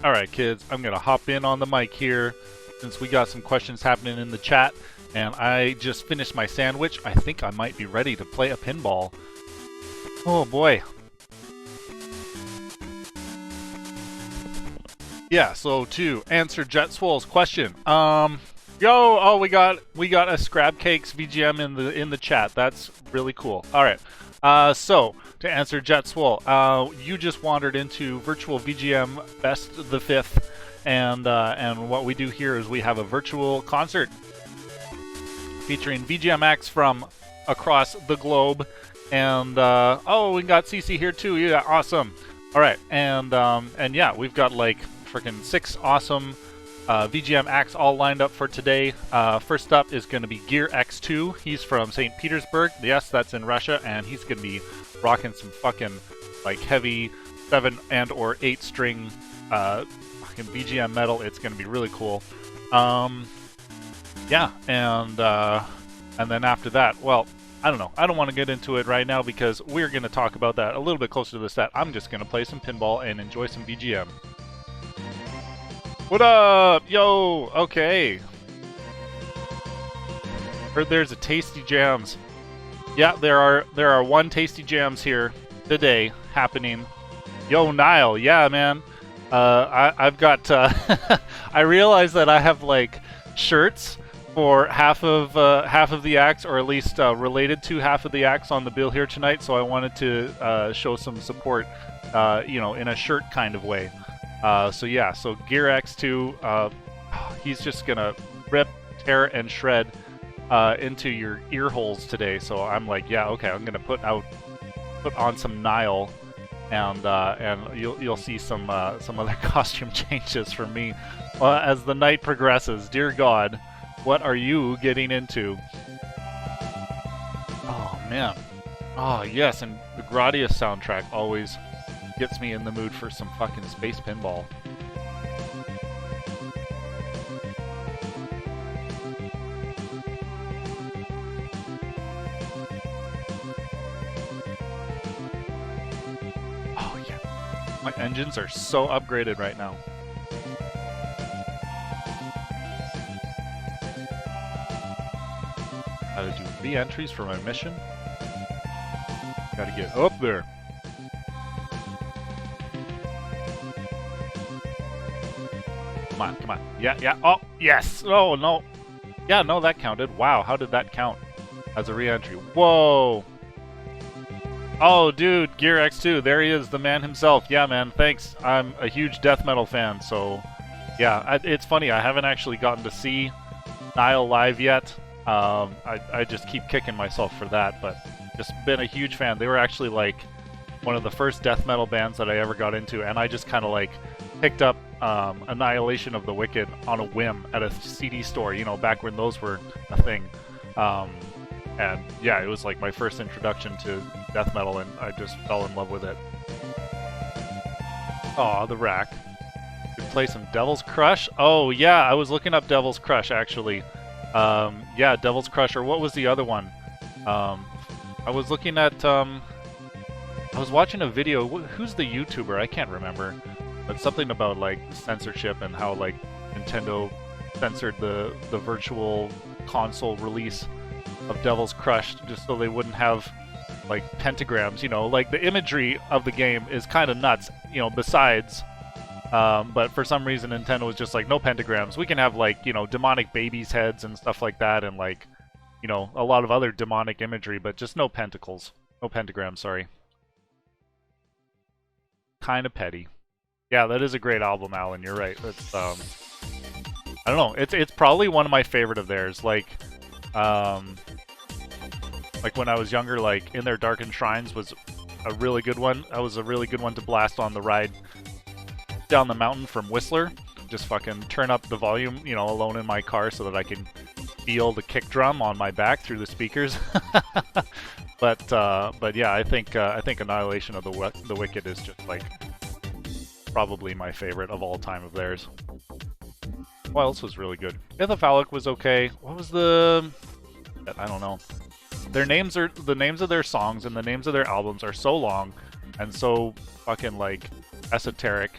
Alright kids, I'm gonna hop in on the mic here since we got some questions happening in the chat and I just finished my sandwich. I think I might be ready to play a pinball. Oh boy. Yeah, so to answer Jet Swole's question, we got a Scrab Cakes VGM in the chat. That's really cool. All right. So to answer Jet Swole, you just wandered into virtual VGM Fest the 5th, and what we do here is we have a virtual concert featuring VGM acts from across the globe, and we got CC here too. Yeah, awesome. All right, and yeah, we've got like freaking 6 awesome VGM acts all lined up for today. First up is going to be Gear X2. He's from St. Petersburg. Yes, that's in Russia, and he's going to be rocking some fucking like heavy 7 and or 8 string fucking VGM metal. It's going to be really cool. Yeah, and then after that, well, I don't know. I don't want to get into it right now because we're going to talk about that a little bit closer to the set. I'm just going to play some pinball and enjoy some VGM. What up? Yo! Okay. Heard there's a Tasty Jams. Yeah, there are 1 Tasty Jams here today happening. Yo, Niall. Yeah, man. I've got... I realize that I have, like, shirts for half of the acts, or at least related to half of the acts on the bill here tonight, so I wanted to show some support, you know, in a shirt kind of way. So yeah, so Gear X2, he's just gonna rip, tear, and shred into your ear holes today. So I'm like, yeah, okay, I'm gonna put on some Nile, and you'll see some other costume changes from me as the night progresses. Dear God, what are you getting into? Oh man, oh yes, and the Gradius soundtrack always gets me in the mood for some fucking space pinball. Oh yeah. My engines are so upgraded right now. Gotta do re-entries for my mission. Gotta get up there. Come on, come on. Yeah, yeah. Oh, yes. Oh, no. Yeah, no, that counted. Wow, how did that count as a re-entry? Whoa. Oh, dude, Gear X2. There he is, the man himself. Yeah, man, thanks. I'm a huge death metal fan, so... Yeah, it's funny. I haven't actually gotten to see Nile live yet. I just keep kicking myself for that, but just been a huge fan. They were actually, like, one of the first death metal bands that I ever got into, and I just kind of, like, picked up Annihilation of the Wicked on a whim at a CD store, you know, back when those were a thing. And yeah, it was like my first introduction to death metal, and I just fell in love with it. Aw, the rack. Could play some Devil's Crush. Oh yeah, I was looking up Devil's Crush actually. Yeah, Devil's Crush, or what was the other one? I was looking at I was watching a video. Who's the YouTuber? I can't remember. But something about like censorship and how like Nintendo censored the virtual console release of Devil's Crush just so they wouldn't have like pentagrams, you know, like the imagery of the game is kind of nuts, you know, besides but for some reason Nintendo was just like, no pentagrams. We can have like, you know, demonic babies' heads and stuff like that, and like, you know, a lot of other demonic imagery, but just no pentacles. No pentagrams, sorry. Kind of petty. Yeah, that is a great album, Alan. You're right. It's I don't know. It's probably one of my favorite of theirs. Like when I was younger, like In Their Darkened Shrines was a really good one. That was a really good one to blast on the ride down the mountain from Whistler. Just fucking turn up the volume, you know, alone in my car so that I can feel the kick drum on my back through the speakers. But yeah, I think Annihilation of the Wicked is just like probably my favorite of all time of theirs. What else was really good? Ithophalic was okay. What was the... I don't know. Their names are the names of their songs and the names of their albums are so long and so fucking like esoteric.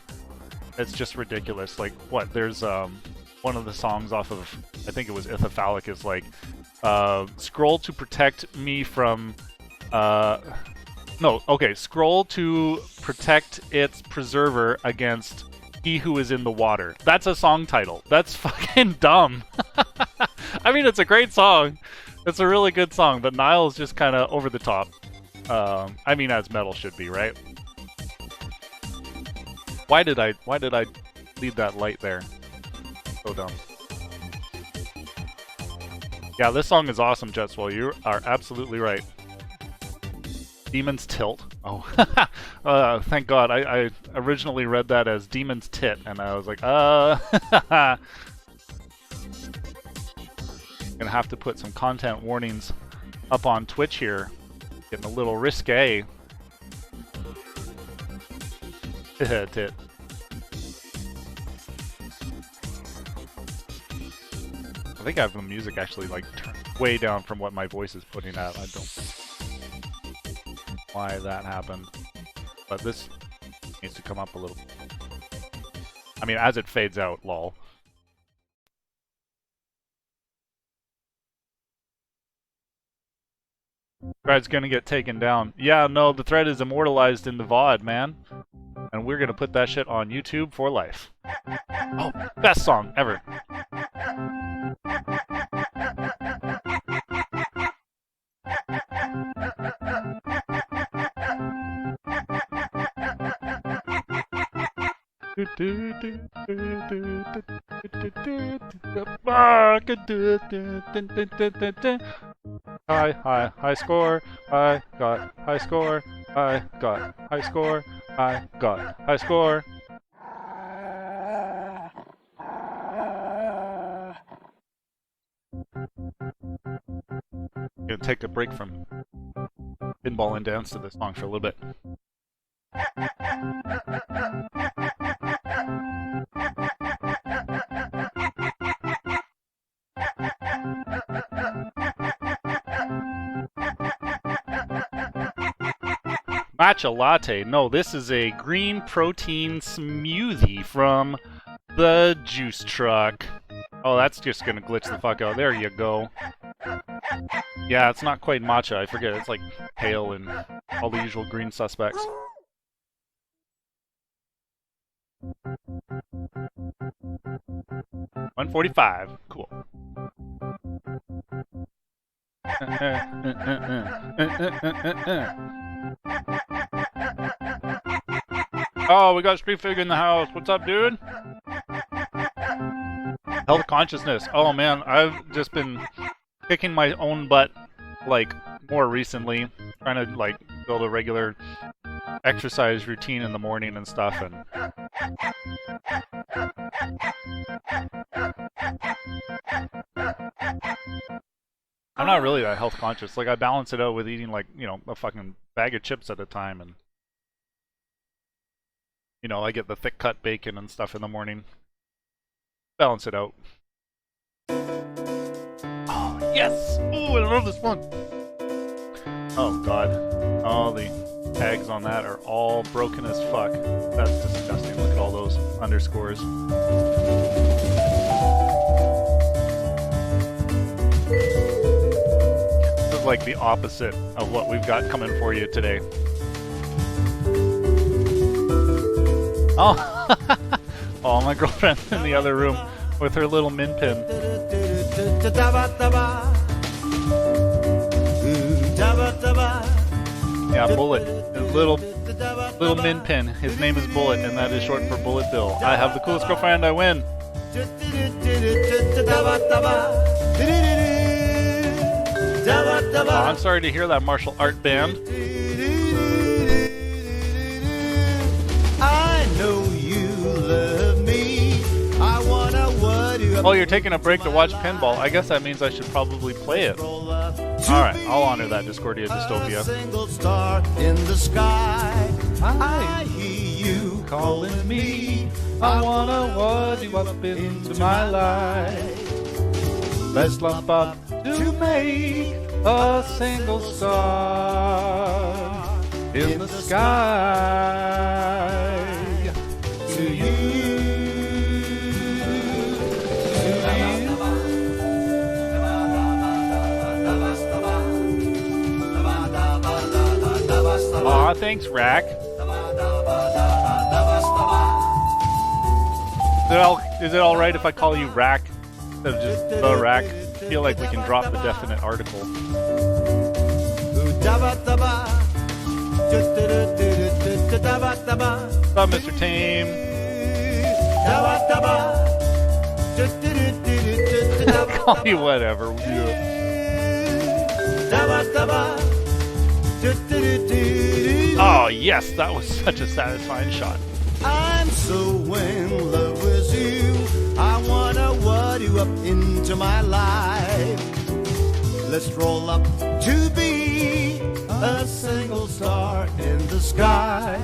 It's just ridiculous. Like what? There's one of the songs off of, I think it was Ithophalic, is like scroll to protect me from scroll to protect its preserver against he who is in the water. That's a song title. That's fucking dumb. I mean, it's a great song. It's a really good song, but Nile is just kind of over the top. I mean, as metal should be, right? Why did I leave that light there? So dumb. Yeah, this song is awesome, Jetswell. You are absolutely right. Demon's Tilt. Oh, thank God. I originally read that as Demon's Tit, and I was like, gonna have to put some content warnings up on Twitch here. Getting a little risque. Tit. I think I have the music actually like turned way down from what my voice is putting out. I don't know why that happened, but this needs to come up a little. I mean, as it fades out, lol. Thread's gonna get taken down. Yeah, no, the thread is immortalized in the VOD, man. And we're gonna put that shit on YouTube for life. Oh, best song ever. High score. I got high score. I got high score. I got high score. Gonna take a break from pinball and dance to this song for a little bit. Matcha latte. No, this is a green protein smoothie from the juice truck. Oh, that's just gonna glitch the fuck out. There you go. Yeah, it's not quite matcha. I forget. It's like pale and all the usual green suspects. $145. Cool. Oh, we got Street Fig in the house. What's up, dude? Health consciousness. Oh man, I've just been kicking my own butt, like, more recently. Trying to, like, build a regular exercise routine in the morning and stuff, and... I'm not really that health conscious. Like, I balance it out with eating, like, you know, a fucking bag of chips at a time, and... You know, I get the thick cut bacon and stuff in the morning. Balance it out. Oh, yes! Oh, I love this one! Oh, God. All the tags on that are all broken as fuck. That's disgusting. Look at all those underscores. This is like the opposite of what we've got coming for you today. Oh, oh, my girlfriend's in the other room with her little min pin. Yeah, Bullet. His little min pin. His name is Bullet, and that is short for Bullet Bill. I have the coolest girlfriend, I win. Oh, I'm sorry to hear that, martial art band. Oh, you're taking a break to watch pinball. I guess that means I should probably play it. Alright, I'll honor that, Discordia Dystopia. Single star in the sky. I hear you calling me. I wanna what you up into my life. Best lump up to make. a single star in the sky. To you. Aw, thanks, Rack. Is it all right if I call you Rack instead of just the Rack? I feel like we can drop the definite article. What's up, Mr. Tame? I'll call you whatever. Oh, yes, that was such a satisfying shot. I'm so in love with you. I wanna wad you up into my life. Let's roll up to be a single star in the sky.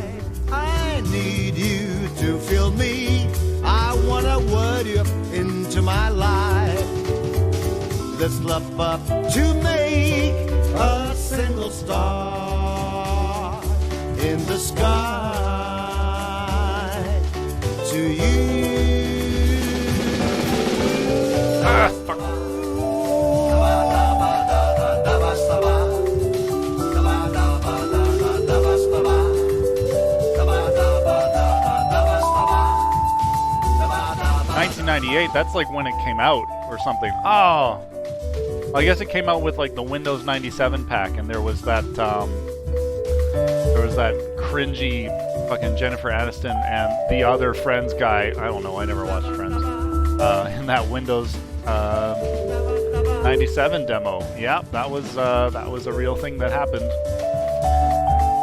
I need you to feel me. I wanna wad you up into my life. Let's love up to make a single star in the sky. To you. Fuck. $1998, that's like when it came out or something. Oh, I guess it came out with like the Windows 97 pack, and there was that cringy fucking Jennifer Aniston and the other Friends guy. I don't know, I never watched Friends. In that Windows 97 demo. Yeah, that was a real thing that happened.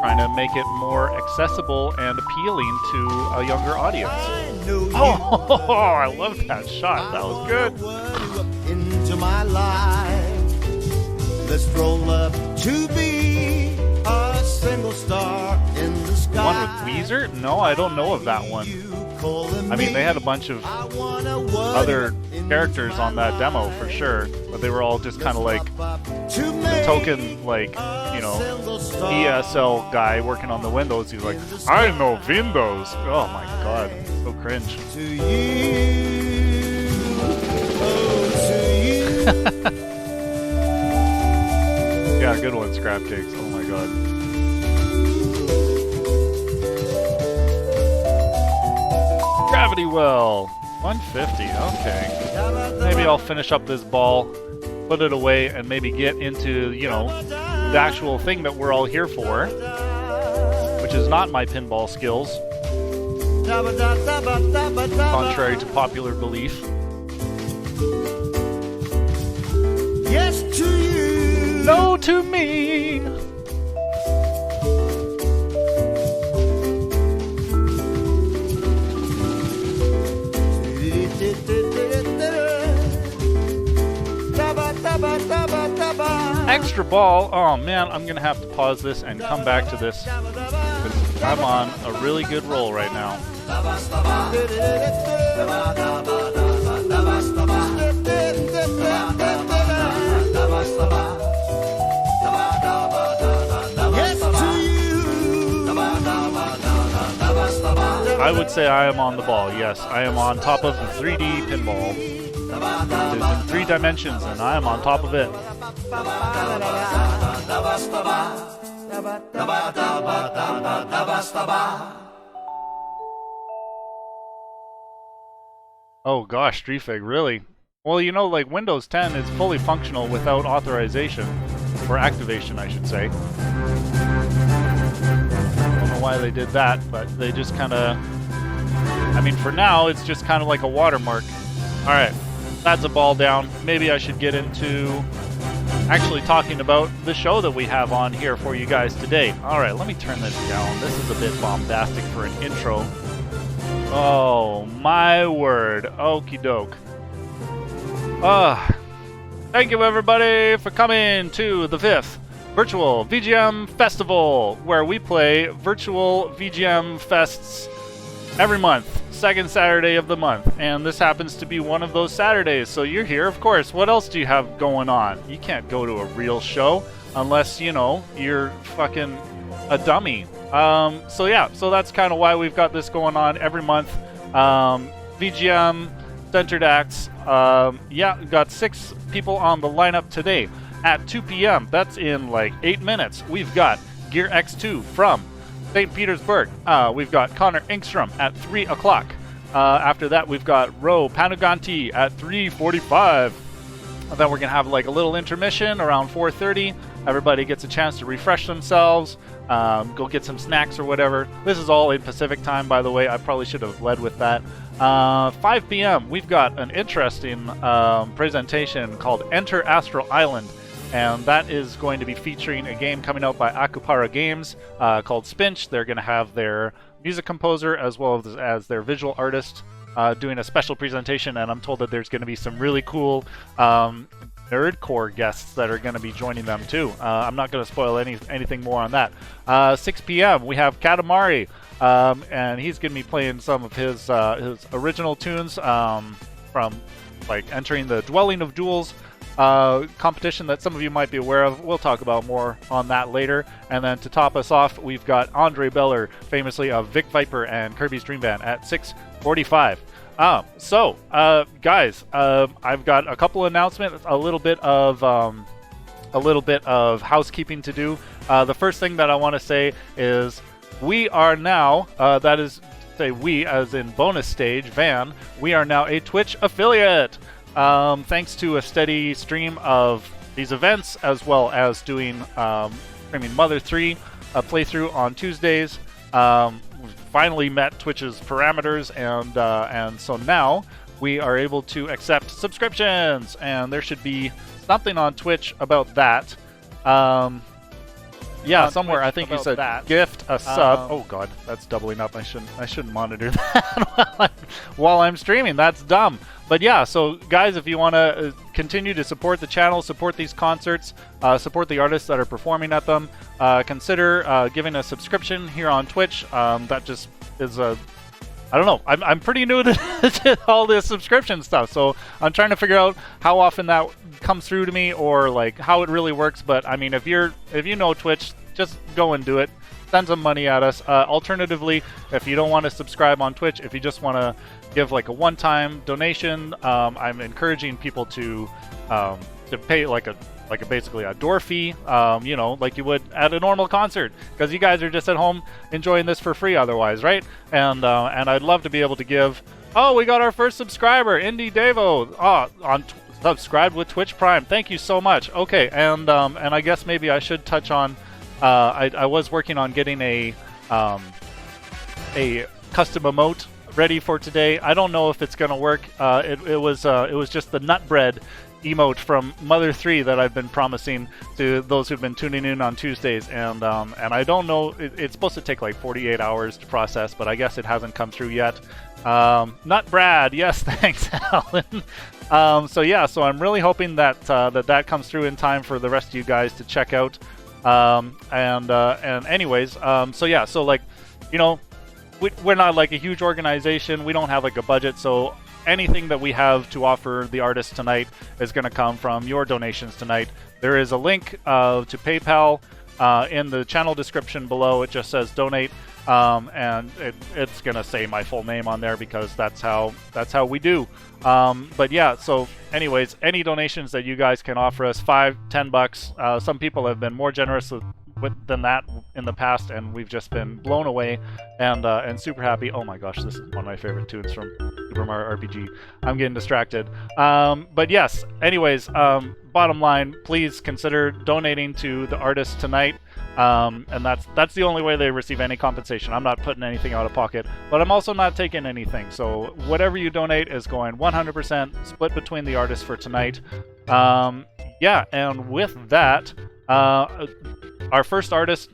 Trying to make it more accessible and appealing to a younger audience. Oh, I love that shot. That was good. Into my life. Let's roll up to be a single star in the sky. One with Weezer? No, I don't know of that one. I mean, they had a bunch of other characters on that demo for sure, but they were all just kind of like the token, like, you know, ESL guy working on the Windows. He's like, I know Windows. Oh my god, so cringe. To you. Oh, to you. Yeah, good one, Scrap Cakes. Oh my god. Gravity Well, 150. Okay, maybe I'll finish up this ball, put it away, and maybe get into, you know, the actual thing that we're all here for, which is not my pinball skills, contrary to popular belief. Yes to you. No to me. Extra ball. Oh man, I'm gonna have to pause this and come back to this because I'm on a really good roll right now. I would say I am on the ball. Yes, I am on top of the 3D pinball. It's in 3 dimensions, and I am on top of it. Oh gosh, Streefig, really? Well, you know, like Windows 10 is fully functional without authorization, or activation, I should say. I don't know why they did that, but they just kind of... I mean, for now, it's just kind of like a watermark. Alright, that's a ball down. Maybe I should get into actually talking about the show that we have on here for you guys today. Alright, let me turn this down. This is a bit bombastic for an intro. Oh, my word. Okie doke. Thank you, everybody, for coming to the 5th Virtual VGM Festival, where we play virtual VGM Fests every month, second Saturday of the month, and this happens to be one of those Saturdays, so you're here, of course. What else do you have going on? You can't go to a real show unless, you know, you're fucking a dummy. So yeah, so that's kind of why we've got this going on every month. VGM centered acts. Yeah, we've got 6 people on the lineup today at 2 p.m. That's in like 8 minutes. We've got Gear X2 from St. Petersburg. We've got Connor Engstrom at 3 o'clock. After that, we've got RoPanuganti at 3:45. Then we're going to have like a little intermission around 4:30. Everybody gets a chance to refresh themselves, go get some snacks or whatever. This is all in Pacific time, by the way. I probably should have led with that. 5 p.m., we've got an interesting presentation called Enter Astral Island. And that is going to be featuring a game coming out by Akupara Games called Spinch. They're going to have their music composer as well as their visual artist doing a special presentation, and I'm told that there's going to be some really cool nerdcore guests that are going to be joining them too. I'm not going to spoil anything more on that. 6 p.m. we have Katamari, and he's going to be playing some of his original tunes from like entering the Dwelling of Duels competition that some of you might be aware of. We'll talk about more on that later. And then to top us off, we've got Andrebeller, famously of Vic Viper and Kirby's Dream Band, at 6:45. Guys, I've got a couple announcements, a little bit of housekeeping to do. The first thing that I want to say is we are now, that is, say we as in bonus stage, Van, we are now a Twitch affiliate. Thanks to a steady stream of these events, as well as doing streaming Mother 3 playthrough on Tuesdays. We've finally met Twitch's parameters, and so now we are able to accept subscriptions, and there should be something on Twitch about that. Yeah, somewhere I think you said that. Gift a sub. Oh god, that's doubling up. I shouldn't monitor that while I'm streaming. That's dumb. But yeah, so guys, if you want to continue to support the channel, support these concerts, support the artists that are performing at them, consider giving a subscription here on Twitch. That just is a... I don't know. I'm pretty new to all this subscription stuff, so I'm trying to figure out how often that comes through to me, or like how it really works. But I mean, if you know Twitch, just go and do it. Send some money at us. Alternatively, if you don't want to subscribe on Twitch, if you just want to give like a one-time donation, I'm encouraging people to pay basically a door fee, you know, like you would at a normal concert, because you guys are just at home enjoying this for free otherwise, right? And I'd love to be able to give. Oh, we got our first subscriber, Indie Devo, subscribed with Twitch Prime. Thank you so much. Okay, and I guess maybe I should touch on. I was working on getting a custom emote ready for today. I don't know if it's gonna work. It was just the Nutbread emote from Mother 3 that I've been promising to those who've been tuning in on Tuesdays, and I don't know. It's supposed to take like 48 hours to process, but I guess it hasn't come through yet. Nutbrad, yes, thanks, Alan. So yeah, so I'm really hoping that that comes through in time for the rest of you guys to check out. And anyways, so yeah, so like, you know, we're not like a huge organization. We don't have like a budget, so anything that we have to offer the artists tonight is going to come from your donations tonight. There is a link to PayPal in the channel description below. It just says donate, and it's going to say my full name on there because that's how we do. But yeah, so anyways, any donations that you guys can offer us, $5-10. Some people have been more generous than that in the past, and we've just been blown away and super happy. Oh my gosh, this is one of my favorite tunes from Super Mario RPG. I'm getting distracted. But yes, anyways, bottom line, please consider donating to the artists tonight. And that's the only way they receive any compensation. I'm not putting anything out of pocket, but I'm also not taking anything. So whatever you donate is going 100% split between the artists for tonight. Yeah, and with that, our first artist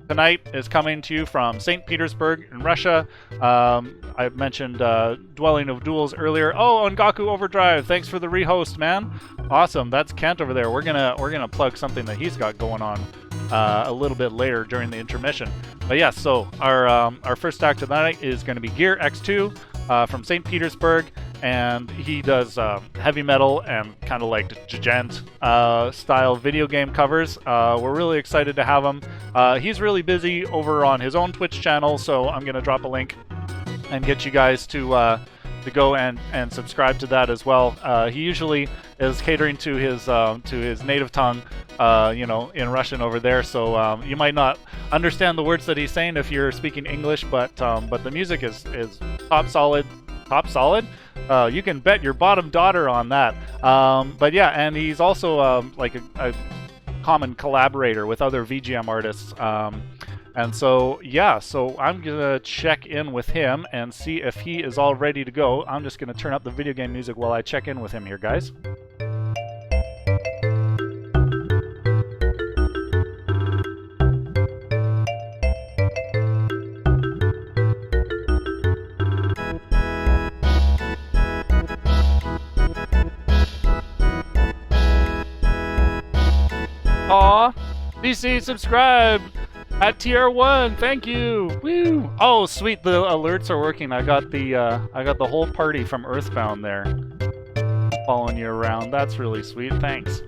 tonight is coming to you from St. Petersburg in Russia. I mentioned Dwelling of Duels earlier. Oh, Ongaku Overdrive, thanks for the rehost, man. Awesome, that's Kent over there. We're gonna plug something that he's got going on a little bit later during the intermission. But yeah, so our first act of the night is going to be Gear X2 from St. Petersburg, and he does heavy metal and kind of like djent style video game covers. We're really excited to have him. He's really busy over on his own Twitch channel, so I'm going to drop a link and get you guys to go and subscribe to that as well. He usually is catering to his native tongue, in Russian over there. So you might not understand the words that he's saying if you're speaking English, but the music is top solid. You can bet your bottom dollar on that. But yeah, and he's also like a common collaborator with other VGM artists. And so, yeah, so I'm going to check in with him and see if he is all ready to go. I'm just going to turn up the video game music while I check in with him here, guys. Aw, BC subscribe at tier 1. Thank you. Woo! Oh, sweet. The alerts are working. I got the whole party from Earthbound there following you around. That's really sweet. Thanks.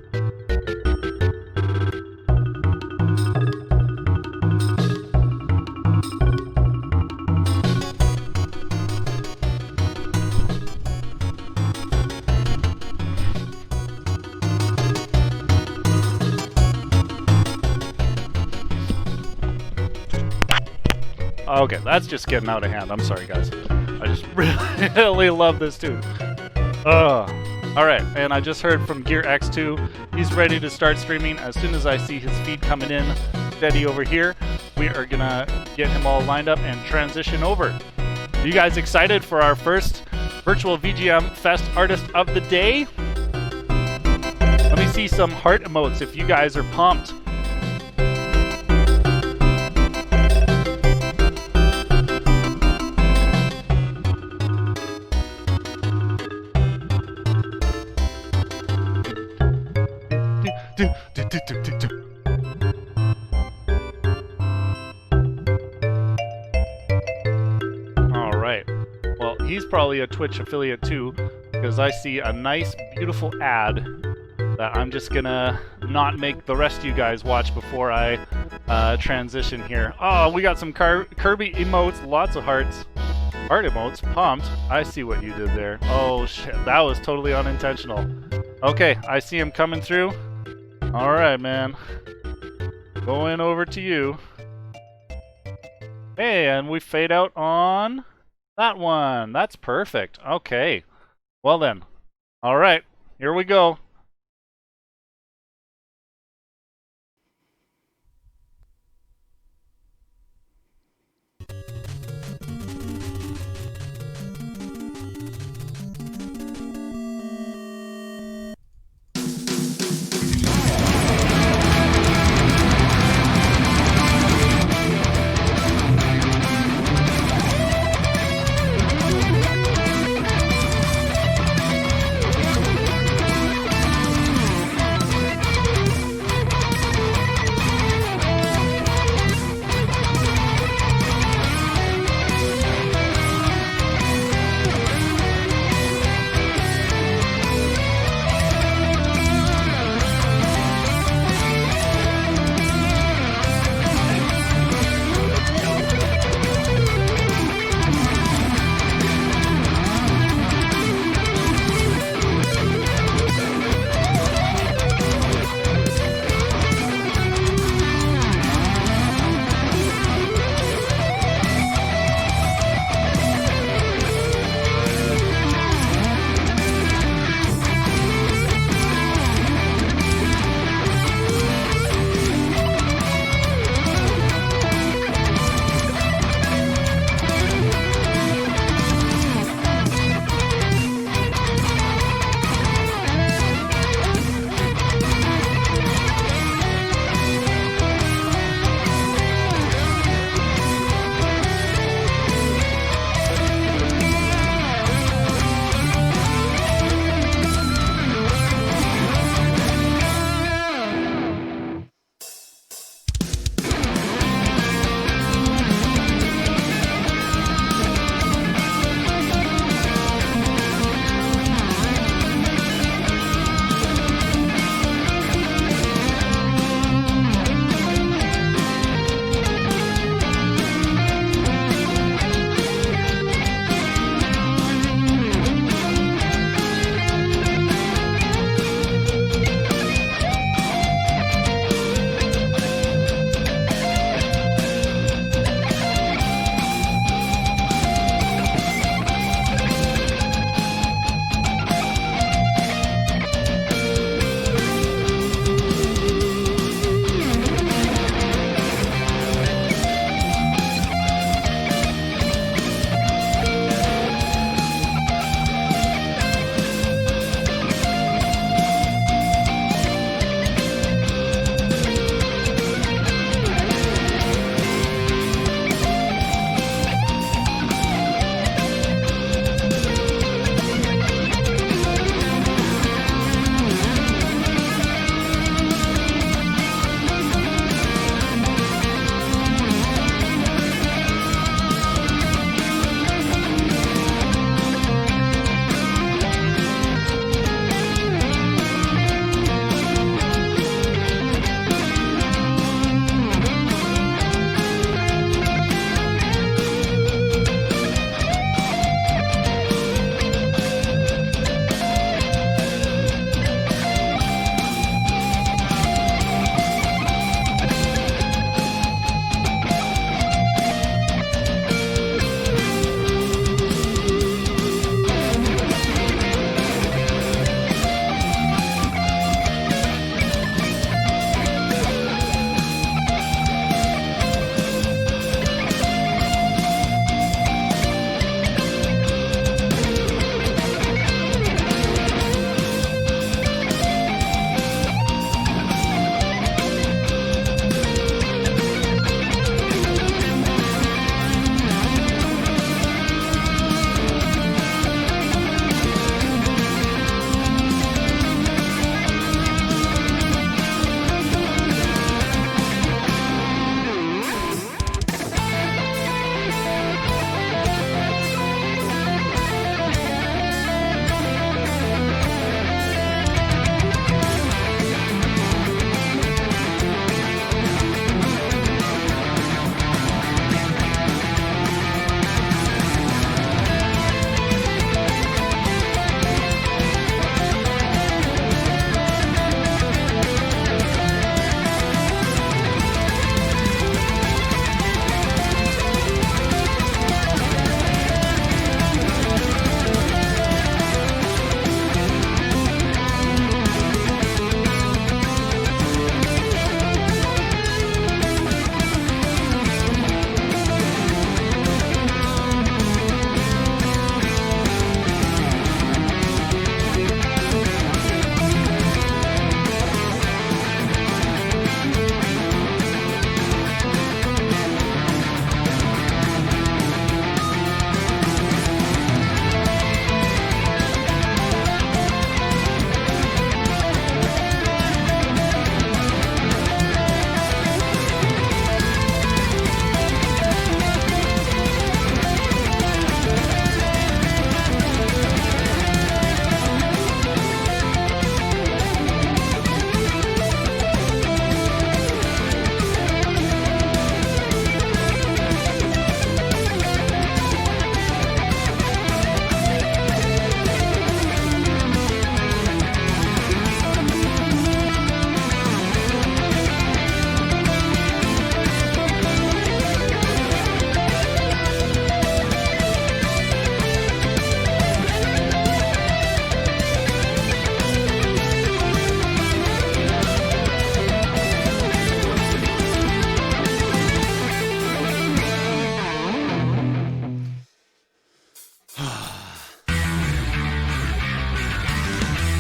Okay, that's just getting out of hand. I'm sorry, guys. I just really love this tune. Alright, and I just heard from Gear X2. He's ready to start streaming. As soon as I see his feed coming in steady over here, we are gonna get him all lined up and transition over. Are you guys excited for our first virtual VGM Fest Artist of the Day? Let me see some heart emotes if you guys are pumped. Alright. Well, he's probably a Twitch affiliate too, because I see a nice, beautiful ad that I'm just gonna not make the rest of you guys watch before I transition here. Oh, we got some Kirby emotes, lots of hearts. Heart emotes, pumped. I see what you did there. Oh shit, that was totally unintentional. Okay, I see him coming through. Alright, man. Going over to you. Hey, and we fade out on that one. That's perfect. Okay. Well then. Alright, here we go.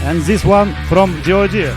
And this one from DOD.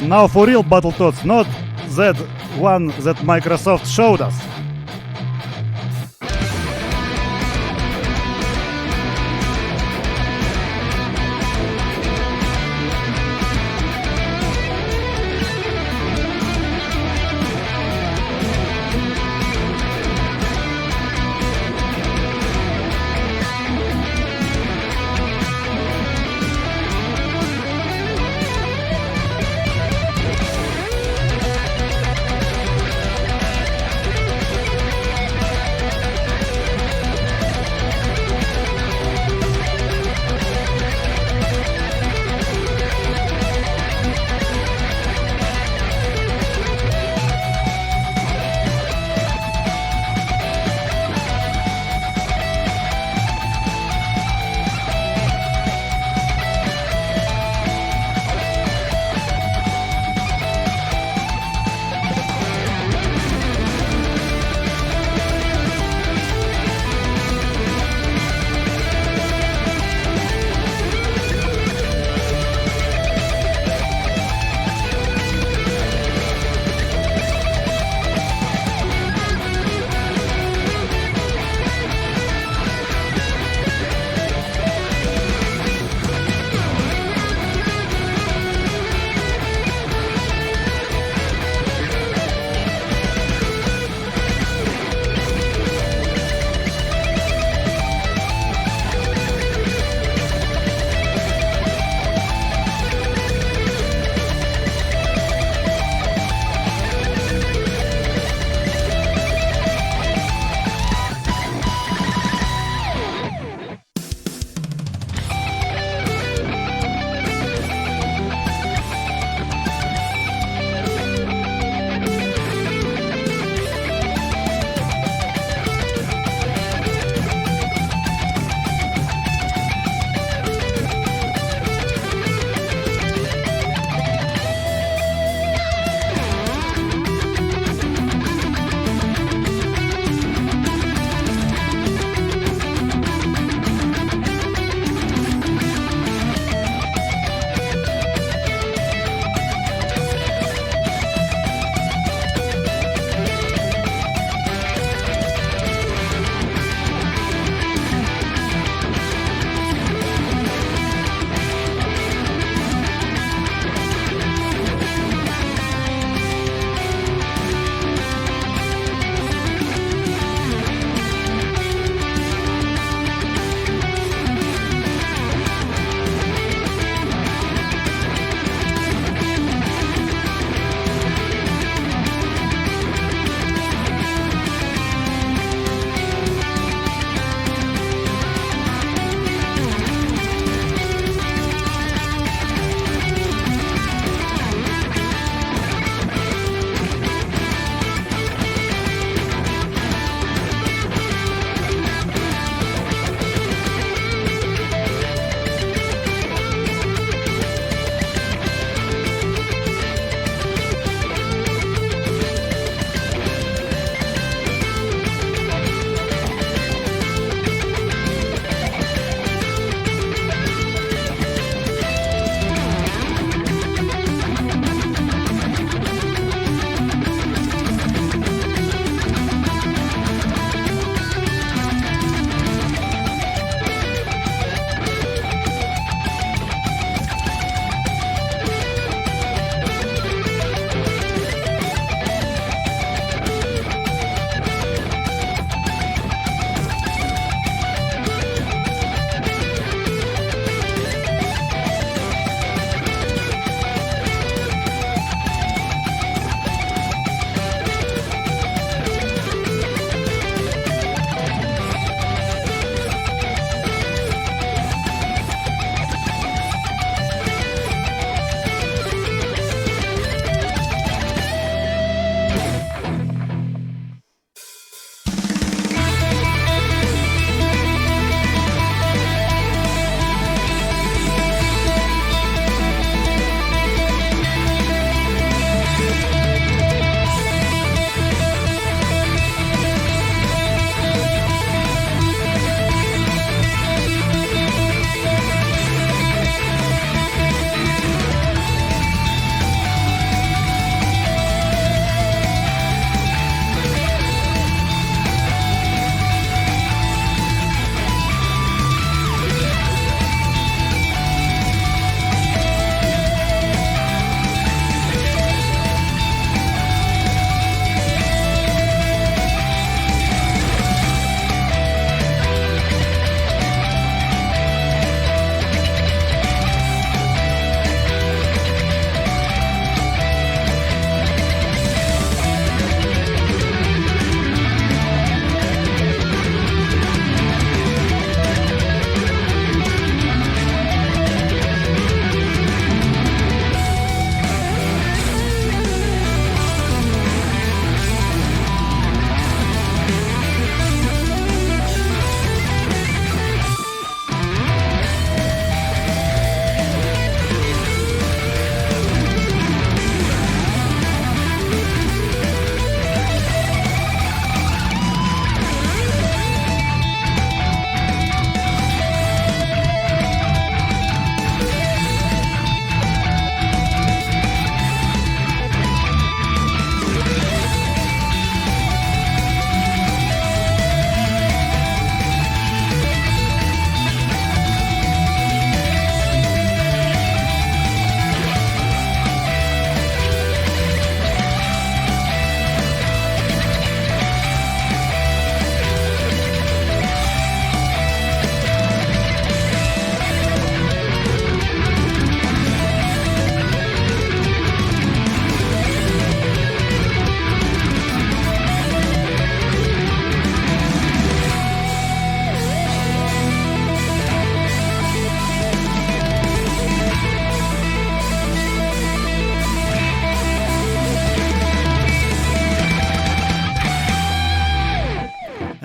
Now for real Battletoads, not that one that Microsoft showed us.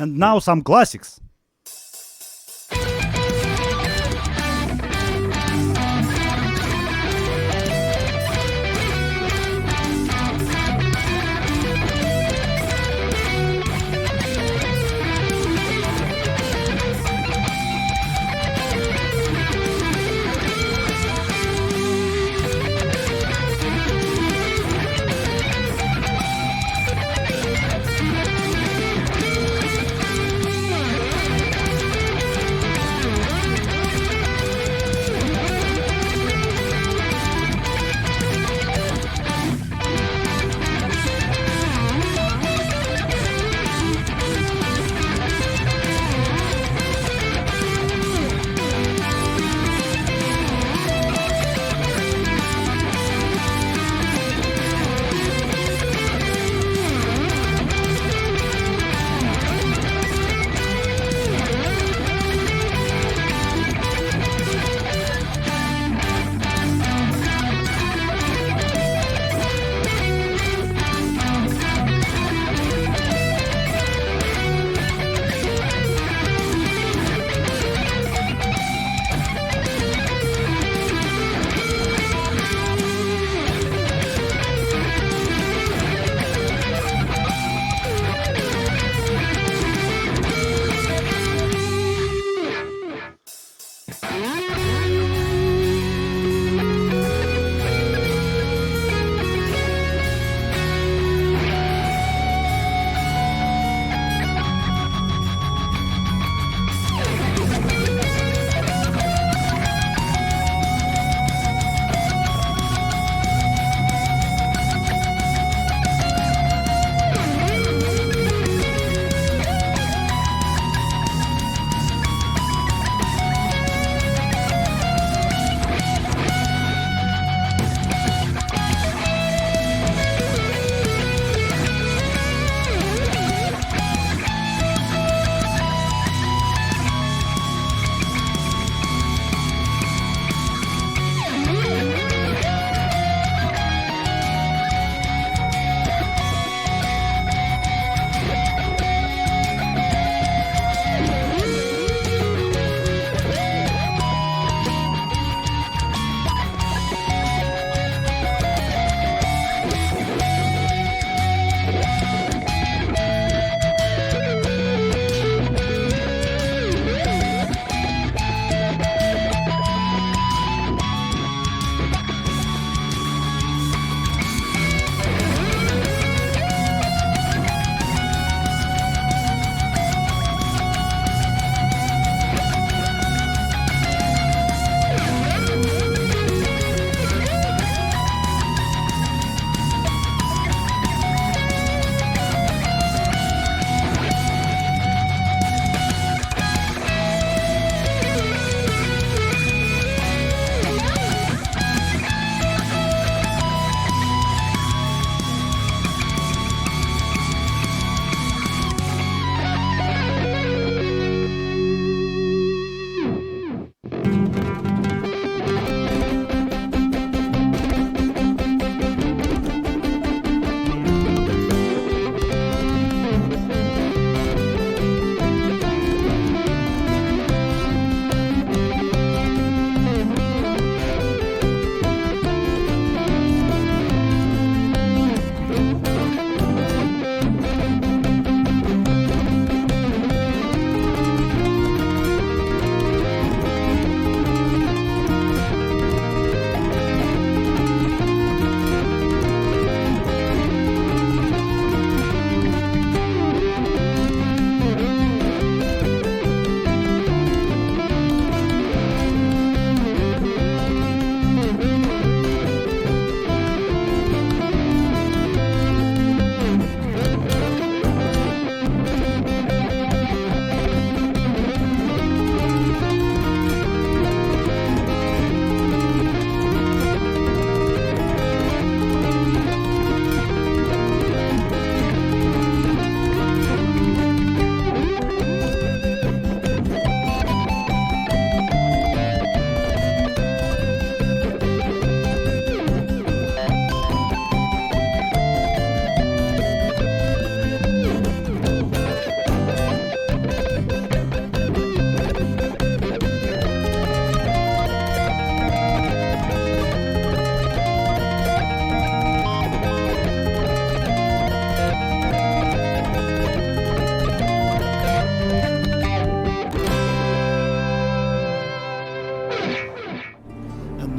And now some classics.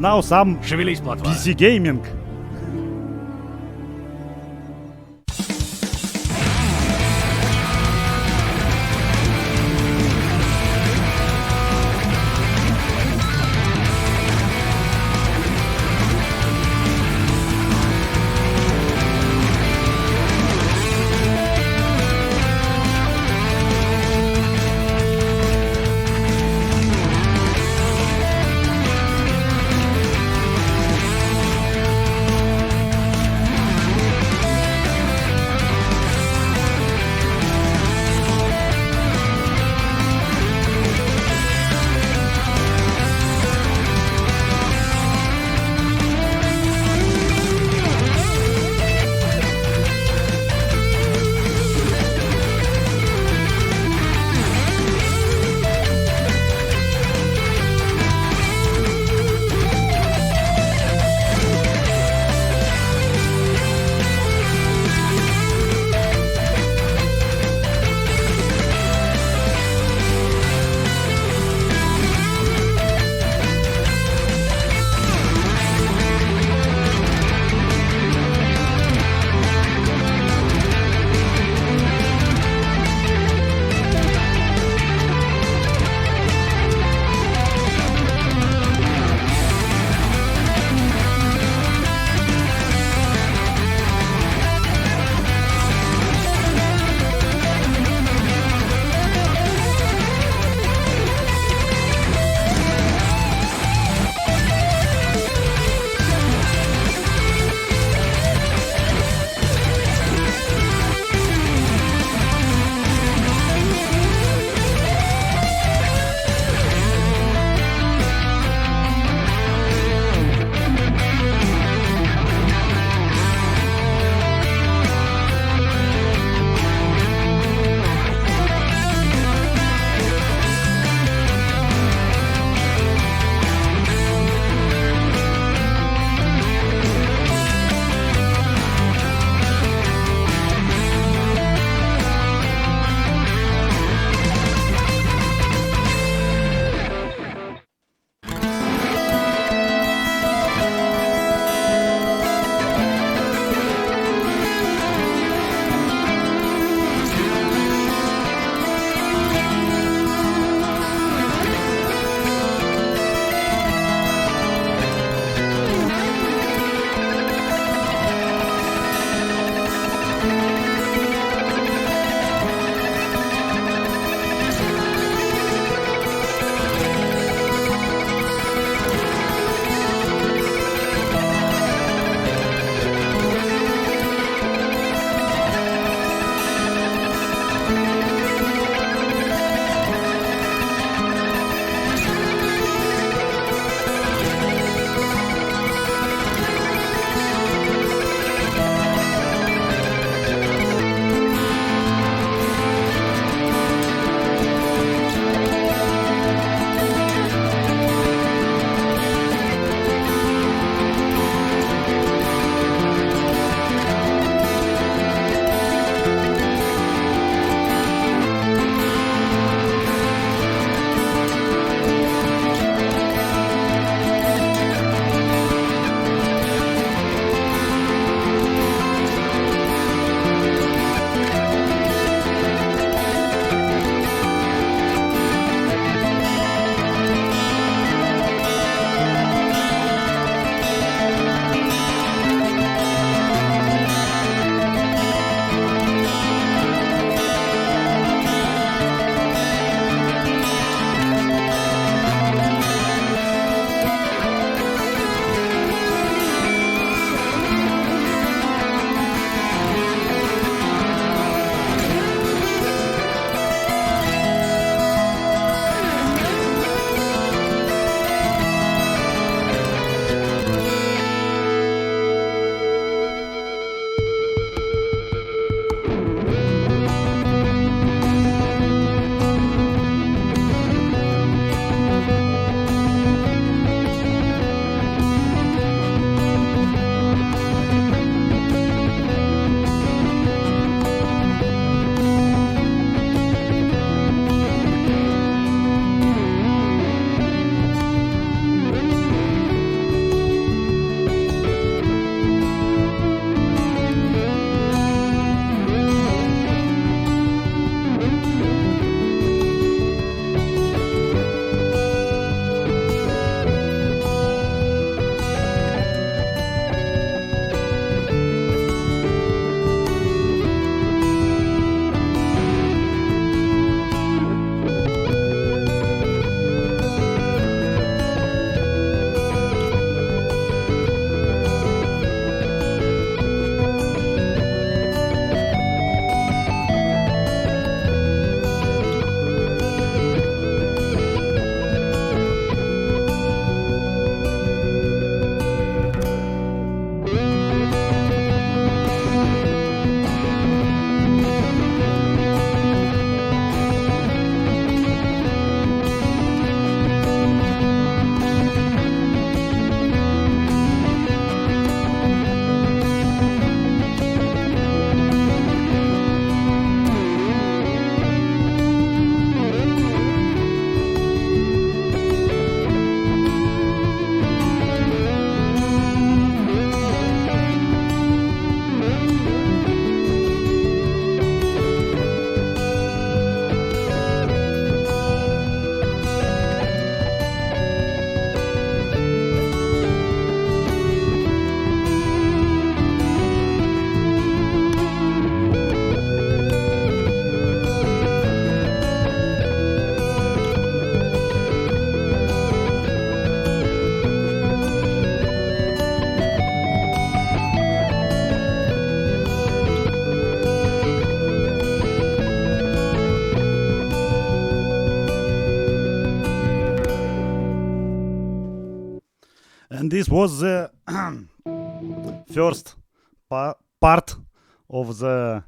now some Шевелись, плотва. PC gaming. this was the first part of the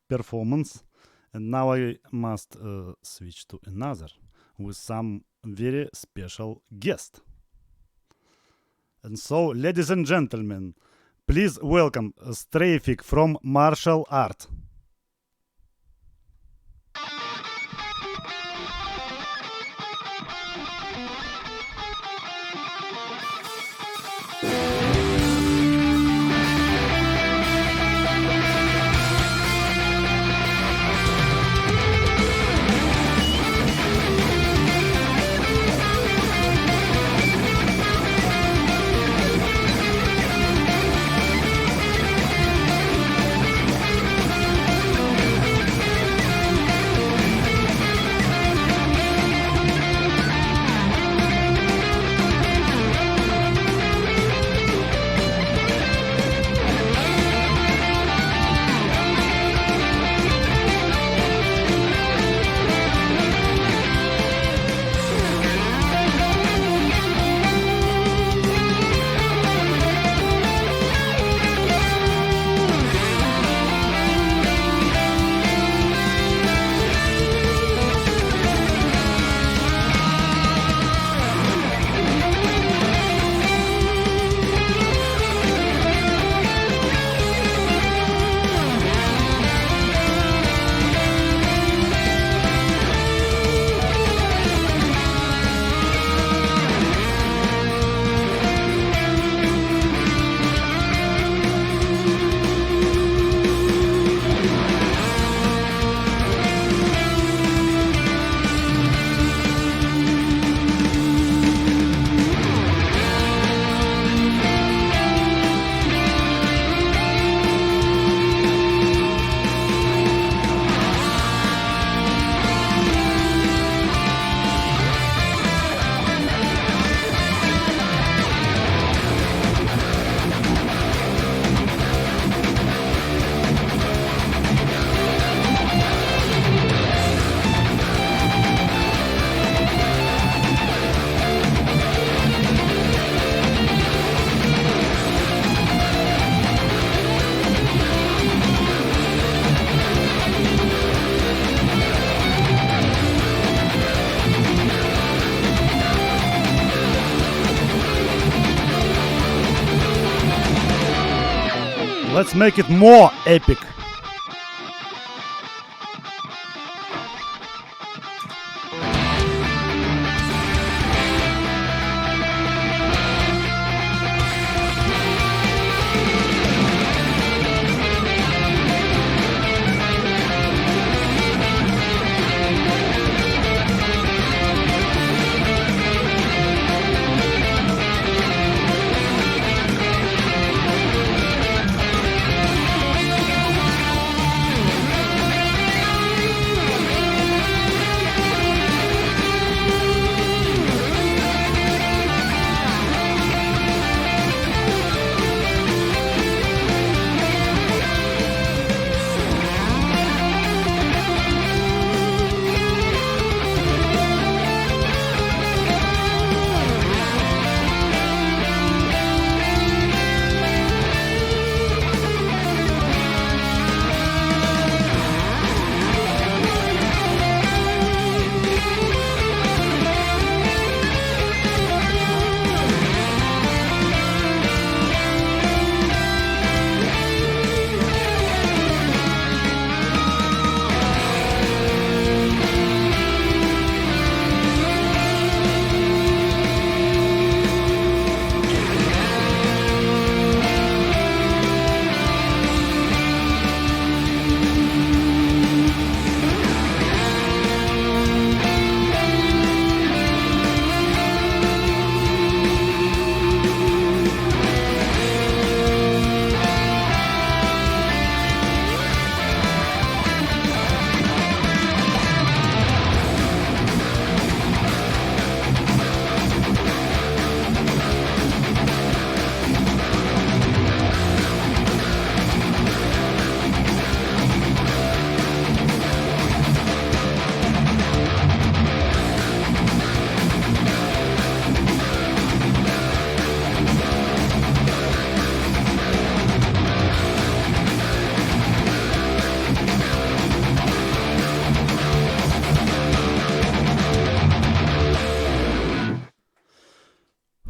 performance, and now I must switch to another with some very special guest. And so, ladies and gentlemen, please welcome Strafik from Martial Art. Let's make it more epic.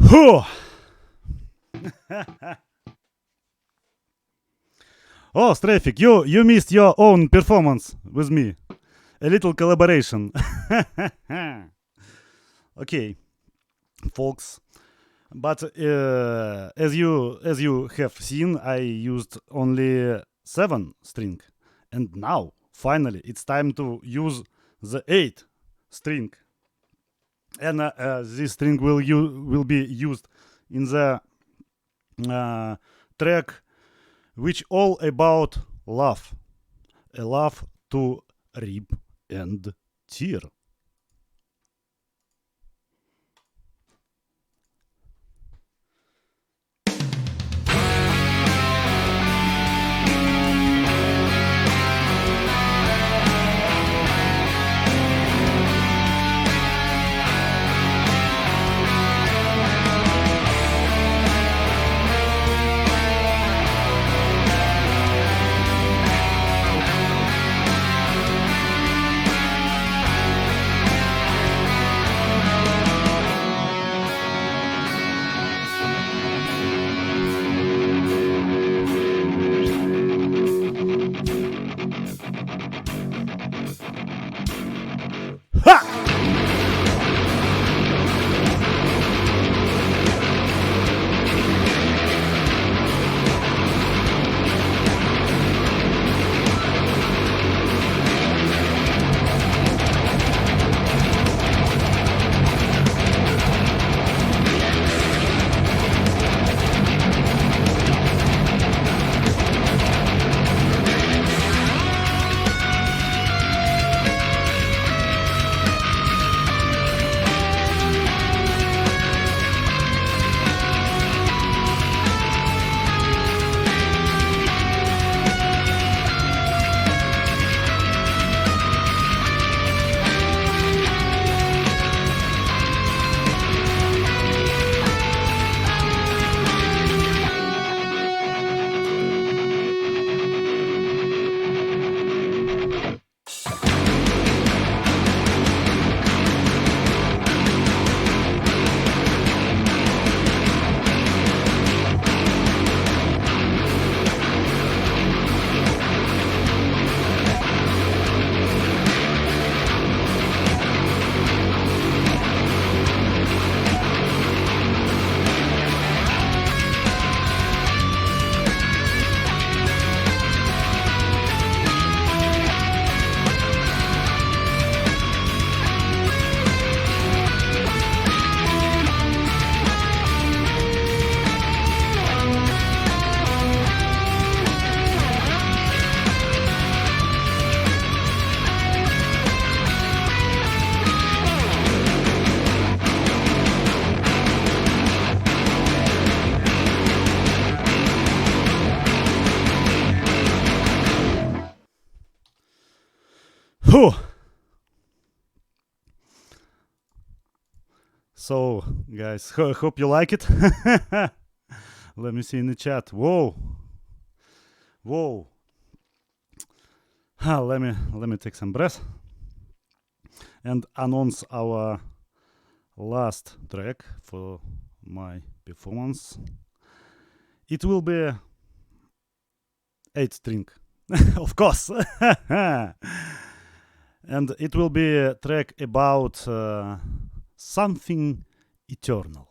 Whew. Oh, Strafik, you missed your own performance with me. A little collaboration. Okay, folks. But as you have seen, I used only 7 string, and now finally it's time to use the 8 string, and this string will be used in the track which all about love, a love to rip and tear. Whew. So, guys, hope you like it. Let me see in the chat. Whoa. Let me take some breath and announce our last track for my performance. It will be 8 string, of course. And it will be a track about something eternal.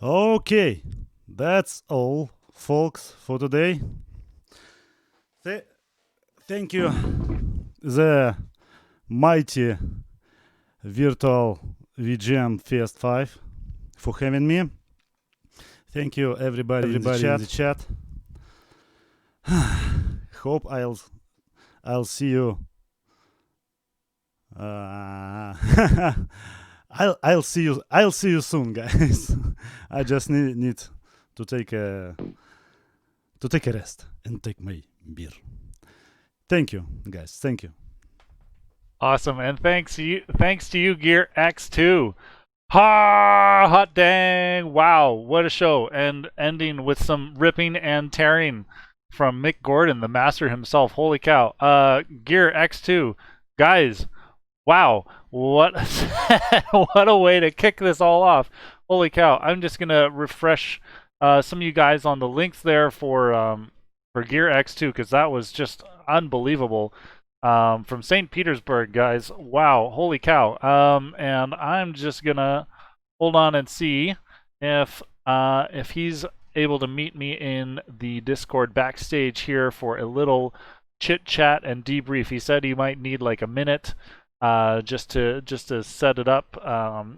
Okay, that's all, folks, for today. Thank you, the mighty virtual VGM Fest 5, for having me. Thank you, everybody in the chat. Hope I'll see you. I'll see you soon, guys. I just need to take a rest and take my beer. Thank you, guys. Thank you. Awesome, and thanks to you, Gear X2. Ha! Hot dang! Wow, what a show! And ending with some ripping and tearing from Mick Gordon, the master himself. Holy cow! Gear X2, guys. Wow, what what a way to kick this all off! Holy cow! I'm just gonna refresh some of you guys on the links there for Gear X2 because that was just unbelievable. From St. Petersburg, guys. Wow, holy cow. And I'm just gonna hold on and see if he's able to meet me in the Discord backstage here for a little chit chat and debrief. He said he might need like a minute just to set it up.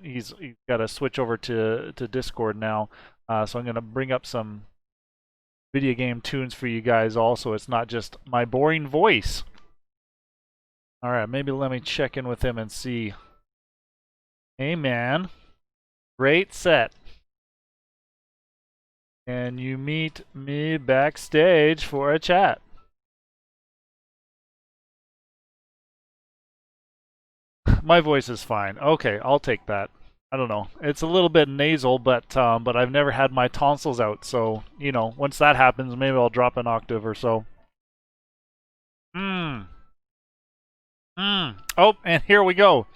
He's got to switch over to Discord now. So I'm gonna bring up some video game tunes for you guys also. It's not just my boring voice. Alright, maybe let me check in with him and see. Hey man, great set. Can you meet me backstage for a chat? My voice is fine. Okay, I'll take that. I don't know. It's a little bit nasal, but I've never had my tonsils out, so, you know, once that happens, maybe I'll drop an octave or so. Oh, and here we go.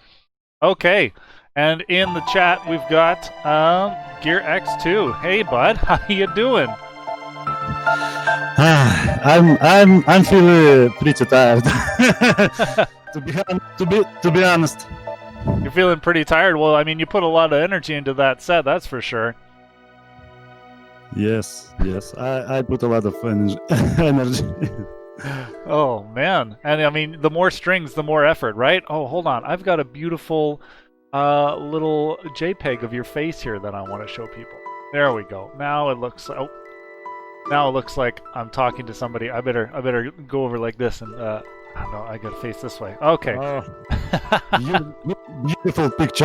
Okay, and in the chat we've got Gear X2. Hey, bud, how you doing? I'm feeling pretty tired. to be honest. You're feeling pretty tired. Well, I mean, you put a lot of energy into that set, that's for sure. Yes. I put a lot of energy. Oh man, and I mean, the more strings, the more effort, right? Oh, hold on, I've got a beautiful little JPEG of your face here that I want to show people. There we go. Now it looks like I'm talking to somebody. I better go over like this and I don't know, I gotta face this way. Okay. Beautiful picture.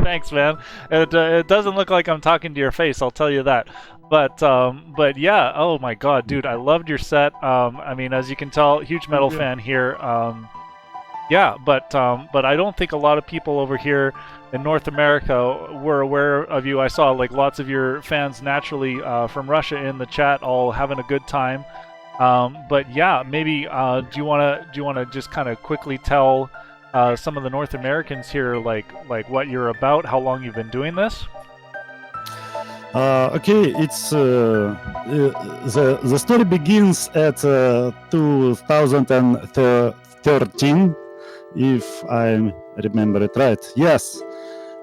Thanks, man. It doesn't look like I'm talking to your face, I'll tell you that. But yeah, oh my god, dude, I loved your set. I mean, as you can tell, huge metal fan here. Yeah, but I don't think a lot of people over here in North America were aware of you. I saw like lots of your fans naturally from Russia in the chat, all having a good time. But yeah, maybe do you wanna just kind of quickly tell some of the North Americans here like what you're about, how long you've been doing this? Okay, it's the story begins at 2013, if I remember it right. Yes,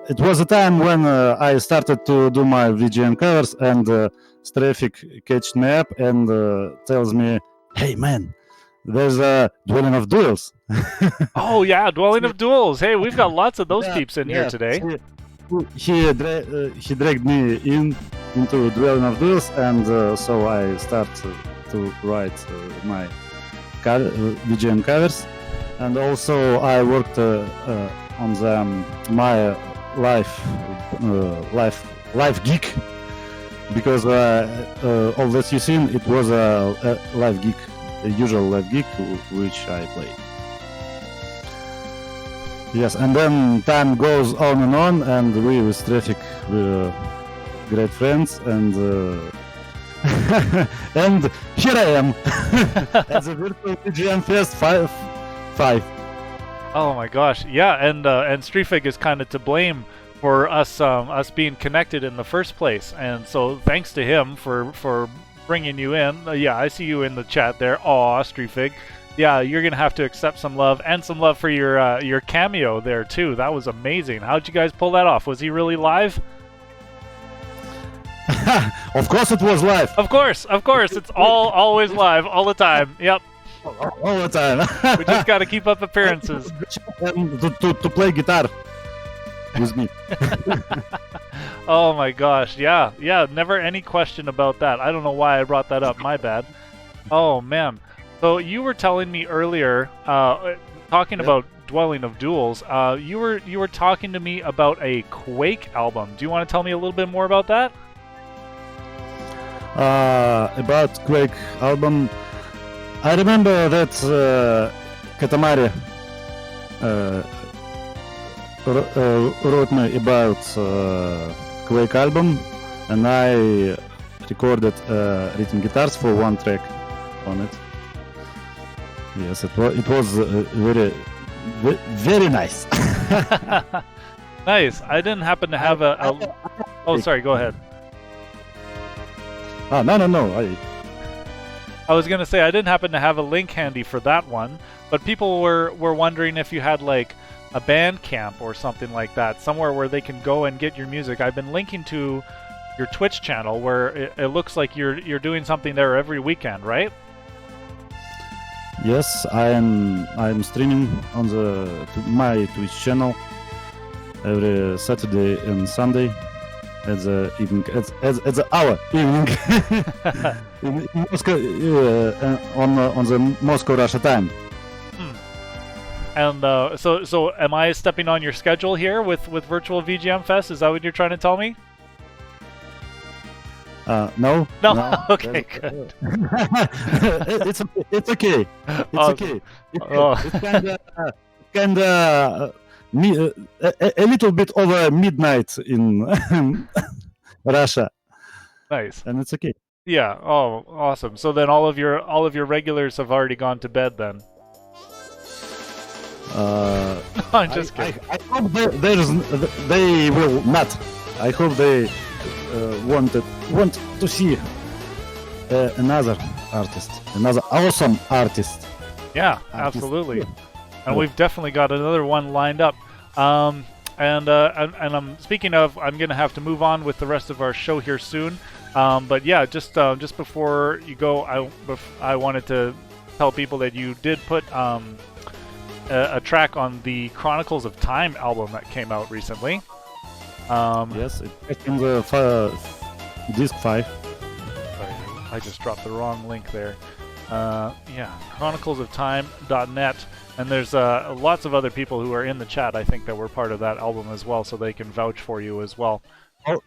it was a time when I started to do my VGM covers, and Strafik catched me up and tells me, "Hey man, there's a Dwelling of Duels." Oh yeah, Dwelling of Duels. Hey, we've got lots of those peeps in here today. He dragged me into Dwelling of Duels, and so I start to write my VGM covers, and also I worked on my live gig, because all that you seen, it was a live gig, a usual live gig which I played. Yes, and then time goes on, and we with Traffic were great friends, and and here I am at the virtual VGM Fest 5. Oh my gosh, yeah, and Strefig is kind of to blame for us being connected in the first place, and so thanks to him for bringing you in. Yeah, I see you in the chat there. Aw, Strefig. Yeah, you're gonna have to accept some love, and some love for your cameo there too. That was amazing. How'd you guys pull that off? Was he really live? Of course it was live. Of course. It's always live, all the time. Yep. All the time. We just got to keep up appearances. And to play guitar with me. Oh my gosh, yeah, never any question about that. I don't know why I brought that up, my bad. Oh man. So you were telling me earlier, talking about Dwelling of Duels, you were talking to me about a Quake album. Do you want to tell me a little bit more about that? About Quake album, I remember that Katamari wrote me about Quake album, and I recorded rhythm guitars for one track on it. Yes, it was very nice. Nice. I didn't happen to have a... Oh, sorry, go ahead. No. I was going to say, I didn't happen to have a link handy for that one, but people were wondering if you had like a band camp or something like that, somewhere where they can go and get your music. I've been linking to your Twitch channel where it looks like you're doing something there every weekend, right? Yes, I'm streaming on my Twitch channel every Saturday and Sunday at the evening, at the hour evening in Moscow, on the Moscow Russia time. And so am I stepping on your schedule here with virtual VGM Fest? Is that what you're trying to tell me? No. Okay, good. It's okay. It's Awesome. okay. It's kinda a little bit over midnight in Russia, Nice. and it's okay. Yeah. Oh, awesome. So then all of your regulars have already gone to bed then. I'm just kidding. I hope they will not. I hope they want to see another artist, another awesome artist. Yeah, absolutely. And we've definitely got another one lined up. And I'm speaking of, I'm gonna have to move on with the rest of our show here soon. But yeah, just before you go, I wanted to tell people that you did put a track on the Chronicles of Time album that came out recently. Yes, it's in the disc 5. Sorry, I just dropped the wrong link there. Yeah, chroniclesoftime.net, and there's lots of other people who are in the chat, I think, that were part of that album as well, so they can vouch for you as well. Oh,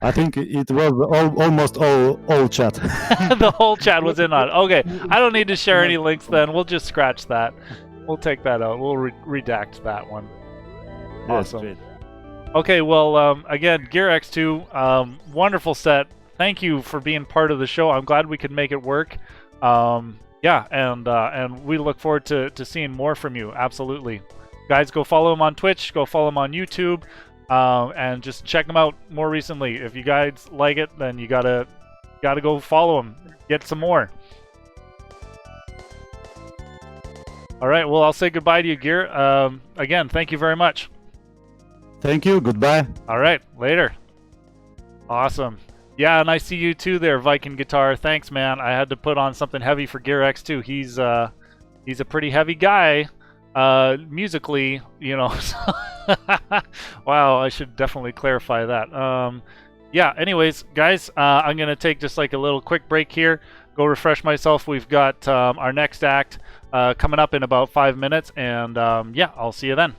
I think it was almost all chat. The whole chat was in on it. Okay, I don't need to share any links then. We'll just scratch that. We'll take that out. We'll redact that one. Awesome. Great. Okay, well, again, Gear X2, wonderful set. Thank you for being part of the show. I'm glad we could make it work. Yeah, and we look forward to seeing more from you. Absolutely. Guys, go follow him on Twitch. Go follow him on YouTube. And just check him out more recently. If you guys like it, then you gotta go follow him. Get some more. All right, well, I'll say goodbye to you, Gear. Again, thank you very much. Thank you. Goodbye. All right, later. Awesome. Yeah, and I see you too there, Viking Guitar. Thanks, man. I had to put on something heavy for Gear X too. He's a pretty heavy guy, musically, you know. Wow, I should definitely clarify that. Yeah. Anyways, guys, I'm gonna take just like a little quick break here. Go refresh myself. We've got our next act coming up in about 5 minutes, and yeah, I'll see you then.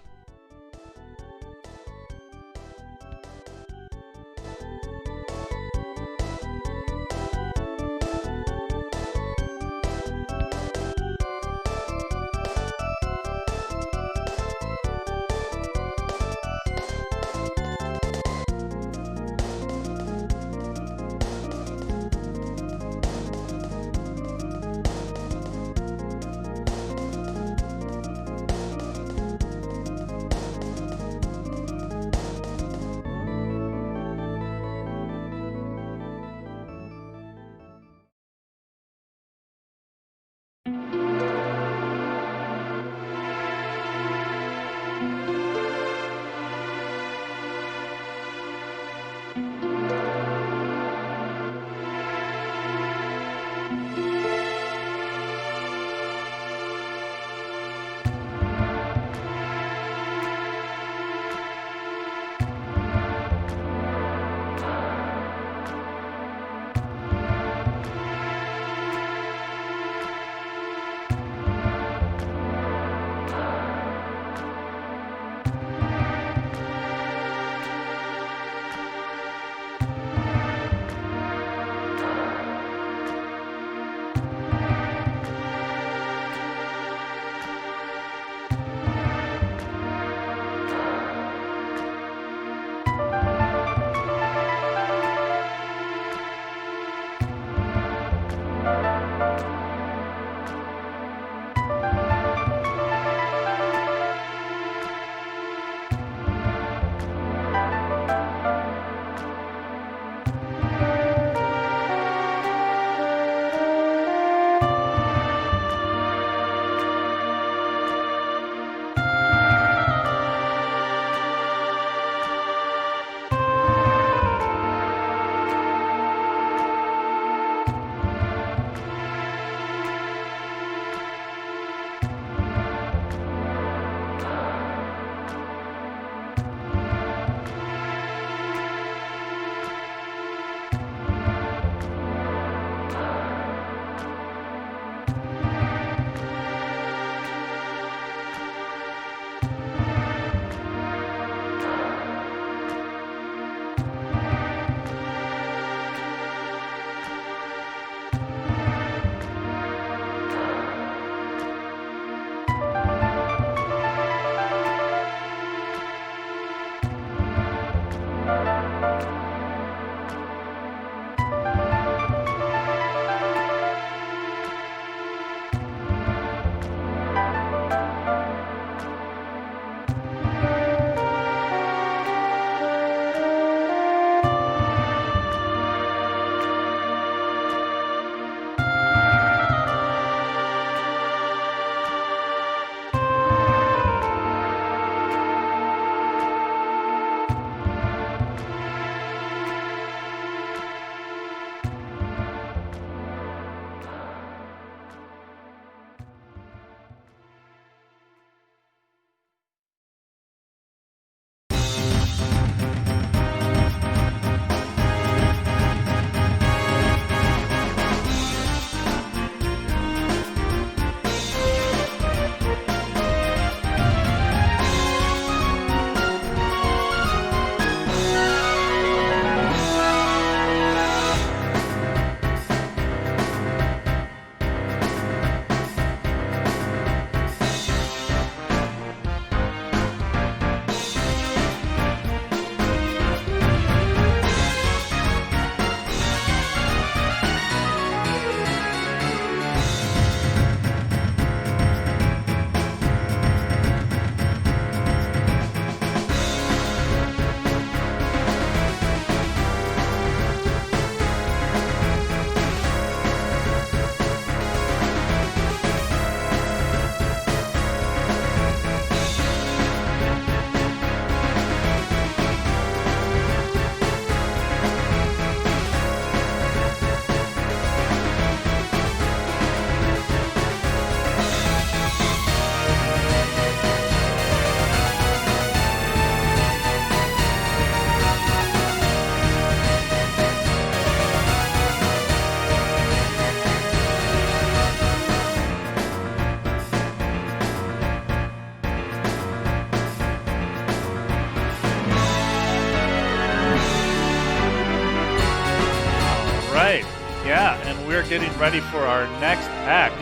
we're getting ready for our next act.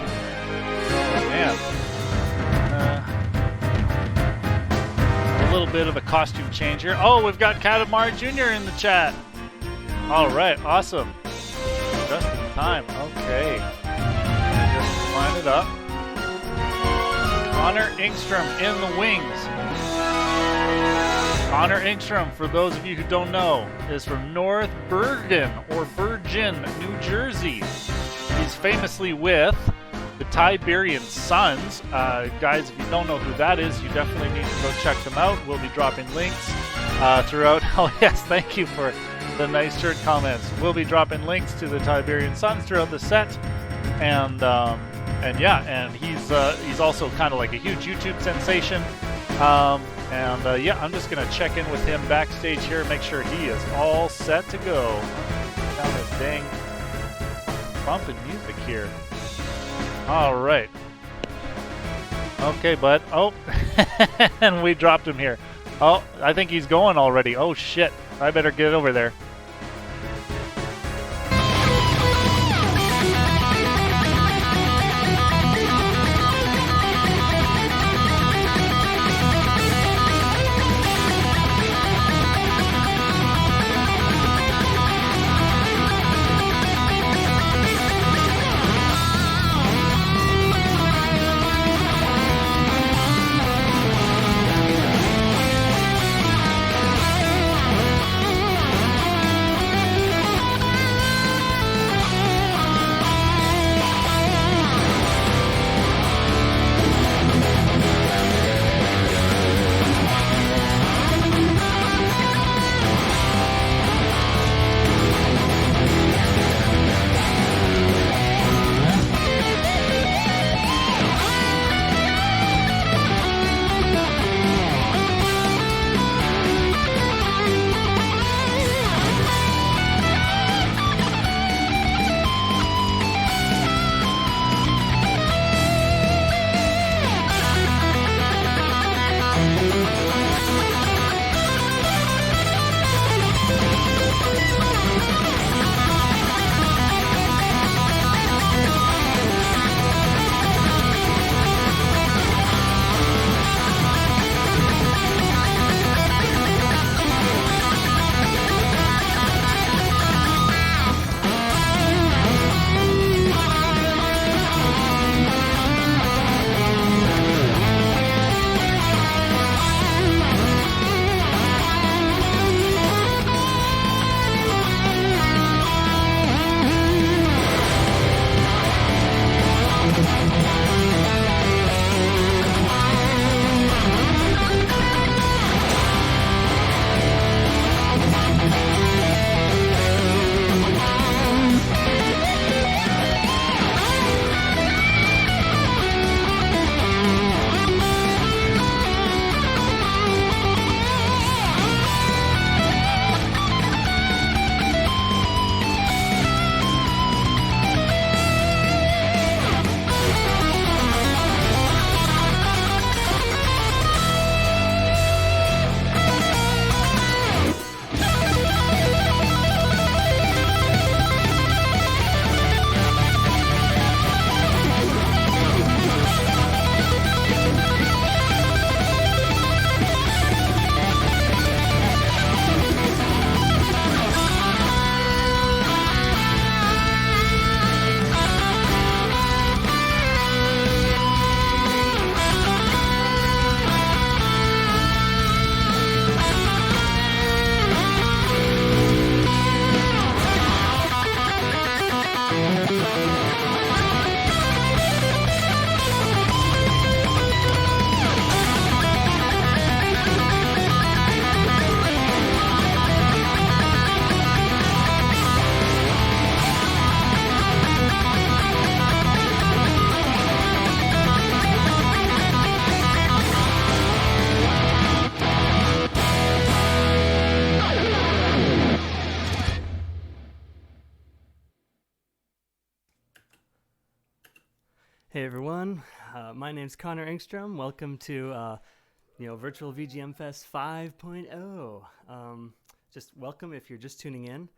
Oh, man. A little bit of a costume change here. Oh, we've got Katamari Jr. in the chat. All right, awesome. Just in time. Okay. Just line it up. Connor Engstrom in the wings. Connor Engstrom, for those of you who don't know, is from North Bergen, or Virgin, New Jersey. He's famously with the Tiberian Sons. Guys, if you don't know who that is, you definitely need to go check them out. We'll be dropping links throughout. Oh, yes, thank you for the nice shirt comments. We'll be dropping links to the Tiberian Sons throughout the set. And yeah, he's also kind of like a huge YouTube sensation. Yeah, I'm just going to check in with him backstage here, make sure he is all set to go. Down this dang bumping music here. All right. Okay, bud. Oh, and we dropped him here. Oh, I think he's going already. Oh, shit. I better get over there. Hey everyone, my name's Connor Engstrom. Welcome to Virtual VGM Fest 5.0. Just welcome if you're just tuning in.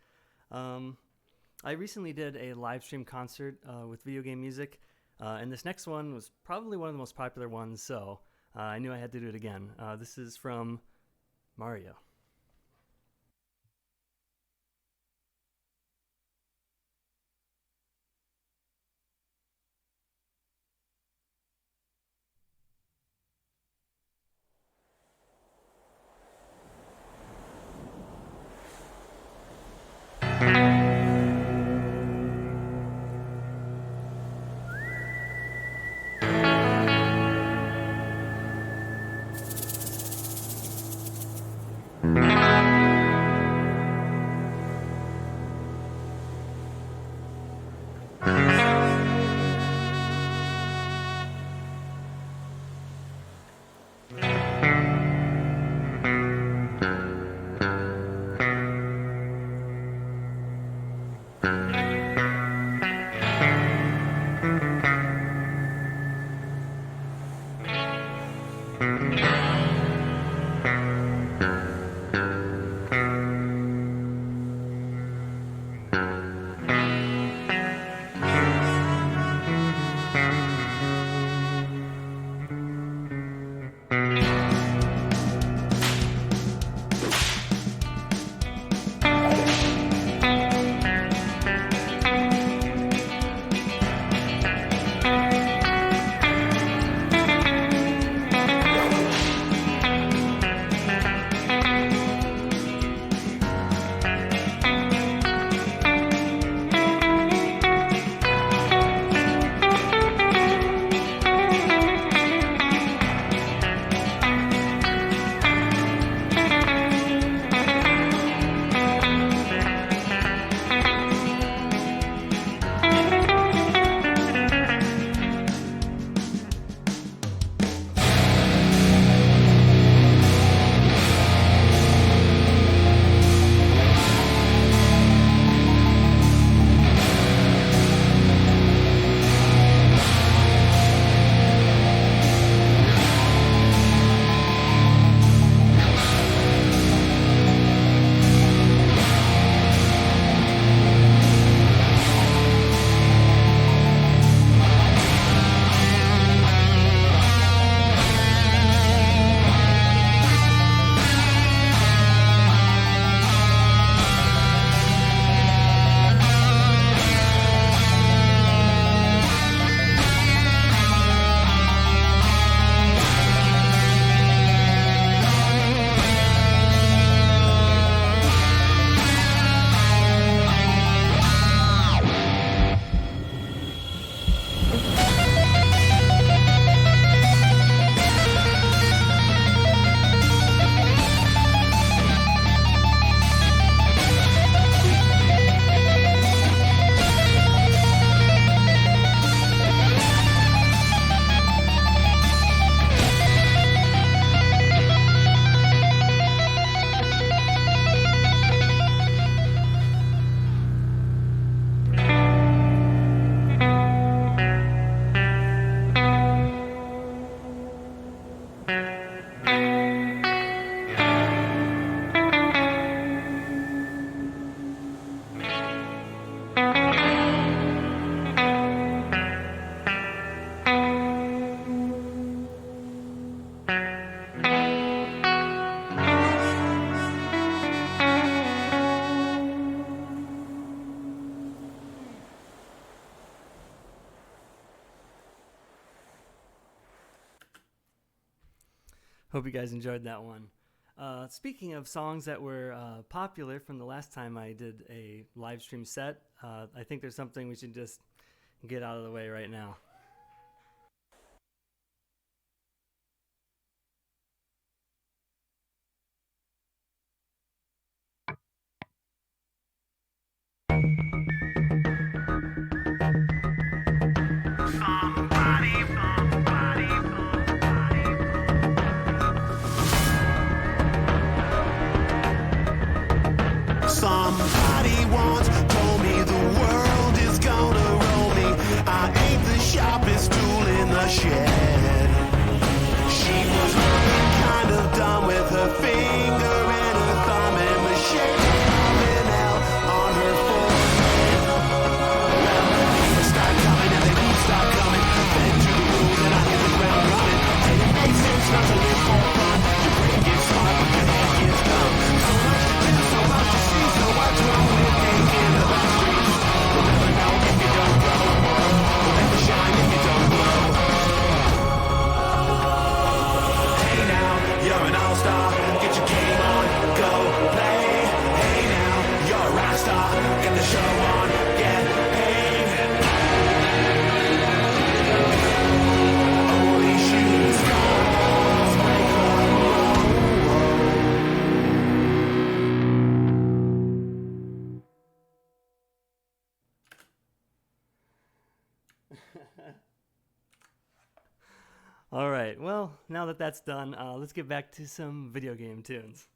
I recently did a live stream concert with VGM Music, and this next one was probably one of the most popular ones, so I knew I had to do it again. This is from Mario. Hope you guys enjoyed that one. Speaking of songs that were popular from the last time I did a live stream set, I think there's something we should just get out of the way right now. Somebody once told me the world is gonna roll me. I ain't the sharpest tool in the shed. She was looking kind of dumb with her finger and her thumb and the shape of an L on her forehead. All right. Well, now that that's done, let's get back to some video game tunes.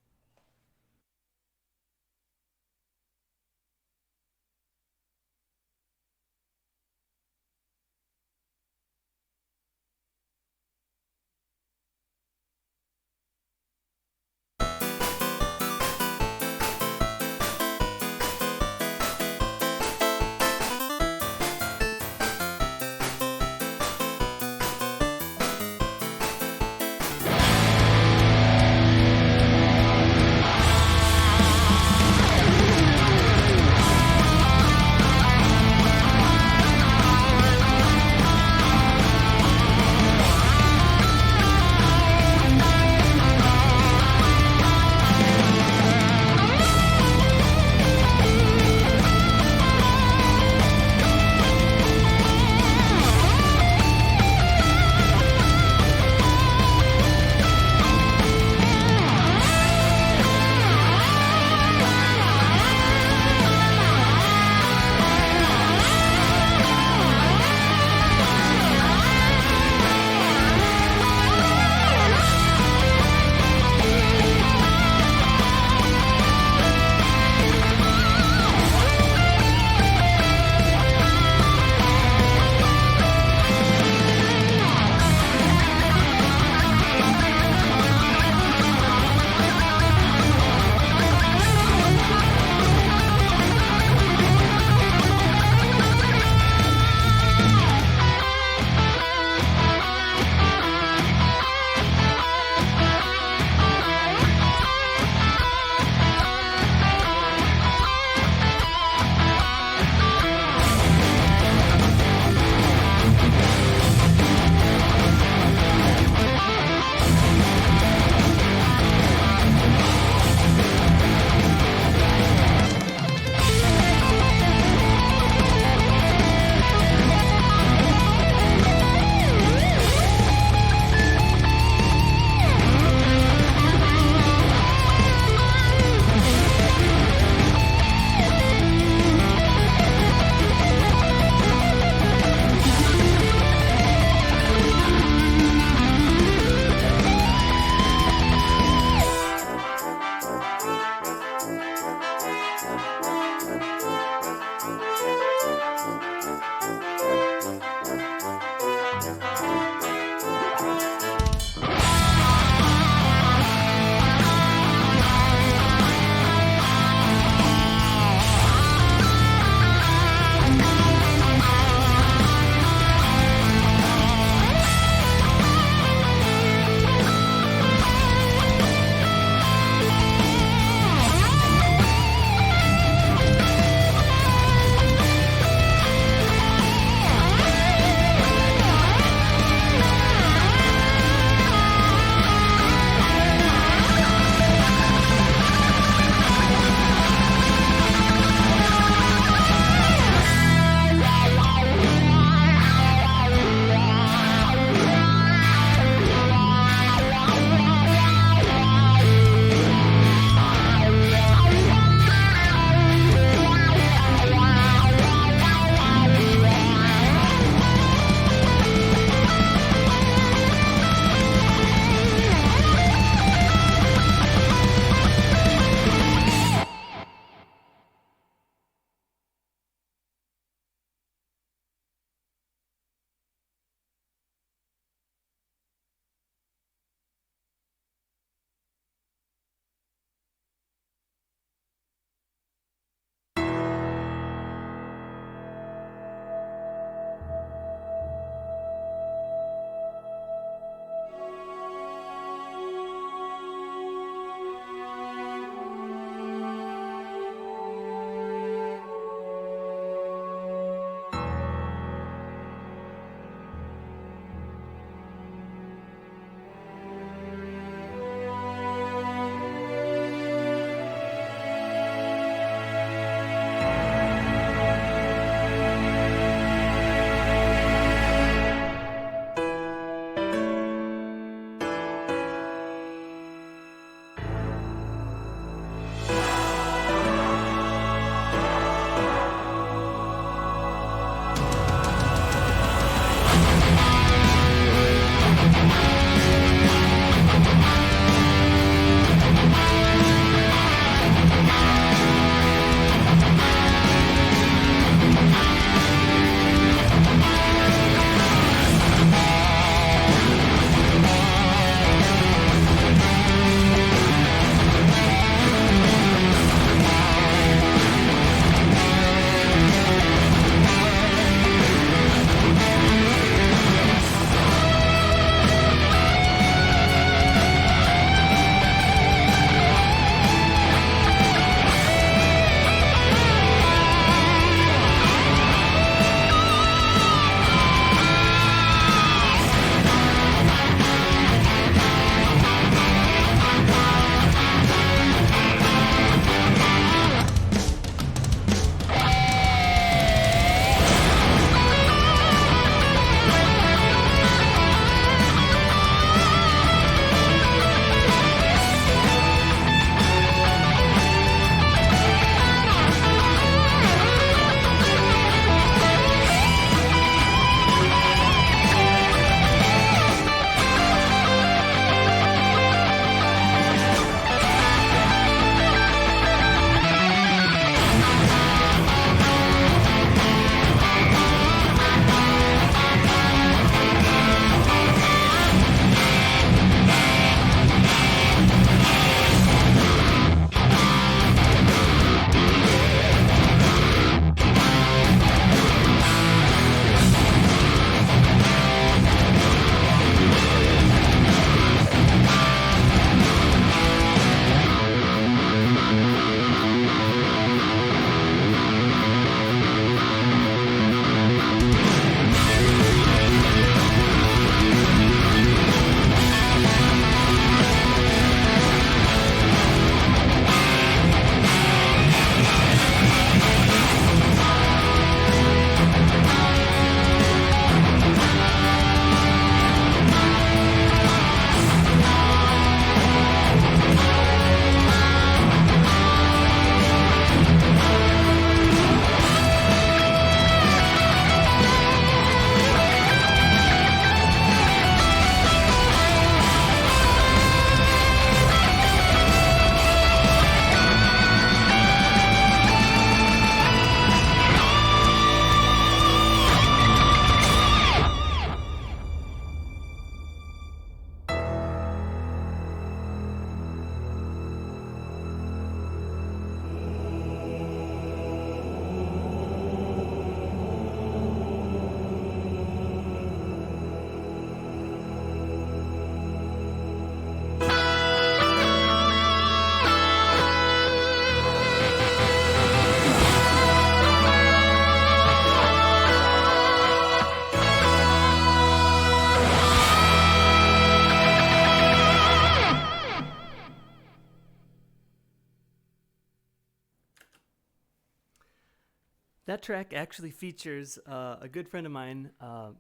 That track actually features a good friend of mine,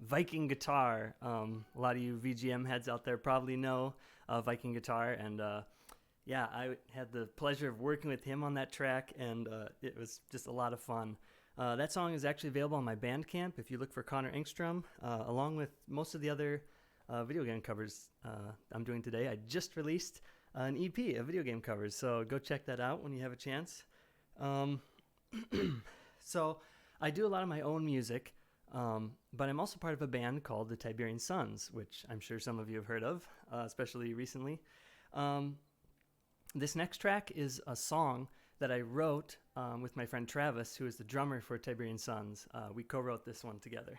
Viking Guitar. A lot of you VGM heads out there probably know Viking Guitar, and yeah, I had the pleasure of working with him on that track, and it was just a lot of fun. That song is actually available on my Bandcamp if you look for Connor Engstrom, along with most of the other video game covers I'm doing today. I just released an EP of video game covers, so go check that out when you have a chance. So I do a lot of my own music, but I'm also part of a band called the Tiberian Sons, which I'm sure some of you have heard of, especially recently. This next track is a song that I wrote with my friend Travis, who is the drummer for Tiberian Sons. We co-wrote this one together.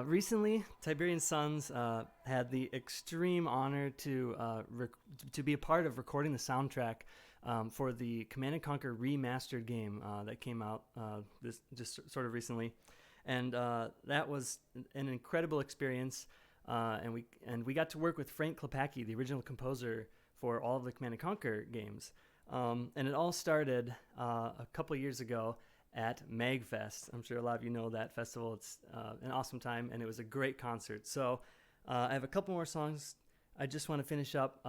Recently, Tiberian Sons had the extreme honor to be a part of recording the soundtrack for the Command and Conquer remastered game that came out this just sort of recently, and that was an incredible experience. And we got to work with Frank Klepacki, the original composer for all of the Command and Conquer games. And it all started a couple years ago at MagFest. I'm sure a lot of you know that festival. It's an awesome time, and it was a great concert. So I have a couple more songs. I just want to finish up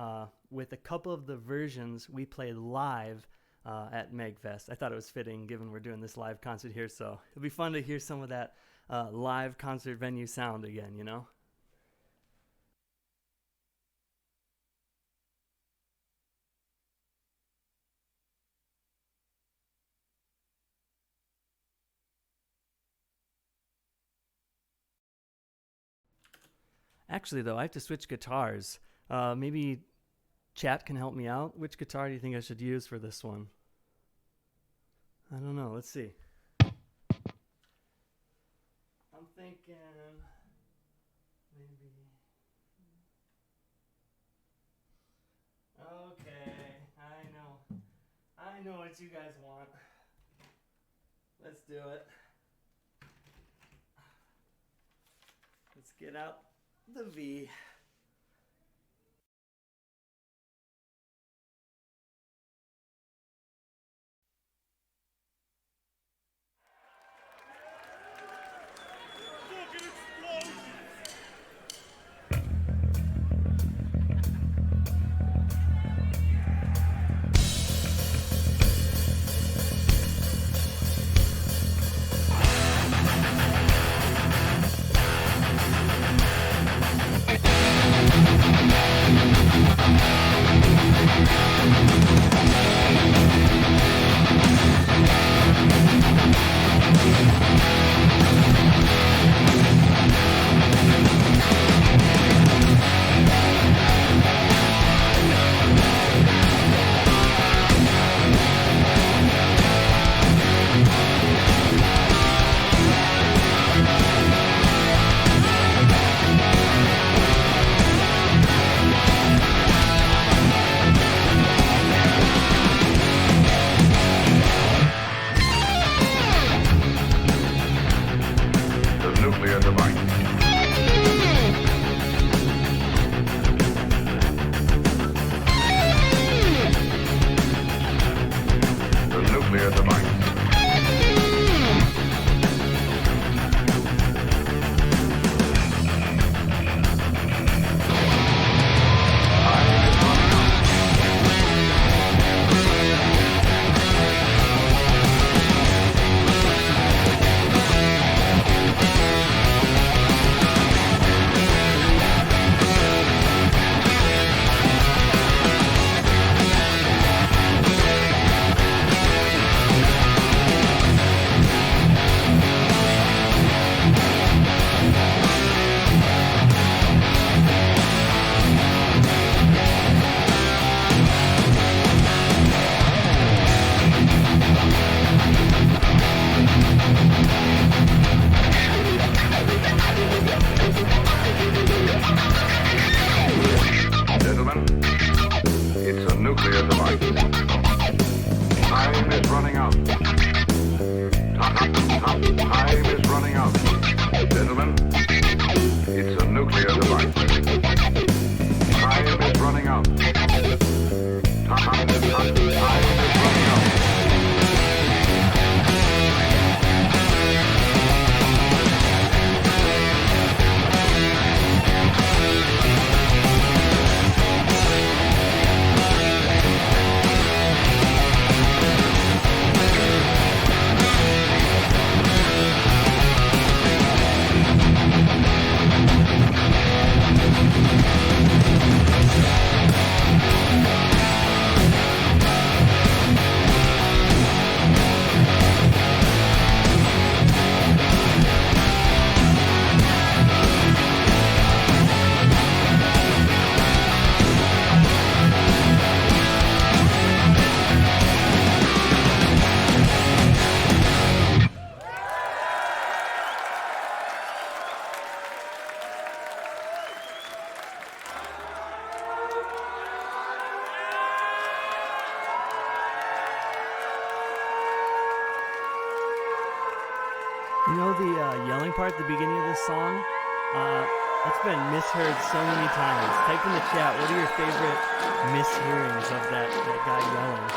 with a couple of the versions we played live at MagFest. I thought it was fitting given we're doing this live concert here, so it'll be fun to hear some of that live concert venue sound again, you know? Actually, though, I have to switch guitars. Maybe chat can help me out. Which guitar do you think I should use for this one? I don't know. Let's see. I'm thinking maybe. Okay, I know what you guys want. Let's do it. Let's get out the V. You know the yelling part at the beginning of this song? That's been misheard so many times. Type in the chat, what are your favorite mishearings of that guy yelling?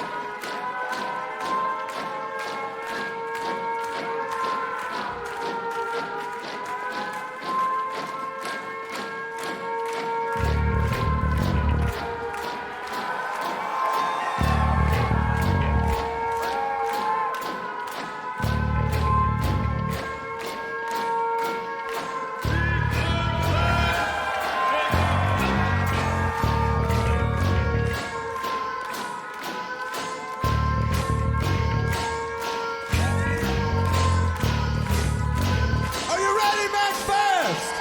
Are you ready, Max Fest?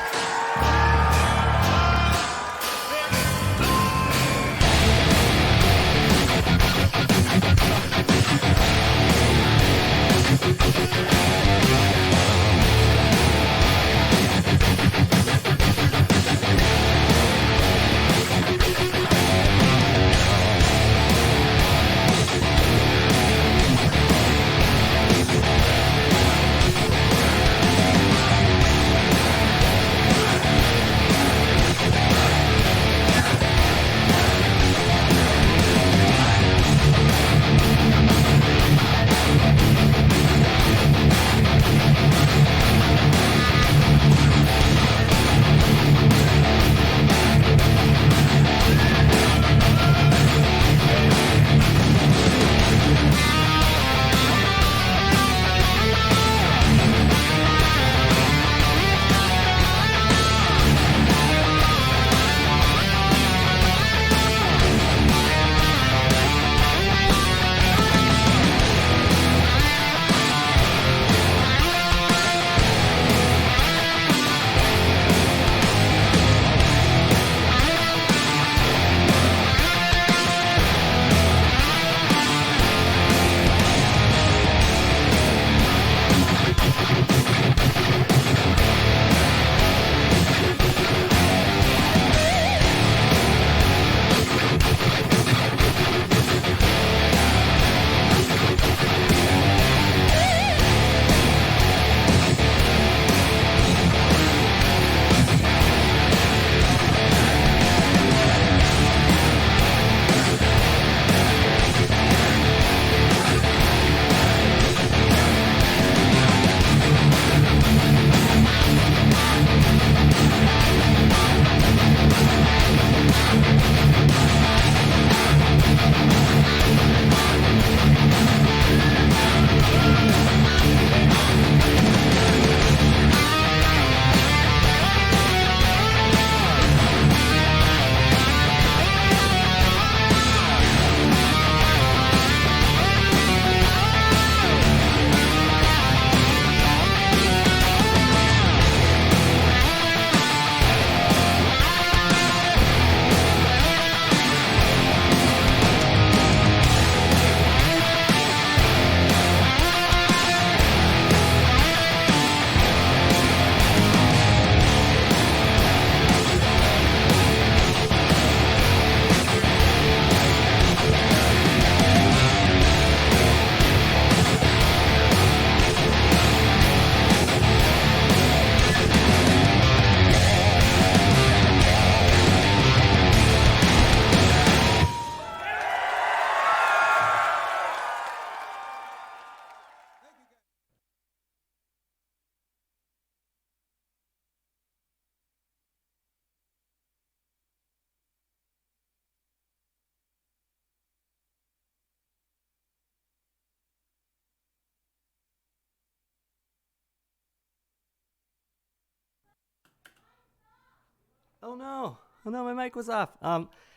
Oh no! Oh no, my mic was off.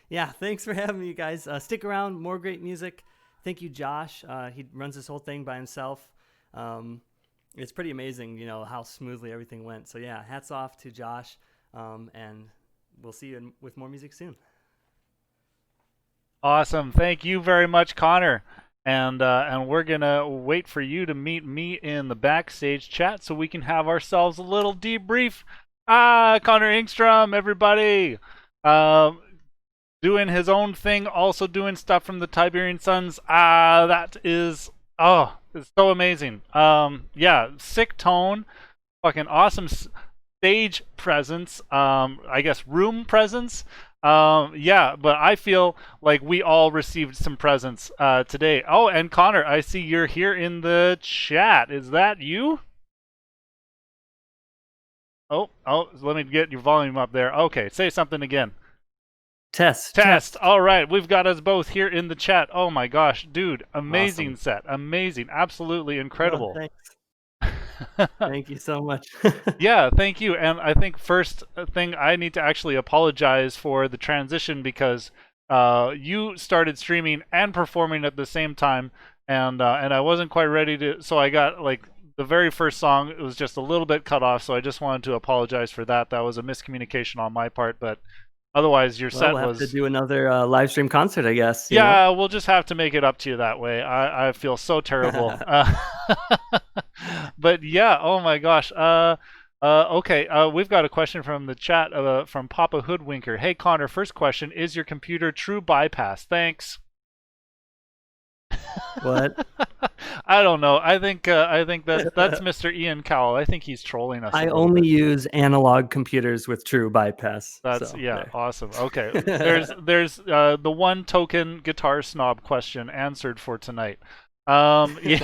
Yeah, thanks for having me, you guys. Stick around, more great music. Thank you, Josh. He runs this whole thing by himself. It's pretty amazing, you know, how smoothly everything went. So yeah, hats off to Josh, and we'll see you with more music soon. Awesome. Thank you very much, Connor. And we're gonna wait for you to meet me in the backstage chat so we can have ourselves a little debrief. Connor Engstrom, everybody, doing his own thing, also doing stuff from the Tiberian Suns. That is, It's so amazing. Yeah, sick tone, fucking awesome stage presence. I guess room presence. Yeah, but I feel like we all received some presents today. Oh, and Connor, I see you're here in the chat. Is that you? Oh, let me get your volume up there. Okay, say something again. Test. All right, we've got us both here in the chat. Oh my gosh, dude, amazing Awesome. set. Amazing. Absolutely Oh, incredible. thanks. Thank you so much. Yeah, thank you. And I think first thing I need to actually apologize for the transition because you started streaming and performing at the same time, and I wasn't quite ready to. So I got like the very first song. It was just a little bit cut off. So I just wanted to apologize for that. That was a miscommunication on my part, but otherwise your set We'll have was. to do another live stream concert, I guess. Yeah, we'll just have to make it up to you that way. I feel so terrible. But yeah, oh my gosh. Okay, we've got a question from the chat from Papa Hoodwinker. Hey Connor, first question: is your computer true bypass? Thanks. What? I don't know. I think that's Mr. Ian Cowell. I think he's trolling us. I only use analog computers with true bypass. That's so, yeah, there. awesome. Okay, there's the one token guitar snob question answered for tonight. Yeah,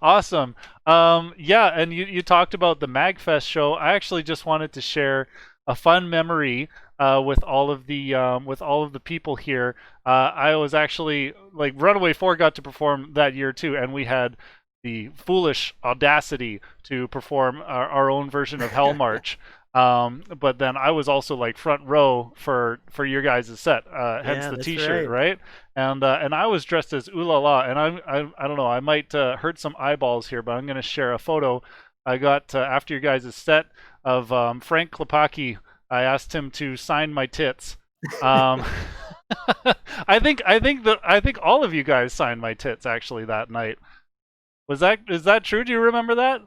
awesome. Yeah, and you talked about the MagFest show. I actually just wanted to share a fun memory with all of the people here. I was actually like Runaway 4 got to perform that year too, and we had the foolish audacity to perform our own version of Hell March. But then I was also like front row for your guys' set, hence the T-shirt, right? And I was dressed as Ooh La La, and I don't know, I might hurt some eyeballs here, but I'm gonna share a photo I got after your guys' set of Frank Klepacki. I asked him to sign my tits. I think all of you guys signed my tits actually that night. Is that true? Do you remember that?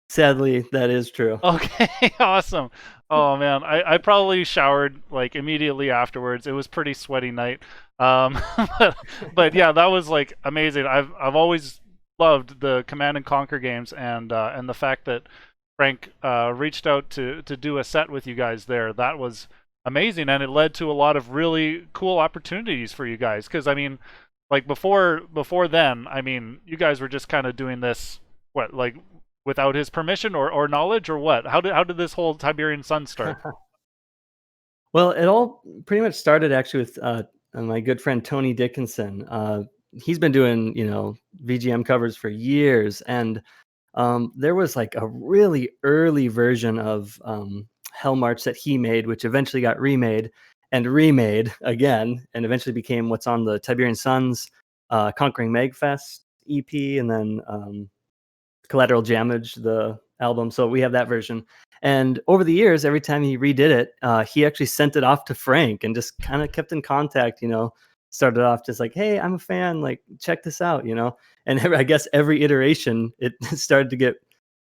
Sadly, that is true. Okay, awesome. Oh man, I probably showered like immediately afterwards. It was pretty sweaty night. But yeah, that was like amazing. I've always loved the Command and Conquer games, and the fact that Frank reached out to do a set with you guys there, that was amazing, and it led to a lot of really cool opportunities for you guys. Because I mean, like before then, I mean, you guys were just kind of doing this like without his permission or knowledge or what? How did this whole Tiberian Sun start? Well, it all pretty much started actually with my good friend Tony Dickinson. He's been doing VGM covers for years, and there was like a really early version of Hell March that he made, which eventually got remade again, and eventually became what's on the Tiberian Sun's Conquering Magfest EP, and then Collateral Damage, the album. So we have that version. And over the years, every time he redid it, he actually sent it off to Frank and just kind of kept in contact, started off just like, hey, I'm a fan, like, check this out, And I guess every iteration, it started to get,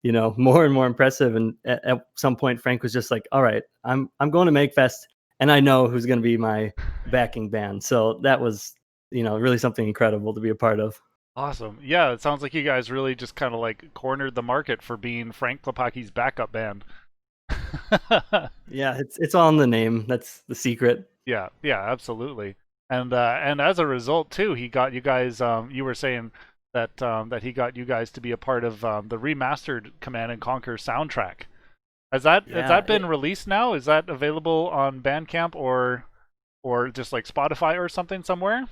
more and more impressive. And at some point, Frank was just like, all right, I'm going to Magfest, and I know who's going to be my backing band. So that was, really something incredible to be a part of. Awesome. Yeah, it sounds like you guys really just kind of like cornered the market for being Frank Klepacki's backup band. Yeah, it's all in the name. That's the secret. Yeah, absolutely. And as a result too, he got you guys. You were saying that he got you guys to be a part of the remastered Command and Conquer soundtrack. Has that been released now? Is that available on Bandcamp or just like Spotify or something somewhere?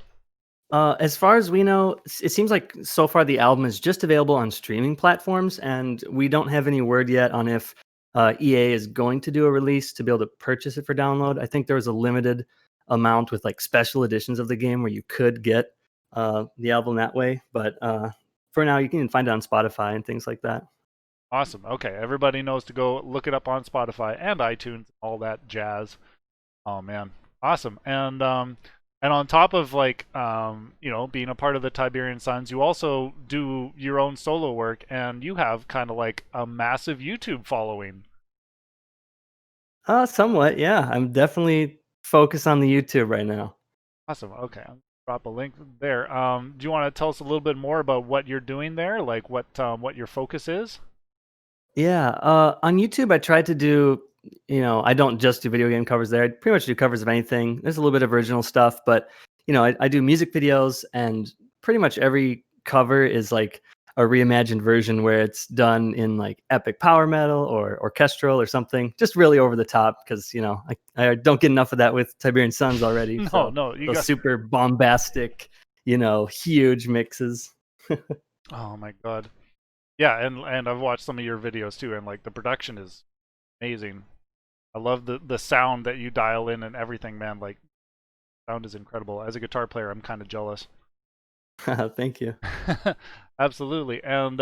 As far as we know, it seems like so far the album is just available on streaming platforms, and we don't have any word yet on if EA is going to do a release to be able to purchase it for download. I think there was a limited amount with like special editions of the game where you could get the album that way, but for now you can find it on Spotify and things like that. Awesome. Okay, everybody knows to go look it up on Spotify and iTunes, all that jazz. Oh man, awesome. And on top of like being a part of the Tiberian Suns, you also do your own solo work, and you have kind of like a massive YouTube following. Somewhat, yeah. I'm definitely focused on the YouTube right now. Awesome. Okay, I'm drop a link there. Do you want to tell us a little bit more about what you're doing there, like what your focus is? Yeah, on YouTube, I tried to do, I don't just do video game covers there. I pretty much do covers of anything. There's a little bit of original stuff, but I do music videos, and pretty much every cover is like a reimagined version where it's done in like epic power metal or orchestral or something, just really over the top. Because I don't get enough of that with Tiberian Suns already. No, you those got super bombastic, huge mixes. Oh my god. Yeah, and I've watched some of your videos too, and like the production is amazing. I love the sound that you dial in and everything, man. Like, sound is incredible. As a guitar player, I'm kind of jealous. Thank you. Absolutely. And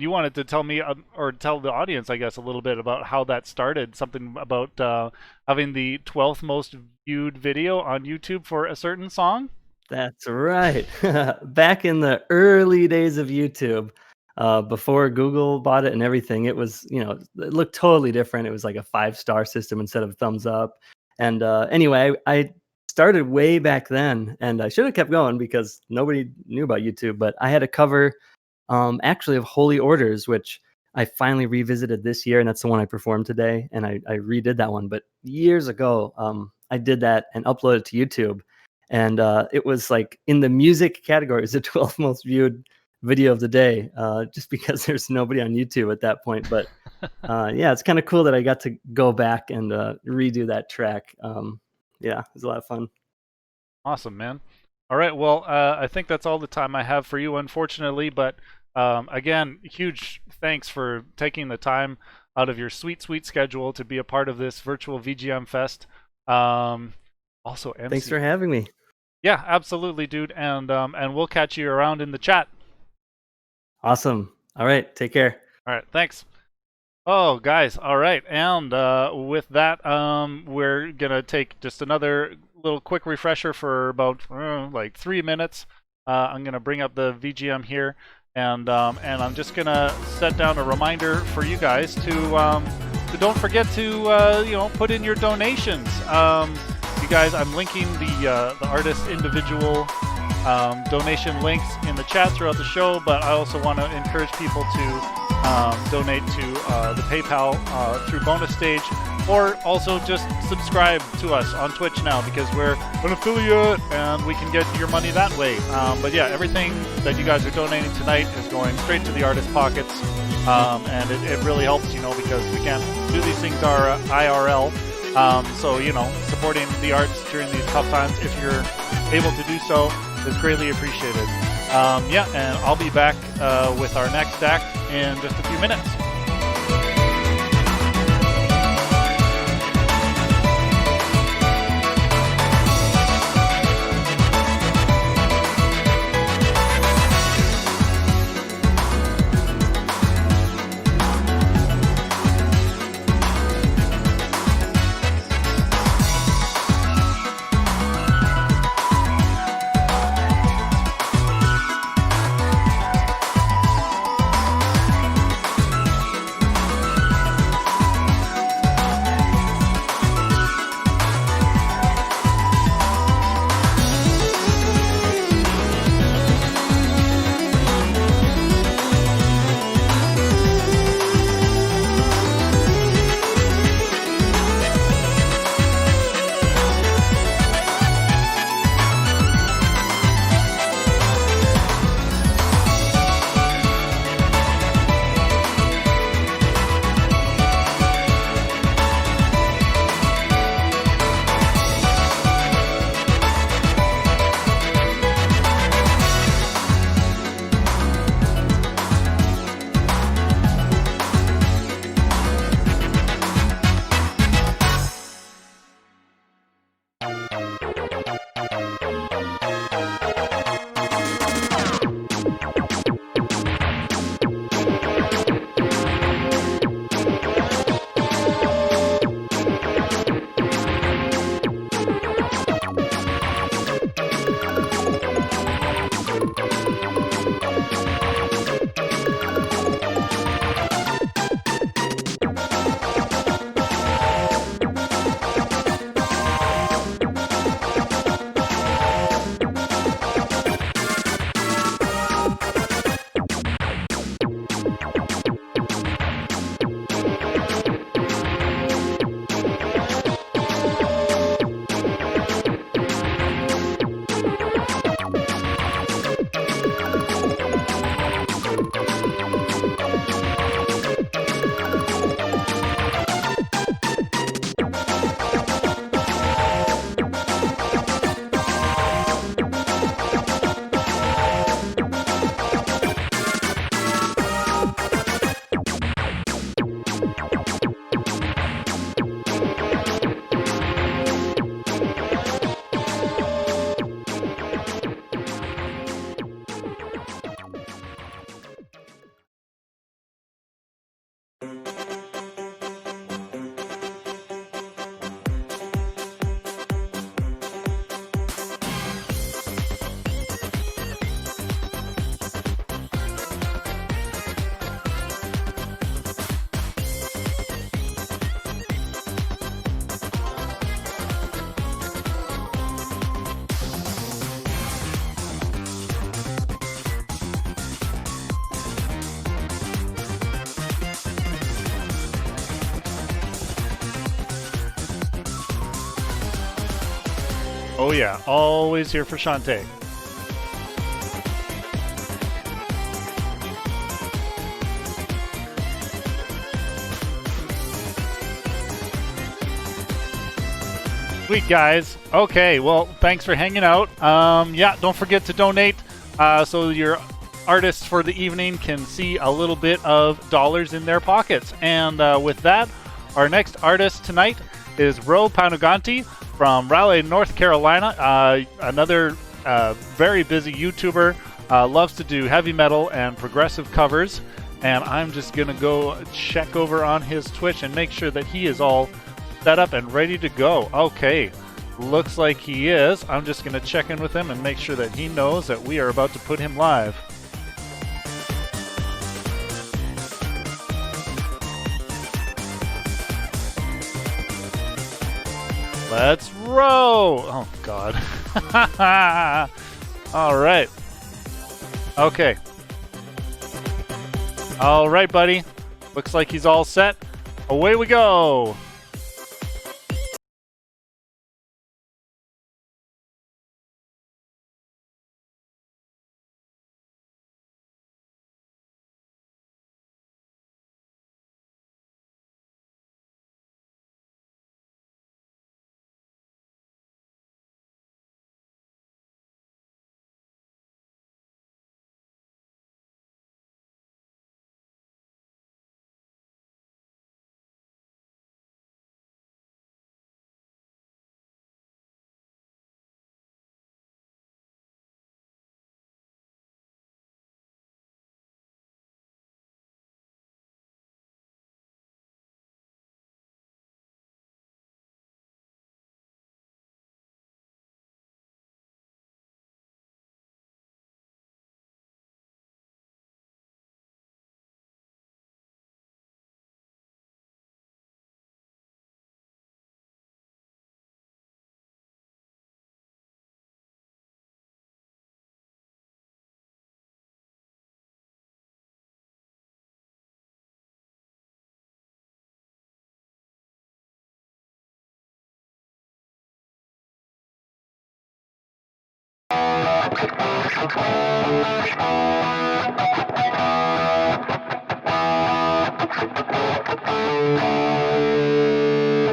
you wanted to tell me or tell the audience, I guess, a little bit about how that started. Something about having the 12th most viewed video on YouTube for a certain song. That's right. Back in the early days of YouTube, before Google bought it and everything, it was, it looked totally different. It was like a 5-star system instead of thumbs up. And anyway, I started way back then, and I should have kept going because nobody knew about YouTube. But I had a cover, actually, of Holy Orders, which I finally revisited this year, and that's the one I performed today. And I redid that one. But years ago, I did that and uploaded it to YouTube. And it was like in the music category, it was the 12th most viewed video of the day, just because there's nobody on YouTube at that point. But yeah, it's kind of cool that I got to go back and redo that track. Yeah, it was a lot of fun. Awesome, man. All right, well, I think that's all the time I have for you, unfortunately. But again, huge thanks for taking the time out of your sweet schedule to be a part of this virtual VGM Fest. Also, MC. Thanks for having me. Yeah, absolutely, dude. And we'll catch you around in the chat. Awesome. All right, take care. All right, thanks. Oh, guys, all right. And with that, we're going to take just another little quick refresher for about like 3 minutes. I'm going to bring up the VGM here, and I'm just going to set down a reminder for you guys to don't forget to put in your donations. You guys, I'm linking the artist's individual donation links in the chat throughout the show, but I also want to encourage people to donate to the PayPal through bonus stage, or also just subscribe to us on Twitch now, because we're an affiliate and we can get your money that way. But yeah, everything that you guys are donating tonight is going straight to the artist's pockets, and it really helps, because we can't do these things IRL. So, supporting the arts during these tough times, if you're able to do so, is greatly appreciated. Yeah, and I'll be back with our next act in just a few minutes. Oh yeah, always here for Shantae. Sweet guys. Okay, well, thanks for hanging out. Yeah, don't forget to donate so your artists for the evening can see a little bit of dollars in their pockets. And with that, our next artist tonight is RoPanuganti from Raleigh, North Carolina. Another very busy YouTuber, loves to do heavy metal and progressive covers. And I'm just going to go check over on his Twitch and make sure that he is all set up and ready to go. Okay, looks like he is. I'm just going to check in with him and make sure that he knows that we are about to put him live. Let's roll! Oh, God. All right. Okay. All right, buddy. Looks like he's all set. Away we go!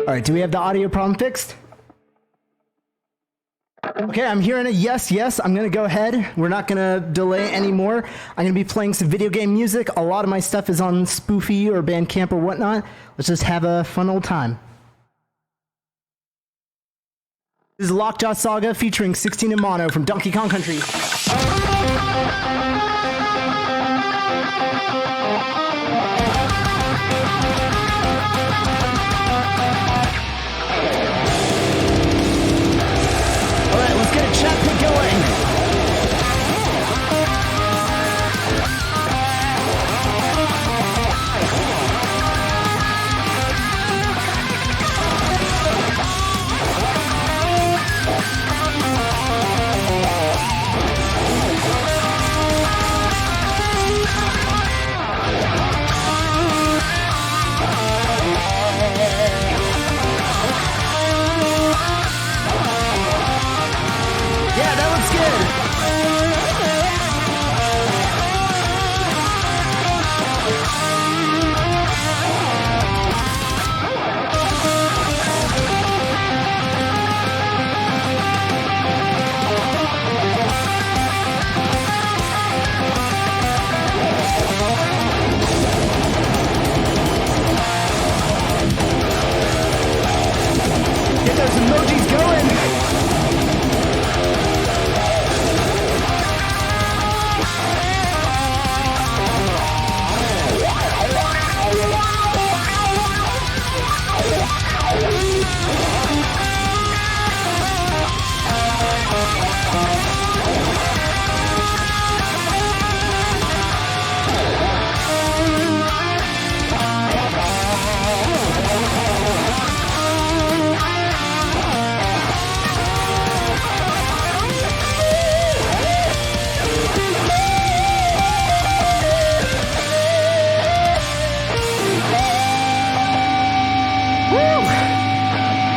All right, do we have the audio problem fixed? Okay, I'm hearing a yes, yes. I'm going to go ahead. We're not going to delay anymore. I'm going to be playing some video game music. A lot of my stuff is on Spoofy or Bandcamp or whatnot. Let's just have a fun old time. This is Lockjaw Saga featuring 16 in Mono from Donkey Kong Country. Chapter going. Get those emojis going!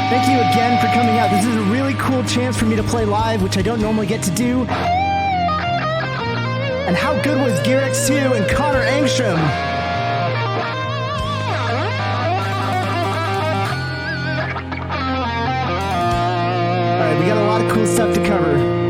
Thank you again for coming out. This is a really cool chance for me to play live, which I don't normally get to do. And how good was Gear X2 and Connor Engstrom? Alright, we got a lot of cool stuff to cover.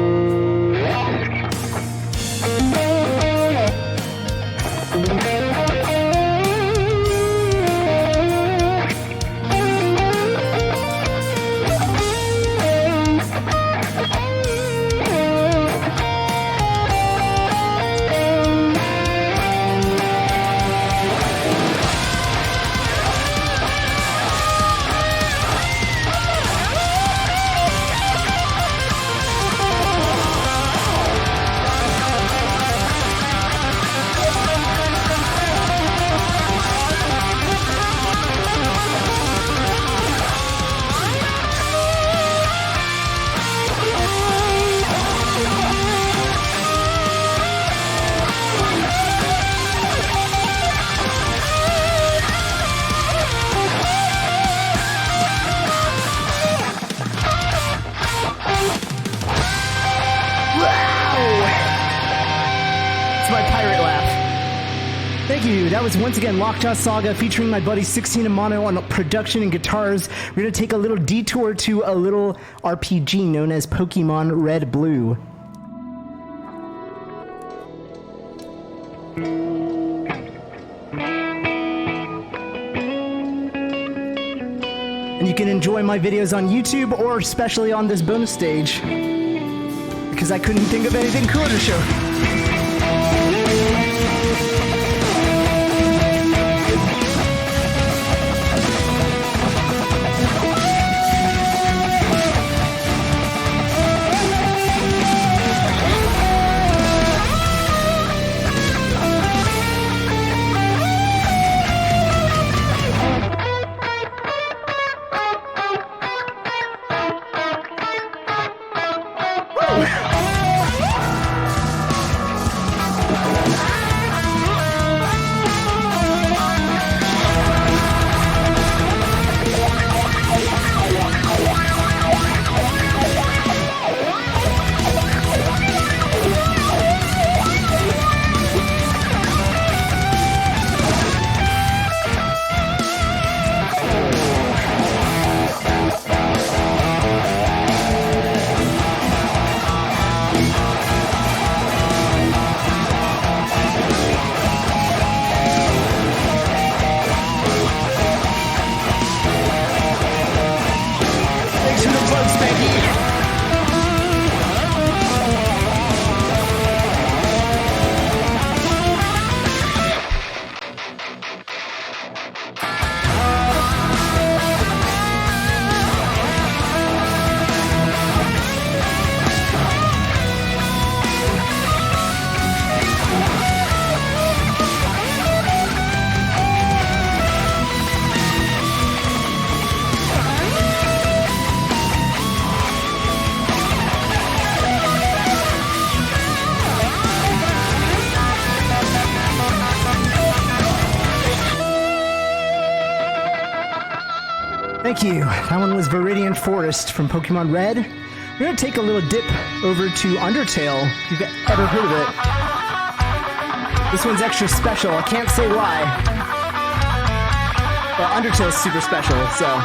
That was once again Lockjaw Saga featuring my buddy 16 and Mono on production and guitars. We're going to take a little detour to a little RPG known as Pokemon Red Blue. And you can enjoy my videos on YouTube or especially on this bonus stage because I couldn't think of anything cooler to show. Thank you. That one was Viridian Forest from Pokemon Red. We're going to take a little dip over to Undertale, if you've ever heard of it. This one's extra special. I can't say why. But Undertale's super special, so...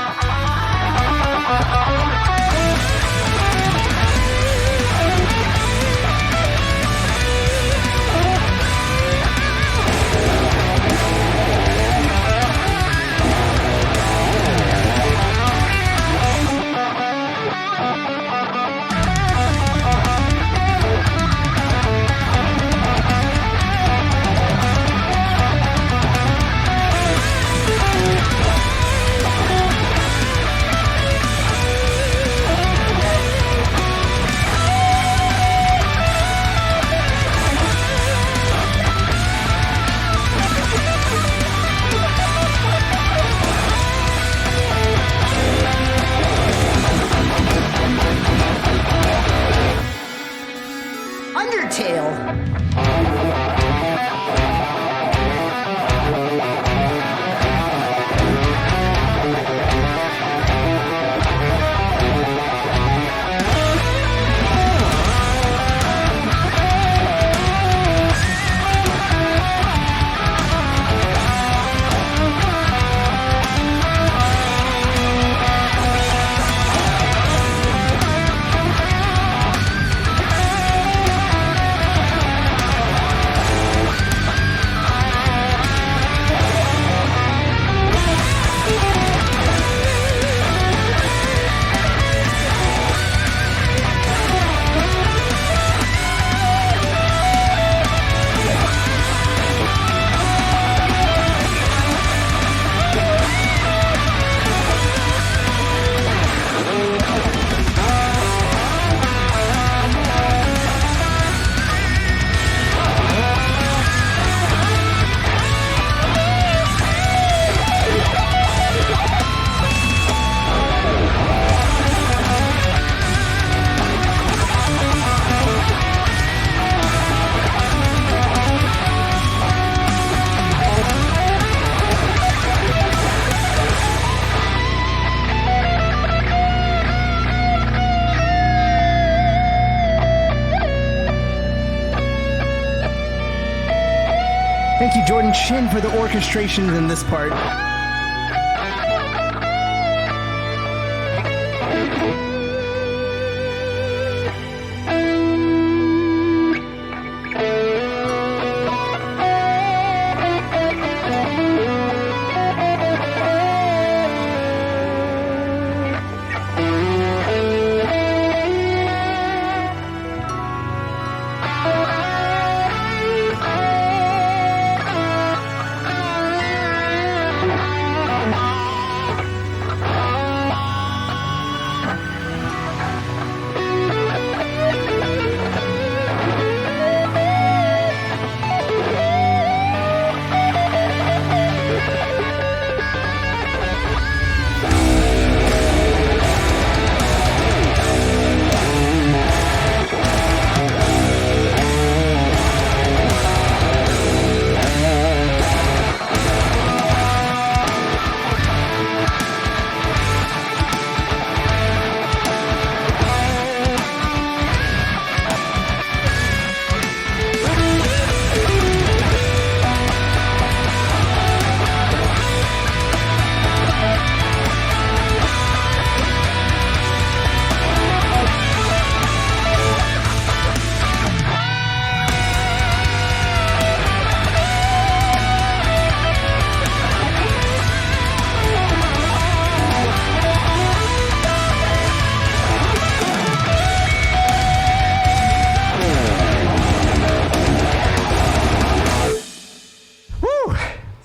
Jordan Chin for the orchestration in this part.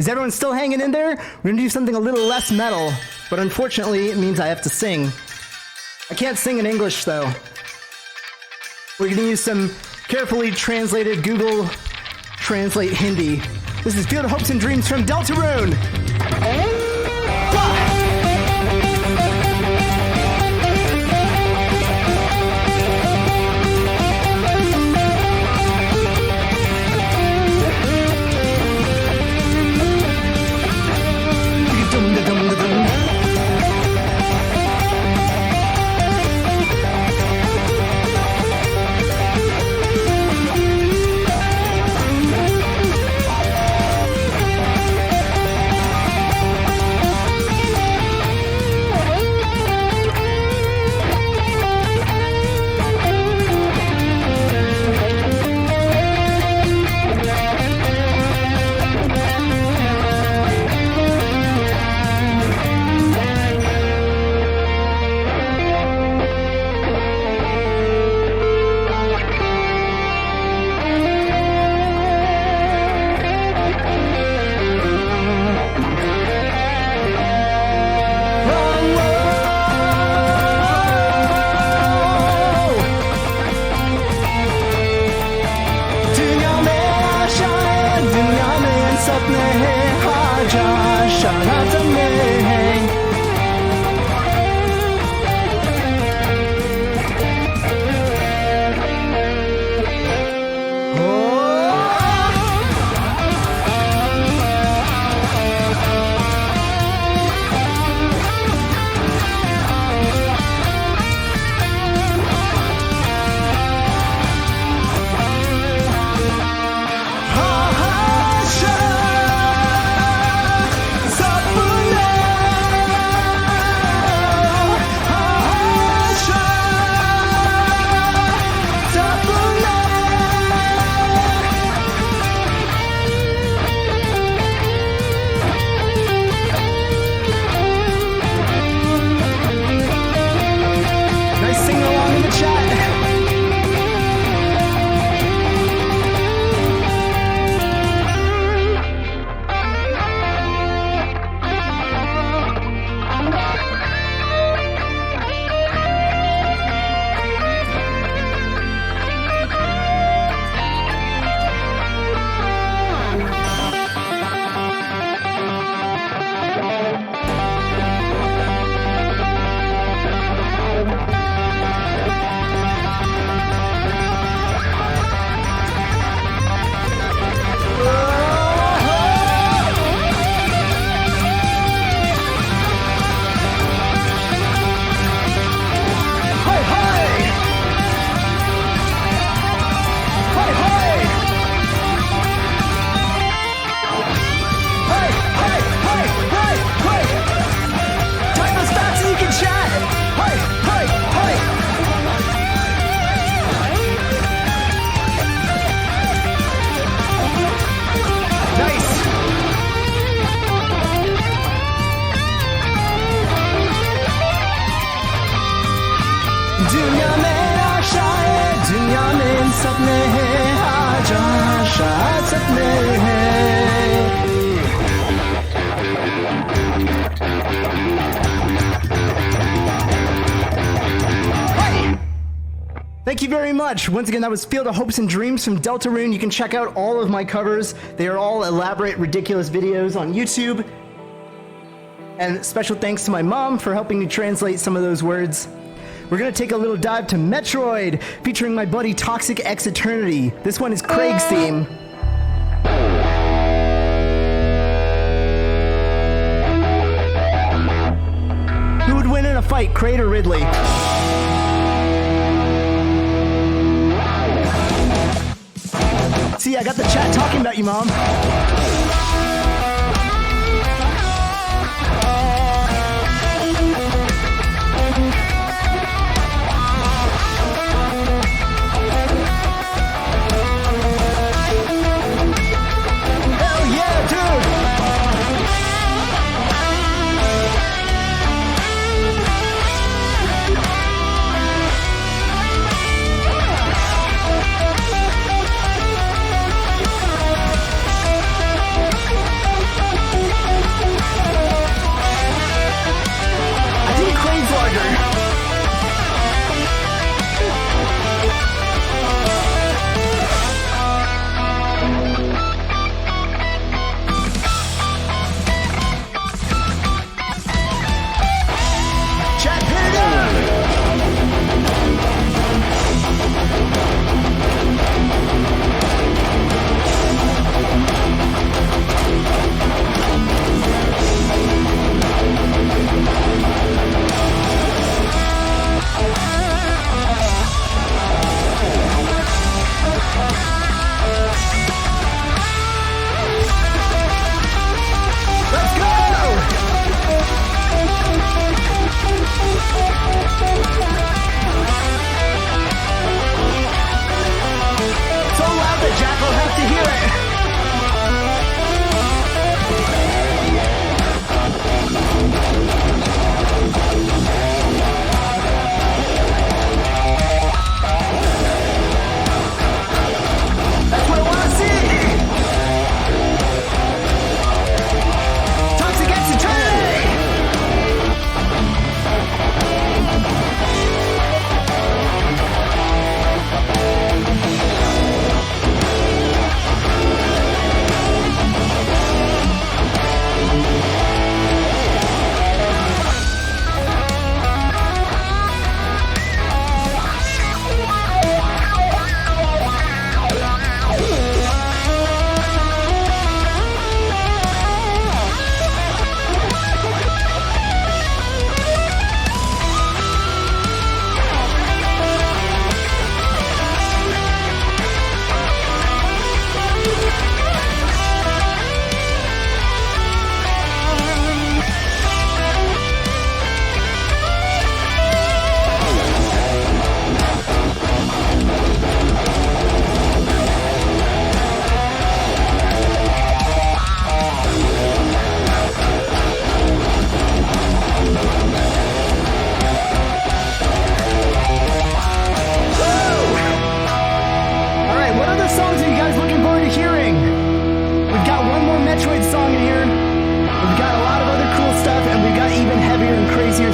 Is everyone still hanging in there? We're gonna do something a little less metal, but unfortunately it means I have to sing. I can't sing in English though. We're gonna use some carefully translated Google Translate Hindi. This is Field of Hopes and Dreams from Deltarune. सपने हैं आजा शायद सपने हैं Thank you very much. Once again, that was Field of Hopes and Dreams from Deltarune. You can check out all of my covers. They are all elaborate, ridiculous videos on YouTube. And special thanks to my mom for helping me translate some of those words. We're going to take a little dive to Metroid, featuring my buddy Toxic X Eternity. This one is Craig's theme. Who would win in a fight, Kraid or Ridley? See, I got the chat talking about you, Mom. Hell yeah, dude!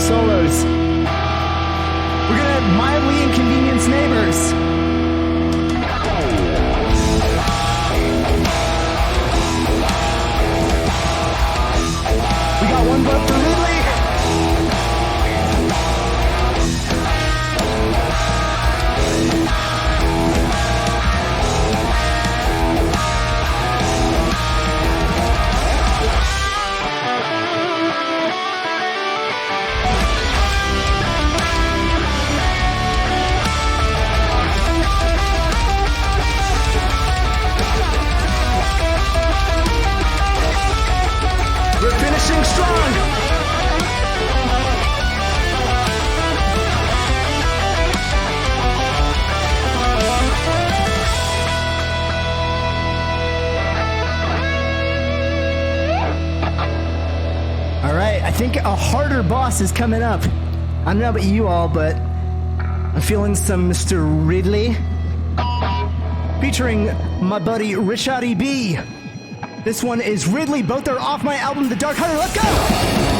solos. We're gonna mildly inconvenience neighbors. We got one vote for Ridley. We're finishing strong. All right, I think a harder boss is coming up. I don't know about you all, but I'm feeling some Mr. Ridley. featuring my buddy Richard B. This one is Ridley. Both are off my album, The Dark Hunter. Let's go!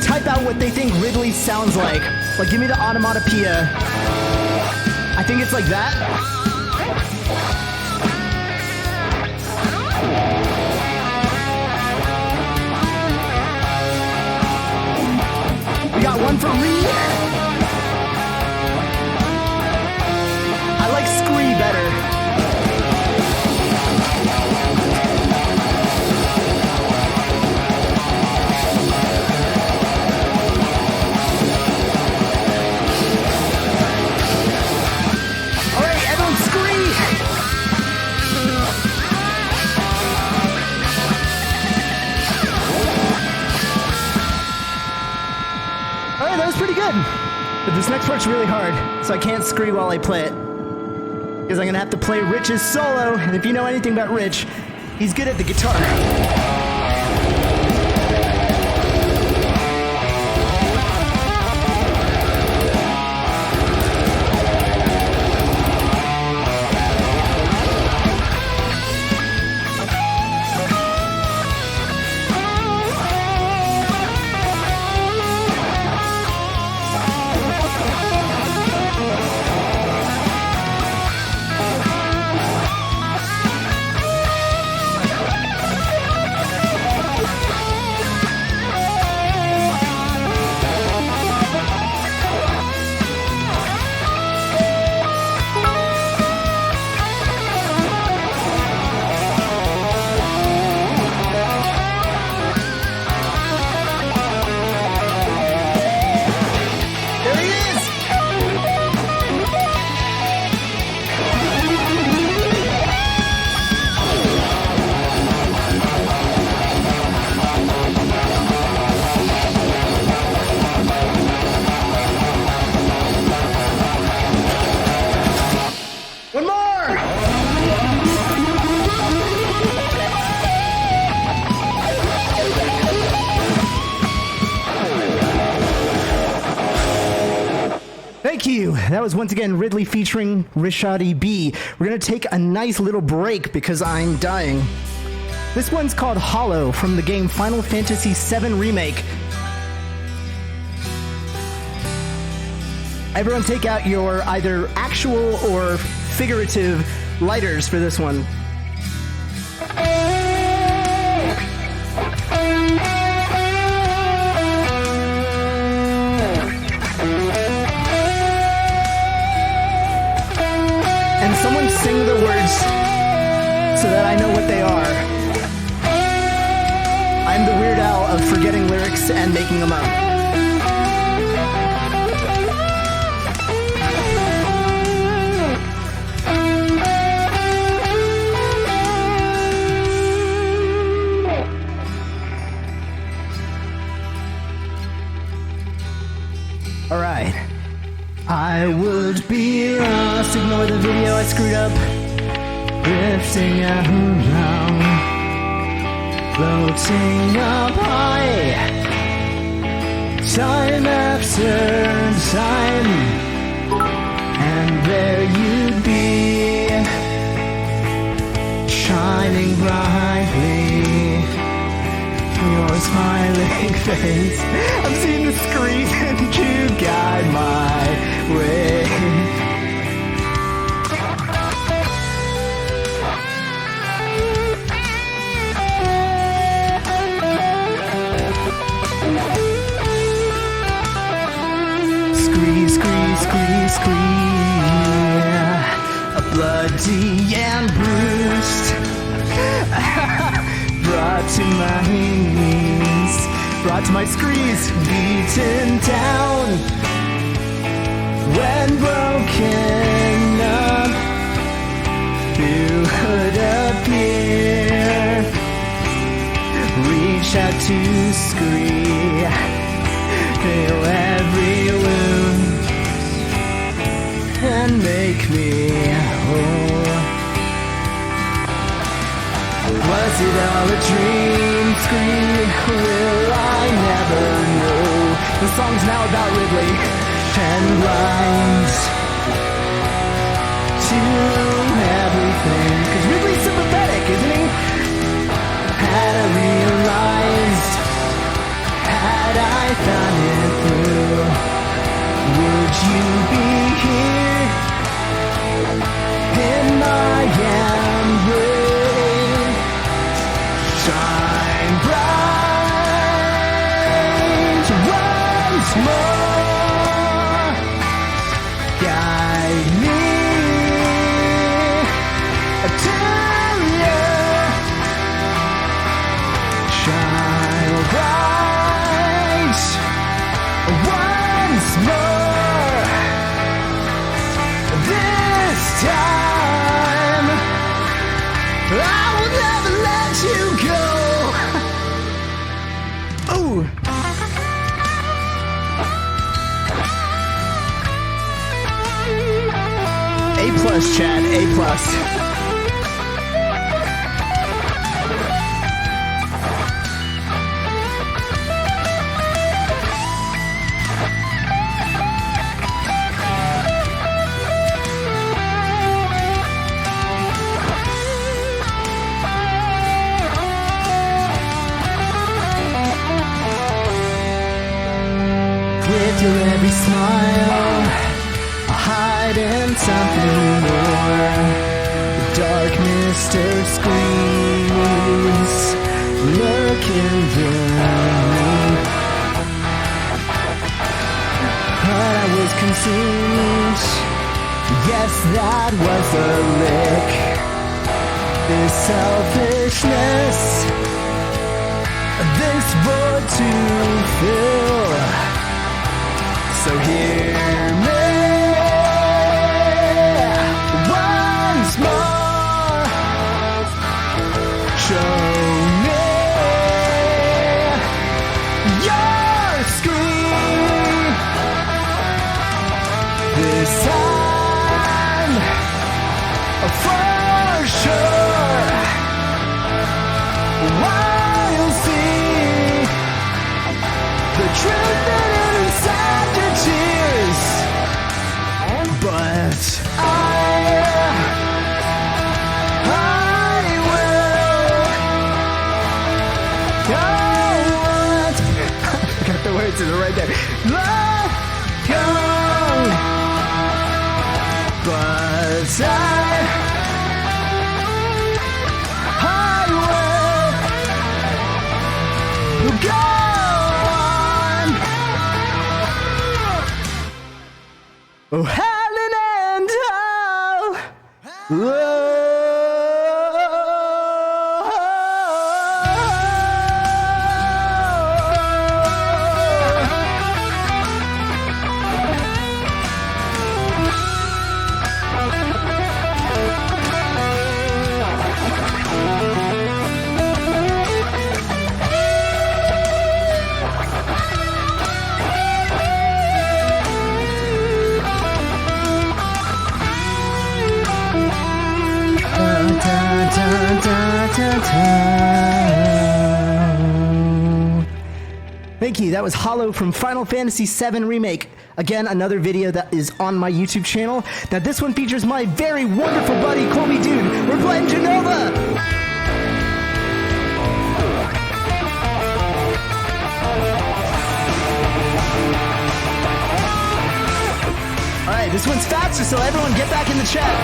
Type out what they think Ridley sounds like. Like, give me the onomatopoeia. I think it's like that. We got one for Reed. I like Scree better. But this next part's really hard, so I can't scream while I play it. Because I'm gonna have to play Rich's solo, and if you know anything about Rich, he's good at the guitar. Thank you. That was once again Ridley featuring Rishadi B. We're going to take a nice little break because I'm dying. This one's called Hollow from the game Final Fantasy VII Remake. Everyone take out your either actual or figurative lighters for this one. And someone sing the words so that I know what they are. I'm the Weird Al of forgetting lyrics and making them up. Alright. I would be lost, ignore the video, I screwed up. Drifting around, floating up high. Time after time, and there you'd be, shining brightly. Your smiling face, I'm seeing the screen to guide my way. screen, bloody and bruised, brought to my knees, brought to my screens, beaten down, when broken up, you would appear, reach out to scream, heal every wound, and make me whole. Was it all a dream? Scream, will I never know? The song's now about Ridley and blind to everything. 'Cause Ridley's sympathetic, isn't he? Had I realized, had I thought it through, would you be here in my embrace? Shine bright once more, guide me to you. Shine bright once more. This time I will never let you go. Ooh. A plus, Chad. A plus. With your every smile, hiding something more. The darkness still screams, looking through me. But I was consumed. Yes, that was a lick. This selfishness, this void to fill. So hear me once more. Show me your screen. This time, for sure, I'll see the truth that is inside your tears. But I will. I got the words in it right there. Let go. But I will go on. Oh, Helen and Thank you. That was Hollow from Final Fantasy VII Remake. Again, another video that is on my YouTube channel. Now, this one features my very wonderful buddy, Colby Dude. We're playing Genova. All right, this one's faster, so everyone get back in the chat.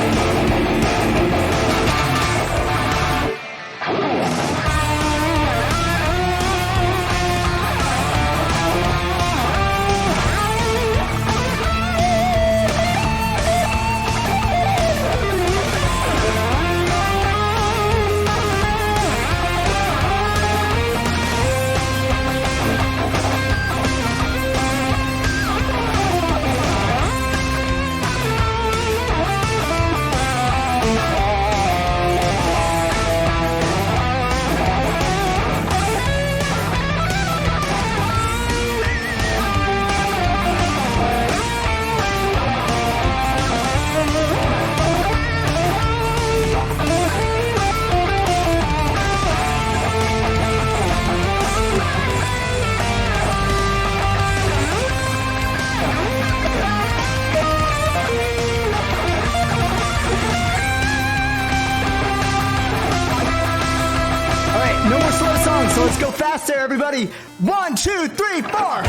No more slow songs, so let's go faster, everybody. 1, 2, 3, 4.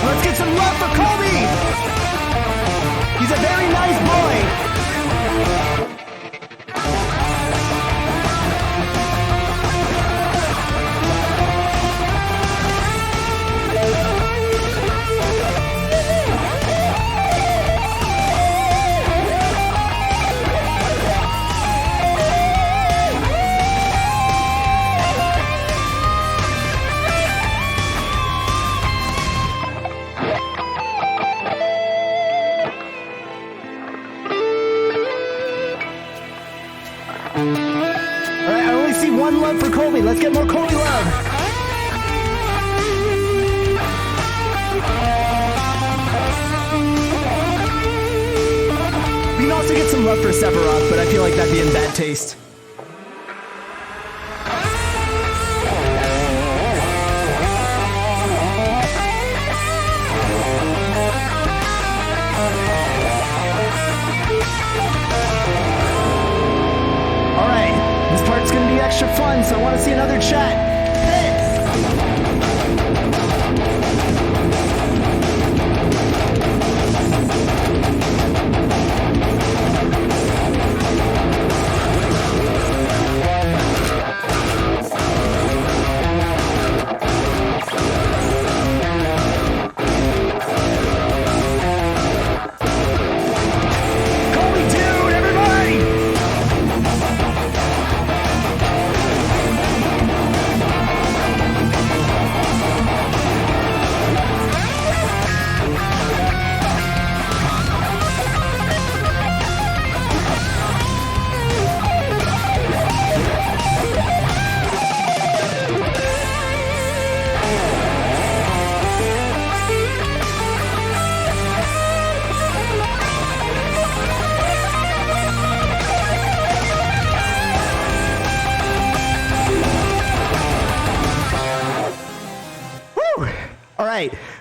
Let's get some love for Colby. He's a very nice boy. One love for Colby. Let's get more Colby love. We can also get some love for Sephiroth, but I feel like that'd be in bad taste. It's going to be extra fun, so I want to see another chat.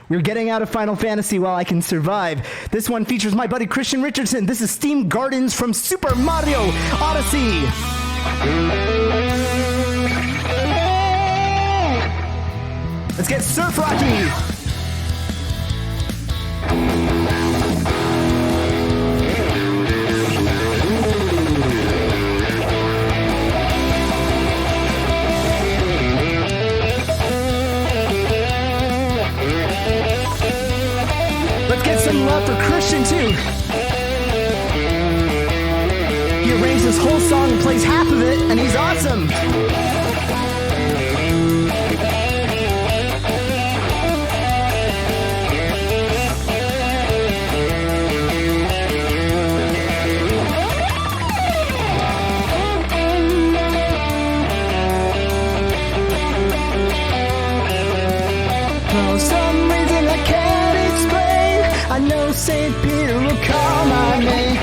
We're getting out of Final Fantasy while I can survive. This one features my buddy Christian Richardson. This is Steam Gardens from Super Mario Odyssey. Let's get Surf Rocky. Love for Christian too. He arranged this whole song and plays half of it, and he's awesome. For some reason I can't explain. I know St. Peter will call my name.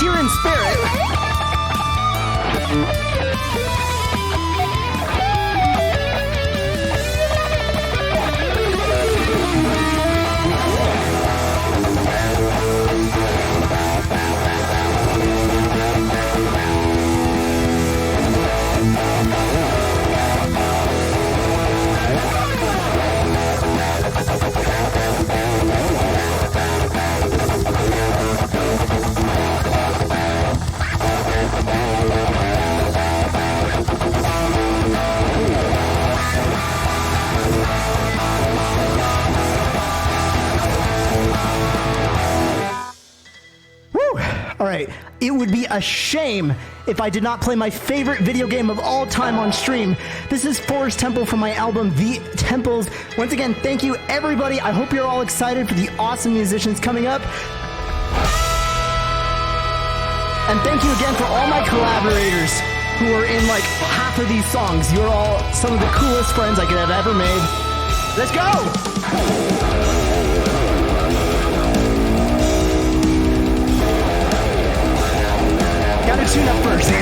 here in spirit. Alright, it would be a shame if I did not play my favorite video game of all time on stream. This is Forest Temple from my album, The Temples. Once again, thank you everybody. I hope you're all excited for the awesome musicians coming up. And thank you again for all my collaborators who are in like half of these songs. You're all some of the coolest friends I could have ever made. Let's go! Gotta tune up first.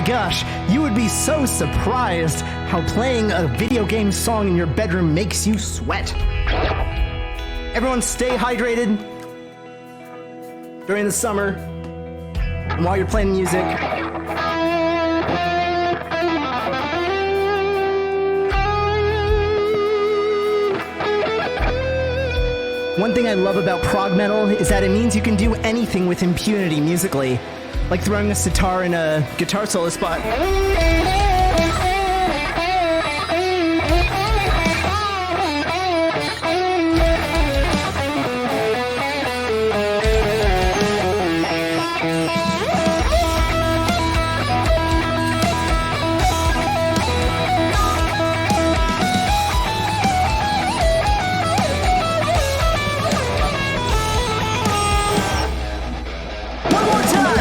Gosh, you would be so surprised how playing a video game song in your bedroom makes you sweat. Everyone stay hydrated during the summer and while you're playing music. One thing I love about prog metal is that it means you can do anything with impunity musically. Like throwing a sitar in a guitar solo spot. One more time!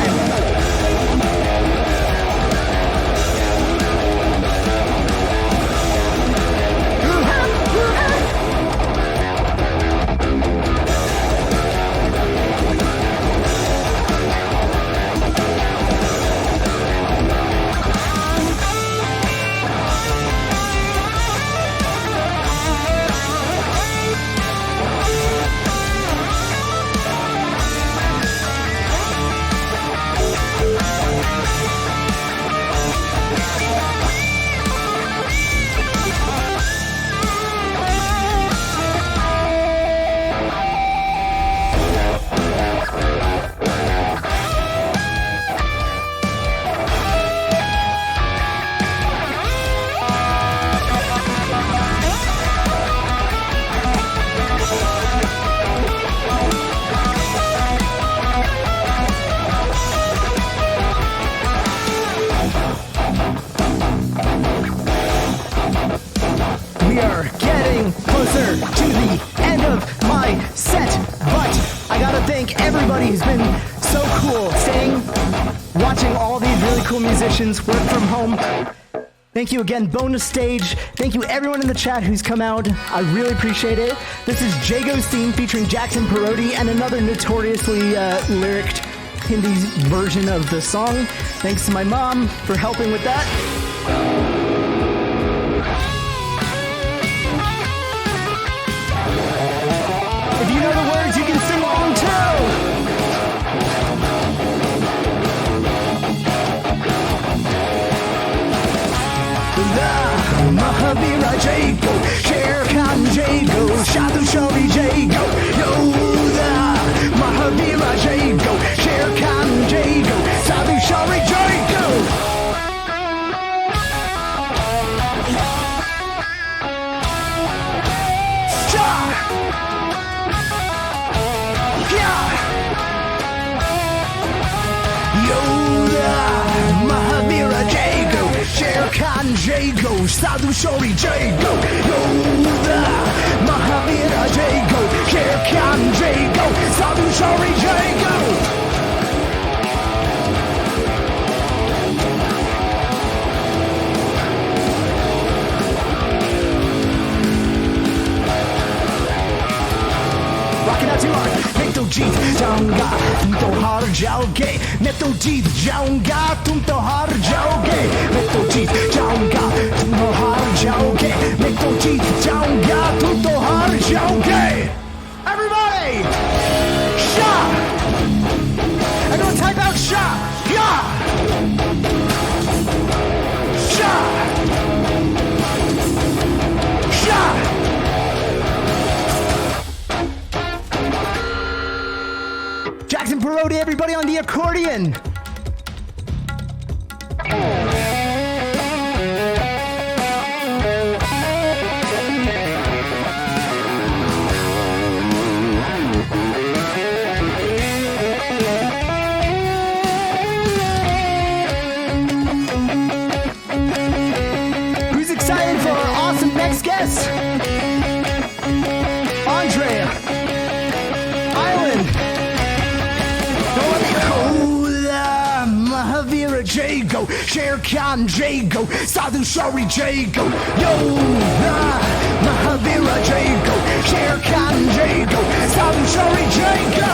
closer to the end of my set, but I gotta thank everybody who's been so cool staying, watching all these really cool musicians, work from home. Thank you again, Bonus Stage. Thank you everyone in the chat who's come out. I really appreciate it. This is Jago's theme featuring Jackson Parodi and another notoriously lyricked Hindi version of the song. Thanks to my mom for helping with that. If you know the words, you can sing along too. Mahavira Jago, Sher Khan Jago, Shadu Shori Jago, Yoda, Mahavira Jago, Sher Khan Jago, Sadhu Shori Jago. Yoda, Mahavira Jago, Sher Khan Jago, Sadhu Shori Jago, Yoda, Mahavira Jago, Sher Khan Jago, Sadhu Shori Jago. Rocking out too hard. मैं तो जीत जाऊंगा तुम तो हार जाओगे मैं तो जीत जाऊंगा तुम तो हार जाओगे मैं तो जीत जाऊंगा तुम तो हार जाओगे मैं तो जीत जाऊंगा तुम तो हार जाओगे. Everybody! Shot! Everyone type out shot! Yeah! Shot! Shot! Jackson Parodi, everybody on the accordion. Who's excited for our awesome next guest? Andrea. Island. Mahavira Jago, Sher Khan Jago, Sadhu Shori Jago, Yoda, Mahavira Jago, Sher Khan Jago, Sadhu Shori Jago.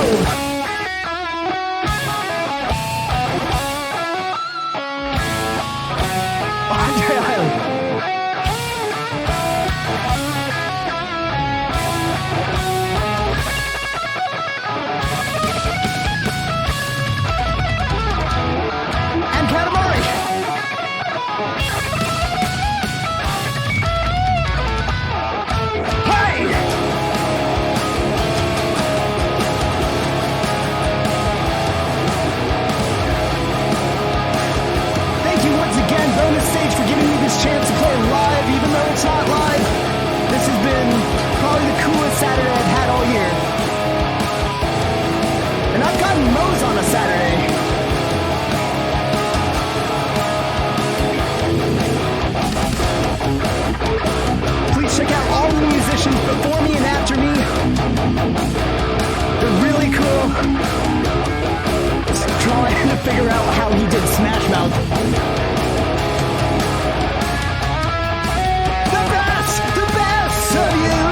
Chance to play live, even though it's not live. This has been probably the coolest Saturday I've had all year. And I've gotten Moe's on a Saturday. Please check out all the musicians before me and after me. They're really cool. Just trying to figure out how he did Smash Mouth. Of you,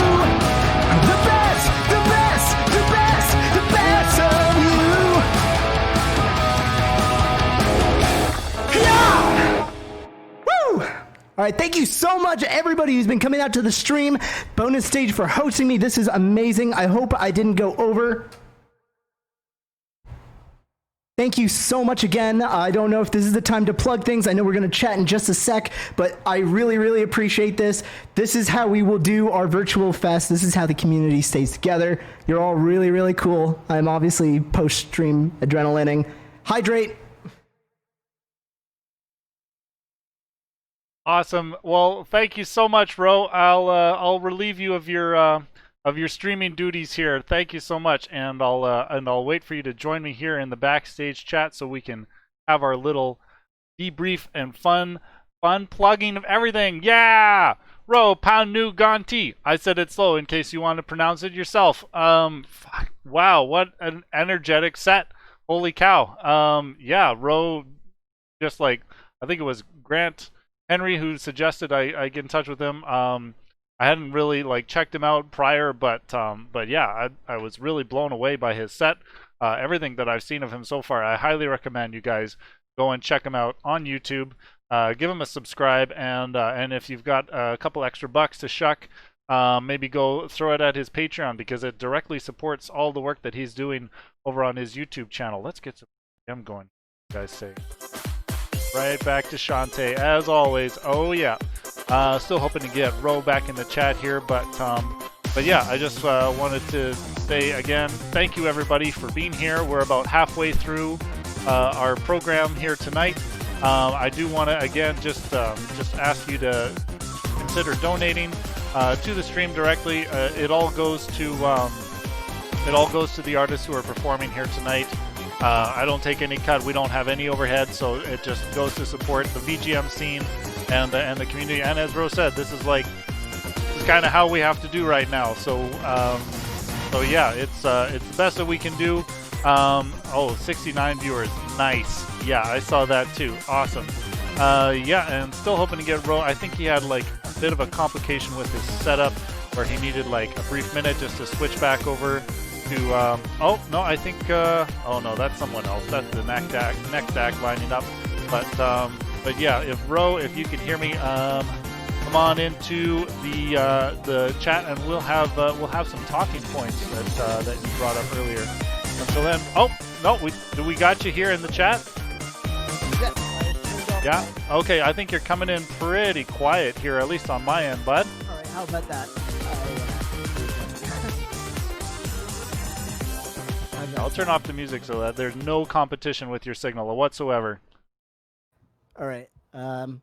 the best, the best, the best, the best of you. Yeah! Woo! All right, thank you so much, everybody who's been coming out to the stream. Bonus Stage for hosting me. This is amazing. I hope I didn't go over. Thank you so much again. I don't know if this is the time to plug things. I know we're going to chat in just a sec, but I really, really appreciate this. This is how we will do our virtual fest. This is how the community stays together. You're all really, really cool. I'm obviously post-stream adrenalining. Hydrate. Awesome. Well, thank you so much, Ro. I'll relieve you of your streaming duties here. Thank you so much, and I'll wait for you to join me here in the backstage chat so we can have our little debrief and fun plugging of everything. Yeah, RoPanuganti. I said it slow in case you want to pronounce it yourself. Wow, what an energetic set! Holy cow. Yeah, Ro just like I think it was Grant Henry who suggested I get in touch with him. I hadn't really like checked him out prior, but yeah, I was really blown away by his set. Everything that I've seen of him so far, I highly recommend you guys go and check him out on YouTube. Give him a subscribe, and if you've got a couple extra bucks to shuck, maybe go throw it at his Patreon because it directly supports all the work that he's doing over on his YouTube channel. Let's get some VGM going, you guys say. Right back to Shantae as always. Oh yeah. Still hoping to get Ro back in the chat here, but yeah, I just wanted to say again, thank you everybody for being here. We're about halfway through our program here tonight. I do want to again just ask you to consider donating to the stream directly. It all goes to the artists who are performing here tonight. I don't take any cut. We don't have any overhead, so it just goes to support the VGM scene and the community. And as Rose said, this is kind of how we have to do right now. So yeah, it's the best that we can do. 69 viewers, nice. Yeah, I saw that too. Awesome. Yeah, and still hoping to get Ro. I think he had like a bit of a complication with his setup where he needed like a brief minute just to switch back over to oh no, I think oh no, that's someone else. That's the neck DAC lining up. But yeah, if you can hear me, come on into the chat and we'll have some talking points that you brought up earlier. Until then, oh no, we got you here in the chat. Yeah. Okay, I think you're coming in pretty quiet here, at least on my end, bud. All right, how about that? I'll turn off the music so that there's no competition with your signal whatsoever. All right. All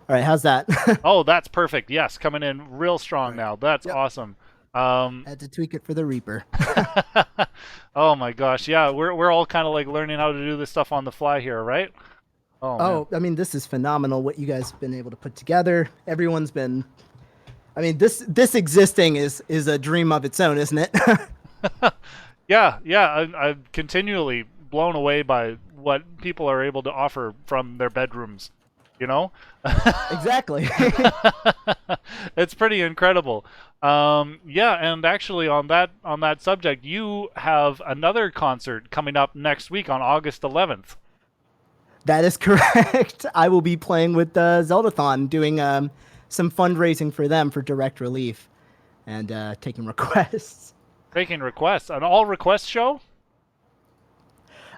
right, how's that? Oh, that's perfect. Yes, coming in real strong now. That's awesome. Had to tweak it for the Reaper. Oh my gosh, yeah, we're all kind of like learning how to do this stuff on the fly here, right? Oh, I mean, this is phenomenal what you guys have been able to put together. Everyone's been, I mean, this existing is a dream of its own, isn't it? Yeah, I'm continually blown away by what people are able to offer from their bedrooms, you know? Exactly. It's pretty incredible. Yeah, and actually on that subject, you have another concert coming up next week on August 11th. That is correct. I will be playing with Zeldathon, doing some fundraising for them for Direct Relief and taking requests. Taking requests? An all-request show?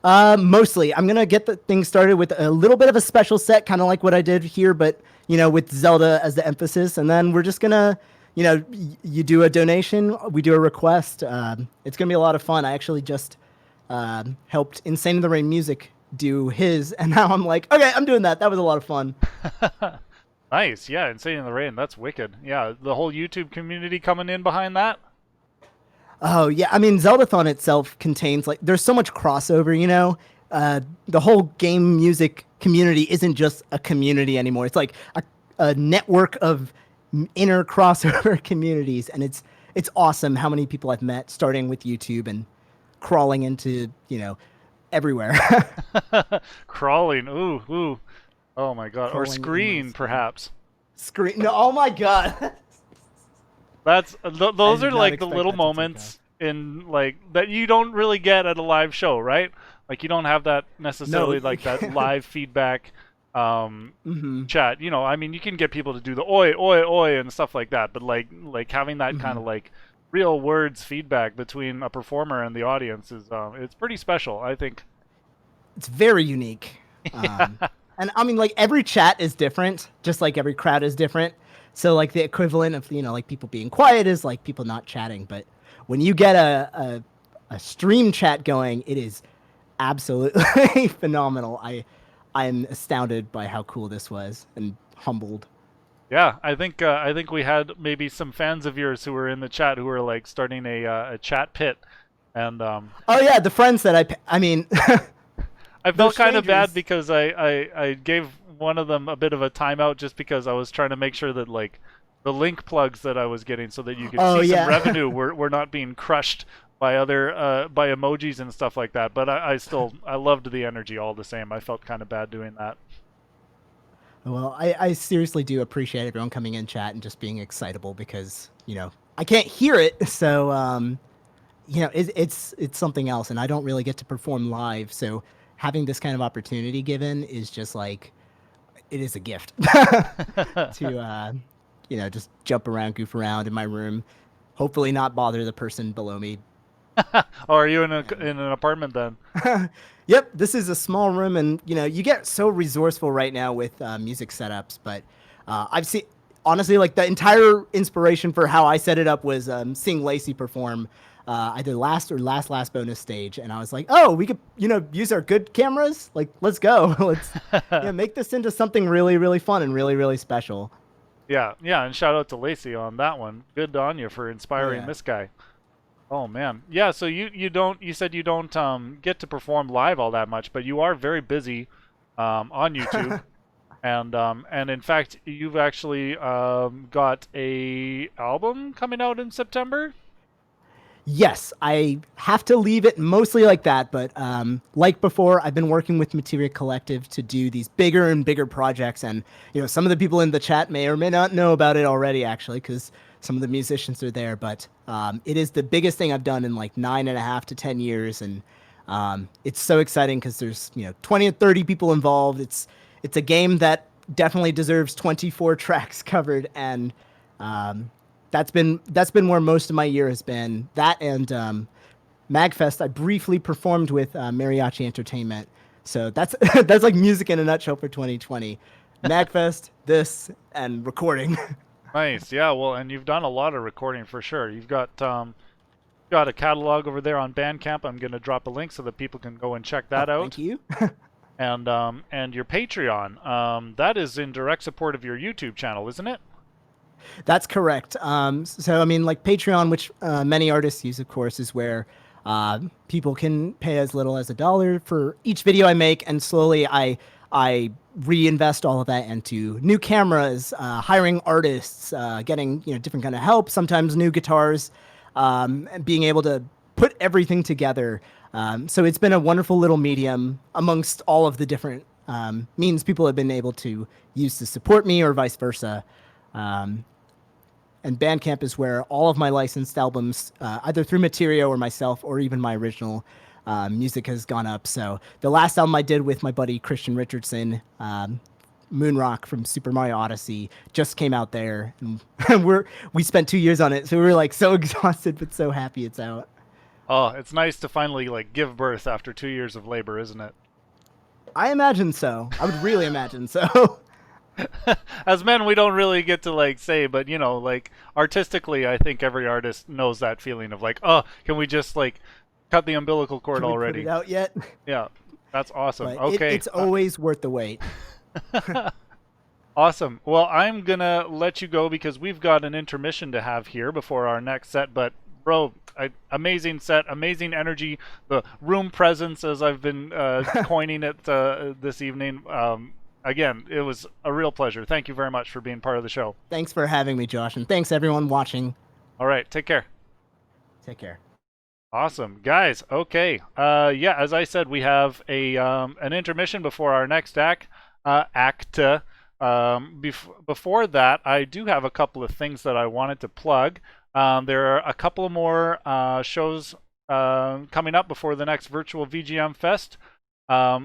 Mostly. I'm going to get the thing started with a little bit of a special set, kind of like what I did here, but, with Zelda as the emphasis. And then we're just going to, you do a donation, we do a request. It's going to be a lot of fun. I actually just helped Insane in the Rain Music do his, and now I'm like, okay, I'm doing that. That was a lot of fun. Nice. Yeah, Insane in the Rain. That's wicked. Yeah, the whole YouTube community coming in behind that. Oh, yeah. I mean, Zeldathon itself contains, there's so much crossover, the whole game music community isn't just a community anymore. It's like a network of inner crossover communities, and it's awesome how many people I've met, starting with YouTube and crawling into, everywhere. Crawling. Ooh. Oh, my God. Or Screen, perhaps. Screen. No, oh, my God. Those are like the little moments in that you don't really get at a live show, right? Like you don't have that necessarily that live feedback chat. I mean, you can get people to do the oi oi oi and stuff like that, but like having that kind of real words feedback between a performer and the audience is it's pretty special, I think. It's very unique. And I mean, every chat is different, just like every crowd is different. So the equivalent of, people being quiet is people not chatting. But when you get a stream chat going, it is absolutely phenomenal. I'm astounded by how cool this was and humbled. Yeah, I think we had maybe some fans of yours who were in the chat who were starting a chat pit. And oh yeah, the friends that I mean I felt kind of bad because I gave one of them a bit of a timeout just because I was trying to make sure that the link plugs that I was getting so that you could see some revenue were not being crushed by other by emojis and stuff like that. But I loved the energy all the same. I felt kind of bad doing that. Well, I seriously do appreciate everyone coming in chat and just being excitable because, I can't hear it. So, it's something else. And I don't really get to perform live. So having this kind of opportunity given is just like, it is a gift to, just jump around, goof around in my room, hopefully not bother the person below me. Oh, are you in an apartment then? Yep, this is a small room, and you get so resourceful right now with music setups. But I've seen, honestly, like the entire inspiration for how I set it up was seeing Lacey perform either last bonus stage, and I was like, oh, we could use our good cameras. Like, let's go, let's make this into something really, really fun and really, really special. Yeah, and shout out to Lacey on that one. Good on you for inspiring this guy. Oh man, yeah. So you said you don't get to perform live all that much, but you are very busy on YouTube, and in fact you've actually got a album coming out in September. Yes, I have to leave it mostly like that, but like before, I've been working with Materia Collective to do these bigger and bigger projects, and some of the people in the chat may or may not know about it already, actually, because some of the musicians are there. But it is the biggest thing I've done in like 9.5 to 10 years, and it's so exciting because there's 20 or 30 people involved. It's a game that definitely deserves 24 tracks covered, and that's been where most of my year has been. That and MagFest, I briefly performed with Mariachi Entertainment. So that's that's like music in a nutshell for 2020. MagFest, this, and recording. Nice, yeah. Well, and you've done a lot of recording for sure. You've got a catalog over there on Bandcamp. I'm going to drop a link so that people can go and check that out. Thank you. And your Patreon, that is in direct support of your YouTube channel, isn't it? That's correct. So I mean, like Patreon, which many artists use, of course, is where people can pay as little as $1 for each video I make, and slowly I reinvest all of that into new cameras, hiring artists, getting different kind of help, sometimes new guitars, and being able to put everything together. So it's been a wonderful little medium amongst all of the different means people have been able to use to support me, or vice versa. And Bandcamp is where all of my licensed albums, either through Materia or myself, or even my original music, has gone up. So the last album I did with my buddy Christian Richardson, Moonrock from Super Mario Odyssey, just came out there, and we spent 2 years on it, so we were like so exhausted but so happy it's out. Oh, it's nice to finally like give birth after 2 years of labor, isn't it? I imagine so. I would really imagine so. As men, we don't really get to like say, but like artistically, I think every artist knows that feeling of like, oh, can we just like cut the umbilical cord Can we already? put it out yet? Yeah, that's awesome. But Okay, it's always worth the wait. Awesome. Well, I'm gonna let you go because we've got an intermission to have here before our next set. But bro, amazing set, amazing energy, the room presence, as I've been coining it this evening. Again, it was a real pleasure. Thank you very much for being part of the show. Thanks for having me, Josh, and thanks everyone watching. All right, take care. Take care. Awesome, guys. Okay, yeah, as I said, we have an intermission before our next act. Before that, I do have a couple of things that I wanted to plug. There are a couple more shows coming up before the next virtual VGM Fest.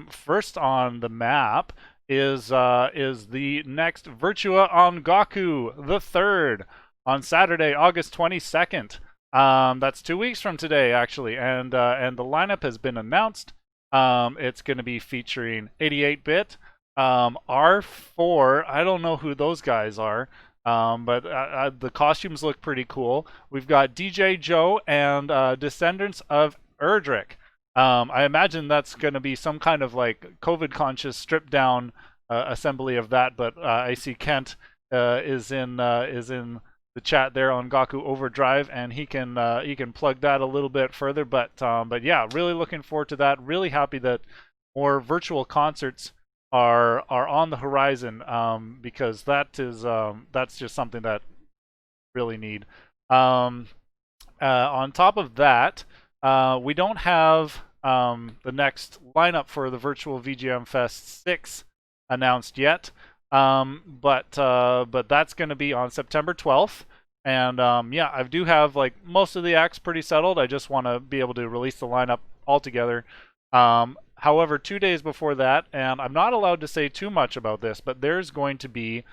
First on the map is the next Virtua on Gaku the 3rd on Saturday, August 22nd. That's 2 weeks from today, actually, and the lineup has been announced. It's going to be featuring 88-bit, R4. I don't know who those guys are, but the costumes look pretty cool. We've got DJ Joe and Descendants of Erdrick. I imagine that's going to be some kind of like COVID-conscious, stripped-down assembly of that. But I see Kent is in the chat there on Gaku Overdrive, and he can plug that a little bit further. But yeah, really looking forward to that. Really happy that more virtual concerts are on the horizon, because that's just something that really need. On top of that, We don't have the next lineup for the virtual VGM Fest 6 announced yet, but that's going to be on September 12th. And yeah, I do have like most of the acts pretty settled. I just want to be able to release the lineup altogether. However, 2 days before that, and I'm not allowed to say too much about this, but there's going to be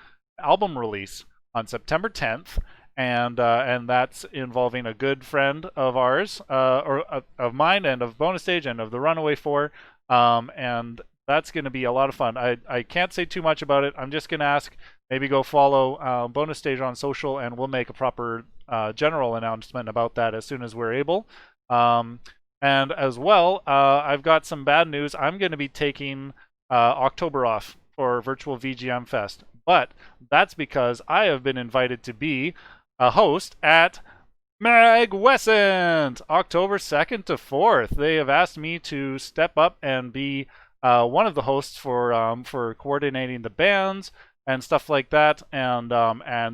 album release on September 10th, and that's involving a good friend of ours, or of mine, and of Bonus Stage, and of the Runaway 4, and that's going to be a lot of fun. I can't say too much about it. I'm just going to ask, maybe go follow Bonus Stage on social, and we'll make a proper general announcement about that as soon as we're able. And as well, I've got some bad news. I'm going to be taking October off for Virtual VGM Fest, but that's because I have been invited to be a host at Magwescent, October 2nd to 4th. They have asked me to step up and be one of the hosts for coordinating the bands and stuff like that, and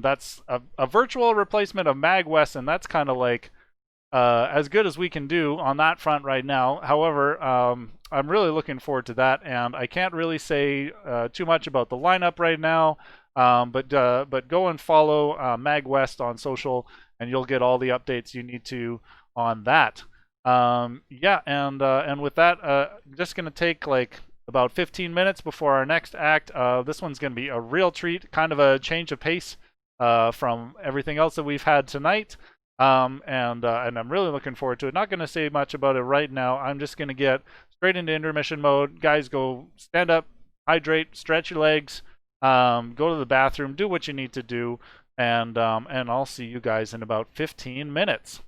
that's a virtual replacement of Magwescent. That's kind of like as good as we can do on that front right now. However, I'm really looking forward to that, and I can't really say too much about the lineup right now. But go and follow MagWest on social, and you'll get all the updates you need to on that. Yeah, and with that, I'm just gonna take like about 15 minutes before our next act. This one's gonna be a real treat, kind of a change of pace from everything else that we've had tonight. And I'm really looking forward to it. Not going to say much about it right now. I'm just going to get straight into intermission mode. Guys, go stand up, hydrate, stretch your legs, go to the bathroom, do what you need to do, and I'll see you guys in about 15 minutes.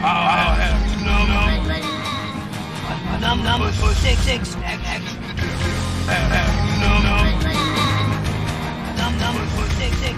I'll have to know. Number 6. Number 6.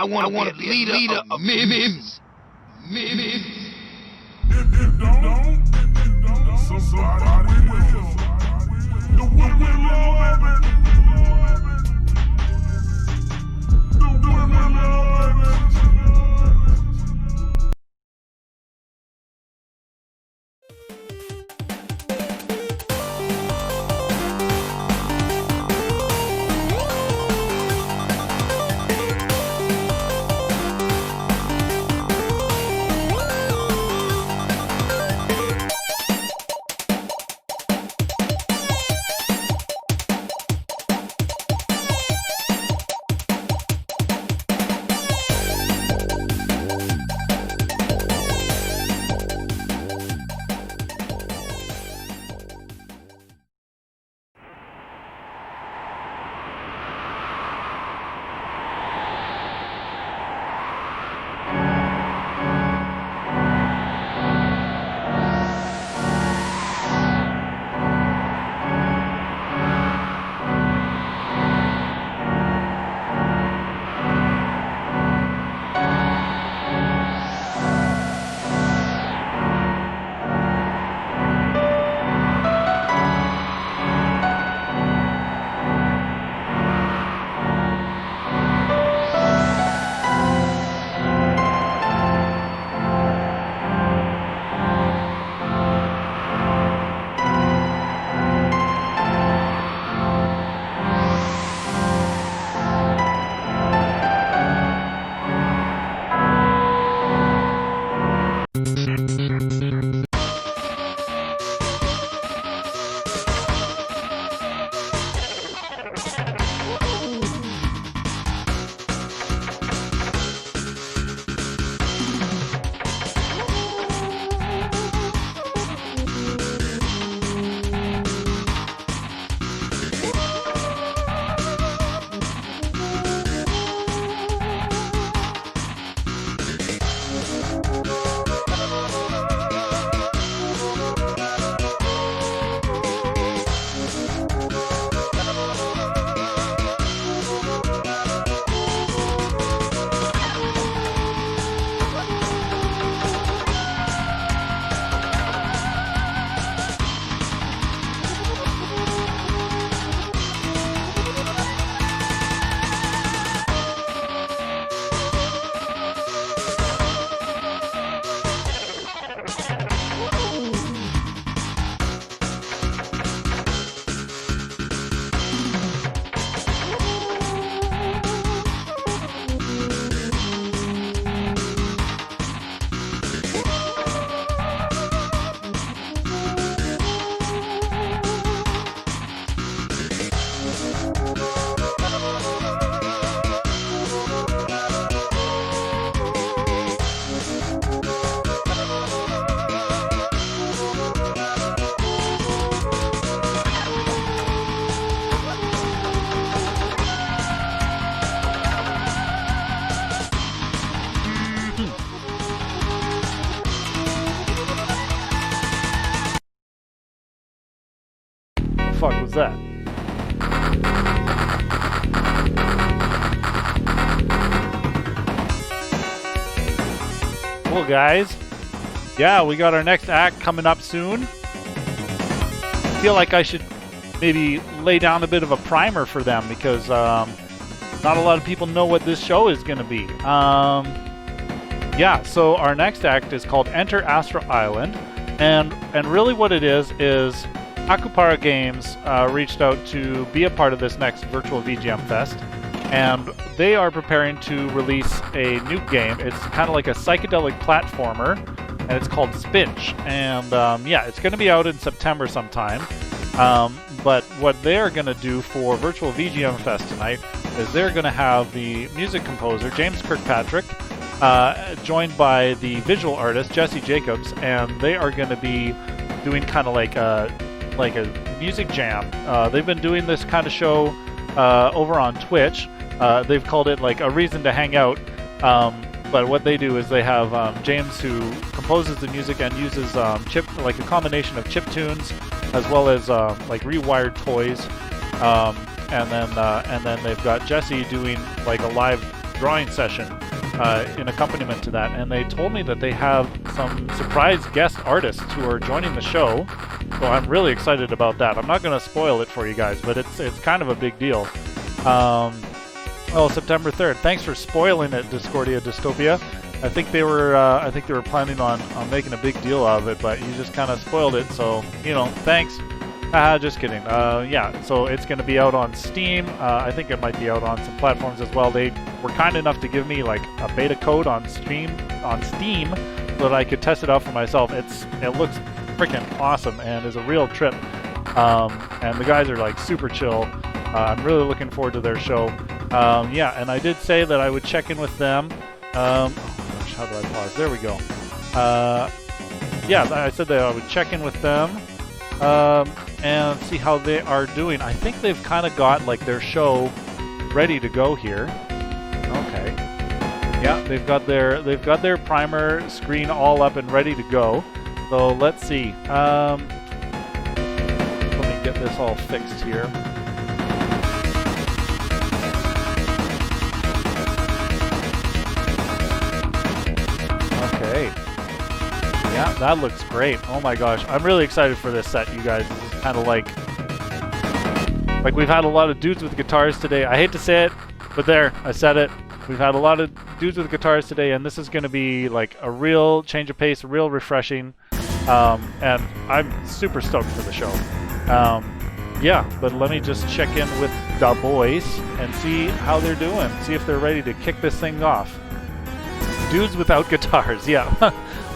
I want to be a leader of mims. Mims. If don't, somebody will. The women love it. The women love it. How's that? Cool, guys. Yeah, we got our next act coming up soon. I feel like I should maybe lay down a bit of a primer for them because not a lot of people know what this show is going to be. Yeah, so our next act is called Enter Astral Island, and really what it is Akupara Games reached out to be a part of this next virtual VGM Fest, and they are preparing to release a new game. It's kind of like a psychedelic platformer, and it's called Spinch, and yeah, it's going to be out in September sometime. But what they're going to do for virtual VGM Fest tonight is they're going to have the music composer James Kirkpatrick joined by the visual artist Jesse Jacobs, and they are going to be doing kind of like a music jam. They've been doing this kind of show over on Twitch. They've called it like a reason to hang out. But what they do is they have James who composes the music and uses a combination of chip tunes as well as like rewired toys, and then they've got Jesse doing like a live drawing session in accompaniment to that. And they told me that they have some surprise guest artists who are joining the show, so I'm really excited about that. I'm not going to spoil it for you guys, but it's kind of a big deal. September 3rd. Thanks for spoiling it, Discordia Dystopia. I think they were planning on making a big deal of it, but you just kind of spoiled it. So thanks. Just kidding. Yeah. So it's going to be out on Steam. I think it might be out on some platforms as well. They were kind enough to give me like a beta code on Steam, so that I could test it out for myself. It looks freaking awesome and is a real trip. And the guys are like super chill. I'm really looking forward to their show. Yeah, and I did say that I would check in with them. Oh gosh, how do I pause? There we go. Yeah, I said that I would check in with them and see how they are doing. I think they've kind of got like their show ready to go here. Okay. Yeah, they've got their primer screen all up and ready to go. So let's see. Let me get this all fixed here. Okay. Yeah, that looks great. Oh my gosh. I'm really excited for this set, you guys. This is kind of like we've had a lot of dudes with guitars today. I hate to say it, but there, I said it. We've had a lot of dudes with guitars today, and this is going to be like a real change of pace, real refreshing. And I'm super stoked for the show. Yeah, but let me just check in with the boys and see how they're doing. See if they're ready to kick this thing off. Dudes without guitars, yeah.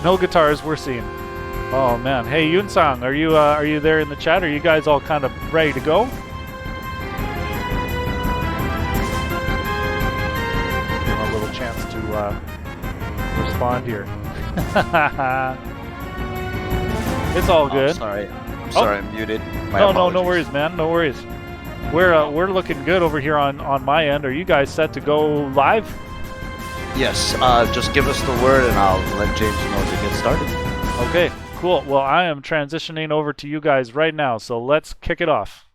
No guitars we're seeing. Oh man. Hey Yunsang, are you there in the chat? Are you guys all kind of ready to go? Give them a little chance to respond here. It's all good. Sorry, I'm muted. No worries, man. No worries. We're looking good over here on my end. Are you guys set to go live? Yes. Just give us the word, and I'll let James know to get started. Okay. Cool. Well, I am transitioning over to you guys right now, so let's kick it off.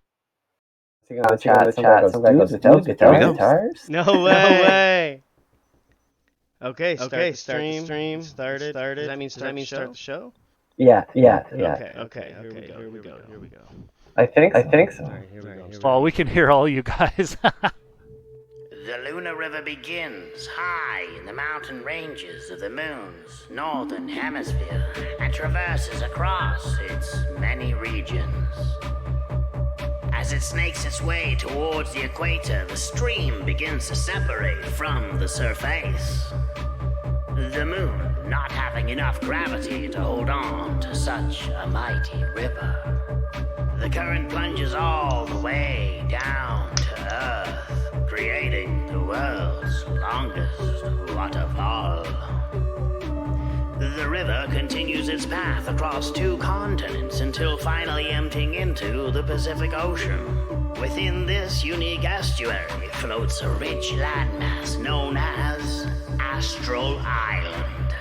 Some guy goes without guitars? No way. Okay, start the stream. Started. Does that mean start the show? Yeah. Okay, here we go. I think so. All right, here we go. Well, we can hear all you guys. The Luna River begins high in the mountain ranges of the moon's northern hemisphere and traverses across its many regions. As it snakes its way towards the equator, the stream begins to separate from the surface. The moon not having enough gravity to hold on to such a mighty river. The current plunges all the way down to Earth, creating the world's longest waterfall. The river continues its path across 2 continents until finally emptying into the Pacific Ocean. Within this unique estuary floats a rich landmass known as Astral Island.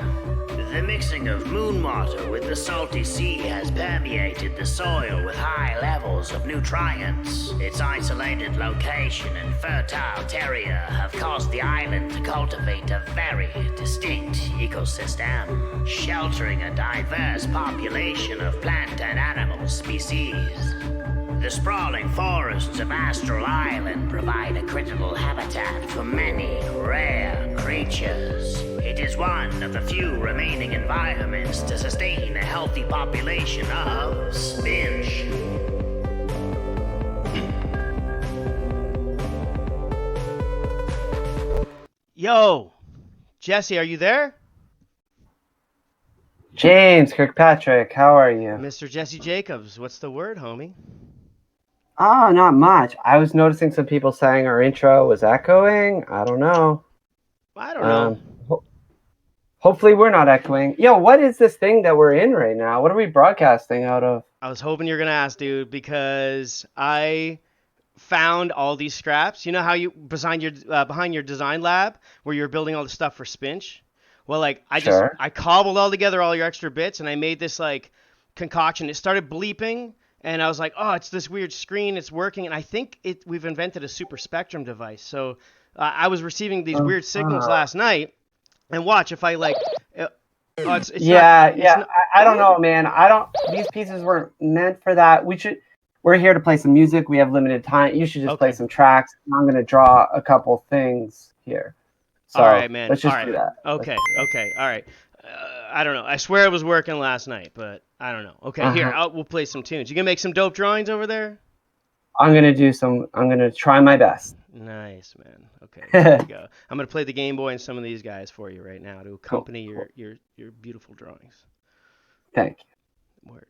The mixing of moon water with the salty sea has permeated the soil with high levels of nutrients. Its isolated location and fertile terroir have caused the island to cultivate a very distinct ecosystem, sheltering a diverse population of plant and animal species. The sprawling forests of Astral Island provide a critical habitat for many rare creatures. It is one of the few remaining environments to sustain a healthy population of spinch. Yo, Jesse, are you there? James Kirkpatrick, how are you? Mr. Jesse Jacobs, what's the word, homie? Oh, not much. I was noticing some people saying our intro was echoing. I don't know. I don't know. Hopefully we're not echoing. Yo, what is this thing that we're in right now? What are we broadcasting out of? I was hoping you're going to ask, dude, because I found all these scraps. You know how you behind your design lab where you're building all the stuff for Spinch? Well, like I cobbled all together all your extra bits and I made this like concoction. It started bleeping. And I was like, oh, it's this weird screen. It's working. And I think we've invented a super spectrum device. So I was receiving these weird signals last night. And watch if I like. It's I don't know, man. These pieces weren't meant for that. We're here to play some music. We have limited time. You should just play some tracks. I'm going to draw a couple things here. So all right, man. Let's just do that. Okay. All right. I don't know. I swear it was working last night, but I don't know. Okay, here, we'll play some tunes. You gonna make some dope drawings over there? I'm gonna try my best. Nice, man. Okay, there you go. I'm gonna play the Game Boy and some of these guys for you right now to accompany your beautiful drawings. Thank you. Word.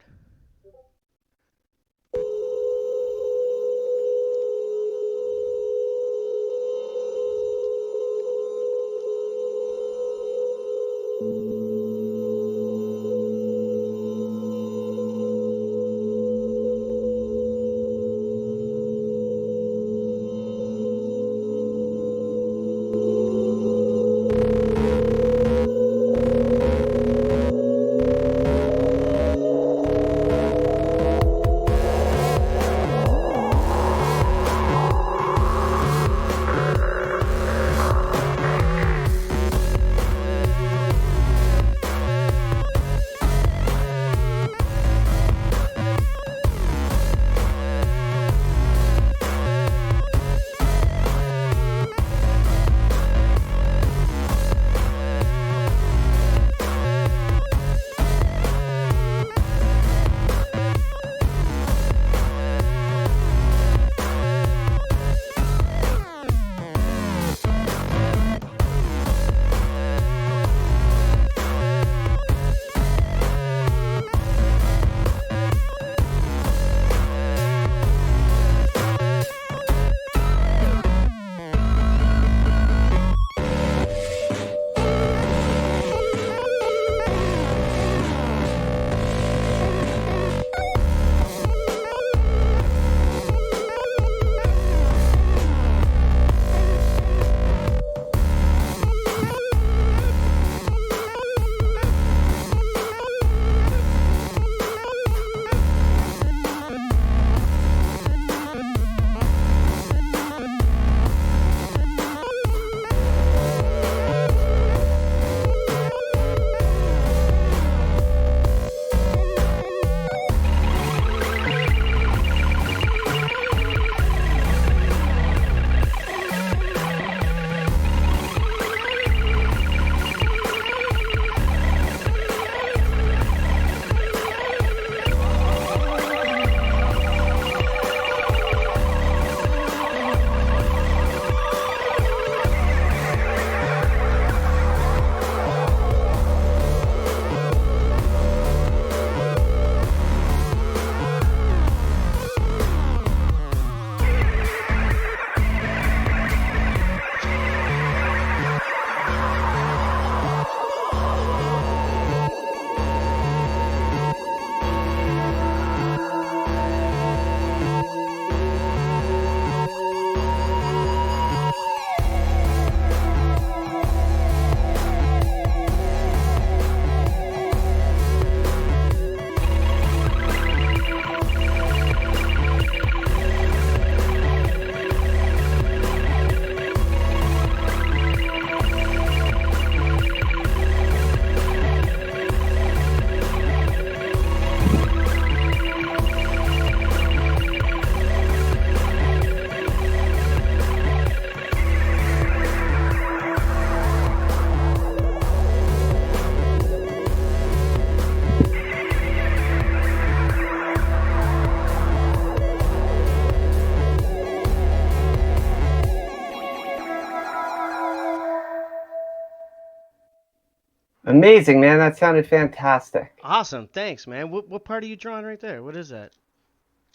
Amazing, man. That sounded fantastic. Awesome. Thanks, man. What part are you drawing right there? What is that?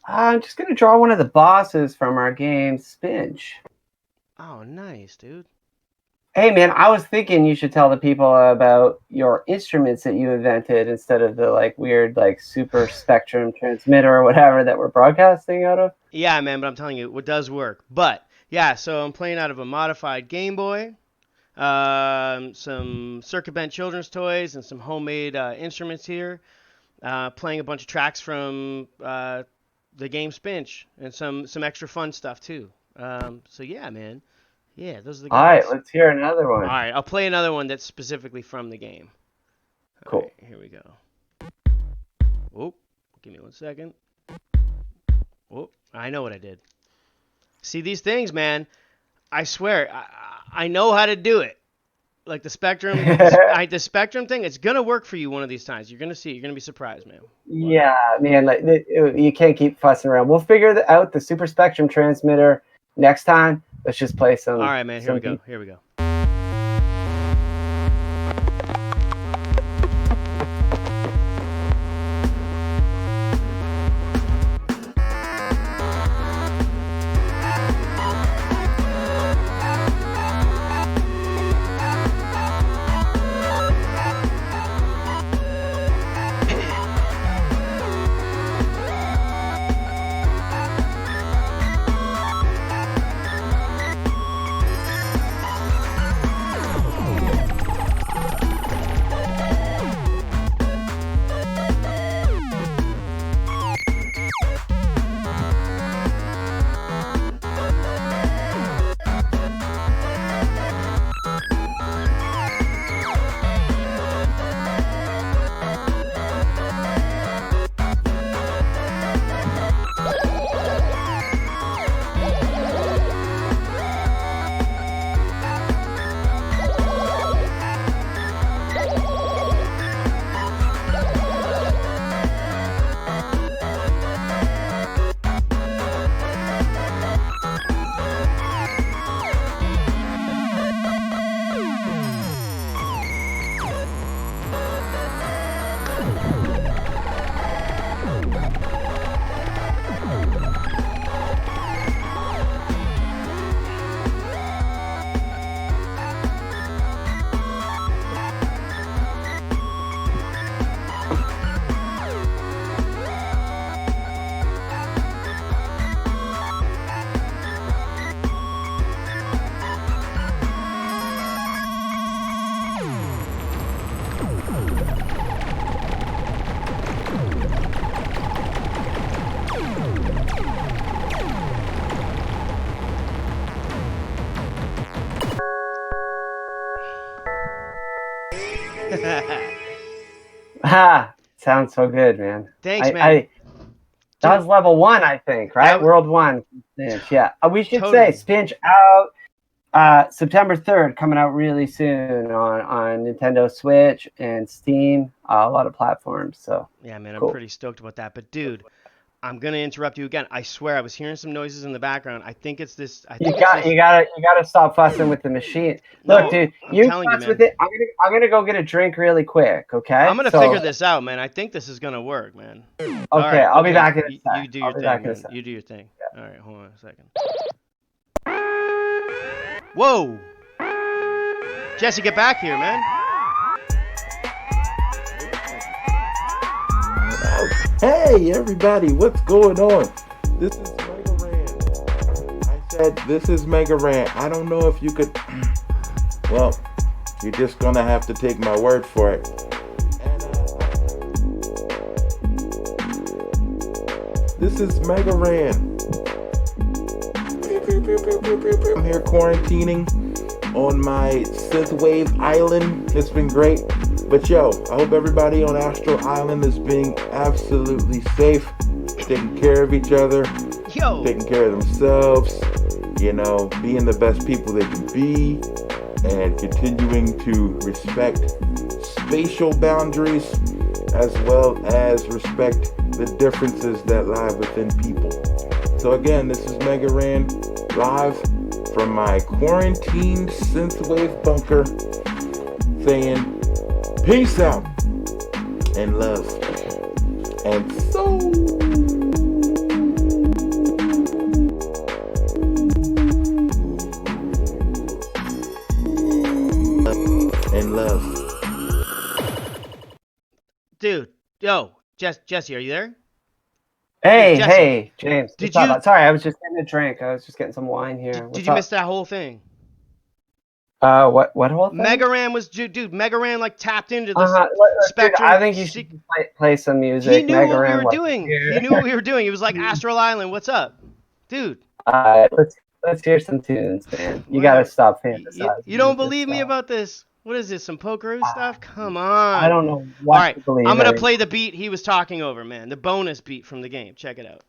I'm just going to draw one of the bosses from our game, Spinch. Oh, nice, dude. Hey, man, I was thinking you should tell the people about your instruments that you invented instead of the like weird like super spectrum transmitter or whatever that we're broadcasting out of. Yeah, man, but I'm telling you, it does work. But yeah, so I'm playing out of a modified Game Boy, some Circuit Bent children's toys, and some homemade instruments here. Playing a bunch of tracks from the game Spinch, and some extra fun stuff too. So yeah, man. Yeah, those are the guys. All right, let's hear another one. All right, I'll play another one that's specifically from the game. Cool. Right, here we go. Oh, give me 1 second. Oh, I know what I did. See these things, man. I swear, I know how to do it. Like the Spectrum, the Spectrum thing, it's gonna work for you one of these times. You're gonna see. You're gonna be surprised, man. Yeah, man. Like you can't keep fussing around. We'll figure out the Super Spectrum transmitter next time. Let's just play some. All right, man. Here we go. Here we go. Sounds so good, man. Thanks, man. That was level 1, I think, right? World 1. Yeah. We should say Spinch out September 3rd, coming out really soon on Nintendo Switch and Steam, a lot of platforms. So yeah, man, cool. I'm pretty stoked about that. But dude, I'm gonna interrupt you again. I swear, I was hearing some noises in the background. I think it's this. You gotta stop fussing with the machine. Look, dude, you fuss with it. I'm gonna go get a drink really quick. Okay. I'm gonna figure this out, man. I think this is gonna work, man. Okay, right, I'll be back in a sec. You do your thing, man. You do your thing. Yeah. All right, hold on a second. Whoa! Jesse, get back here, man. Hey everybody, what's going on? This is Mega Ran. I said this is Mega Ran. I don't know if you could. Well, you're just gonna have to take my word for it. This is Mega Ran. I'm here quarantining on my Synthwave Island. It's been great. But yo, I hope everybody on Astral Island is being absolutely safe, taking care of each other, taking care of themselves, you know, being the best people they can be, and continuing to respect spatial boundaries as well as respect the differences that lie within people. So again, this is Mega Ran live from my quarantined Synthwave bunker saying Peace out and love and soul. And love. Dude, yo, Jesse, are you there? Hey, Jesse, hey, James. Did what's you? up? Sorry, I was just getting a drink. I was just getting some wine here. Did you miss that whole thing? What whole thing? Mega Ran was dude. Mega Ran like tapped into the Dude, spectrum. I think you should play some music. He knew Mega what we Ran were doing. He knew what we were doing. He was like, Astral Island, what's up, dude? Let's hear some tunes, man. You gotta stop fantasizing. You don't believe me about this? What is this? Some poker stuff? Come on. I don't know what All right, to believe. I'm gonna play the beat he was talking over, man. The bonus beat from the game. Check it out.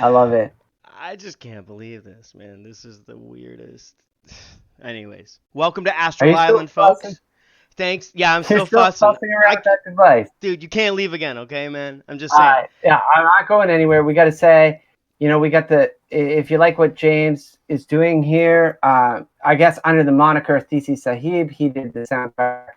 I love it. I just can't believe this, man. This is the weirdest. Anyways, welcome to Astral Island, folks. Fussing? Thanks. Yeah, I'm You're still fussing. around with that device. Dude, you can't leave again, okay, man? I'm just saying. Yeah, I'm not going anywhere. We got to say, we got if you like what James is doing here, I guess under the moniker Thesis Sahib, he did the soundtrack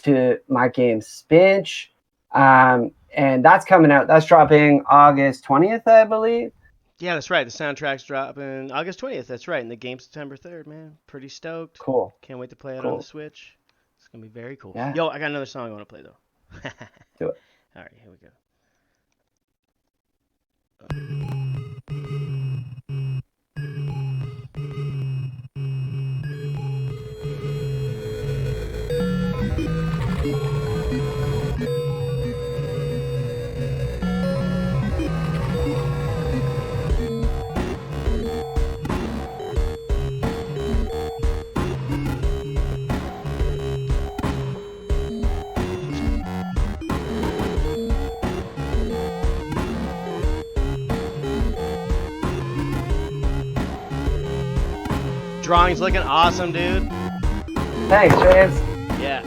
to my game Spinch. And that's coming out. That's dropping August 20th, I believe. Yeah, that's right. The soundtrack's dropping August 20th. That's right. And the game's September 3rd, man. Pretty stoked. Cool. Can't wait to play it on the Switch. It's going to be very cool. Yeah. Yo, I got another song I want to play, though. Do it. All right, here we go. drawing's looking awesome, dude. Thanks, James. Yeah.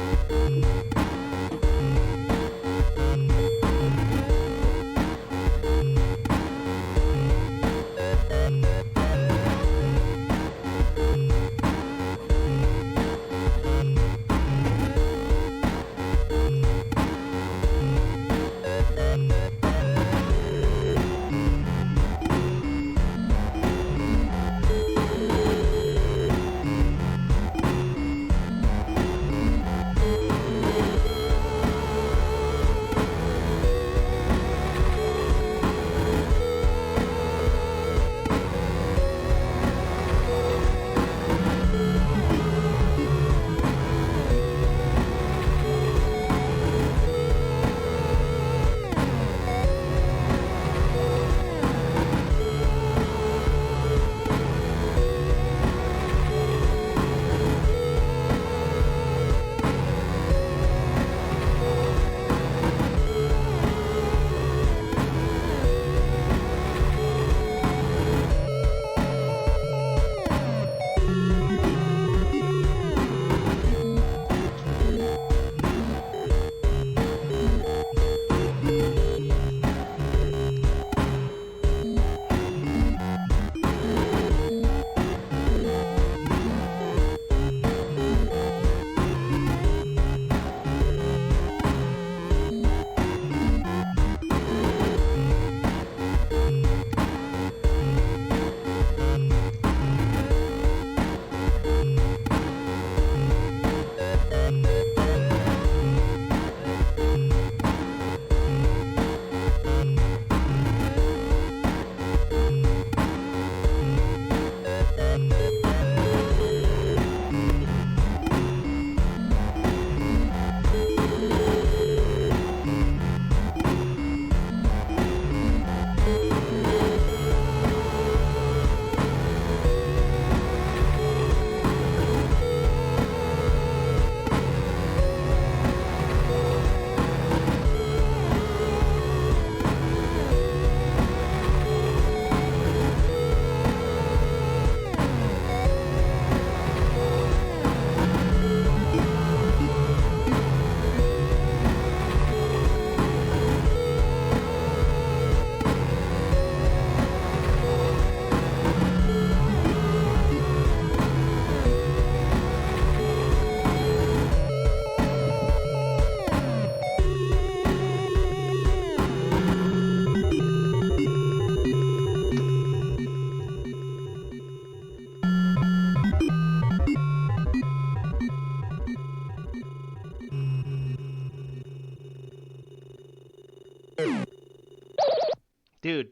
Dude.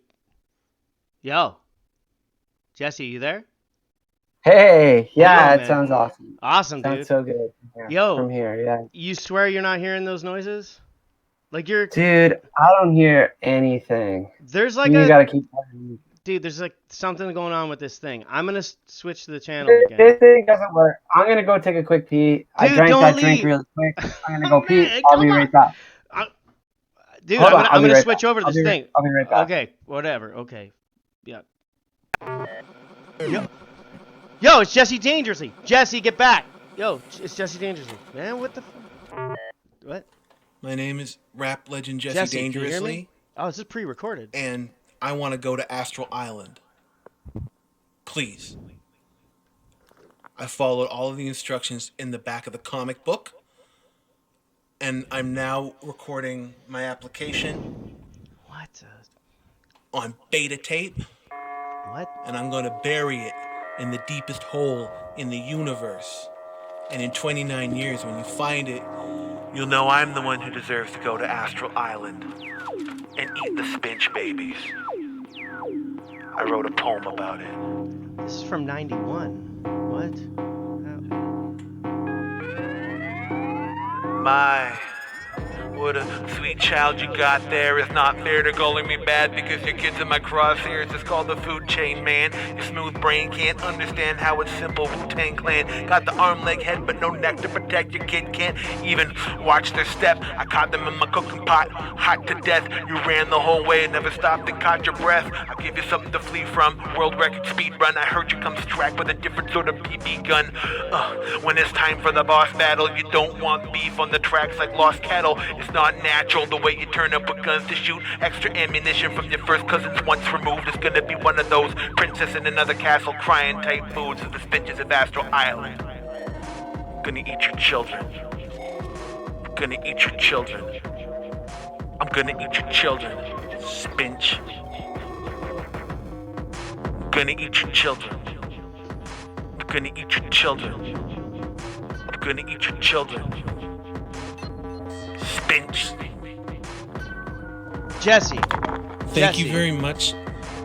Yo. Jesse, you there? Hey, yeah, Yo, it man. sounds awesome. Awesome, Sounds dude. so good. From Yo. From here, yeah. You swear you're not hearing those noises? Like you're... Dude, I don't hear anything. There's like you a... gotta keep playing. Dude, there's like something going on with this thing. I'm gonna switch to the channel again. This thing doesn't work. I'm gonna go take a quick pee. I Dude, drank don't that leave. drink really quick. I'm gonna go pee. Man, I'll be right back. Dude, Hold on, I'm I'll be gonna right switch back. over to this thing. I'll be right back. Okay, whatever. Okay. Yeah. Yo, it's Jesse Dangerously. Jesse, get back. Yo, it's Jesse Dangerously. Man, what the what? My name is rap legend Jesse Can you hear me? Dangerously. Oh, this is pre-recorded. And I want to go to Astral Island. Please. I followed all of the instructions in the back of the comic book. And I'm now recording my application. What? On beta tape. What? And I'm going to bury it in the deepest hole in the universe. And in 29 years, when you find it, you'll know I'm the one who deserves to go to Astral Island and eat the Spinch babies. I wrote a poem about it. This is from 91. What? My, What a sweet child you got there. It's not fair to calling me bad because your kid's in my crosshairs. It's called the food chain, man. Your smooth brain can't understand how it's simple. Wu-Tang Clan got the arm, leg, head, but no neck to protect. Your kid can't even watch their step. I caught them in my cooking pot, hot to death. You ran the whole way and never stopped and caught your breath. I'll give you something to flee from. World record speed run. I heard you come strapped with a different sort of BB gun. When it's time for the boss battle, you don't want beef on the tracks like lost cattle. It's not natural the way you turn up with guns to shoot extra ammunition from your first cousins once removed. It's gonna be one of those princess in another castle crying type foods of the stenches of Astral Island. Gonna eat your children. Gonna eat your children. I'm gonna eat your children. Spinch. Gonna eat your children. I'm gonna eat your children. I'm gonna eat your children. Spinch. Jesse. Thank you very much.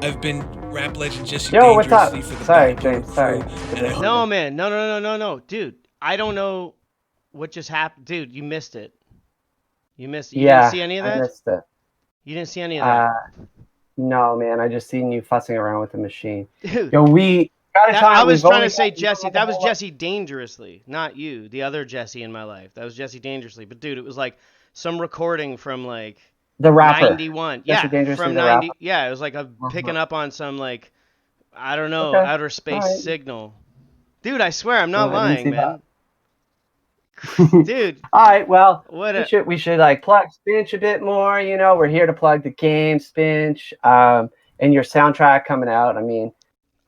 I've been rap legend Jesse Yo, what's up? Dangerously for the Sorry, Backbone James. Sorry. Crew, and I hope- No, man. No. Dude, I don't know what just happened. Dude, you missed it. You missed it. You Yeah, didn't see any of that? I missed it. You didn't see any of that? No, man. I just seen you fussing around with the machine. Dude. Yo, we got a That- time. I was we've trying only to say got- Jesse. That was Jesse Dangerously, not you. The other Jesse in my life. That was Jesse Dangerously. But dude, it was like some recording from like The rapper. 91. Jesse Yeah, Dangerously, from the 90. rapper. Yeah, it was like I'm picking up on some like I don't know, Okay. outer space Alright. signal. Dude, I swear I'm not No, I didn't lying, see man. Dude. All right, well, What we should like plug Spinch a bit more. You know, we're here to plug the game Spinch, and your soundtrack coming out. I mean,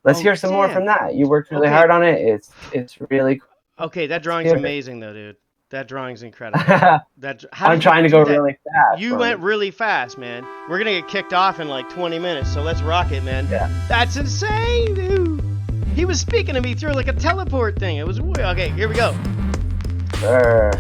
let's hear some more damn. from that. You worked really Okay. hard on it. It's really. Okay, that drawing's hear it. amazing though, dude. That drawing's incredible. How I'm did you trying to do go that? really fast. You bro. went really fast, man. We're gonna get kicked off in like 20 minutes, so let's rock it, man. Yeah. That's insane, dude. He was speaking to me through like a teleport thing. It was okay. Here we go. Sure.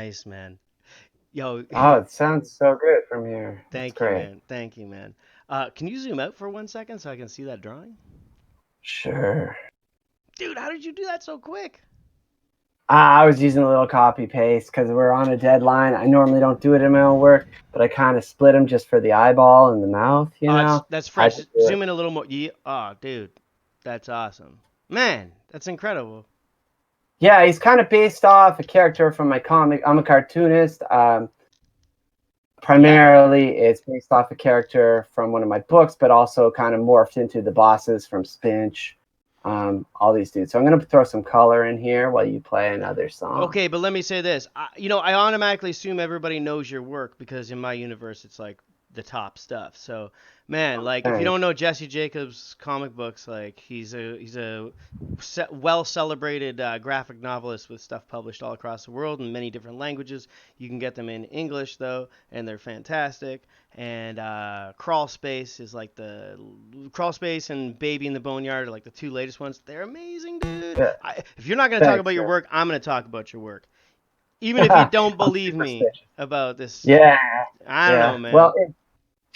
Nice, man. Yo. Oh, it sounds so good from here. Thank That's you, great. man. Thank you, man. Can you zoom out for 1 second so I can see that drawing? Sure. Dude, how did you do that so quick? I was using a little copy paste because we're on a deadline. I normally don't do it in my own work, but I kind of split them just for the eyeball and the mouth, you know? That's I fresh. just do Zoom it. in a little more. Yeah. Oh, dude. That's awesome. Man, that's incredible. Yeah, he's kind of based off a character from my comic. I'm a cartoonist. Primarily, it's based off a character from one of my books, but also kind of morphed into the bosses from Spinch. All these dudes. So I'm gonna throw some color in here while you play another song. Okay, but let me say this. I automatically assume everybody knows your work because in my universe, it's like the top stuff. So, man, like if you don't know Jesse Jacobs' comic books, like he's a well celebrated graphic novelist with stuff published all across the world in many different languages. You can get them in English though, and they're fantastic. And Crawl Space is like Crawl Space and Baby in the Boneyard are like the two latest ones. They're amazing, dude. Yeah. If you're not gonna talk about your work, I'm gonna talk about your work. Even if you don't believe me about this. Yeah. I don't know, man. Well,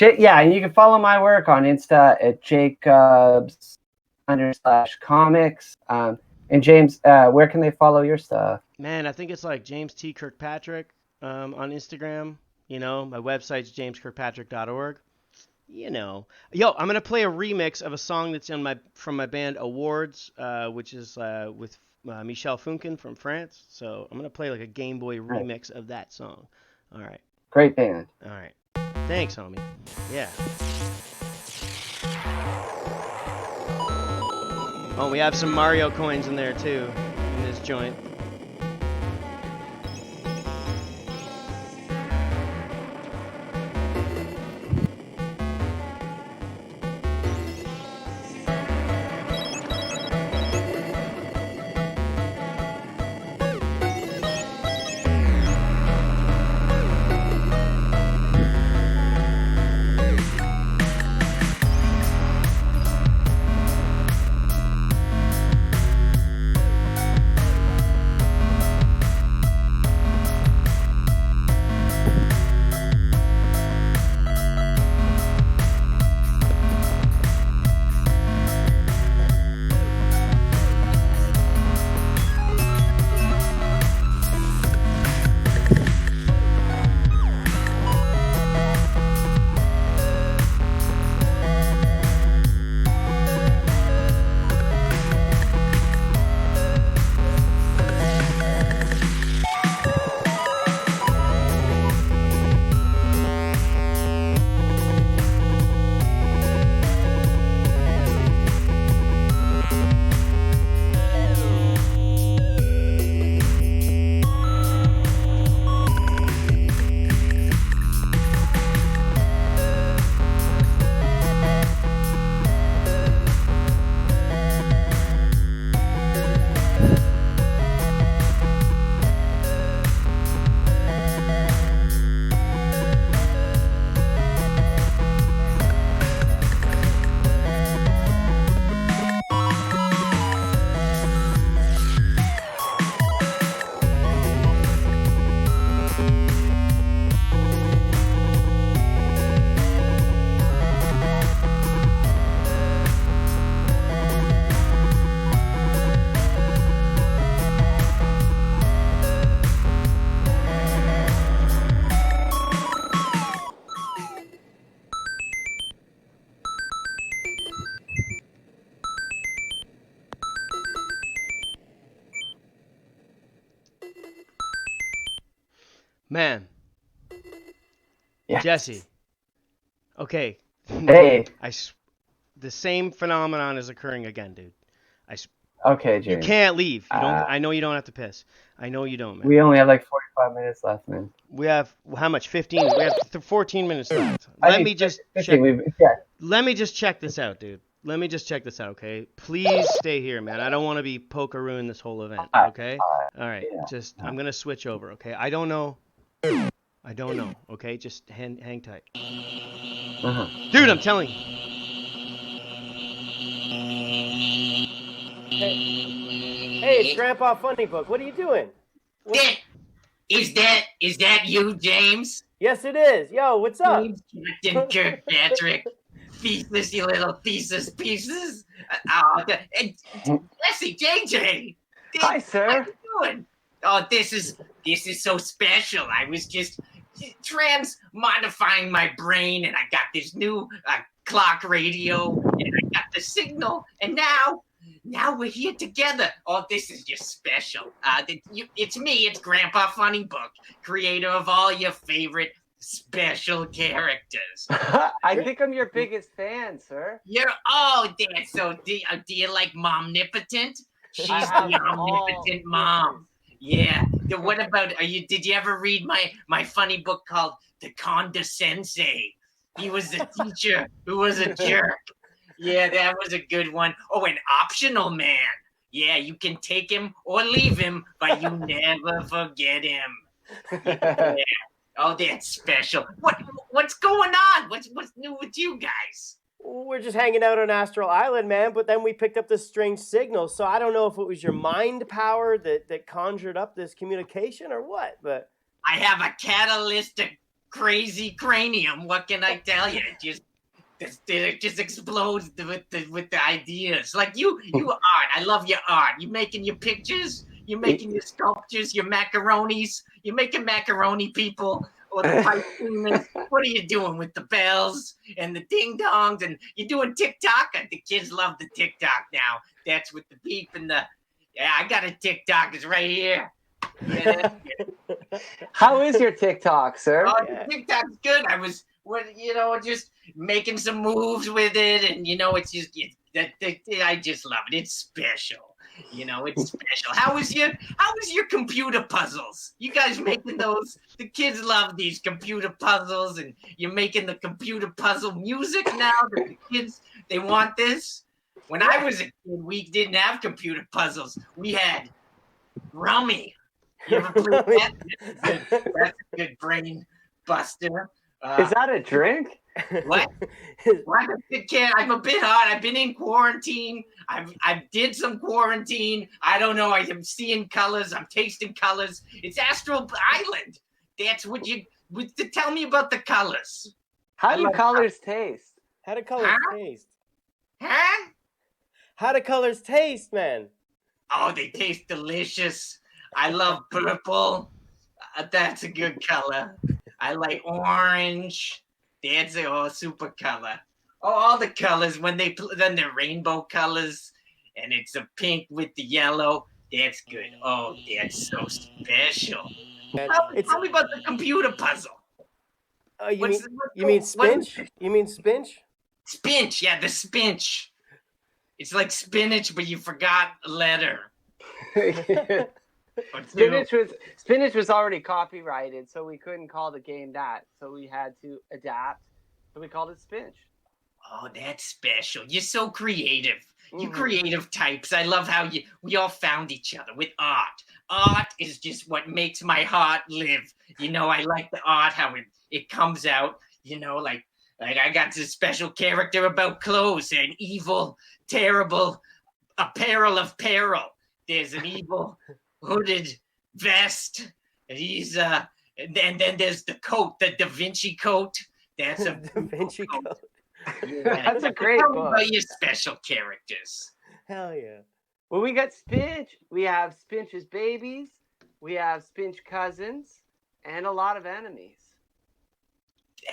yeah, and you can follow my work on Insta at Jacobs_comics. And James, where can they follow your stuff? Man, I think it's like James T. Kirkpatrick on Instagram. You know, my website's jameskirkpatrick.org. You know. Yo, I'm going to play a remix of a song that's from my band Awards, which is with Michel Funkin from France. So I'm going to play like a Game Boy remix of that song. All right. Great band. All right. Thanks, homie. Yeah. Oh, we have some Mario coins in there too, in this joint. Man. Yeah. Jesse. Okay. Hey. The same phenomenon is occurring again, dude. Okay, James. You can't leave. You don't. I know you don't have to piss. I know you don't, man. We only have like 45 minutes left, man. We have how much? 15. We have 14 minutes left. Let me just check. Let me just check this out, dude. Let me just check this out, okay? Please stay here, man. I don't want to be poker-ruin this whole event, okay? All right. Just I'm gonna switch over, okay? I don't know, okay? Just hang tight. Dude, I'm telling you. Hey, it's Grandpa Funny Book. What are you doing? Is that you, James? Yes, it is. Yo, what's up? James Captain Kirkpatrick. Thesis, you little thesis pieces. Leslie, JJ. Hi, sir. How you doing? Oh, this is so special. I was just modifying my brain, and I got this new clock radio, and I got the signal, and now we're here together. Oh, this is just special. It's me. It's Grandpa Funnybook, creator of all your favorite special characters. I think I'm your biggest fan, sir. That's so. Do you like Momnipotent? She's the omnipotent mom. Yeah. What about did you ever read my funny book called The Condesensei? He was a teacher who was a jerk. Yeah, that was a good one. Oh, an Optional Man. Yeah, you can take him or leave him, but you never forget him. Yeah. Oh, that's special. What's going on? What's new with you guys? We're just hanging out on Astral Island, man, but then we picked up this strange signal, so I don't know if it was your mind power that conjured up this communication or what, but... I have a catalytic crazy cranium. What can I tell you? It just explodes with the ideas. Like you art. I love your art. You making your pictures. You're making your sculptures. Your macaronis. You're making macaroni people. Or the pipe demons. What are you doing with the bells and the ding dongs? And you're doing TikTok. The kids love the TikTok now. That's with the beep and the. Yeah, I got a TikTok. It's right here. Yeah, How is your TikTok, sir? Oh, the TikTok's good. I was, just making some moves with it, and it's just I just love it. It's special. It's special. How was your computer puzzles? You guys making those? The kids love these computer puzzles, and you're making the computer puzzle music now. The kids, they want this. When I was a kid, we didn't have computer puzzles. We had Rummy. You ever played that? That's a good brain buster. Is that a drink? What? I'm a bit hot. I've been in quarantine. I did some quarantine. I don't know. I am seeing colors. I'm tasting colors. It's Astral Island. That's what tell me about the colors. How do colors taste? How do colors taste? Huh? How do colors taste, man? Oh, they taste delicious. I love purple. That's a good color. I like orange. That's a super color. Oh, all the colors then the rainbow colors, and it's a pink with the yellow. That's good. Oh, that's so special. Tell me about the computer puzzle. You mean spinach? You mean spinach? Spinach, yeah, the spinach. It's like spinach, but you forgot a letter. Spinach was already copyrighted, so we couldn't call the game that. So we had to adapt. So we called it Spinach. Oh, that's special. You're so creative. You creative types. I love how we all found each other with art. Art is just what makes my heart live. I like the art, how it comes out. Like I got this special character about clothes, an evil, terrible apparel of peril. There's an evil hooded vest, and he's and then there's the coat, the Da Vinci coat. That's a Da Vinci coat. Yeah, that's a great book. book. About your special characters. Hell yeah. Well, we got Spinach. We have Spinach's babies. We have Spinach cousins, and a lot of enemies.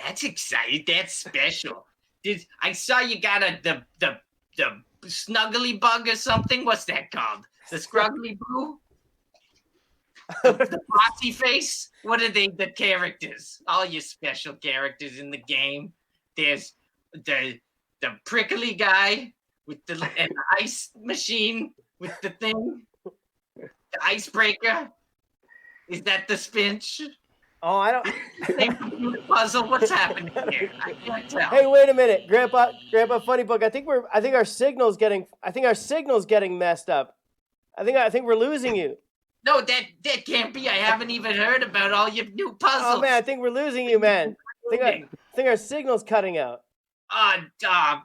That's exciting. That's special. I saw you got the snuggly bug or something. What's that called? The scruggly boo? The bossy face? What are the characters? All your special characters in the game. There's the prickly guy with the ice machine with the thing. The icebreaker. Is that the Spinch? Oh, I don't. Same computer puzzle. What's happening here? I can't tell. Hey, wait a minute, Grandpa Funny Book. I think our signal's getting messed up. I think we're losing you. No, that can't be. I haven't even heard about all your new puzzles. Oh man, I think we're losing you, man. I think our signal's cutting out.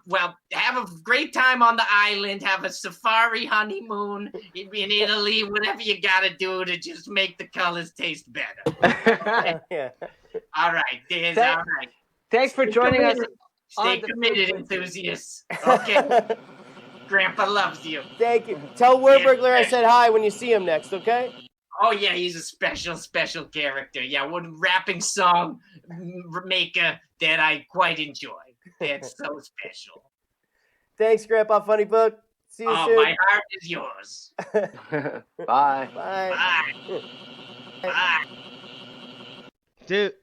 Well, have a great time on the island. Have a safari honeymoon in Italy. Whatever you gotta do to just make the colors taste better. Yeah. All right, Diz. All right. Thanks for joining us. Stay committed, enthusiasts. Okay. Grandpa loves you. Thank you. Tell Warburglar I said hi when you see him next, okay? Oh yeah, he's a special character. Yeah, one rapping song maker that I quite enjoy. That's so special. Thanks, Grandpa Funny Book. See you soon. My heart is yours. Bye. Bye. Bye. Dude.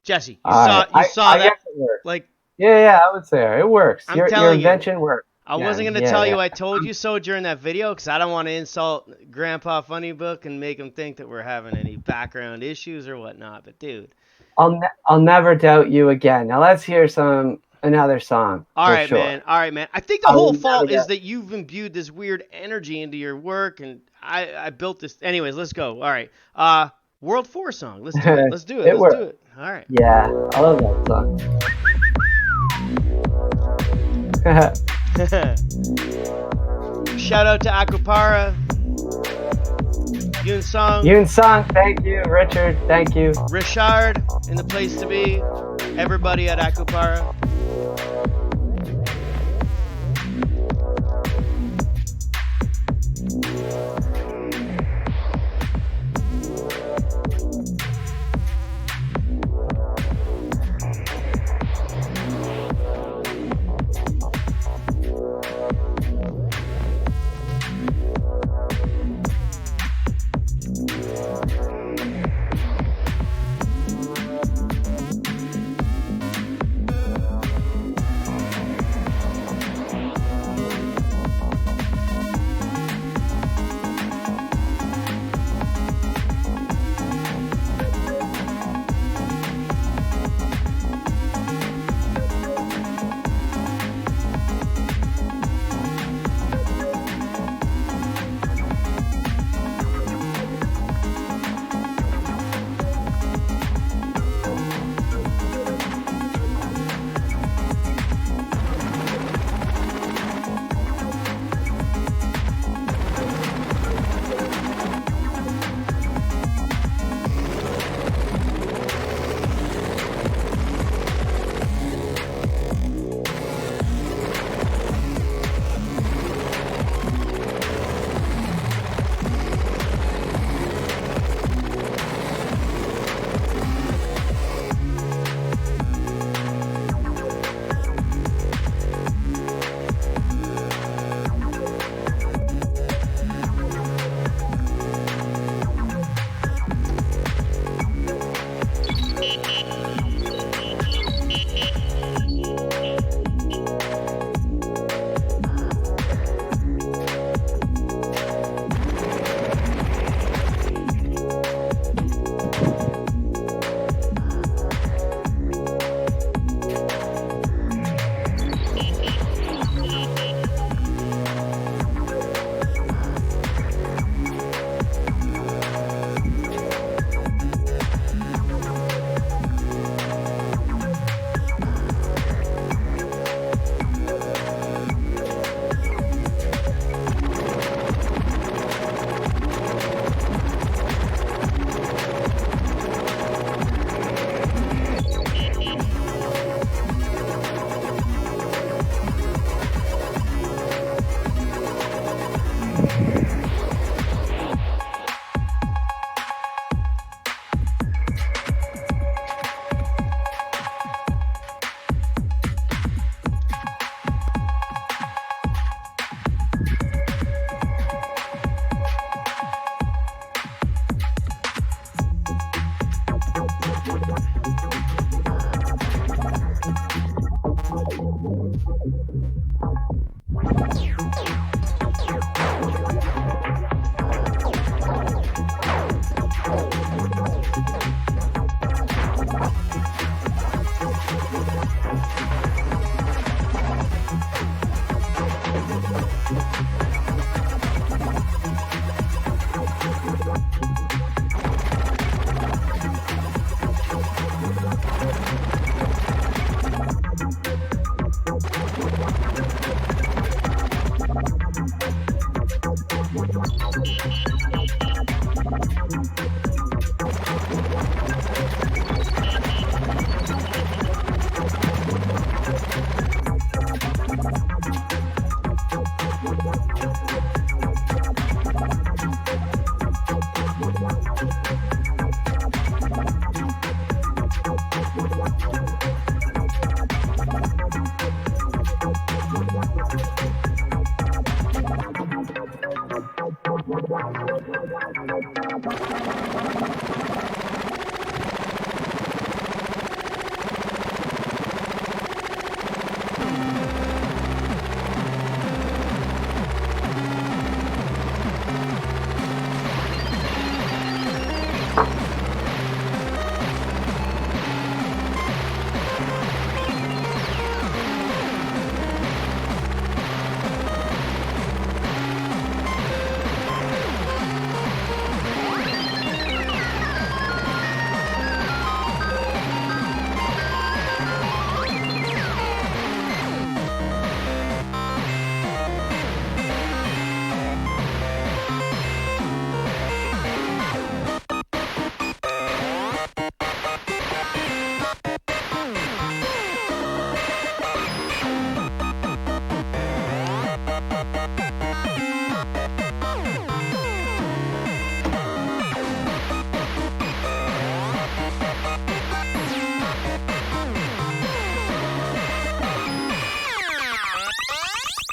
Jesse, you I saw that? guess it worked. Like, yeah, I would say it works. I'm Your telling you. invention worked. I wasn't going to tell you I told you so during that video because I don't want to insult Grandpa Funny Book and make him think that we're having any background issues or whatnot. But, dude. I'll never doubt you again. Now let's hear another song. All right, sure. man. All right, man. I think the whole fault is that you've imbued this weird energy into your work, and I built this. Anyways, let's go. All right. World 4 song. Let's do it. Let's do it. Let's do it. All right. Yeah, I love that song. Shout out to Akupara. Yoon Song, thank you. Richard, thank you. Richard in the place to be. Everybody at Akupara.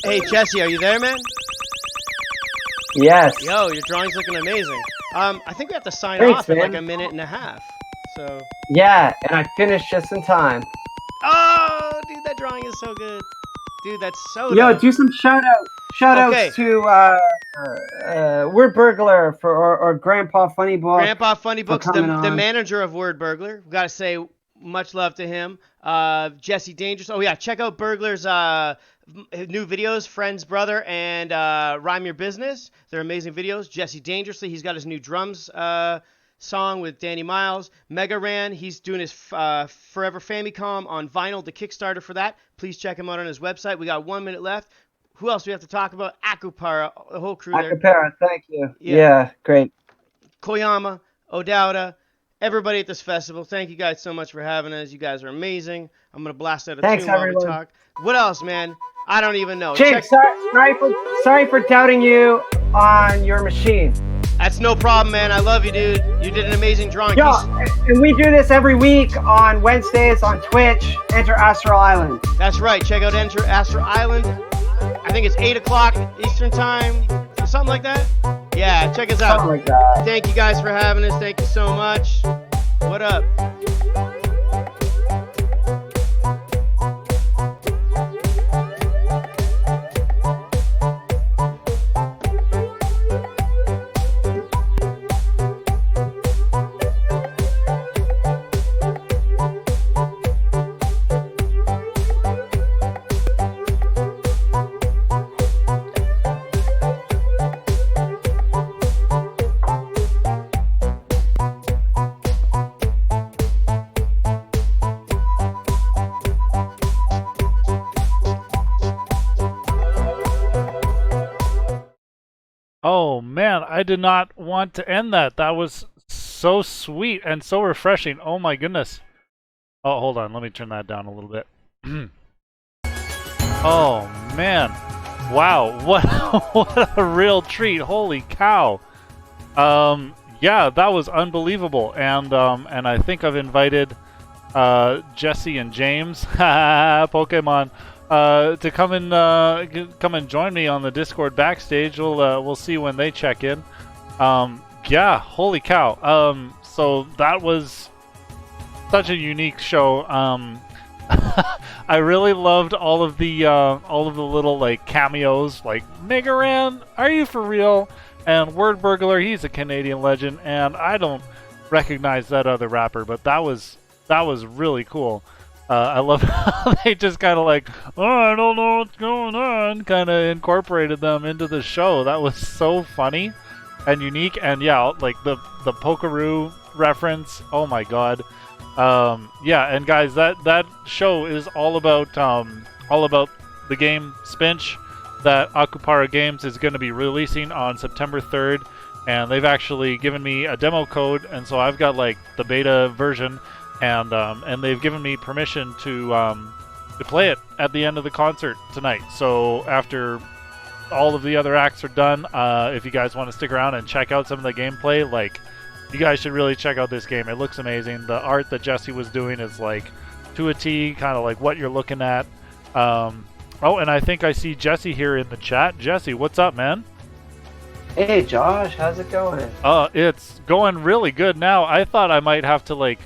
Hey, Jesse, are you there, man? Yes. Yo, your drawing's looking amazing. I think we have to sign Thanks, off in like man. a minute and a half. So. Yeah, and I finished just in time. Oh, dude, that drawing is so good. Dude, that's so. Yo, dope. do some shout outs Okay. to Word Burglar or Grandpa Funny Book. Grandpa Funny for Books, the coming on. manager of Word Burglar. Got to say much love to him. Jesse Dangerous. Oh yeah, check out Burglar's new videos, Friend's Brother and Rhyme Your Business. They're amazing videos. Jesse Dangerously, he's got his new drums song with Danny Miles. Mega Ran, he's doing his Forever Famicom on vinyl, the Kickstarter for that. Please check him out on his website. We got 1 minute left. Who else do we have to talk about? Akupara, the whole crew there. Akupara, thank you. Yeah, great. Koyama, Odauda, everybody at this festival. Thank you guys so much for having us. You guys are amazing. I'm going to blast out a Thanks, tune while we everyone. talk. What else, man? I don't even know. James, sorry for doubting you on your machine. That's no problem, man. I love you, dude. You did an amazing drawing. Yo, and we do this every week on Wednesdays on Twitch. Enter Astral Island. That's right. Check out Enter Astral Island. I think it's 8 o'clock Eastern Time. Something like that. Yeah, check us out. Something like that. Thank you guys for having us. Thank you so much. What up? Oh man, I did not want to end that. That was so sweet and so refreshing. Oh my goodness. Oh, hold on. Let me turn that down a little bit. Oh man. Wow. What a real treat. Holy cow. Yeah, that was unbelievable. And I think I've invited Jesse and James, Pokemon, to come and join me on the Discord backstage. We'll see when they check in. Yeah, holy cow. So that was such a unique show. I really loved all of the little like cameos, like Megaran, are you for real? And Word Burglar, he's a Canadian legend, and I don't recognize that other rapper, but that was really cool. I love how they just kind of like, oh, I don't know what's going on, kind of incorporated them into the show. That was so funny and unique. And yeah, like the Pokeroo reference, oh my god. Yeah, and guys, that show is all about the game Spinch that Akupara Games is going to be releasing on September 3rd, and they've actually given me a demo code, and so I've got like the beta version, and they've given me permission to play it at the end of the concert tonight. So after all of the other acts are done, if you guys want to stick around and check out some of the gameplay, like, you guys should really check out this game. It looks amazing. The art that Jesse was doing is like to a T, kind of like what you're looking at. Oh, and I think I see Jesse here in the chat. Jesse, what's up, man? Hey, Josh, how's it going? It's going really good now. I thought I might have to like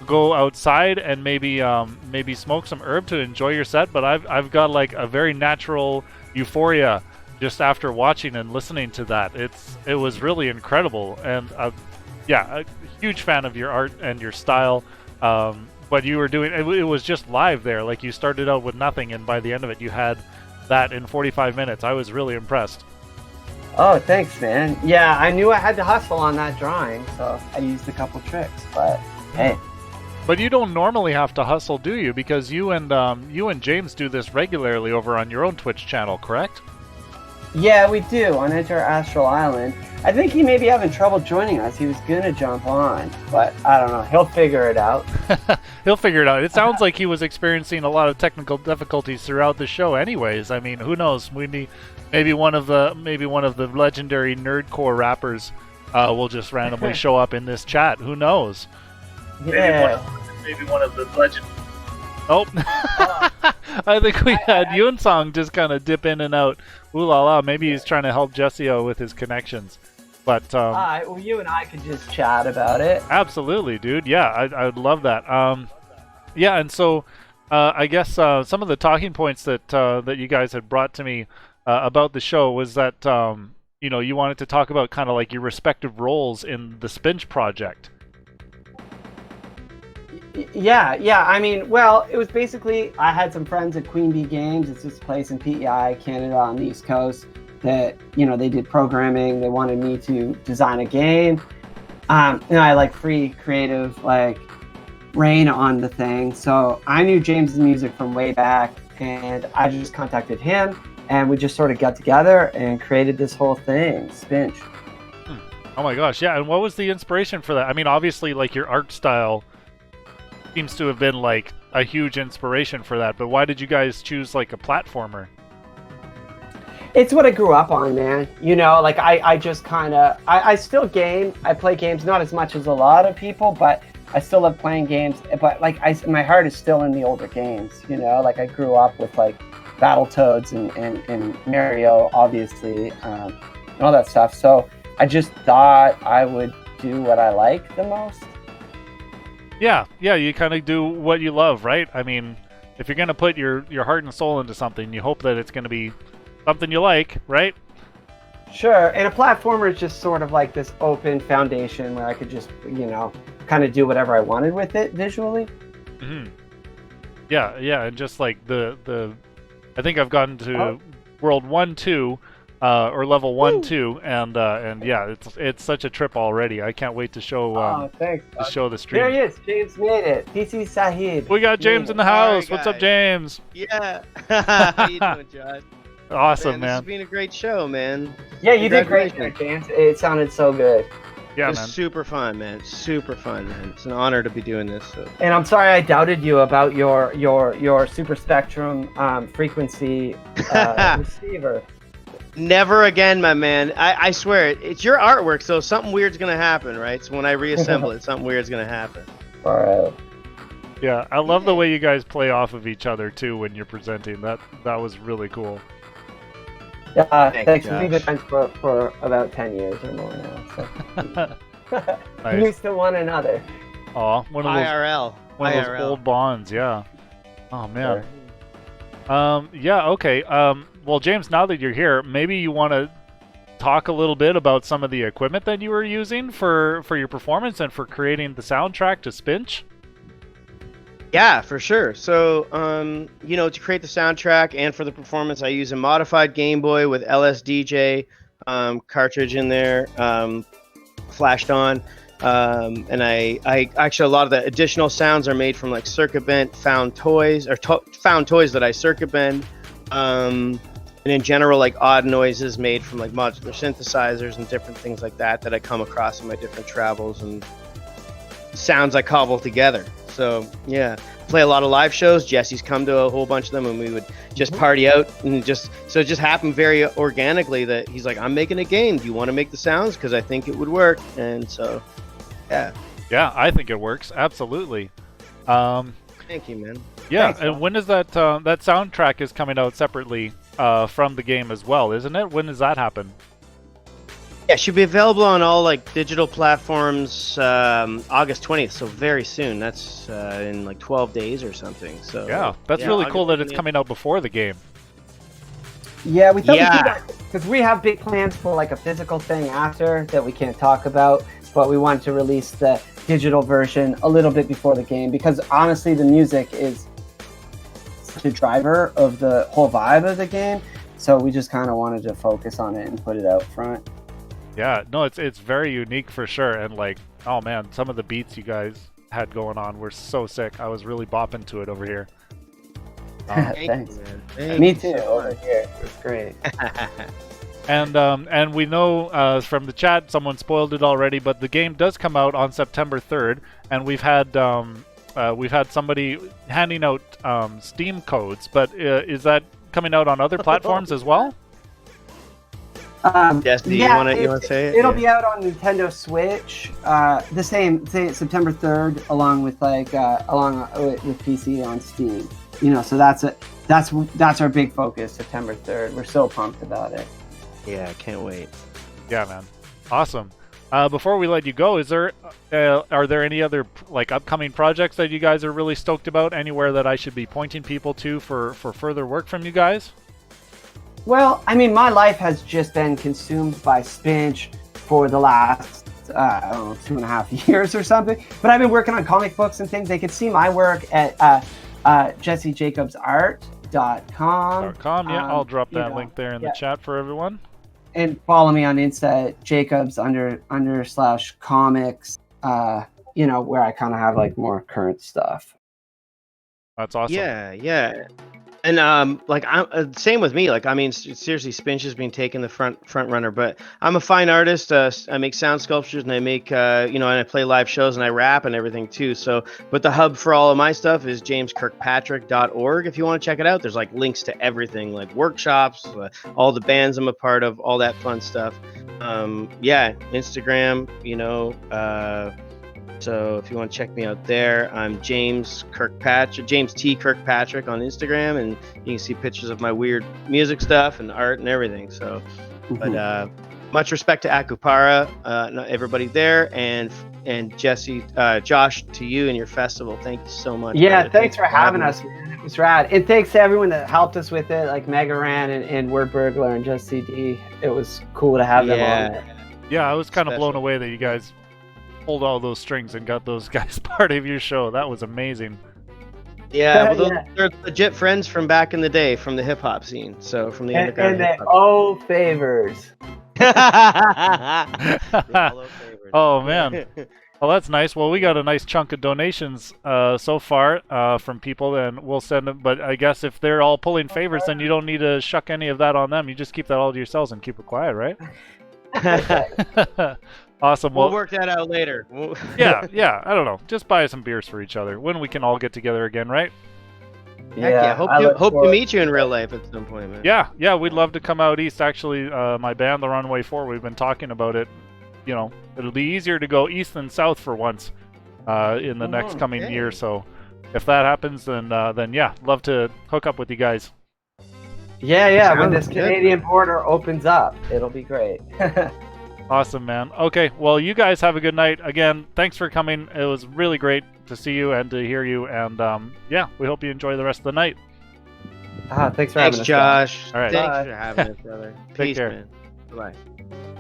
go outside and maybe smoke some herb to enjoy your set, but I've got like a very natural euphoria just after watching and listening to that. It was really incredible, and yeah, a huge fan of your art and your style. What you were doing, it was just live there. Like, you started out with nothing, and by the end of it, you had that in 45 minutes. I was really impressed. Oh, thanks, man. Yeah, I knew I had to hustle on that drawing, so I used a couple tricks, but hey. But you don't normally have to hustle, do you? Because you and James do this regularly over on your own Twitch channel, correct? Yeah, we do, on Enter Astral Island. I think he may be having trouble joining us. He was gonna jump on, but I don't know. He'll figure it out. He'll figure it out. It sounds like he was experiencing a lot of technical difficulties throughout the show anyways. I mean, who knows? Maybe one of the legendary nerdcore rappers will just randomly show up in this chat. Who knows? Yeah. Maybe one of the legend. Oh, I think we had Yunsong just kind of dip in and out. Ooh la la. Maybe he's trying to help Jesse out with his connections. But well, you and I could just chat about it. Absolutely, dude. Yeah, I'd love that. Yeah, and so I guess some of the talking points that that you guys had brought to me about the show was that you know, you wanted to talk about kind of like your respective roles in the Spinch project. Yeah. I mean, well, it was basically I had some friends at Queen Bee Games. It's this place in PEI, Canada, on the East Coast. That, you know, they did programming. They wanted me to design a game. You know, I like free creative like reign on the thing. So I knew James's music from way back, and I just contacted him, and we just sort of got together and created this whole thing, Spinch. Oh my gosh, yeah. And what was the inspiration for that? I mean, obviously, like your art style seems to have been like a huge inspiration for that. But why did you guys choose like a platformer? It's what I grew up on, man. You know, like I just kind of, I still game. I play games, not as much as a lot of people, but I still love playing games. But like my heart is still in the older games, you know? Like I grew up with like Battletoads and Mario, obviously, and all that stuff. So I just thought I would do what I like the most. Yeah, you kind of do what you love, right? I mean, if you're going to put your heart and soul into something, you hope that it's going to be something you like, right? Sure, and a platformer is just sort of like this open foundation where I could just, you know, kind of do whatever I wanted with it visually. Mm-hmm. Yeah, and just like the I think I've gotten to World 1-2, or Level 1-2, and yeah, it's such a trip already. I can't wait to show thanks, to show the stream. There he is, James made it. PC Sahib. We got James in the house. What's up, James? Yeah. How you doing, Josh? Awesome, This has man. been a great show, man. Yeah, you did great, James. It sounded so good. Yeah, it was man. super fun, man. Super fun, man. It's an honor to be doing this. So. And I'm sorry I doubted you about your super spectrum frequency receiver. Never again, my man. I swear, it's your artwork, so something weird's gonna happen, right? So when I reassemble it, something weird's gonna happen. All right. Yeah, I love the way you guys play off of each other too when you're presenting. That was really cool. Yeah, thanks. We've been friends for about 10 years or more now. So. Nice. Used to one another. Aw, one of those old bonds, yeah. Oh man. Sure. Yeah, okay. Well, James, now that you're here, maybe you want to talk a little bit about some of the equipment that you were using for your performance and for creating the soundtrack to Spinch? Yeah, for sure. So, you know, to create the soundtrack and for the performance, I use a modified Game Boy with LSDJ cartridge in there, flashed on. And I actually, a lot of the additional sounds are made from like circuit bent found toys, or found toys that I circuit bend. And in general, like odd noises made from like modular synthesizers and different things like that I come across in my different travels, and sounds I cobble together. So yeah, play a lot of live shows. Jesse's come to a whole bunch of them, and we would just party out, and it just happened very organically that he's like, I'm making a game. Do you want to make the sounds? Because I think it would work. And so, yeah. Yeah, I think it works. Absolutely. Thank you, man. Yeah, Thanks, and when is that that soundtrack is coming out separately from the game as well, isn't it? When does that happen? Yeah, it should be available on all like digital platforms August 20th, so very soon. That's in like 12 days or something. So yeah, that's really cool that it's coming out before the game. Yeah, we thought we'd do that because we have big plans for like a physical thing after that we can't talk about, but we wanted to release the digital version a little bit before the game because honestly, the music is such a driver of the whole vibe of the game. So we just kind of wanted to focus on it and put it out front. Yeah, no, it's very unique for sure, and like, oh man, some of the beats you guys had going on were so sick. I was really bopping to it over here. Thanks, man. Me too. Over here, it's great. And we know from the chat, someone spoiled it already, but the game does come out on September 3rd, and we've had somebody handing out Steam codes. But is that coming out on other platforms as well? Jesse, yeah, you want to say it? It'll be out on Nintendo Switch. The same, say September 3rd, along with with PC on Steam. So that's our big focus, September 3rd. We're so pumped about it. Yeah, can't wait. Yeah, man. Awesome. Before we let you go, are there any other upcoming projects that you guys are really stoked about? Anywhere that I should be pointing people to for further work from you guys? Well, I mean, my life has just been consumed by Spinch for the last 2.5 years or something. But I've been working on comic books and things. They can see my work at JesseJacobsArt.com. Yeah, I'll drop that link there in the chat for everyone. And follow me on Insta at Jacobs_comics. Where I kind of have more current stuff. That's awesome. Yeah. And I'm same with me. Seriously, Spinch has been taking the front runner. But I'm a fine artist. I make sound sculptures, and I make and I play live shows, and I rap and everything too. So, but the hub for all of my stuff is jameskirkpatrick.org. If you want to check it out, there's links to everything, like workshops, all the bands I'm a part of, all that fun stuff. Instagram, So if you want to check me out there, I'm James T. Kirkpatrick on Instagram, and you can see pictures of my weird music stuff and art and everything. So, but much respect to Akupara, everybody there, and Jesse, Josh, to you and your festival. Thank you so much. Yeah, brother. thanks for having us, man. It was rad. And thanks to everyone that helped us with it, like Megaran and Word Burglar and Just CD. It was cool to have them on. Yeah, I was kind of blown away that you guys pulled all those strings and got those guys part of your show. That was amazing. Yeah, they're legit friends from back in the day, from the hip hop scene. So from the underground. And they owe favors. Oh man. Well, that's nice. Well, we got a nice chunk of donations so far from people, and we'll send them. But I guess if they're all pulling favors, then you don't need to shuck any of that on them. You just keep that all to yourselves and keep it quiet, right? Awesome. We'll work that out later. yeah. I don't know. Just buy some beers for each other when we can all get together again, right? Yeah. Hope to meet you in real life at some point, man. Yeah. We'd love to come out east. Actually, my band, The Runway 4, we've been talking about it. It'll be easier to go east than south for once in the next coming year. So if that happens, then yeah, love to hook up with you guys. Yeah. When this Canadian border opens up, it'll be great. Awesome, man. Okay, well, you guys have a good night. Again, thanks for coming. It was really great to see you and to hear you. And yeah, we hope you enjoy the rest of the night. Thanks for having us. Thanks, Josh. All right. Thanks for having us, brother. Take care. Man. Bye.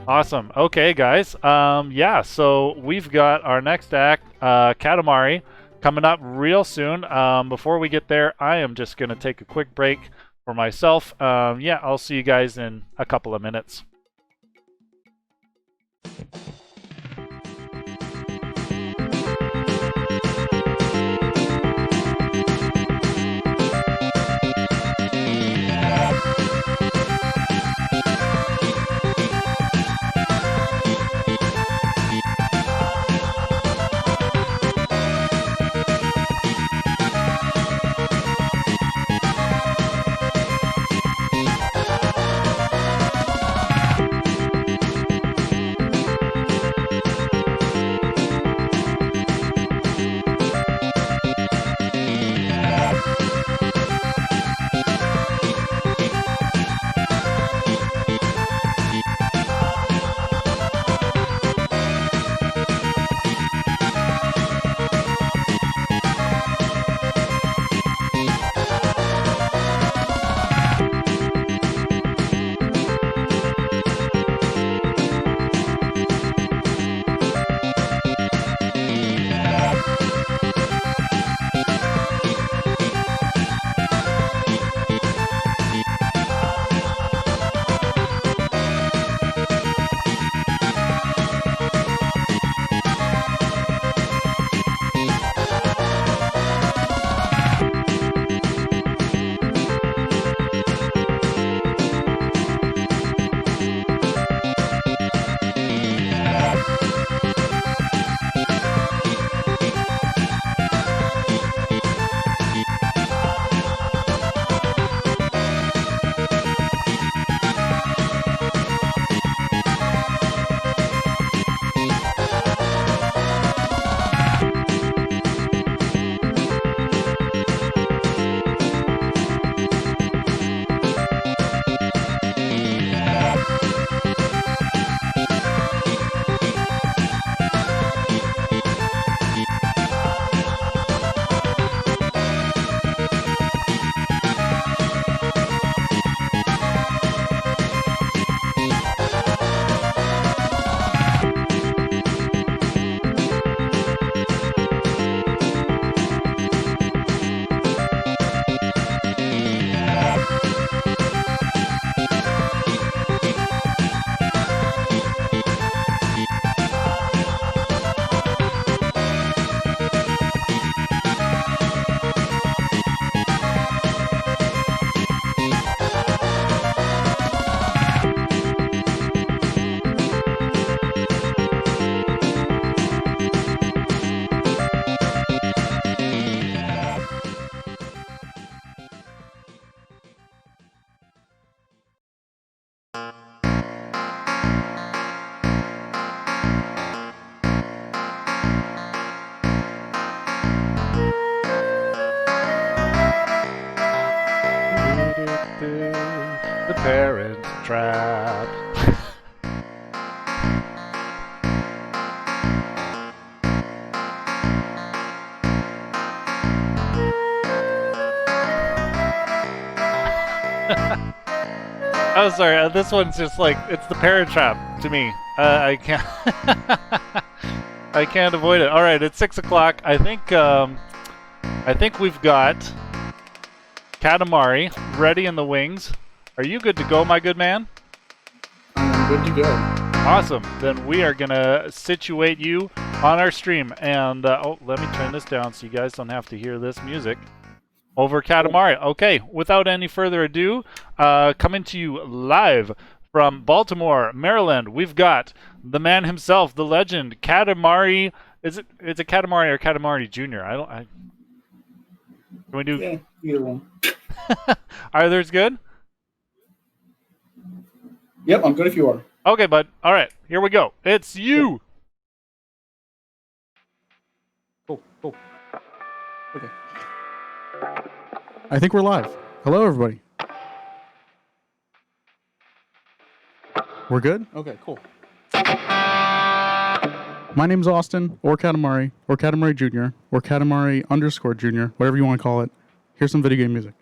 Awesome. Okay, guys. Yeah, so we've got our next act, Katamari, coming up real soon. Before we get there, I am just going to take a quick break for myself. Yeah, I'll see you guys in a couple of minutes. The Parent Trap. Oh, sorry. This one's just like, it's the Parent Trap to me. I can't. I can't avoid it. All right, it's 6 o'clock. I think we've got Katamari ready in the wings. Are you good to go, my good man? I'm good to go. Awesome. Then we are gonna situate you on our stream. And oh, let me turn this down so you guys don't have to hear this music. Over Katamari. Okay, without any further ado, coming to you live from Baltimore, Maryland, we've got the man himself, the legend, Katamari. Is it Katamari or Katamari Jr.? Can we do? Yeah, either one. Either's good? Yep, I'm good if you are. Okay, bud. All right, here we go. It's you. Oh. Okay. I think we're live. Hello, everybody. We're good? Okay, cool. My name's Austin, or Katamari Jr., or Katamari _Jr., whatever you want to call it. Here's some video game music.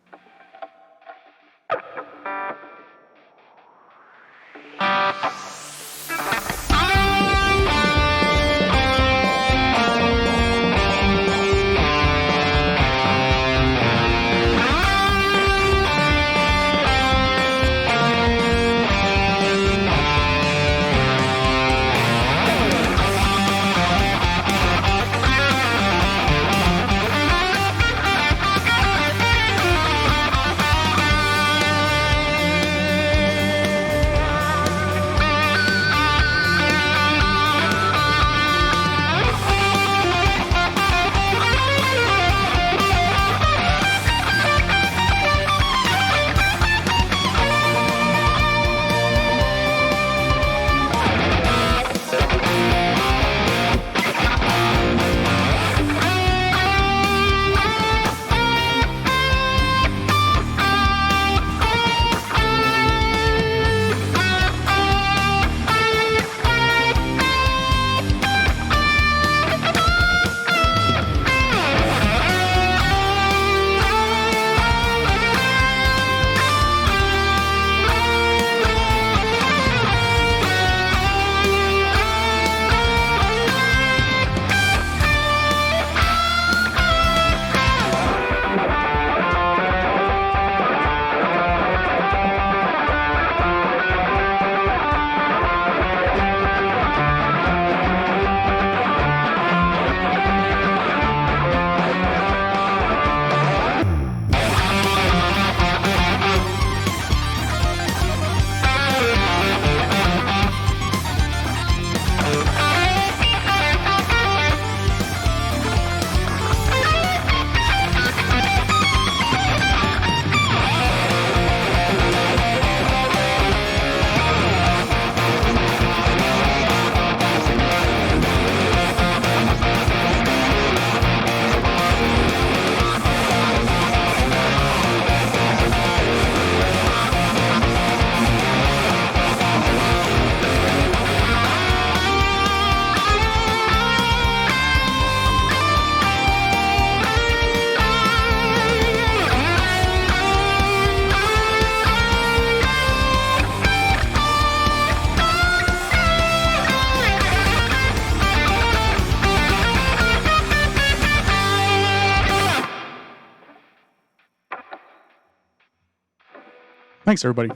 Thanks, everybody.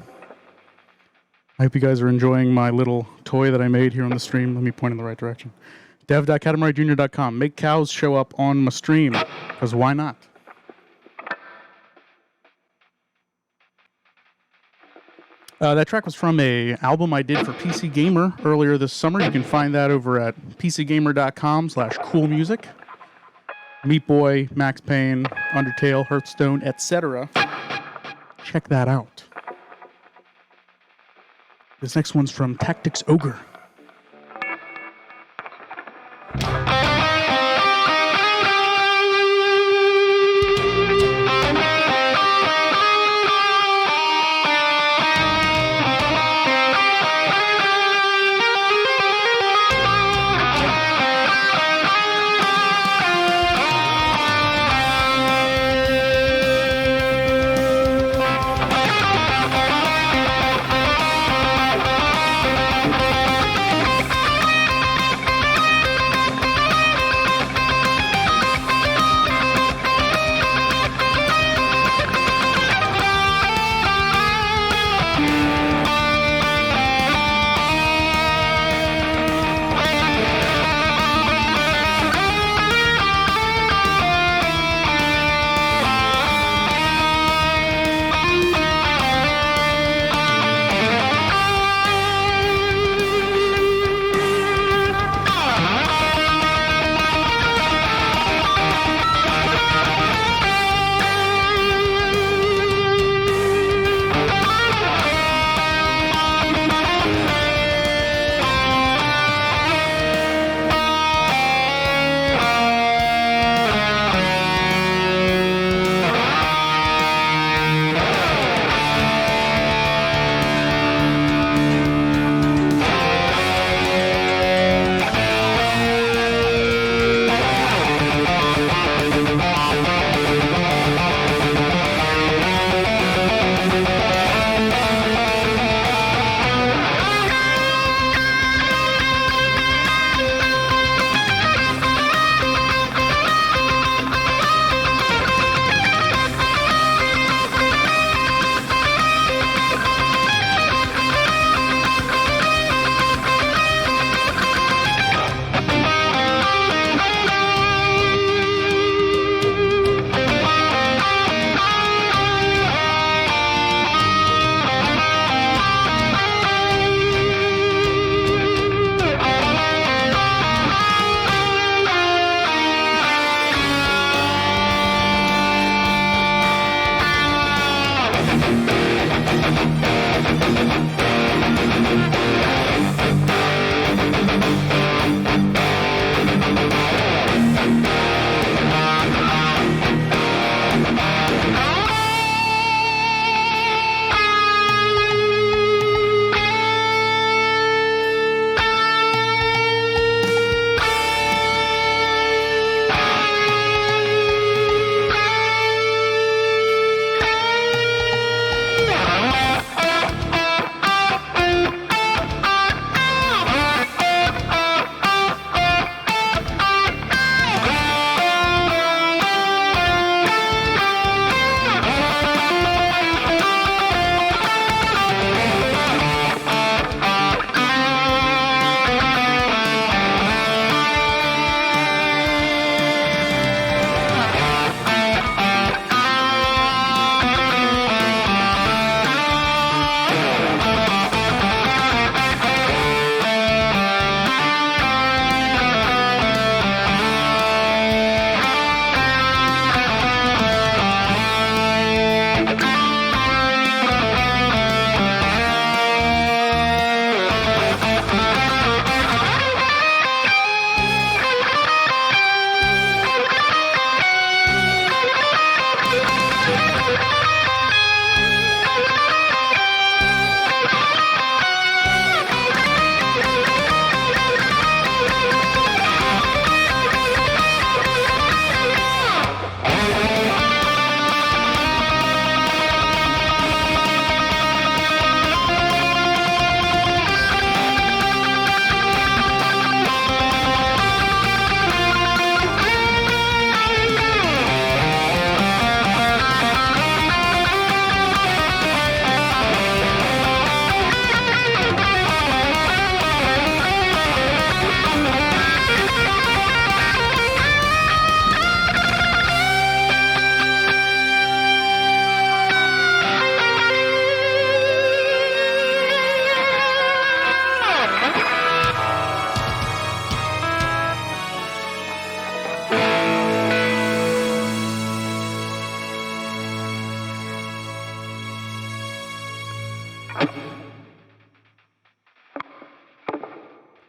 I hope you guys are enjoying my little toy that I made here on the stream. Let me point in the right direction. dev.katamarijr.com. Make cows show up on my stream, because why not? That track was from an album I did for PC Gamer earlier this summer. You can find that over at pcgamer.com/coolmusic. Meat Boy, Max Payne, Undertale, Hearthstone, etc. Check that out. This next one's from Tactics Ogre.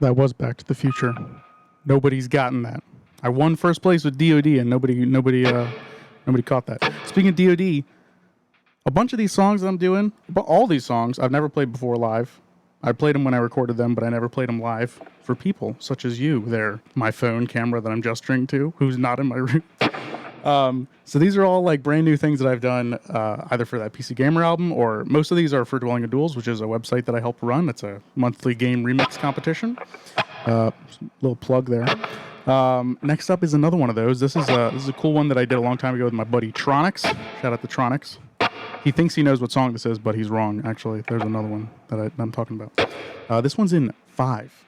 That was Back to the Future. Nobody's gotten that. I won first place with DoD, and nobody caught that. Speaking of DoD, a bunch of these songs I'm doing, but all these songs I've never played before live. I played them when I recorded them, but I never played them live for people such as you there, my phone camera that I'm gesturing to, who's not in my room. So these are all like brand new things that I've done either for that PC Gamer album, or most of these are for Dwelling of Duels, which is a website that I help run. It's a monthly game remix competition. Little plug there. Next up is another one of those. This is a cool one that I did a long time ago with my buddy Tronix. Shout out to Tronix. He thinks he knows what song this is, but he's wrong. Actually, there's another one that I'm talking about. This one's in 5.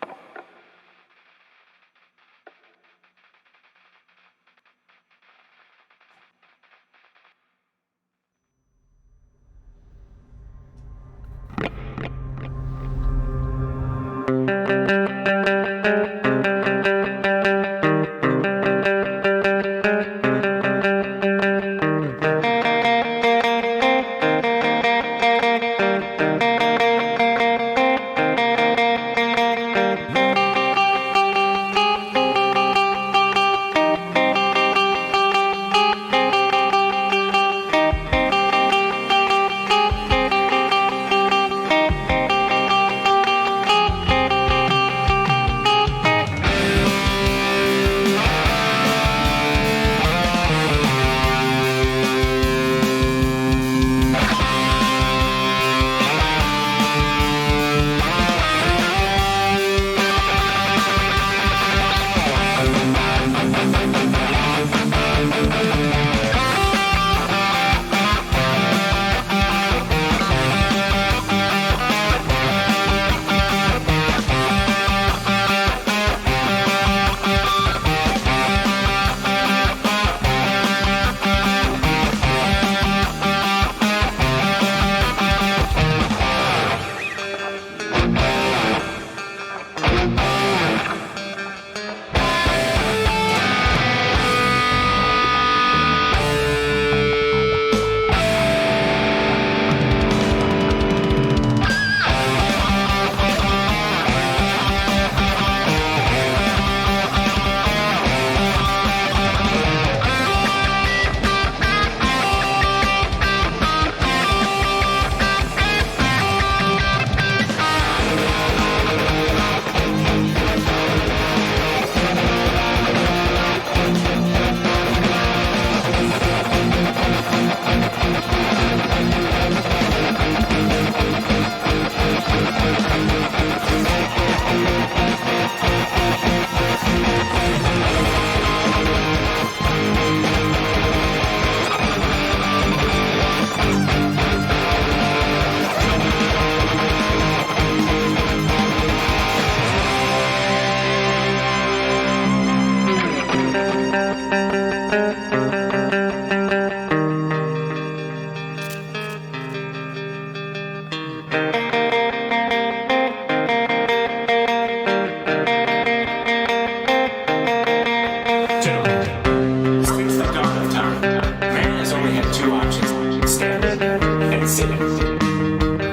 sitting.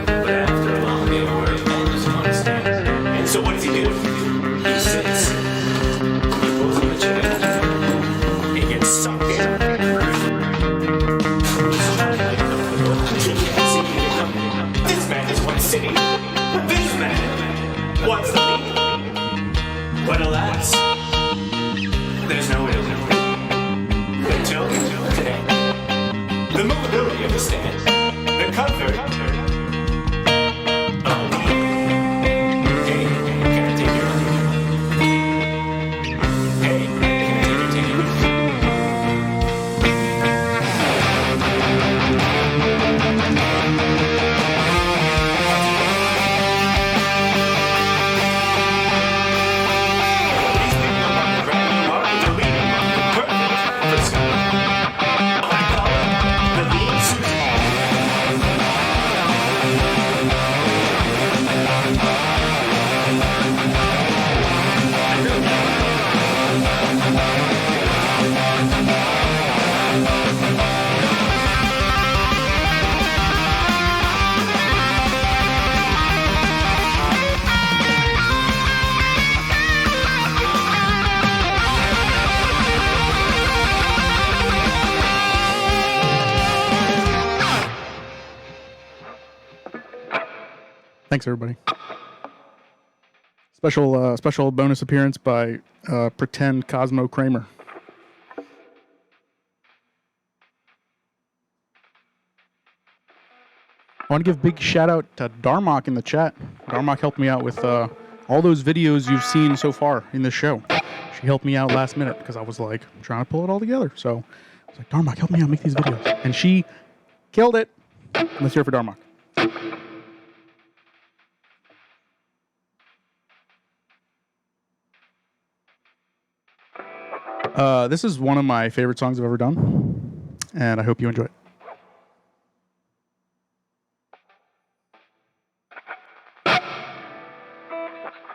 But after a long day of work, man just can't stand. And so what does he do? He sits. He pulls on the chair. He gets sucked in. This man is one sitting. This man wants to leave. But alas, there's no way to know. Until today. The movability of the stand, the comfort. Oh, hey, can I take your Hey, can I take your Thanks, everybody. Special bonus appearance by Pretend Cosmo Kramer. I want to give a big shout out to Darmok in the chat. Darmok helped me out with all those videos you've seen so far in this show. She helped me out last minute because I was like trying to pull it all together. So I was like, Darmok, help me out make these videos. And she killed it. Let's hear it for Darmok. This is one of my favorite songs I've ever done, and I hope you enjoy it.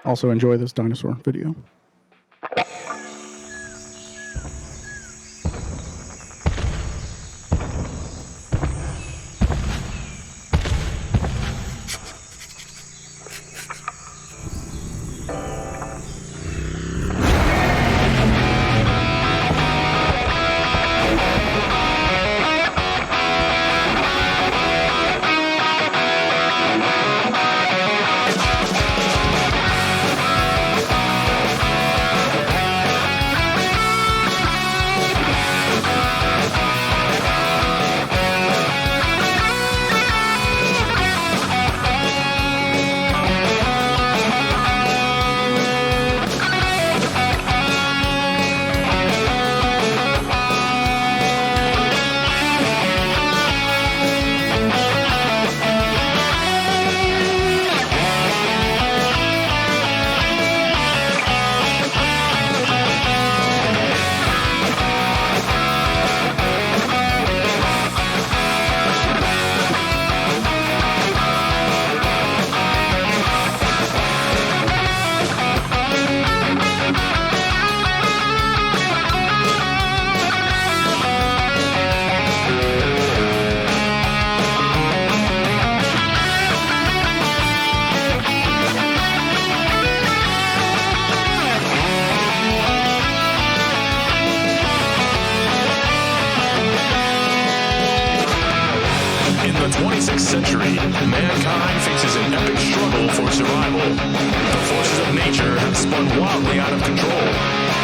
Also enjoy this dinosaur video. century, mankind faces an epic struggle for survival. The forces of nature have spun wildly out of control.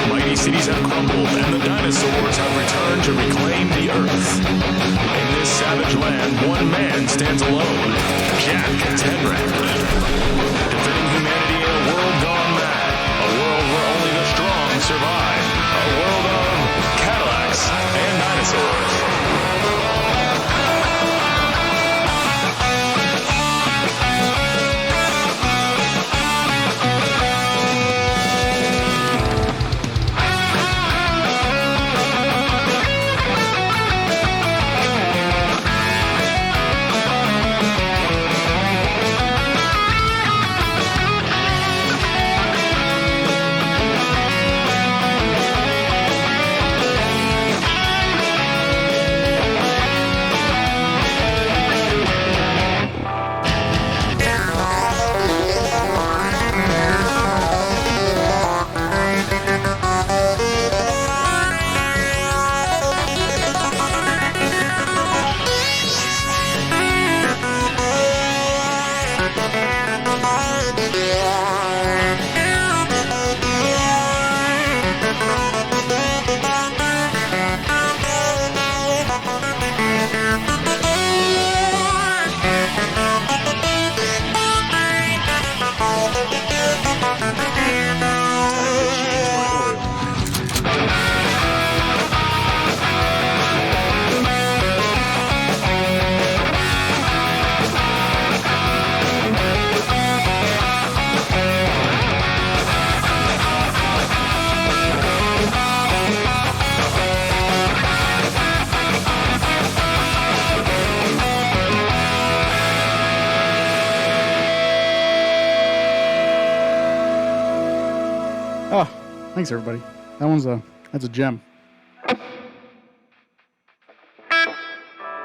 Mighty cities have crumbled, and the dinosaurs have returned to reclaim the earth. In this savage land, one man stands alone, Jack Tenrak. Defending humanity in a world gone mad, a world where only the strong survive, a world of Cadillacs and dinosaurs. Thanks, everybody. That's a gem.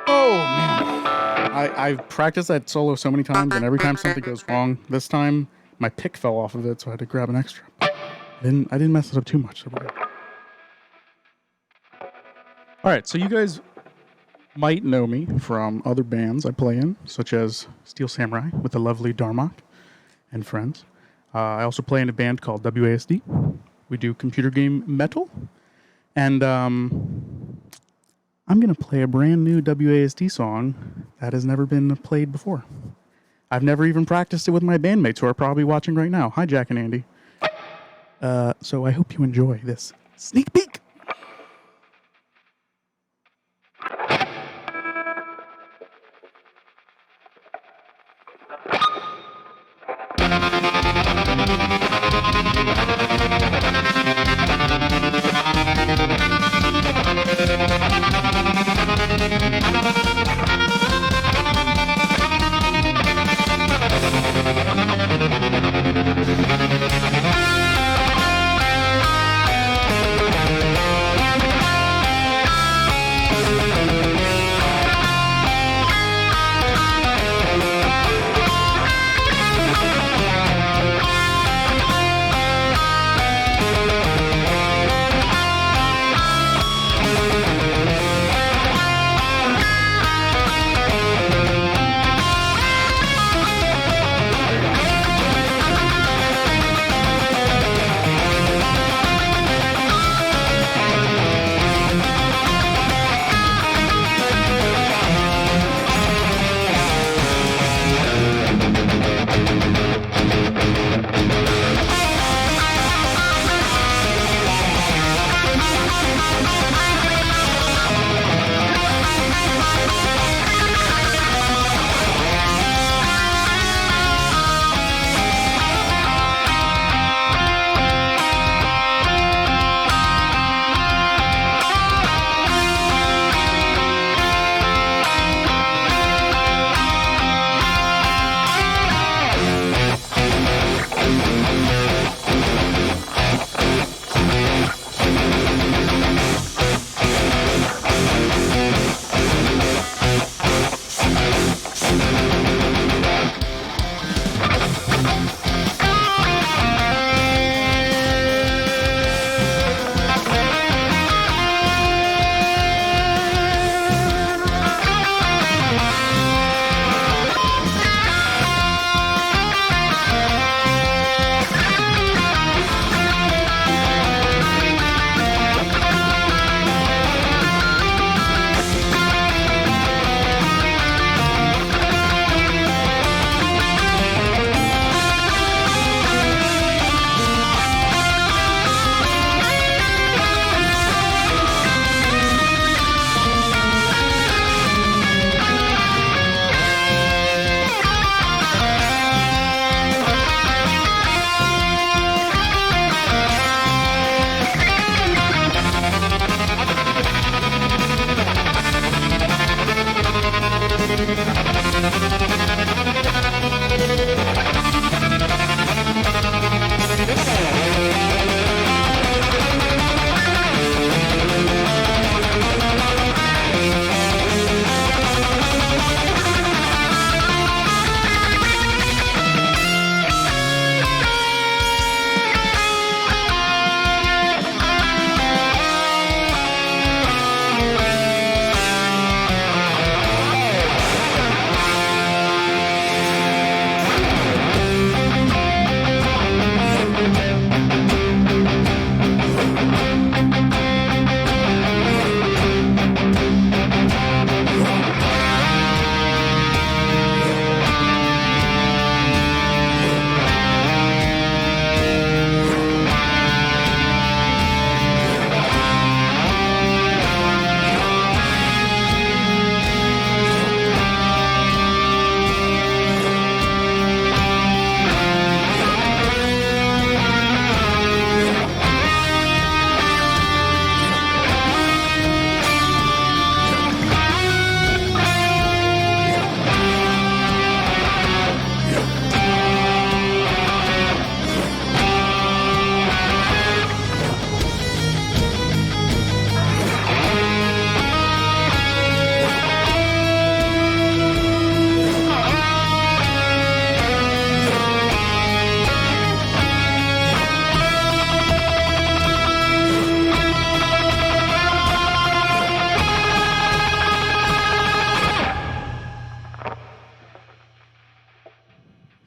Oh, man. I've practiced that solo so many times, and every time something goes wrong, this time my pick fell off of it, so I had to grab an extra. I didn't mess it up too much, so we're good. All right, so you guys might know me from other bands I play in, such as Steel Samurai with the lovely Darmok and friends. I also play in a band called WASD. We do computer game metal. And I'm going to play a brand new WASD song that has never been played before. I've never even practiced it with my bandmates who are probably watching right now. Hi, Jack and Andy. So I hope you enjoy this sneak peek.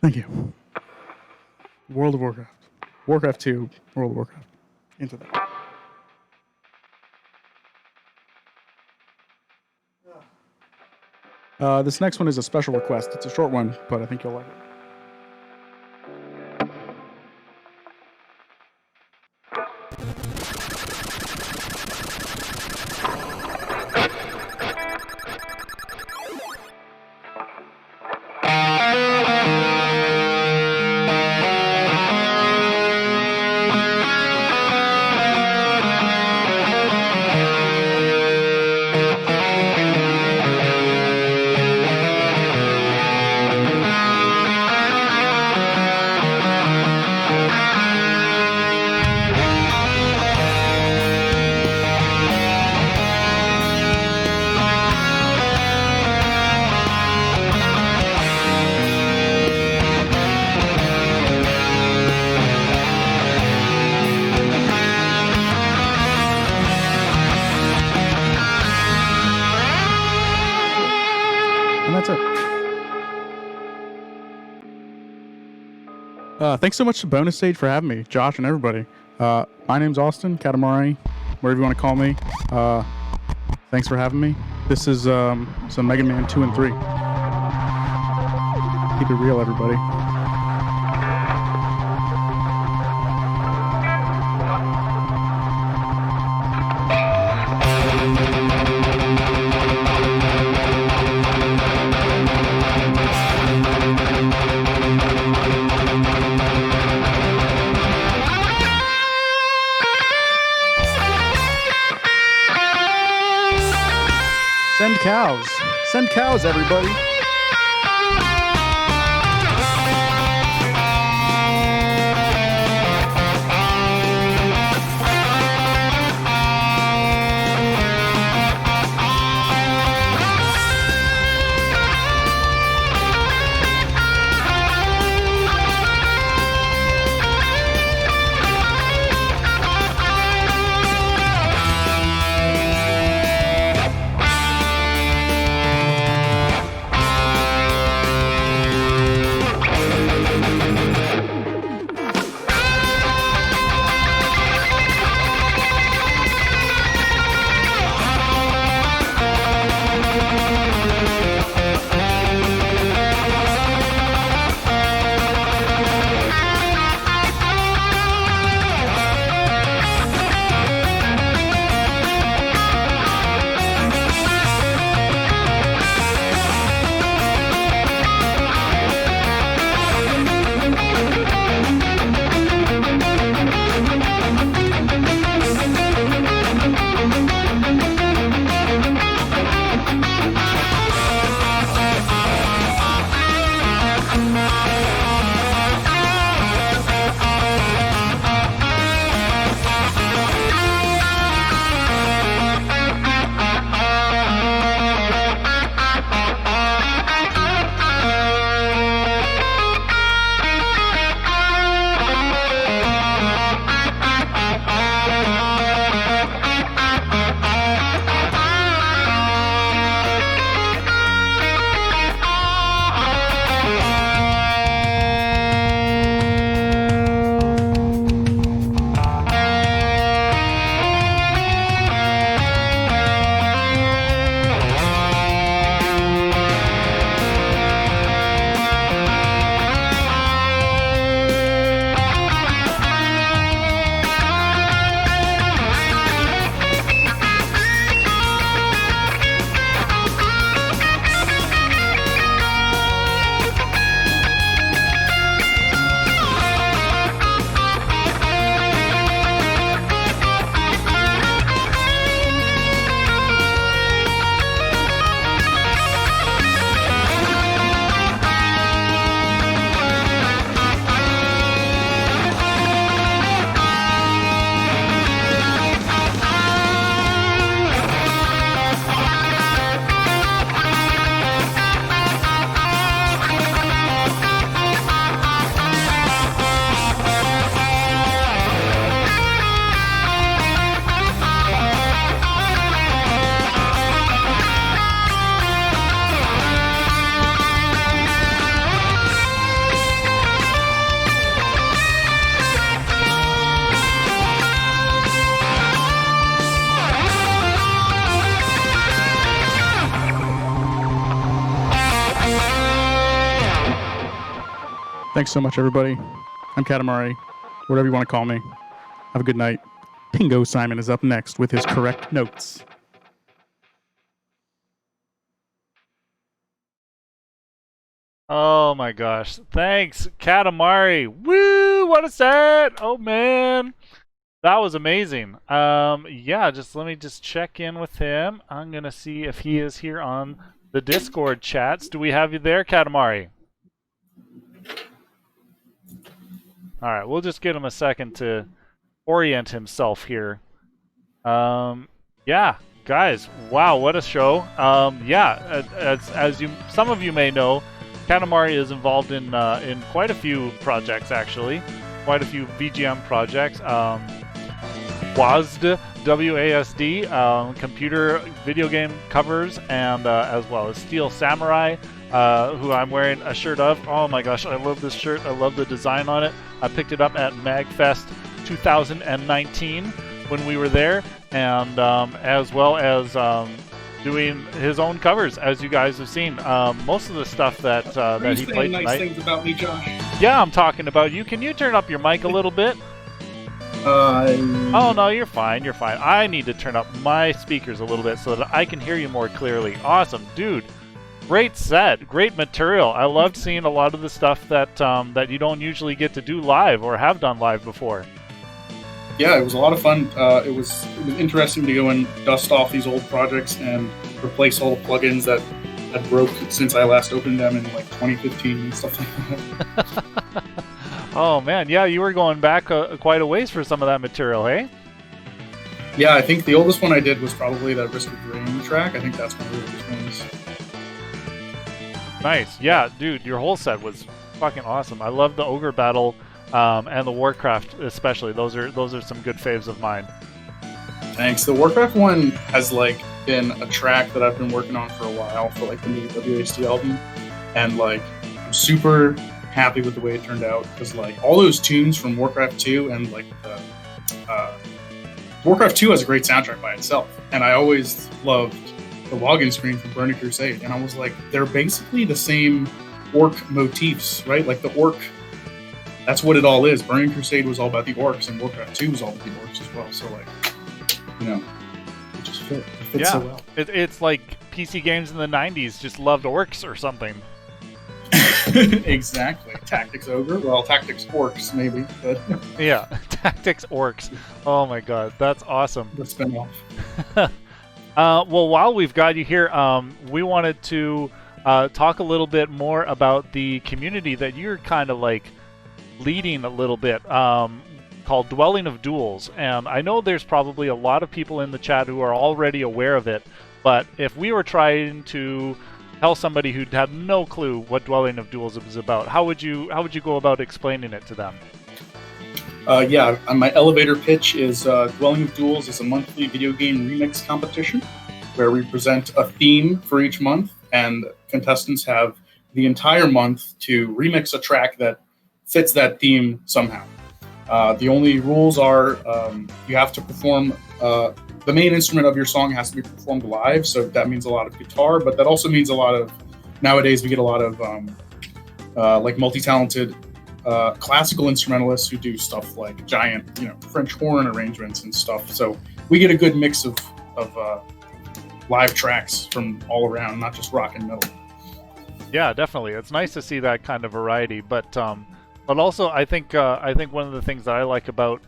Thank you. World of Warcraft. Warcraft 2, World of Warcraft. Into that. This next one is a special request. It's a short one, but I think you'll like it. Thanks so much to Bonus Stage for having me, Josh and everybody. My name's Austin, Katamari, whatever you want to call me. Thanks for having me. This is some Mega Man 2 and 3. Keep it real, everybody. Send cows. Send cows, everybody. Thanks so much, everybody. I'm Katamari, whatever you want to call me. Have a good night. Pingo Simon is up next with his correct notes. Oh my gosh. Thanks, Katamari. Woo! What a set! Oh man. That was amazing. Yeah, let me check in with him. I'm gonna see if he is here on the Discord chats. Do we have you there, Katamari? Alright, we'll just give him a second to orient himself here. Yeah, guys, wow, what a show. Yeah, as some of you may know, Katamari is involved in quite a few projects, actually. Quite a few VGM projects. WASD, W-A-S-D, computer video game covers, and as well as Steel Samurai, who I'm wearing a shirt of. Oh my gosh, I love this shirt. I love the design on it. I picked it up at MagFest 2019 when we were there, and as well as doing his own covers, as you guys have seen. Most of the stuff that he played nice tonight. things about me, Josh. Yeah, I'm talking about you. Can you turn up your mic a little bit? Oh no, you're fine. You're fine. I need to turn up my speakers a little bit so that I can hear you more clearly. Awesome, dude. Great set. Great material. I loved seeing a lot of the stuff that that you don't usually get to do live or have done live before. Yeah, it was a lot of fun. It was interesting to go and dust off these old projects and replace all the plugins that had broke since I last opened them in like 2015 and stuff like that. Oh man, yeah, you were going back quite a ways for some of that material, hey? Yeah, I think the oldest one I did was probably that Risk of Rain track. I think that's one of the oldest ones. Nice. Yeah, dude, your whole set was fucking awesome. I love the Ogre Battle and the Warcraft especially. Those are some good faves of mine. Thanks. The Warcraft one has like been a track that I've been working on for a while for like the new WASD album, and like I'm super happy with the way it turned out because like all those tunes from Warcraft 2 and like Warcraft 2 has a great soundtrack by itself, and I always loved the login screen from Burning Crusade, and I was like, they're basically the same orc motifs, right? Like the orc, that's what it all is. Burning Crusade was all about the orcs, and Warcraft 2 was all about the orcs as well. So like, you know, it just fits so well. It's like PC games in the 90s just loved orcs or something. Exactly. Tactics Ogre. Well, Tactics Orcs maybe, but yeah, Tactics Orcs. Oh my god, that's awesome. The spin-off. Well, while we've got you here, we wanted to talk a little bit more about the community that you're kind of like leading a little bit, called Dwelling of Duels. And I know there's probably a lot of people in the chat who are already aware of it, but if we were trying to tell somebody who had no clue what Dwelling of Duels was about, how would you go about explaining it to them? Yeah, my elevator pitch is Dwelling of Duels is a monthly video game remix competition where we present a theme for each month, and contestants have the entire month to remix a track that fits that theme somehow. The only rules are you have to perform, the main instrument of your song has to be performed live, so that means a lot of guitar, but that also means a lot of, nowadays we get a lot of like multi-talented classical instrumentalists who do stuff like giant, French horn arrangements and stuff. So we get a good mix of live tracks from all around, not just rock and metal. Yeah, definitely. It's nice to see that kind of variety, but also I think one of the things that I like about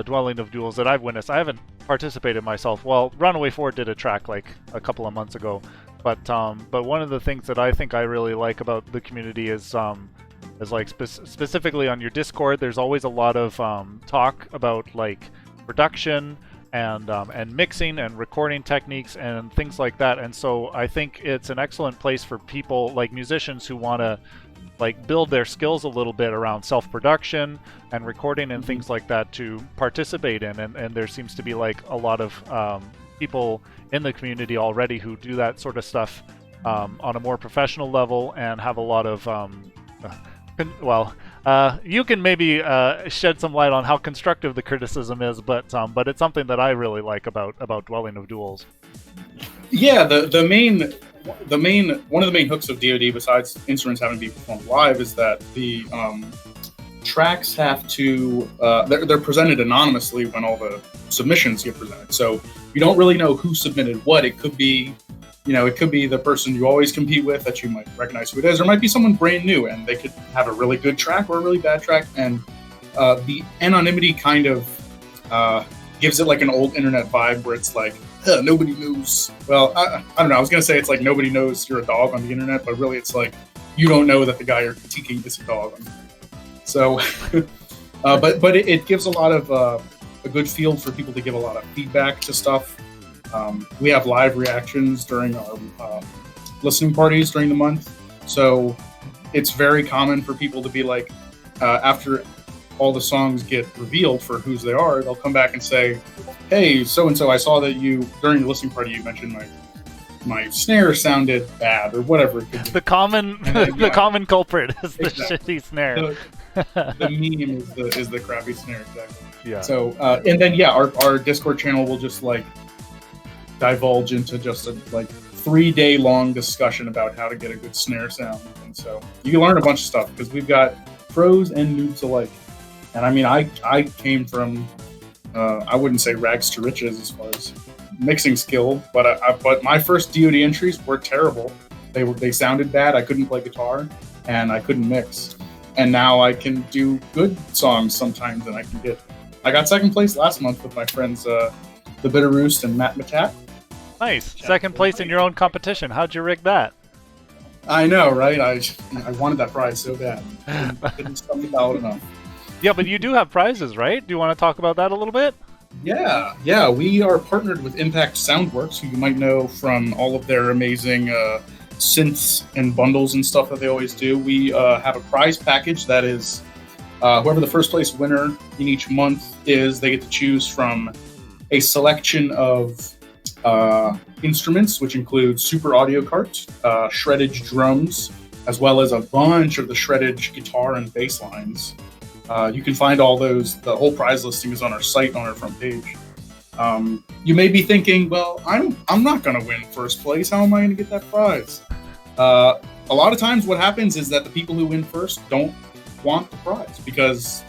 Dwelling of Duels that I've witnessed, I haven't participated myself. Well, Runaway 4 did a track like a couple of months ago, but one of the things that I think I really like about the community is like specifically on your Discord, there's always a lot of talk about like production and mixing and recording techniques and things like that. And so I think it's an excellent place for people like musicians who want to like build their skills a little bit around self-production and recording and things like that to participate in. And there seems to be like a lot of people in the community already who do that sort of stuff on a more professional level and have a lot of you can maybe shed some light on how constructive the criticism is, but it's something that I really like about Dwelling of Duels. Yeah, the main one of the main hooks of DoD, besides instruments having to be performed live, is that the tracks have to they're presented anonymously when all the submissions get presented. So you don't really know who submitted what. It could be, it could be the person you always compete with that you might recognize who it is, or it might be someone brand new and they could have a really good track or a really bad track. And the anonymity kind of gives it like an old internet vibe where it's like, nobody knows. Well, I don't know. I was going to say it's like nobody knows you're a dog on the internet, but really it's like you don't know that the guy you're critiquing is a dog on the internet. So, but it gives a lot of a good field for people to give a lot of feedback to stuff. We have live reactions during our listening parties during the month. So it's very common for people to be like, after all the songs get revealed for whose they are, they'll come back and say, hey, so-and-so, I saw that you, during the listening party, you mentioned my snare sounded bad or whatever it could be. The common the common culprit is the shitty snare. The meme is the crappy snare, exactly. Yeah. So and then our Discord channel will just like divulge into just a like 3-day long discussion about how to get a good snare sound, and so you can learn a bunch of stuff because we've got pros and noobs alike. And I mean, I came from I wouldn't say rags to riches as far as mixing skill, but my first DoD entries were terrible. They sounded bad. I couldn't play guitar and I couldn't mix. And now I can do good songs sometimes, and I got second place last month with my friends The Bitter Roost and Matt Matat. Nice. Second place in your own competition. How'd you rig that? I know, right? I wanted that prize so bad. Couldn't stomach it out enough. Yeah, but you do have prizes, right? Do you want to talk about that a little bit? Yeah. We are partnered with Impact Soundworks, who you might know from all of their amazing synths and bundles and stuff that they always do. We have a prize package that is whoever the first place winner in each month is, they get to choose from a selection of instruments, which include Super Audio Cart, shreddage drums, as well as a bunch of the shreddage guitar and bass lines. You can find all those. The whole prize listing is on our site on our front page. You may be thinking, well, I'm not going to win first place. How am I going to get that prize? A lot of times what happens is that the people who win first don't want the prize because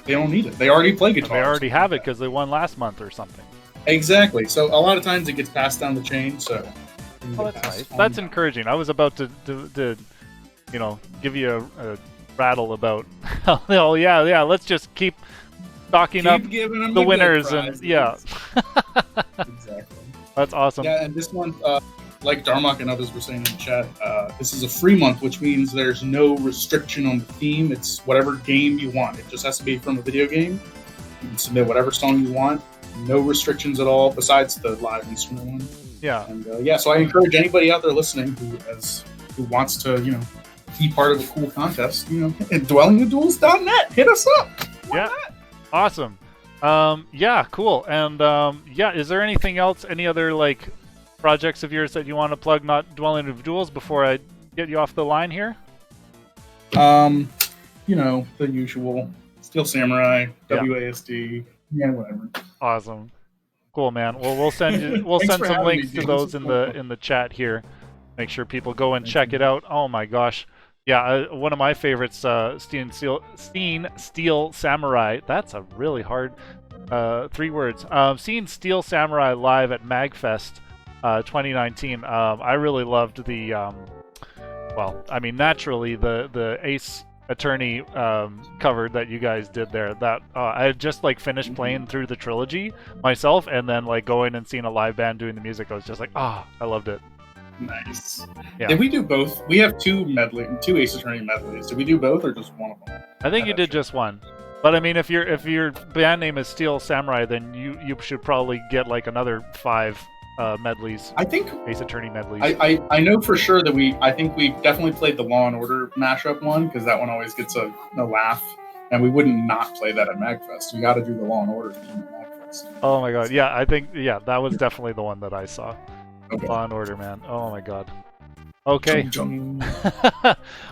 they don't need it. They already play guitar. They already have it because they won last month or something. Exactly. So a lot of times it gets passed down the chain. So that's nice. That's encouraging. I was about to give you a rattle about oh yeah, let's just keep stocking up the winners and Exactly. That's awesome. Yeah, and this month, like Darmok and others were saying in the chat, this is a free month, which means there's no restriction on the theme. It's whatever game you want. It just has to be from a video game. You can submit whatever song you want. No restrictions at all, besides the live instrument one. Yeah. And so I encourage anybody out there listening who wants to, be part of a cool contest, at dwellingofduels.net. Hit us up. Yeah. Awesome. Cool. And is there anything else, any other like projects of yours that you want to plug, not Dwelling of Duels, before I get you off the line here? The usual Steel Samurai, WASD, whatever. Awesome. Cool, man. Well, we'll send some links to those in the chat here. Make sure people go and check it out. Oh my gosh. Yeah, one of my favorites, Steen Steel Samurai. That's a really hard 3 words. Seeing Steel Samurai live at MagFest 2019. I really loved the, naturally the Ace Attorney cover that you guys did there. That I had just like finished playing through the trilogy myself, and then like going and seeing a live band doing the music. I was just like, I loved it. Nice. Yeah. Did we do both? We have two Ace Attorney medleys. Did we do both or just one of them? I think you did just one. But I mean, if your band name is Steel Samurai, then you should probably get like another 5 medleys. I think Ace Attorney medleys. I know for sure that I think we definitely played the Law and Order mashup one because that one always gets a laugh, and we wouldn't not play that at MagFest. We got to do the Law and Order theme at MagFest. Oh my god, yeah, I think that was definitely the one that I saw. Okay. Law and Order, man. Oh my god. Okay.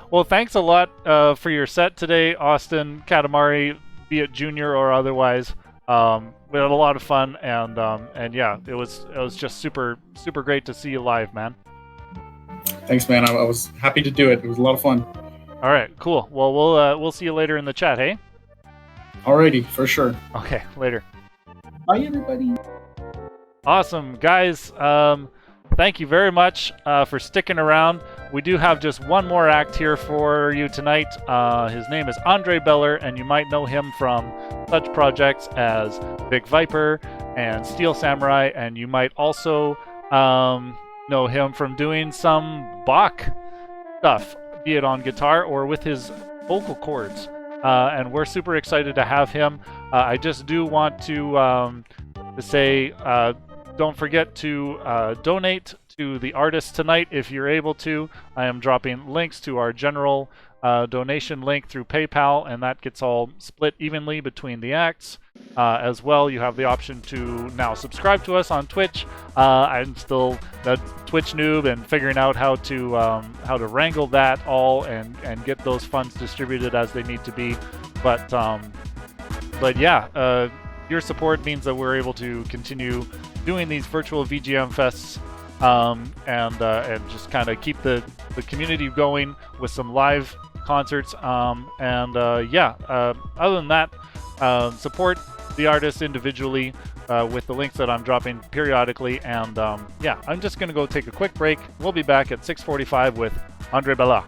Well, thanks a lot for your set today, Austin Katamari, be it junior or otherwise. We had a lot of fun, and yeah, it was just super great to see you live, man. Thanks, man. I was happy to do it. It was a lot of fun. All right, cool. Well, we'll see you later in the chat, hey? Alrighty, for sure. Okay, later. Bye, everybody. Awesome, guys. Thank you very much for sticking around. We do have just one more act here for you tonight. His name is andrebeller, and you might know him from such projects as Big Viper and Steel Samurai, and you might also know him from doing some Bach stuff, be it on guitar or with his vocal cords. And we're super excited to have him. I just do want to say, don't forget to donate to the artist tonight if you're able to. I am dropping links to our general donation link through PayPal, and that gets all split evenly between the acts. As well, you have the option to now subscribe to us on Twitch. I'm still a Twitch noob and figuring out how to wrangle that all and get those funds distributed as they need to be. But yeah, your support means that we're able to continue doing these virtual VGM fests and just kind of keep the community going with some live concerts. Other than that, support the artists individually with the links that I'm dropping periodically. And yeah, I'm just going to go take a quick break. We'll be back at 6:45 with andrebeller.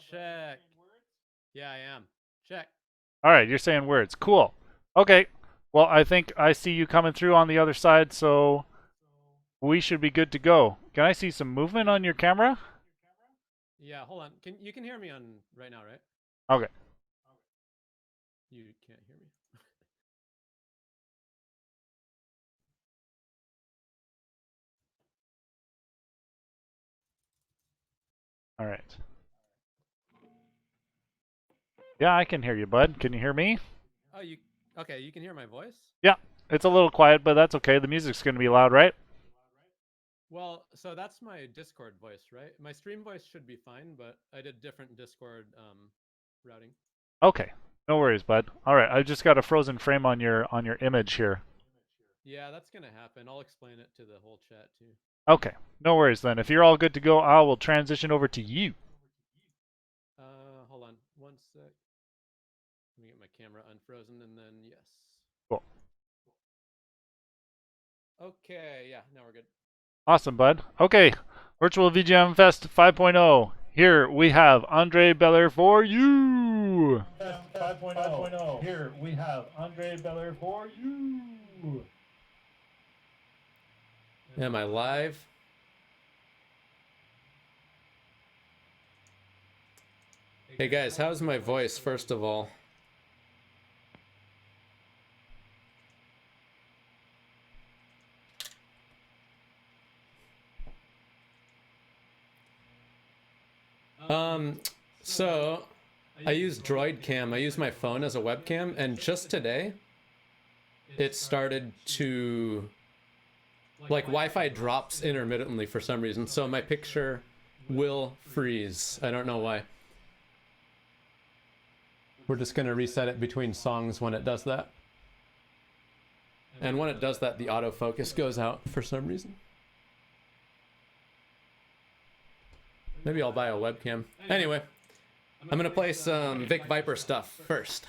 Check. Yeah, I am. Check. All right, you're saying words. Cool. Okay. Well, I think I see you coming through on the other side, so we should be good to go. Can I see some movement on your camera? Yeah, hold on. You can hear me on right now, right? Okay. You can't hear me. All right. Yeah, I can hear you, bud. Can you hear me? Oh, okay? You can hear my voice. Yeah, it's a little quiet, but that's okay. The music's going to be loud, right? Well, so that's my Discord voice, right? My stream voice should be fine, but I did different Discord routing. Okay. No worries, bud. All right, I've just got a frozen frame on your image here. Yeah, that's gonna happen. I'll explain it to the whole chat too. Okay. No worries then. If you're all good to go, I will transition over to you. Hold on 1 sec. Let me get my camera unfrozen and then yes. Cool. Okay, yeah, now we're good. Awesome, bud. Okay, Virtual VGM Fest 5.0. Here we have andrebeller for you. 5.0. Here we have andrebeller for you. Am I live? Hey guys, how's my voice, first of all? So I use Droid Cam. I use my phone as a webcam, and just today it started to, like, Wi-Fi drops intermittently for some reason, so my picture will freeze. I don't know why. We're just gonna reset it between songs when it does that. And when it does that, the autofocus goes out for some reason. Maybe I'll buy a webcam. Anyway, I'm gonna play some Vic Viper stuff first.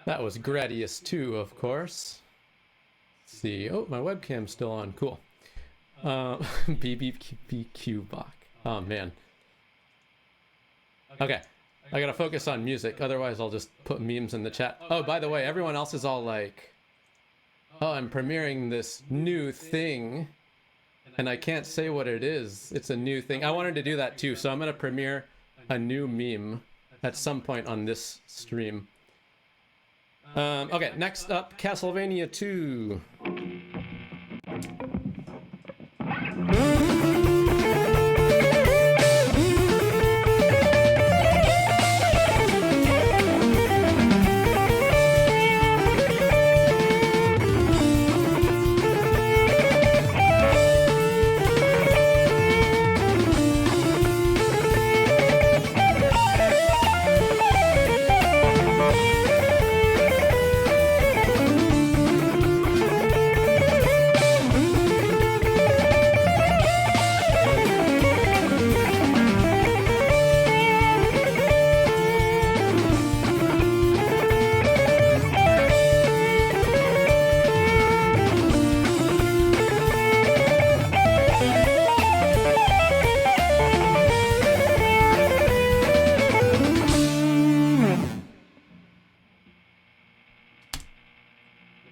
That was Gradius 2, of course. Let's see. Oh, my webcam's still on. Cool. BBQ Bach. Oh, man. Okay. I gotta focus on music. Otherwise, I'll just put memes in the chat. Oh, by the way, everyone else is all like, oh, I'm premiering this new thing. And I can't say what it is. It's a new thing. I wanted to do that too. So I'm gonna premiere a new meme at some point on this stream. Okay, next up, Castlevania 2.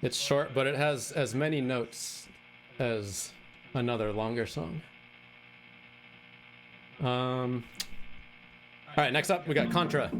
It's short, but it has as many notes as another longer song. All right, next up, we got Contra.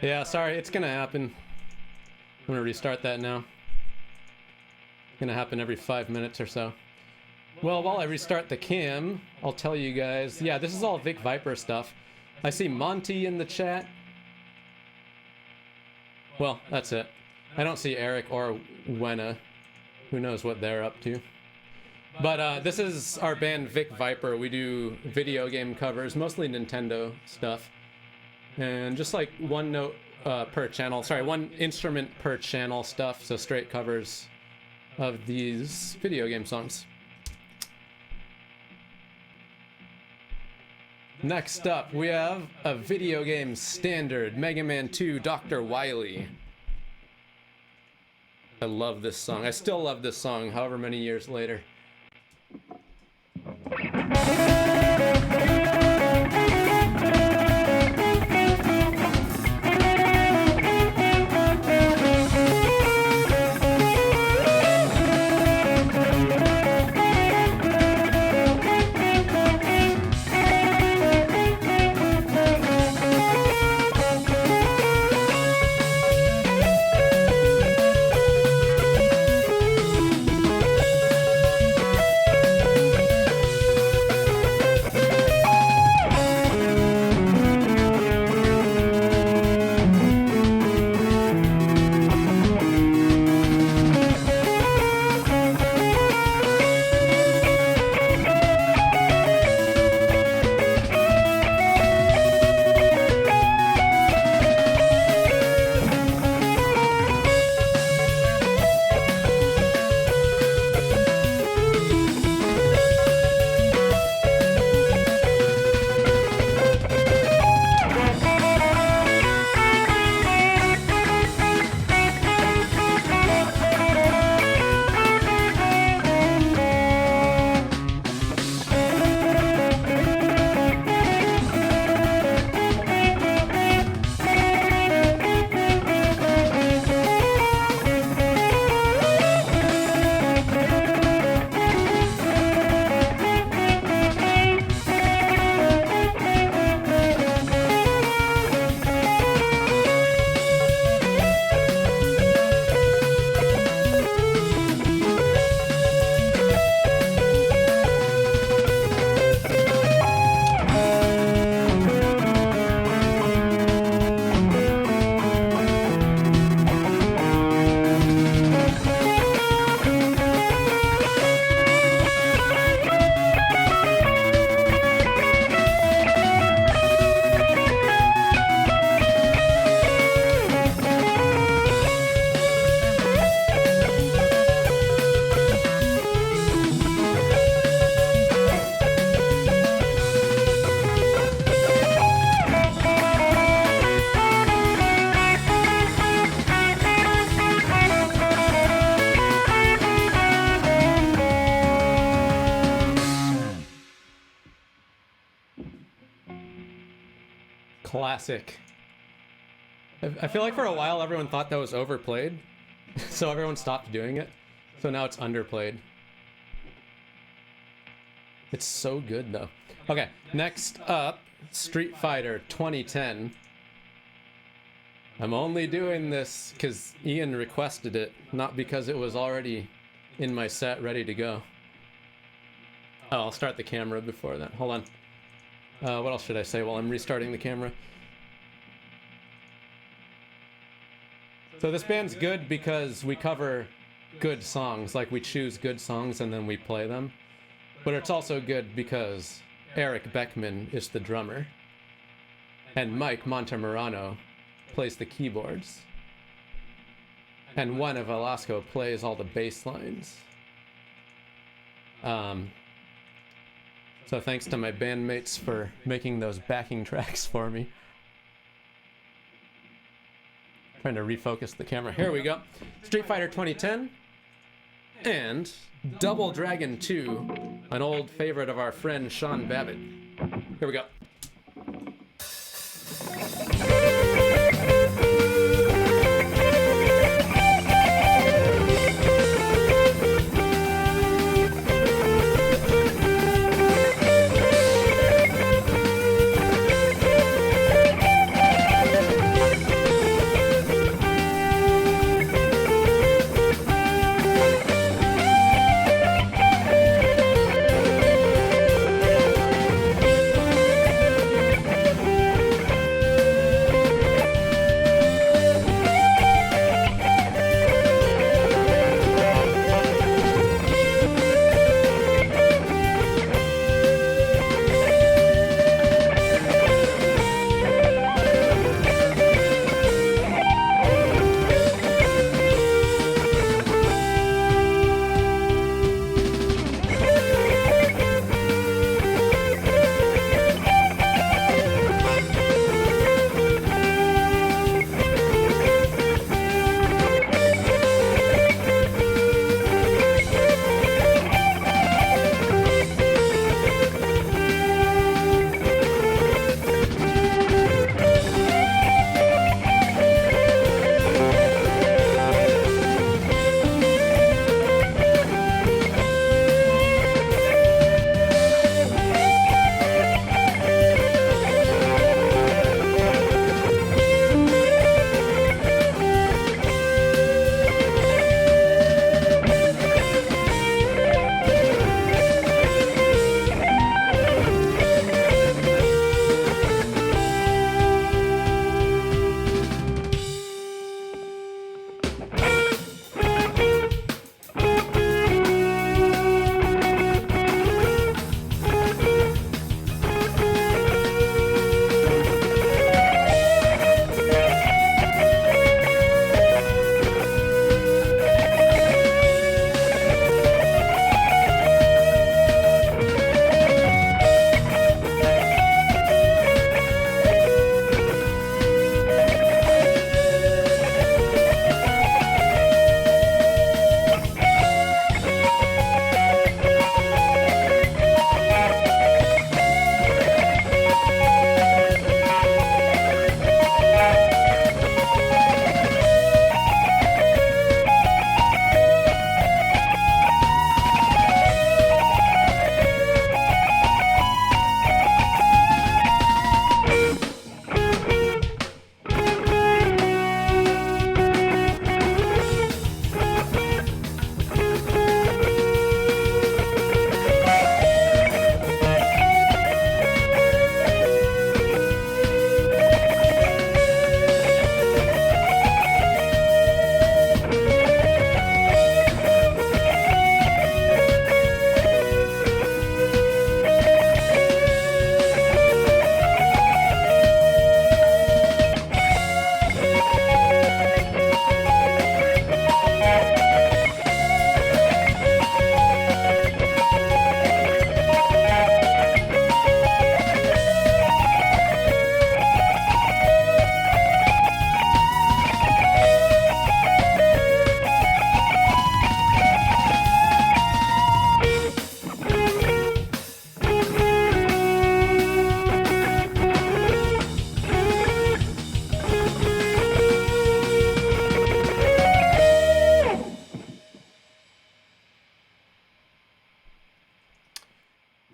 Yeah, sorry, it's gonna happen. I'm gonna restart that now. It's gonna happen every 5 minutes or so. Well, while I restart the cam, I'll tell you guys, yeah, this is all Vic Viper stuff. I see Monty in the chat. Well, that's it. I don't see Eric or Wenna. Who knows what they're up to. But this is our band Vic Viper. We do video game covers, mostly Nintendo stuff. And just like one note per channel, sorry, one instrument per channel stuff, so straight covers of these video game songs. Next up, we have a video game standard, Mega Man 2 Dr. Wily. I love this song. I still love this song, however many years later. classic. I feel like for a while everyone thought that was overplayed, so everyone stopped doing it. So now it's underplayed. It's so good though. Okay, next up, Street Fighter 2010. I'm only doing this because Ian requested it, not because it was already in my set ready to go. Oh, I'll start the camera before that. Hold on. What else should I say while I'm restarting the camera? So this band's good because we cover good songs, like we choose good songs and then we play them. But it's also good because Eric Beckman is the drummer and Mike Montemarano plays the keyboards and Juan Velasco plays all the bass lines. So thanks to my bandmates for making those backing tracks for me. Trying to refocus the camera. Here we go. Street Fighter 2010 and Double Dragon 2, an old favorite of our friend Sean Babbitt. Here we go.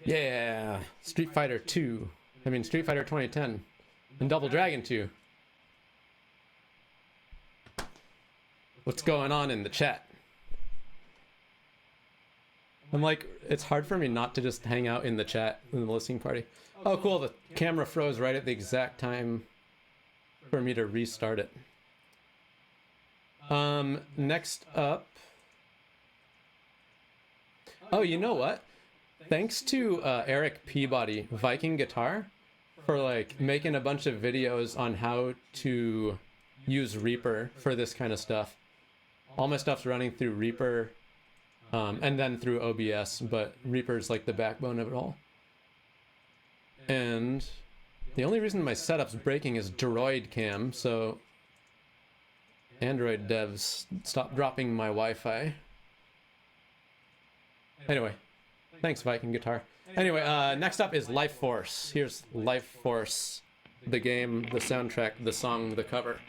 Yeah, Street Fighter 2. I mean, Street Fighter 2010. And Double Dragon 2. What's going on in the chat? I'm like, it's hard for me not to just hang out in the chat in the listening party. Oh, cool. The camera froze right at the exact time for me to restart it. Next up. Oh, you know what? Thanks to Eric Peabody, Viking Guitar, for like making a bunch of videos on how to use Reaper for this kind of stuff. All my stuff's running through Reaper, and then through OBS, but Reaper's like the backbone of it all. And the only reason my setup's breaking is Droid Cam, so Android devs, stop dropping my Wi-Fi. Anyway, thanks Viking Guitar. Anyway, next up is Life Force. Here's Life Force, the game, the soundtrack, the song, the cover.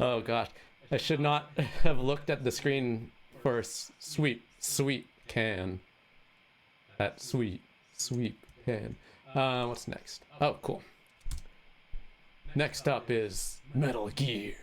Oh gosh, I should not have looked at the screen for sweep can. That sweep can. What's next? Oh, cool. Next up is Metal Gear.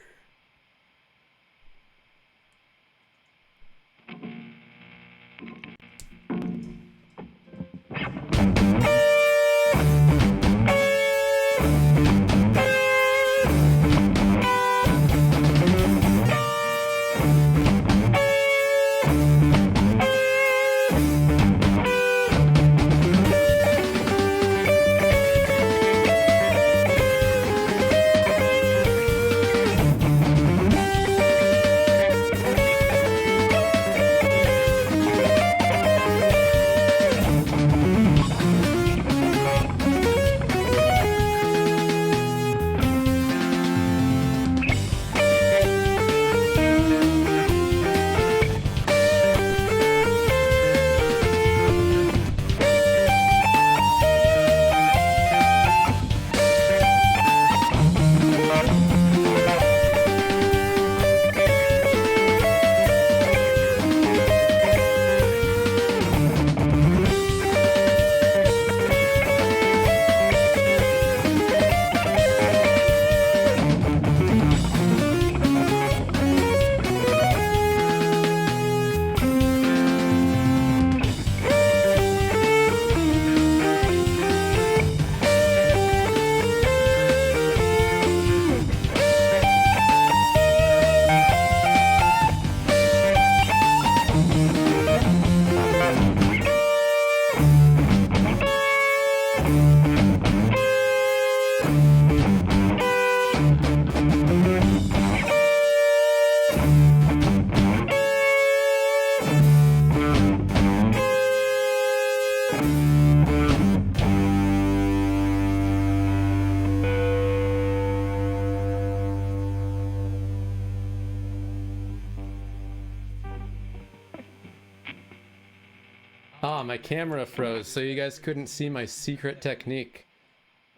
Ah, my camera froze, so you guys couldn't see my secret technique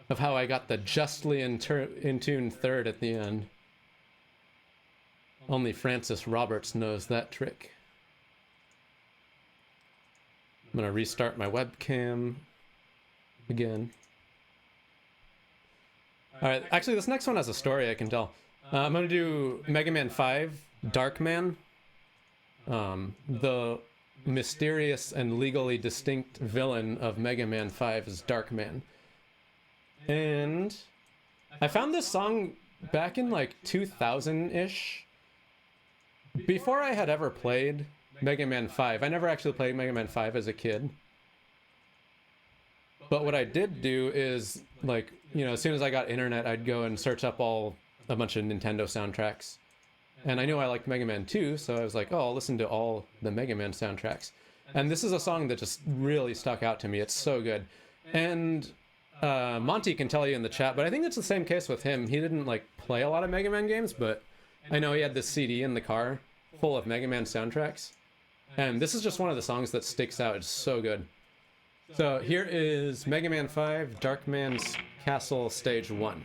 of how I got the justly in tune third at the end. Only Francis Roberts knows that trick. I'm gonna restart my webcam again. Alright, actually this next one has a story I can tell. I'm gonna do Mega Man 5, Darkman. The mysterious and legally distinct villain of Mega Man 5 is Darkman. And I found this song back in like 2000-ish. Before I had ever played Mega Man 5. I never actually played Mega Man 5 as a kid. But what I did do is, like, you know, as soon as I got internet, I'd go and search up a bunch of Nintendo soundtracks. And I knew I liked Mega Man 2, so I was like, oh, I'll listen to all the Mega Man soundtracks. And this is a song that just really stuck out to me. It's so good. And Monty can tell you in the chat, but I think it's the same case with him. He didn't, like, play a lot of Mega Man games, but I know he had this CD in the car full of Mega Man soundtracks. And this is just one of the songs that sticks out. It's so good. So here is Mega Man 5, Darkman's Castle, Stage 1.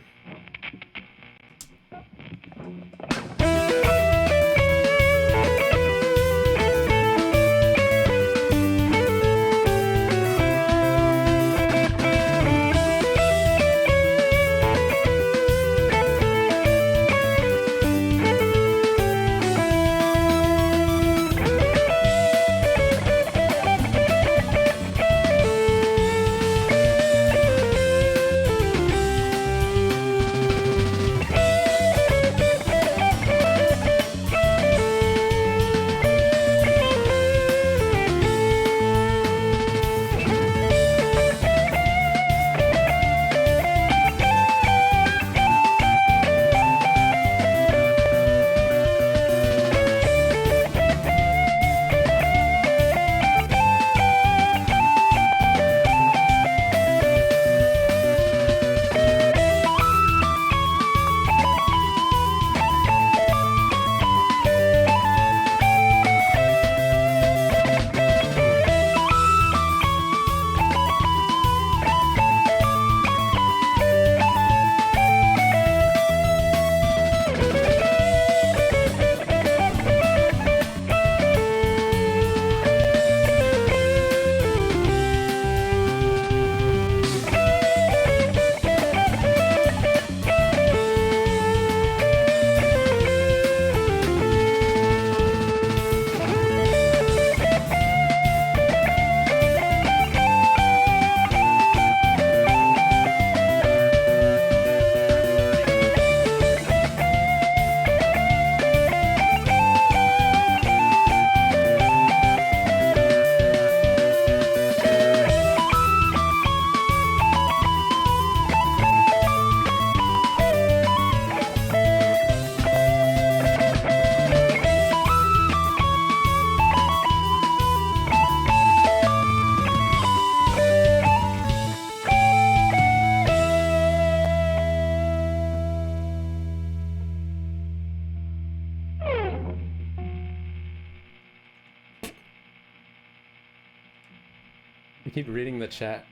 I keep reading the chat,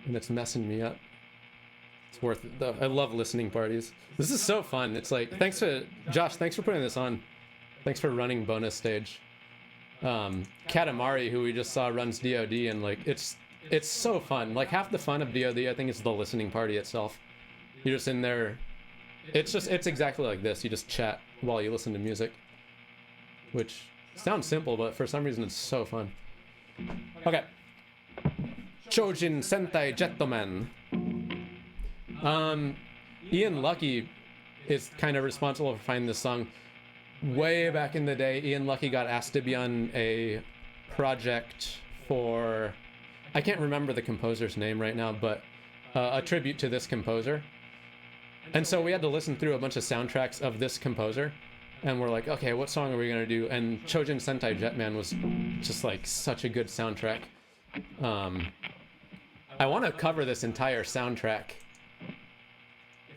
and it's messing me up. It's worth it, though. I love listening parties. This is so fun. It's like, thanks to Josh, thanks for putting this on. Thanks for running bonus stage. Katamari, who we just saw, runs DoD, and like, it's so fun. Like, half the fun of DoD, I think, is the listening party itself. You're just in there. It's exactly like this. You just chat while you listen to music, which sounds simple, but for some reason it's so fun. Okay. Chojin Sentai Jettoman. Ian Lucky is kind of responsible for finding this song. Way back in the day, Ian Lucky got asked to be on a project for, I can't remember the composer's name right now, but a tribute to this composer. And so we had to listen through a bunch of soundtracks of this composer, and we're like, okay, what song are we gonna do? And Chojin Sentai Jetman was just like such a good soundtrack. I want to cover this entire soundtrack.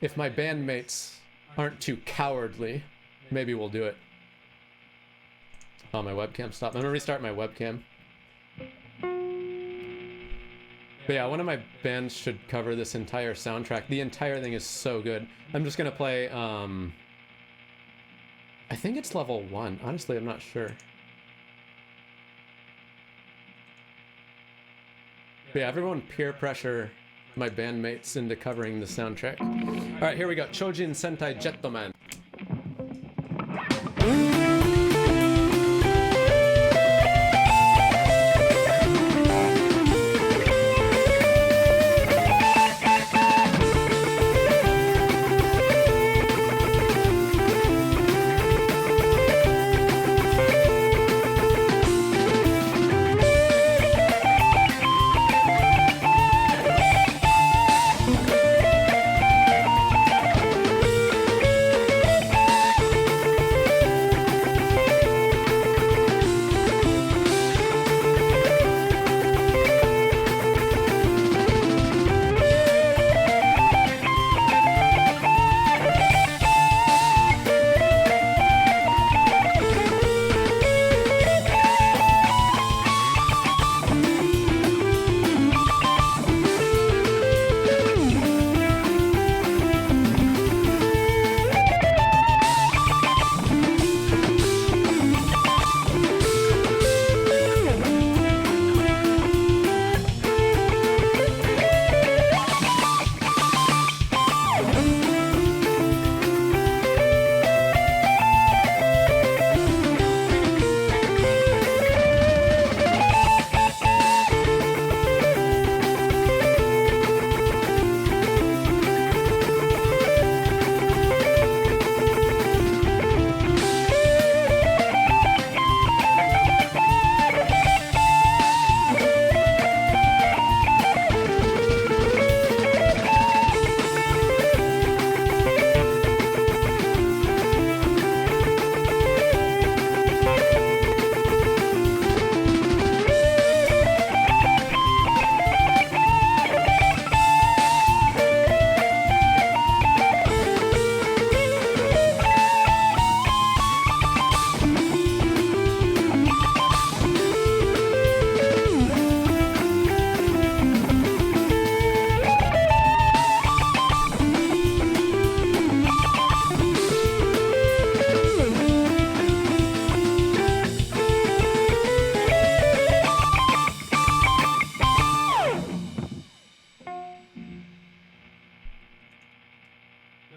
If my bandmates aren't too cowardly, maybe we'll do it. Oh, my webcam stopped. I'm gonna restart my webcam. But yeah, one of my bands should cover this entire soundtrack. The entire thing is so good. I'm just gonna play, I think it's level 1. Honestly, I'm not sure. But yeah, everyone peer pressure my bandmates into covering the soundtrack. All right, here we go. Chojin Sentai Jettoman.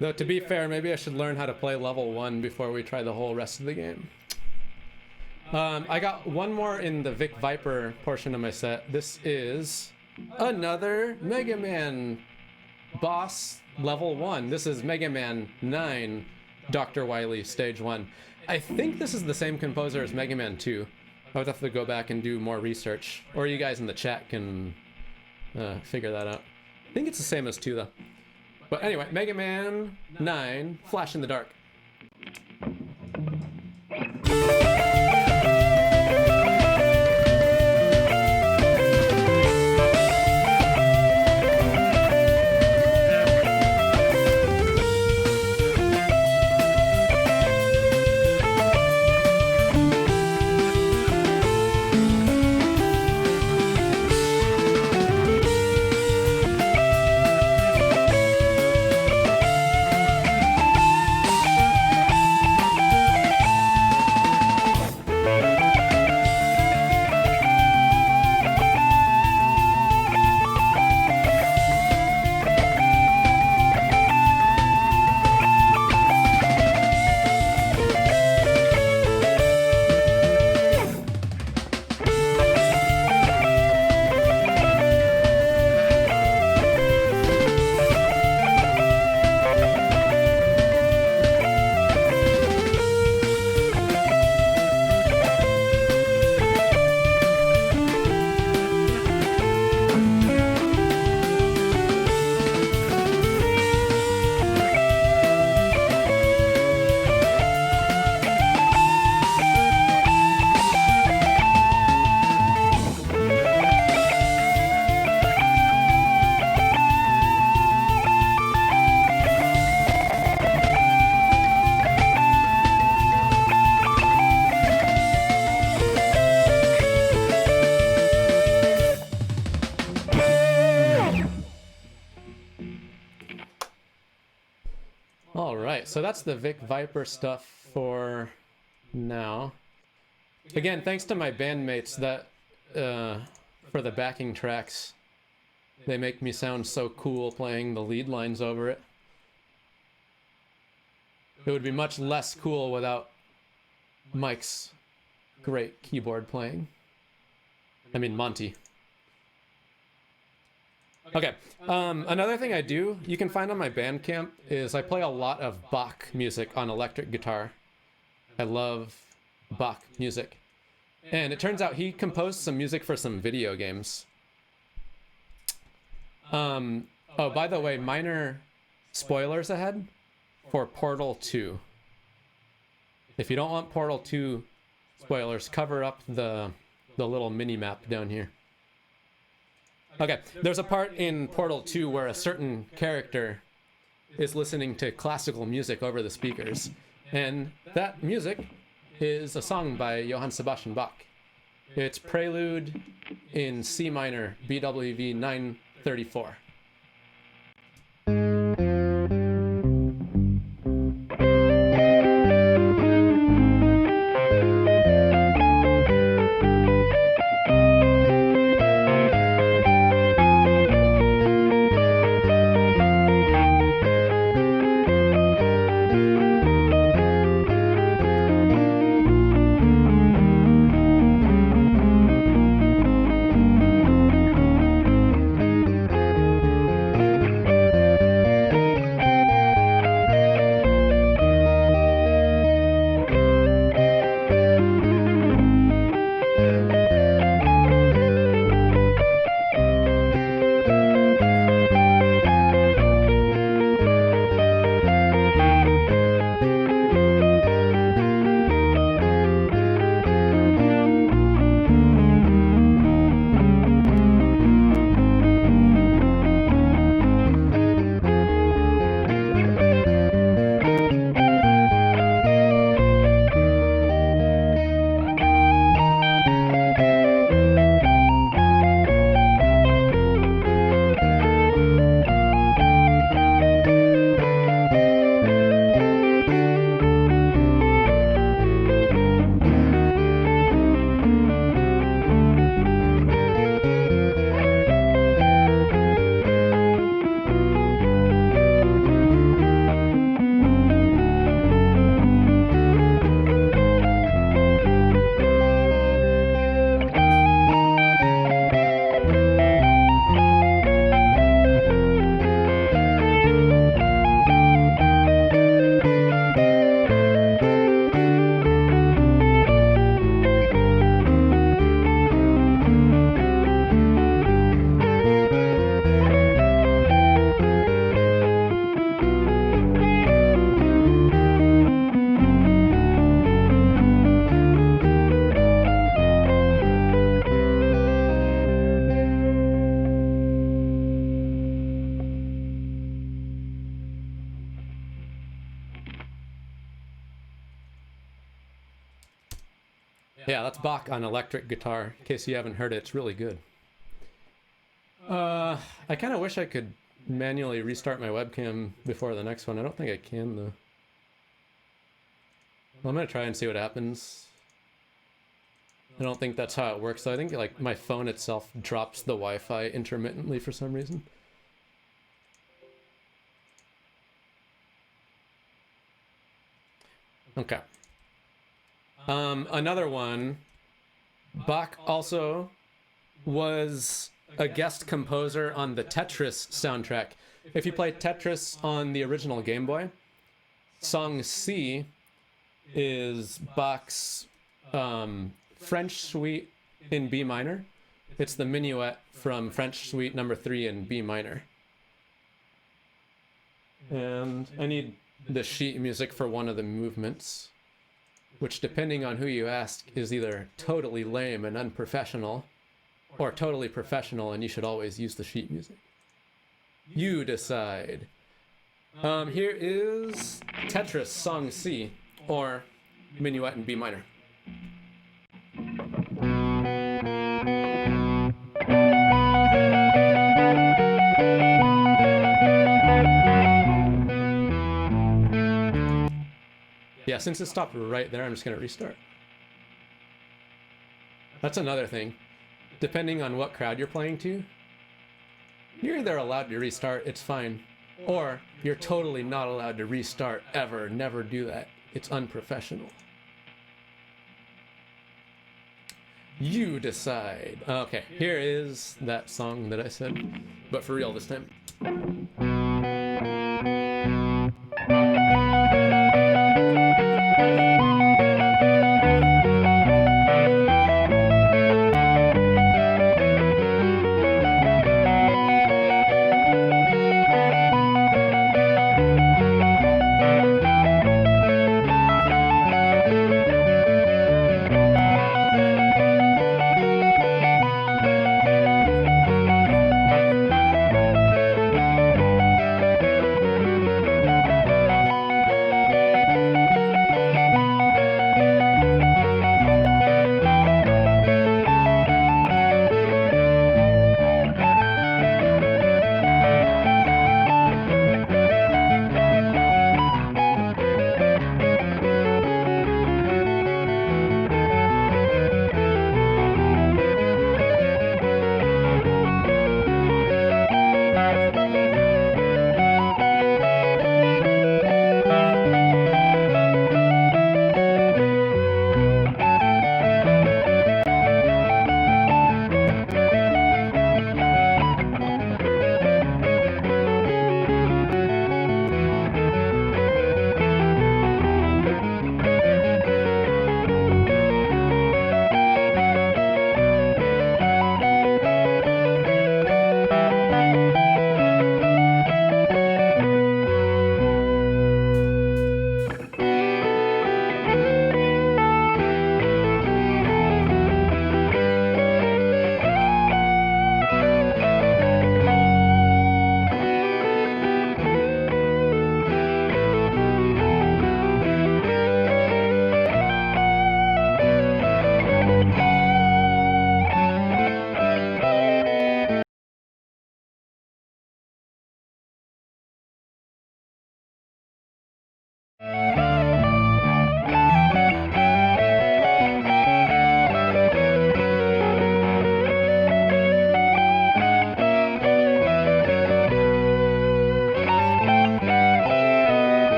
Though, to be fair, maybe I should learn how to play level 1 before we try the whole rest of the game. I got one more in the Vic Viper portion of my set. This is another Mega Man boss level 1. This is Mega Man 9, Dr. Wily Stage 1. I think this is the same composer as Mega Man 2. I would have to go back and do more research. Or you guys in the chat can figure that out. I think it's the same as 2 though. But anyway, Mega Man 9, Flash in the Dark. that's the Vic Viper stuff for now. Again, thanks to my bandmates that for the backing tracks. They make me sound so cool playing the lead lines over it. It would be much less cool without Mike's great keyboard playing. I mean, Monty. Okay, another thing I do, you can find on my Bandcamp, is I play a lot of Bach music on electric guitar. I love Bach music. And it turns out he composed some music for some video games. Oh, by the way, minor spoilers ahead for Portal 2. If you don't want Portal 2 spoilers, cover up the little mini-map down here. Okay, there's a part in Portal 2 where a certain character is listening to classical music over the speakers, and that music is a song by Johann Sebastian Bach. It's Prelude in C minor, BWV 934. Yeah, that's Bach on electric guitar. In case you haven't heard it, it's really good. I kind of wish I could manually restart my webcam before the next one. I don't think I can, though. Well, I'm going to try and see what happens. I don't think that's how it works. So I think like my phone itself drops the Wi-Fi intermittently for some reason. Okay. Another one, Bach also was a guest composer on the Tetris soundtrack. If you play Tetris on the original Game Boy, Song C is Bach's French Suite in B minor. It's the minuet from French Suite number 3 in B minor. And I need the sheet music for one of the movements, which, depending on who you ask, is either totally lame and unprofessional, or totally professional and you should always use the sheet music. You decide. Here is Tetris Song C, or Minuet in B minor. yeah, since it stopped right there, I'm just gonna restart. That's another thing. Depending on what crowd you're playing to, you're either allowed to restart, it's fine, or you're totally not allowed to restart ever. Never do that. It's unprofessional. You decide. Okay, here is that song that I said, but for real this time.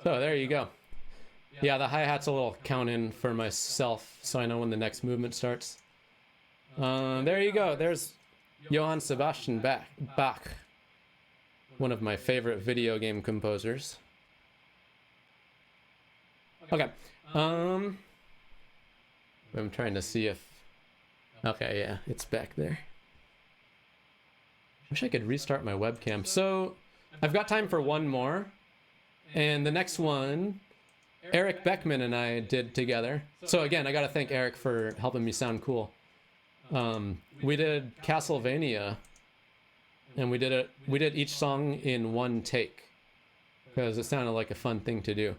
So there you go. Yeah, the hi-hat's a little count in for myself, so I know when the next movement starts. There you go. There's Johann Sebastian Bach, one of my favorite video game composers. Okay. I'm trying to see if... Okay, yeah, it's back there. Wish I could restart my webcam. So, I've got time for one more. And the next one, Eric Beckman and I did together. So again, I gotta thank Eric for helping me sound cool. We did Castlevania, and we did each song in one take, because it sounded like a fun thing to do.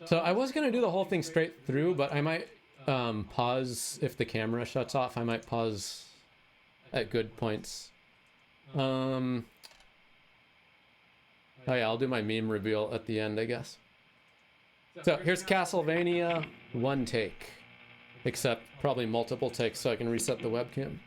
So I was gonna do the whole thing straight through, but I might pause if the camera shuts off. I might pause at good points. Oh yeah, I'll do my meme reveal at the end, I guess. So here's Castlevania, one take. Except probably multiple takes so I can reset the webcam.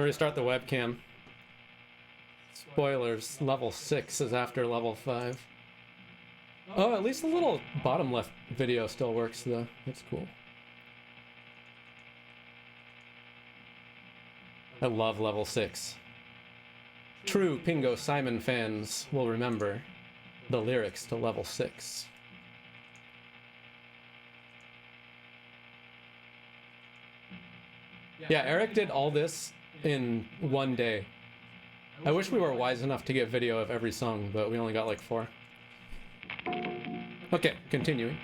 restart the webcam. Spoilers, level 6 is after level 5. Oh, at least the little bottom left video still works though. That's cool. I love level 6. True Pingo Simon fans will remember the lyrics to level 6. Yeah, Eric did all this in one day. I wish we were wise enough to get video of every song, but we only got like 4. Okay, continuing.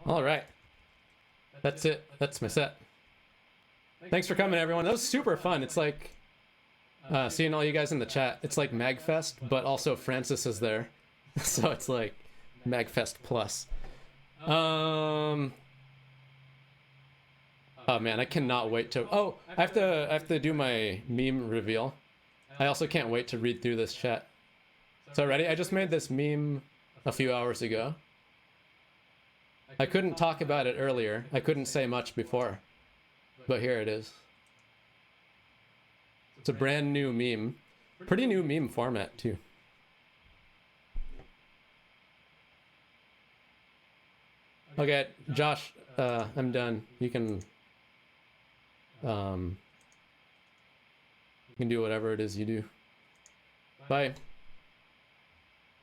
All right. That's it. That's my set. Thanks for coming, everyone. That was super fun. It's like seeing all you guys in the chat. It's like MagFest, but also Francis is there. So it's like MagFest plus. Oh man, I cannot wait to... Oh, I have to do my meme reveal. I also can't wait to read through this chat. So ready? I just made this meme a few hours ago. I couldn't talk about it earlier. I couldn't say much before. But here it is. It's a brand new meme. Pretty new meme format, too. Okay, Josh, I'm done. You can do whatever it is you do. Bye.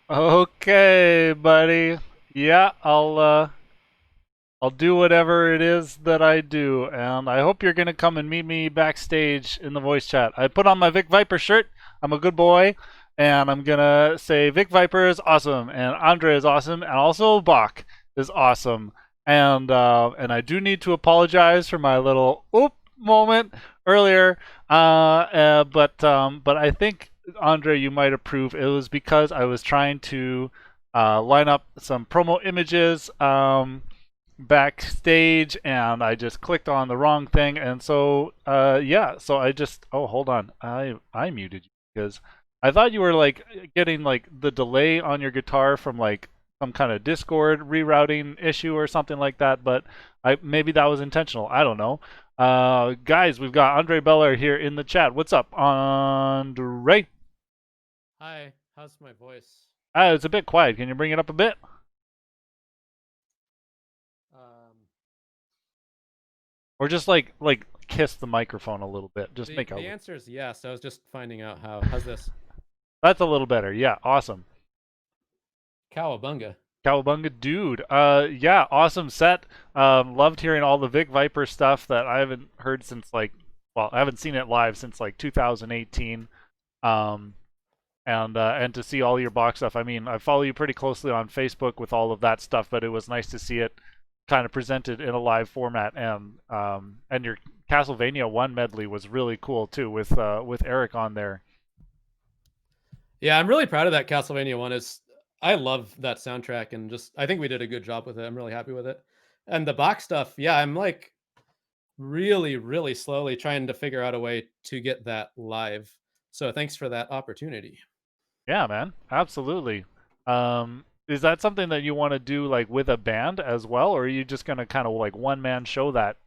Okay, buddy. Yeah, I'll do whatever it is that I do, and I hope you're gonna come and meet me backstage in the voice chat. I put on my Vic Viper shirt. I'm a good boy, and I'm gonna say Vic Viper is awesome, and Andre is awesome, and also Bach is awesome. And I do need to apologize for my little oop moment earlier. But I think, Andre, you might approve. It was because I was trying to line up some promo images backstage, and I just clicked on the wrong thing, and so yeah, so I just hold on, I muted you because I thought you were like getting like the delay on your guitar from like some kind of Discord rerouting issue or something like that, but maybe that was intentional. I don't know. Guys, we've got Andre Beller here in the chat. What's up, Andre? Hi, how's my voice? It's a bit quiet. Can you bring it up a bit? Or just like kiss the microphone a little bit. Just make the answer is yes. I was just finding out how. How's this? That's a little better. Yeah, awesome. Cowabunga. Cowabunga, dude. Yeah, awesome set. Loved hearing all the Vic Viper stuff that I haven't heard since I haven't seen it live since like 2018. And to see all your box stuff. I mean, I follow you pretty closely on Facebook with all of that stuff, but it was nice to see it kind of presented in a live format, and your Castlevania 1 medley was really cool too, with Eric on there. Yeah, I'm really proud of that Castlevania 1. I love that soundtrack, and I think we did a good job with it. I'm really happy with it. And the box stuff, yeah, I'm like really, really slowly trying to figure out a way to get that live. So thanks for that opportunity. Yeah, man, absolutely. Is that something that you want to do like with a band as well, or are you just gonna kind of like one man show that?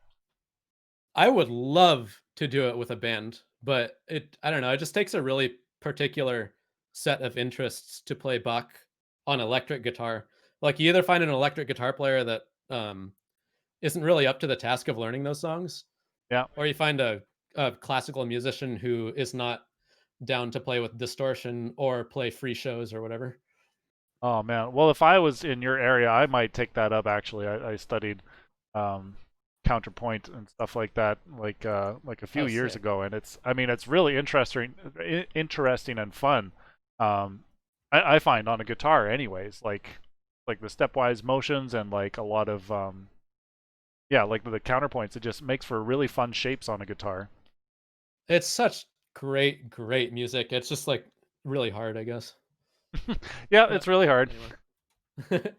I would love to do it with a band, but I don't know, it just takes a really particular set of interests to play Bach on electric guitar. Like, you either find an electric guitar player that isn't really up to the task of learning those songs, yeah, or you find a classical musician who is not down to play with distortion or play free shows or whatever. Oh man, well, if I was in your area, I might take that up. Actually, I studied counterpoint and stuff like that, like a few years ago, and it's really interesting and fun. I find on a guitar, anyways, like the stepwise motions and like a lot of like the counterpoints. It just makes for really fun shapes on a guitar. It's such great music. It's just like really hard, I guess. Yeah, it's really hard. Anyway.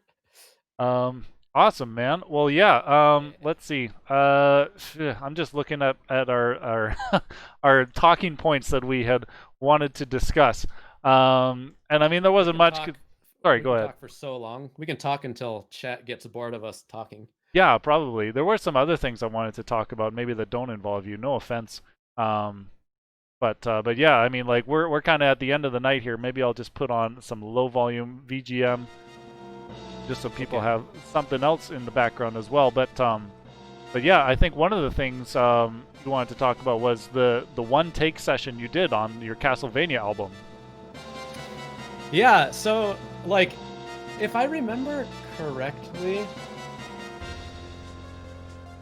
Awesome, man. Well, yeah. Let's see. I'm just looking at our our talking points that we had wanted to discuss. And I mean, there wasn't much. Sorry, go ahead. Talk for so long. We can talk until chat gets bored of us talking. Yeah, probably. There were some other things I wanted to talk about, maybe that don't involve you. No offense. But yeah, I mean, like we're kind of at the end of the night here. Maybe I'll just put on some low volume VGM, just so people have something else in the background as well. But yeah, I think one of the things you wanted to talk about was the one take session you did on your Castlevania album. Yeah, so like, if I remember correctly,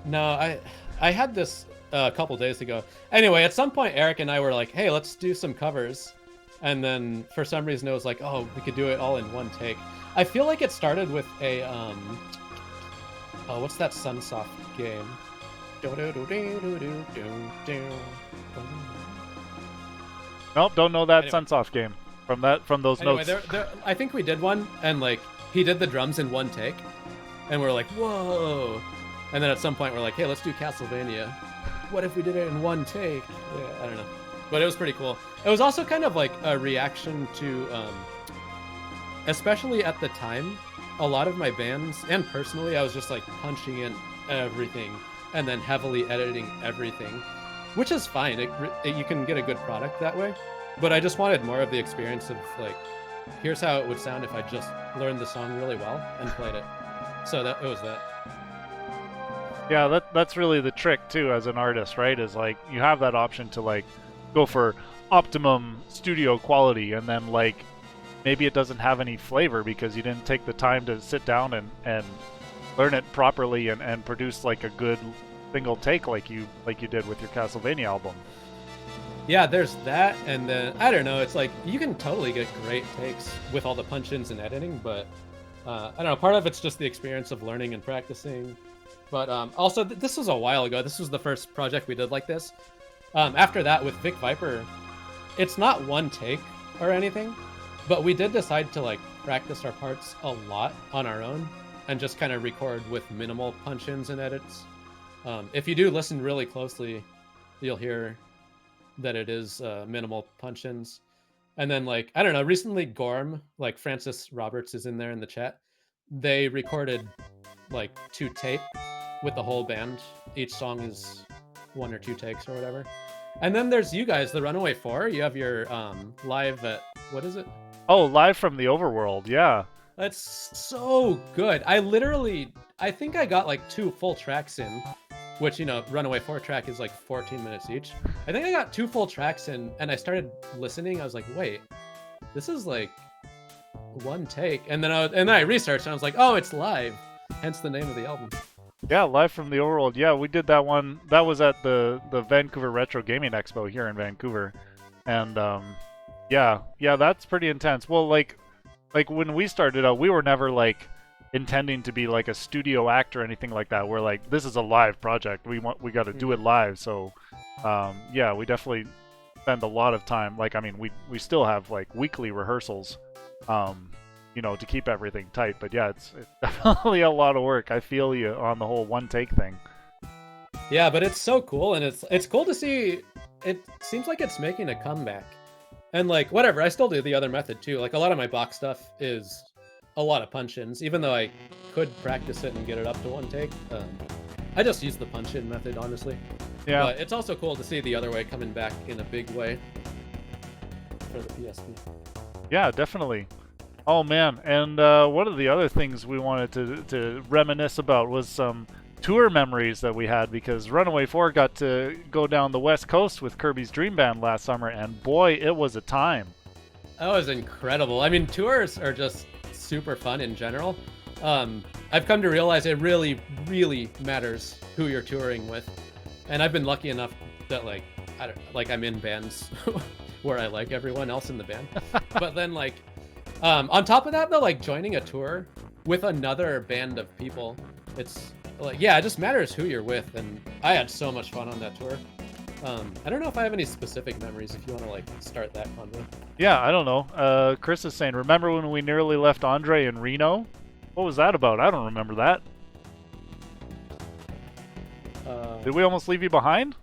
no, I had this a couple days ago. Anyway, at some point, Eric and I were like, hey, let's do some covers. And then for some reason, it was like, oh, we could do it all in one take. I feel like it started with a, what's that Sunsoft game? Nope, don't know that Sunsoft game from those notes. I think we did one, and like, he did the drums in one take, and we're like, whoa. And then at some point, we're like, hey, let's do Castlevania. What if we did it in one take? Yeah, I don't know. But it was pretty cool. It was also kind of like a reaction to, especially at the time, a lot of my bands, and personally, I was just like punching in everything and then heavily editing everything, which is fine. You can get a good product that way. But I just wanted more of the experience of like, here's how it would sound if I just learned the song really well and played it. So it was that. Yeah, that's really the trick too as an artist, right? Is like you have that option to like go for optimum studio quality, and then like maybe it doesn't have any flavor because you didn't take the time to sit down and learn it properly and produce like a good single take like you did with your Castlevania album. Yeah, there's that, and then I don't know. It's like you can totally get great takes with all the punch-ins and editing, but I don't know. Part of it's just the experience of learning and practicing. But also, this was a while ago. This was the first project we did like this. After that, with Vic Viper, it's not one take or anything, but we did decide to like practice our parts a lot on our own and just kind of record with minimal punch-ins and edits. If you do listen really closely, you'll hear that it is minimal punch-ins. And then like, I don't know, recently Gorm, like Francis Roberts is in there in the chat. They recorded like 2 tape with the whole band. Each song is 1 or 2 takes or whatever. And then there's you guys, the Runaway 4. You have your live at, what is it? Oh, Live from the Overworld, yeah. That's so good. I think I got like 2 full tracks in, which, you know, Runaway 4 track is like 14 minutes each. I think I got 2 full tracks in, and I started listening. I was like, wait, this is like 1 take. And then I researched, and I was like, oh, it's live. Hence the name of the album. Yeah, Live from the Overworld. Yeah, we did that one. That was at the Vancouver Retro Gaming Expo here in Vancouver. And yeah, that's pretty intense. Well, like when we started out, we were never like intending to be like a studio act or anything like that. We're like, this is a live project. We got to do it live. So yeah, we definitely spend a lot of time. Like, I mean, we still have like weekly rehearsals, you know, to keep everything tight. But yeah, it's definitely a lot of work. I feel you on the whole 1 take thing. Yeah, but it's so cool, and it's cool to see. It seems like it's making a comeback. And like, whatever, I still do the other method too. Like, a lot of my box stuff is a lot of punch-ins, even though I could practice it and get it up to 1 take. I just use the punch-in method, honestly. Yeah. But it's also cool to see the other way coming back in a big way for the PSP. Yeah, definitely. Oh man, and one of the other things we wanted to reminisce about was some tour memories that we had, because Runaway 4 got to go down the West Coast with Kirby's Dream Band last summer, and boy, it was a time. That was incredible. I mean, tours are just super fun in general. I've come to realize it really, really matters who you're touring with, and I've been lucky enough that like I'm in bands where I like everyone else in the band. But then like on top of that though, like joining a tour with another band of people, it's like, yeah, it just matters who you're with, and I had so much fun on that tour. I don't know if I have any specific memories if you want to like start that convo. Yeah, I don't know. Chris is saying, remember when we nearly left Andre in Reno? What was that about? I don't remember that. Did we almost leave you behind?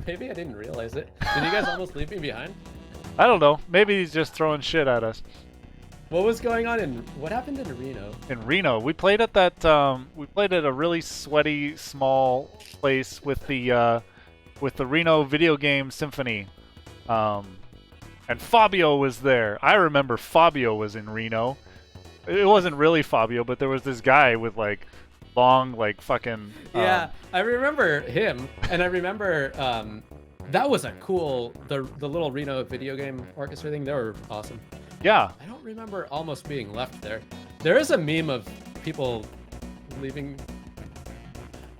Maybe I didn't realize it. Did you guys almost leave me behind? I don't know. Maybe he's just throwing shit at us. What was going on what happened in Reno? In Reno, we played at that. We played at a really sweaty, small place with the Reno Video Game Symphony, and Fabio was there. I remember Fabio was in Reno. It wasn't really Fabio, but there was this guy with like long, like fucking. Yeah, I remember him, and I remember that was a cool the little Reno Video Game Orchestra thing. They were awesome. Yeah. I don't remember almost being left there. There is a meme of people leaving.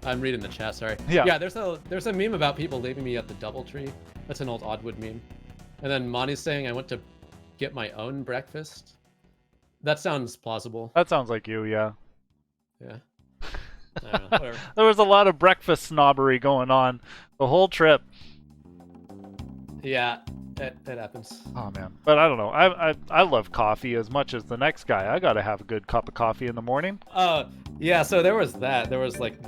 I'm reading the chat, sorry. Yeah. Yeah, there's a meme about people leaving me at the DoubleTree. That's an old Oddwood meme. And then Monty's saying I went to get my own breakfast. That sounds plausible. That sounds like you, yeah. Yeah. I don't know, whatever. There was a lot of breakfast snobbery going on the whole trip. Yeah. It happens. Oh man, but I don't know. I love coffee as much as the next guy. I gotta have a good cup of coffee in the morning. Yeah. So there was that. There was like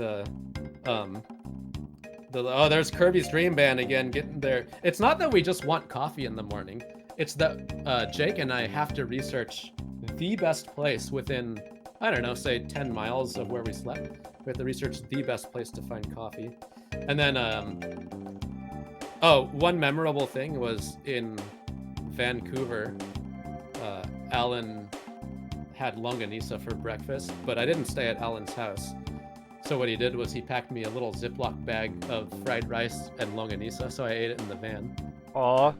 there's Kirby's Dream Band again getting there. It's not that we just want coffee in the morning. It's that Jake and I have to research the best place within, I don't know, say 10 miles of where we slept. We had to research the best place to find coffee. And then, one memorable thing was in Vancouver, Alan had longanisa for breakfast, but I didn't stay at Alan's house. So what he did was he packed me a little Ziploc bag of fried rice and longanisa, so I ate it in the van. Aw.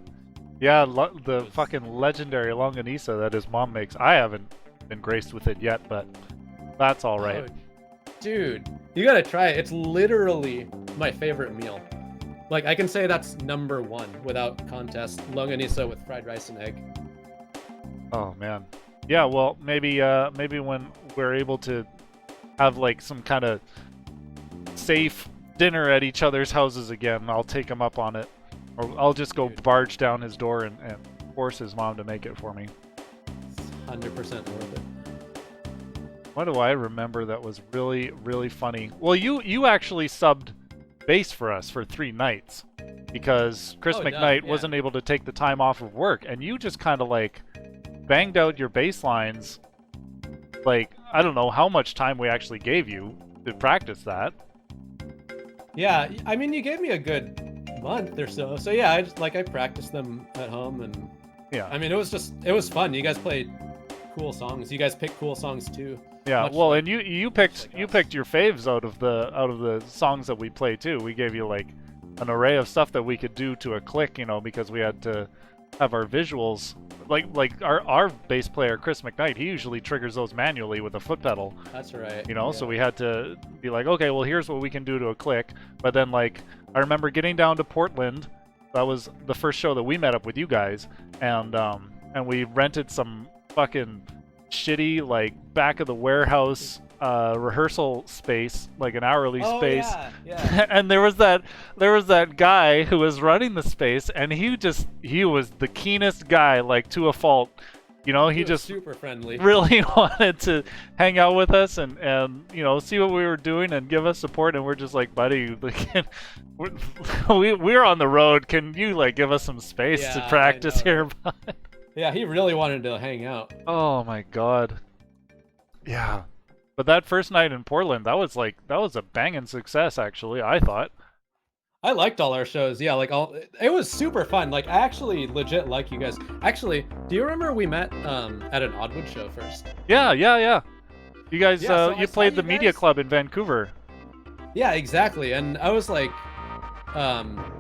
Yeah, the fucking legendary longanisa that his mom makes. I haven't been graced with it yet, but that's all right. Oh, dude, you gotta try it. It's literally my favorite meal. Like, I can say that's number one without contest. Longanisa with fried rice and egg. Oh man. Yeah, well, maybe when we're able to have like some kind of safe dinner at each other's houses again, I'll take him up on it. Or I'll just go barge down his door and force his mom to make it for me. 100% worth it. What do I remember that was really, really funny? Well, you actually subbed bass for us for 3 nights because Chris McKnight wasn't able to take the time off of work, and you just kind of like banged out your bass lines. Like, I don't know how much time we actually gave you to practice that. Yeah, I mean, you gave me a good month or so. So yeah, I practiced them at home, and yeah, I mean, it was fun. You guys played cool songs. You guys picked cool songs too. Yeah, well, and you picked your faves out of the songs that we play too. We gave you like an array of stuff that we could do to a click, you know, because we had to have our visuals. Like our bass player Chris McKnight, he usually triggers those manually with a foot pedal. That's right. You know, yeah. So we had to be like, okay, well, here's what we can do to a click. But then, like, I remember getting down to Portland. That was the first show that we met up with you guys, and we rented some fucking shitty like back of the warehouse rehearsal space, like an hourly space. Yeah. And there was that guy who was running the space, and he was the keenest guy, like to a fault. You know, he just super friendly. Really wanted to hang out with us and you know, see what we were doing and give us support. And we're just like, buddy, we're on the road. Can you like give us some space to practice here? Yeah, he really wanted to hang out. Oh my god. Yeah. But that first night in Portland, that was a banging success, actually, I thought. I liked all our shows. Yeah, it was super fun. Like, I actually legit like you guys. Actually, do you remember we met at an Oddwood show first? Yeah. You guys, you played the Media Club in Vancouver. Yeah, exactly. And I was like,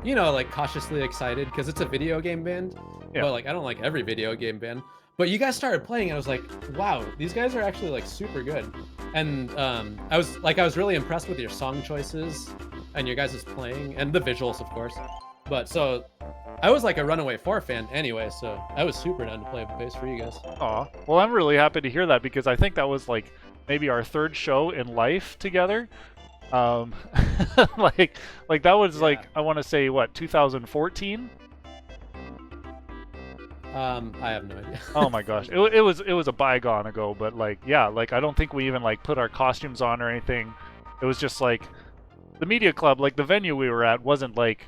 you know, like cautiously excited because it's a video game band. Yeah. But like, I don't like every video game band. But you guys started playing, and I was like, wow, these guys are actually like super good. And I was really impressed with your song choices and your guys' playing and the visuals, of course. But so I was like a Runaway 4 fan anyway, so I was super down to play bass for you guys. Aw, well, I'm really happy to hear that because I think that was like maybe our 3rd show in life together. Like that was like, I want to say what, 2014? I have no idea. Oh my gosh, it was a bygone ago, but like, yeah, like I don't think we even like put our costumes on or anything. It was just like the Media Club, like the venue we were at wasn't like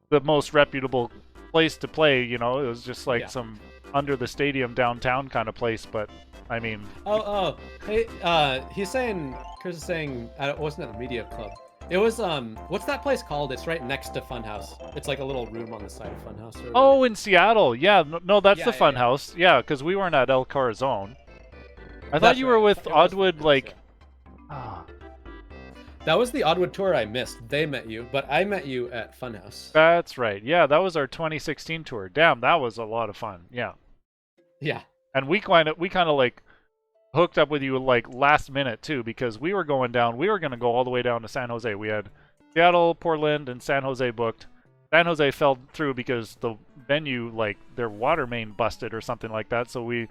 the most reputable place to play, you know. It was just like some under the stadium downtown kind of place, but I mean. Hey, Chris is saying it wasn't at the Media Club. It was what's that place called? It's right next to Funhouse. It's like a little room on the side of Funhouse. Oh, in Seattle. Yeah, no, that's the Funhouse. Yeah, because we weren't at El Corazon. I thought you were with Oddwood, like. That was the Oddwood tour I missed. They met you, but I met you at Funhouse. That's right. Yeah, that was our 2016 tour. Damn, that was a lot of fun. Yeah. Yeah. And we kind of like hooked up with you like last minute too, because we were going down. We were going to go all the way down to San Jose. We had Seattle, Portland, and San Jose booked. San Jose fell through because the venue, like their water main busted or something like that. So we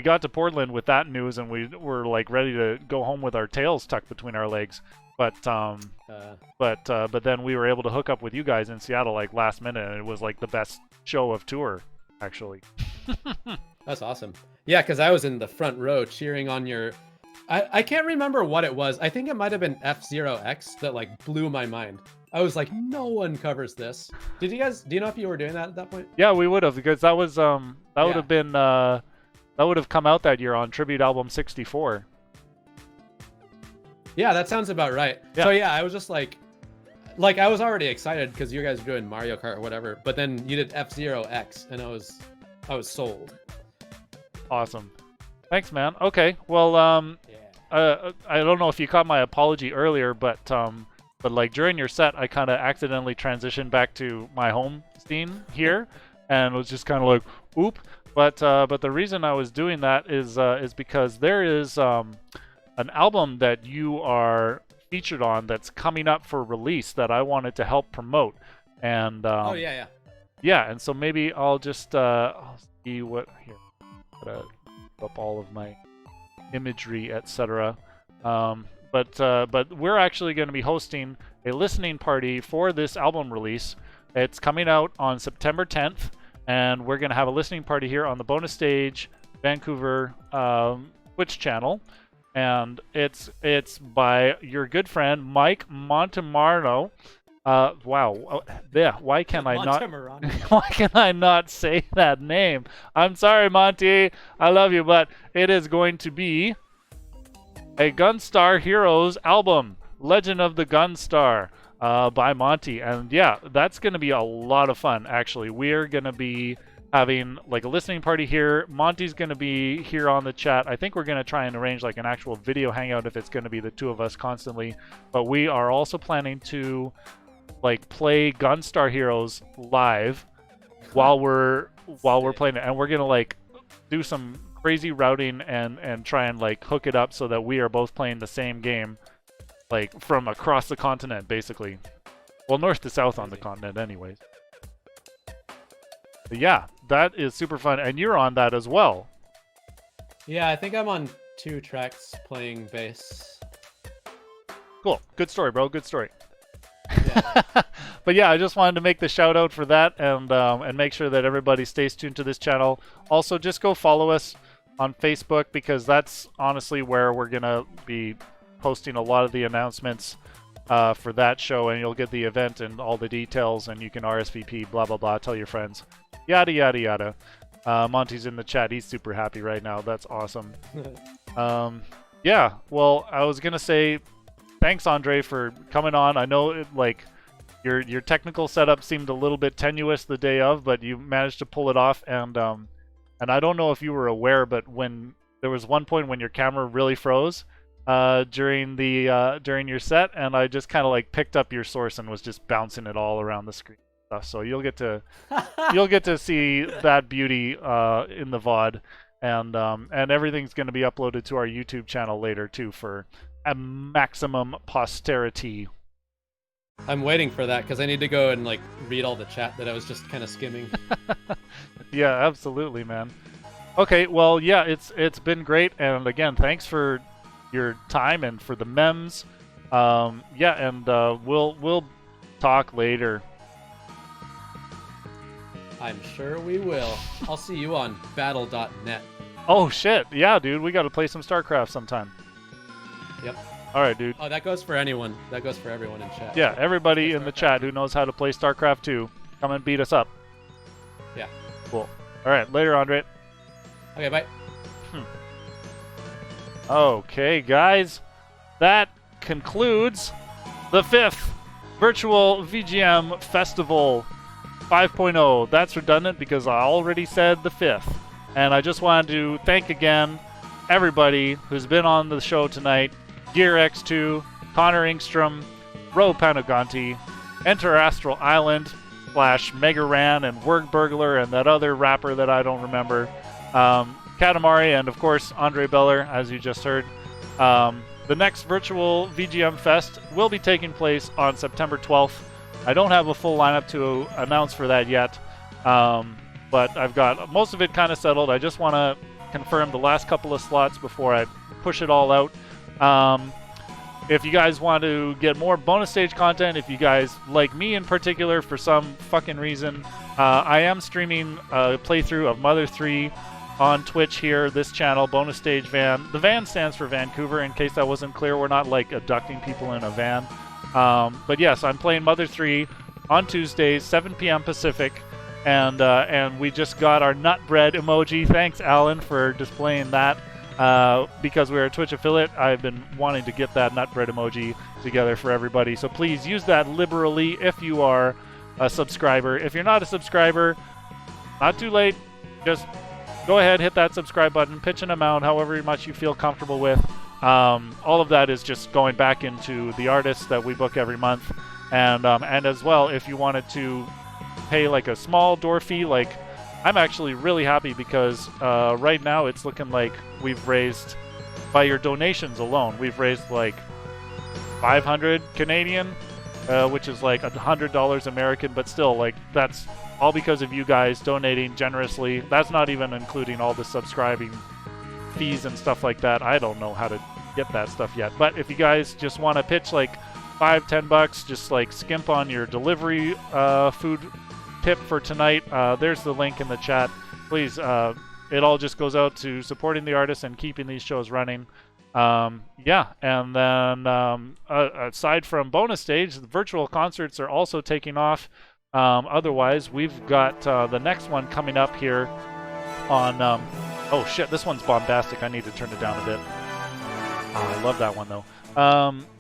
got to Portland with that news, and we were like ready to go home with our tails tucked between our legs. But then we were able to hook up with you guys in Seattle like last minute, and it was like the best show of tour, actually. That's awesome. Yeah, because I was in the front row cheering on your. I can't remember what it was. I think it might have been F0X that like blew my mind. I was like, no one covers this. Did you guys? Do you know if you were doing that at that point? Yeah, we would have, because that was would have been That would have come out that year on Tribute Album 64. Yeah, that sounds about right. Yeah. So yeah, I was just like I was already excited because you guys were doing Mario Kart or whatever, but then you did F-Zero X, and I was sold. Awesome. Thanks, man. Okay, well, I don't know if you caught my apology earlier, but like during your set, I kind of accidentally transitioned back to my home scene here, and was just kind of like, oop. But the reason I was doing that is because there is an album that you are featured on that's coming up for release that I wanted to help promote, and oh yeah. Yeah, and so maybe I'll just I'll see what here. Put up all of my imagery, etc. But we're actually going to be hosting a listening party for this album release. It's coming out on September 10th, and we're going to have a listening party here on the Bonus Stage Vancouver Twitch channel. And it's by your good friend Mike Montemarno. Wow. Yeah. Why can I not say that name? I'm sorry, Monty. I love you, but it is going to be a Gunstar Heroes album, Legend of the Gunstar, by Monty. And yeah, that's going to be a lot of fun. Actually, we're going to be having like a listening party here. Monty's going to be here on the chat. I think we're going to try and arrange like an actual video hangout if it's going to be the two of us constantly. But we are also planning to like play Gunstar Heroes live while we're playing it, and we're gonna like do some crazy routing and try and like hook it up so that we are both playing the same game, like from across the continent, basically. Well, north to south on the continent, anyways. But yeah, that is super fun, and you're on that as well. Yeah, I think I'm on 2 tracks playing bass. Cool, good story, bro. Good story. But yeah, I just wanted to make the shout out for that, and make sure that everybody stays tuned to this channel. Also, just go follow us on Facebook, because that's honestly where we're gonna be posting a lot of the announcements for that show, and you'll get the event and all the details, and you can RSVP, blah blah blah, tell your friends, yada yada yada. Monty's in the chat. He's super happy right now. That's awesome. Yeah, well, I was gonna say thanks, Andre, for coming on. I know your technical setup seemed a little bit tenuous the day of, but you managed to pull it off. And I don't know if you were aware, but when there was one point when your camera really froze during your set, and I just kind of like picked up your source and was just bouncing it all around the screen. So you'll get to see that beauty in the VOD, and everything's going to be uploaded to our YouTube channel later too for a maximum posterity. I'm waiting for that because I need to go and like read all the chat that I was just kind of skimming. Yeah, absolutely, man. Okay, well, yeah, it's been great, and again, thanks for your time and for the memes. Yeah, and we'll talk later. I'm sure we will. I'll see you on battle.net. Oh shit, yeah, dude, we got to play some StarCraft sometime. Yep. All right, dude. Oh, that goes for anyone. That goes for everyone in chat. Yeah, everybody in the chat who knows how to play StarCraft 2, come and beat us up. Yeah. Cool. All right, later, Andre. Okay, bye. Okay, guys, that concludes the 5th virtual VGM Festival 5.0. That's redundant because I already said the 5th. And I just wanted to thank again everybody who's been on the show tonight. Gear X2, Connor Engstrom, RoPanuganti, Enter Astral Island / Mega Ran and Word Burglar and that other rapper that I don't remember. Katamari, and of course Andre Beller, as you just heard. The next virtual VGM Fest will be taking place on September 12th. I don't have a full lineup to announce for that yet, but I've got most of it kind of settled. I just want to confirm the last couple of slots before I push it all out. If you guys want to get more bonus stage content, if you guys like me in particular for some fucking reason, I am streaming a playthrough of Mother 3 on Twitch here, this channel, Bonus Stage Van. The van stands for Vancouver, in case that wasn't clear. We're not like abducting people in a van. But yes, I'm playing Mother 3 on Tuesdays, 7 p.m. Pacific. And we just got our nut bread emoji. Thanks, Alan, for displaying that. Because we're a Twitch affiliate, I've been wanting to get that nut bread emoji together for everybody. So please use that liberally if you are a subscriber. If you're not a subscriber, not too late. Just go ahead, hit that subscribe button, pitch an amount, however much you feel comfortable with. All of that is just going back into the artists that we book every month. And as well, if you wanted to pay like a small door fee, like I'm actually really happy because right now it's looking like we've raised, by your donations alone, we've raised like 500 Canadian, which is like $100 American, but still, like, that's all because of you guys donating generously. That's not even including all the subscribing fees and stuff like that. I don't know how to get that stuff yet. But if you guys just want to pitch like $5-10, just like skimp on your delivery food tip for tonight, there's the link in the chat. Please, it all just goes out to supporting the artists and keeping these shows running. Yeah, and then aside from bonus stage, the virtual concerts are also taking off. Otherwise, we've got the next one coming up here on... oh shit, this one's bombastic. I need to turn it down a bit. Oh, I love that one though.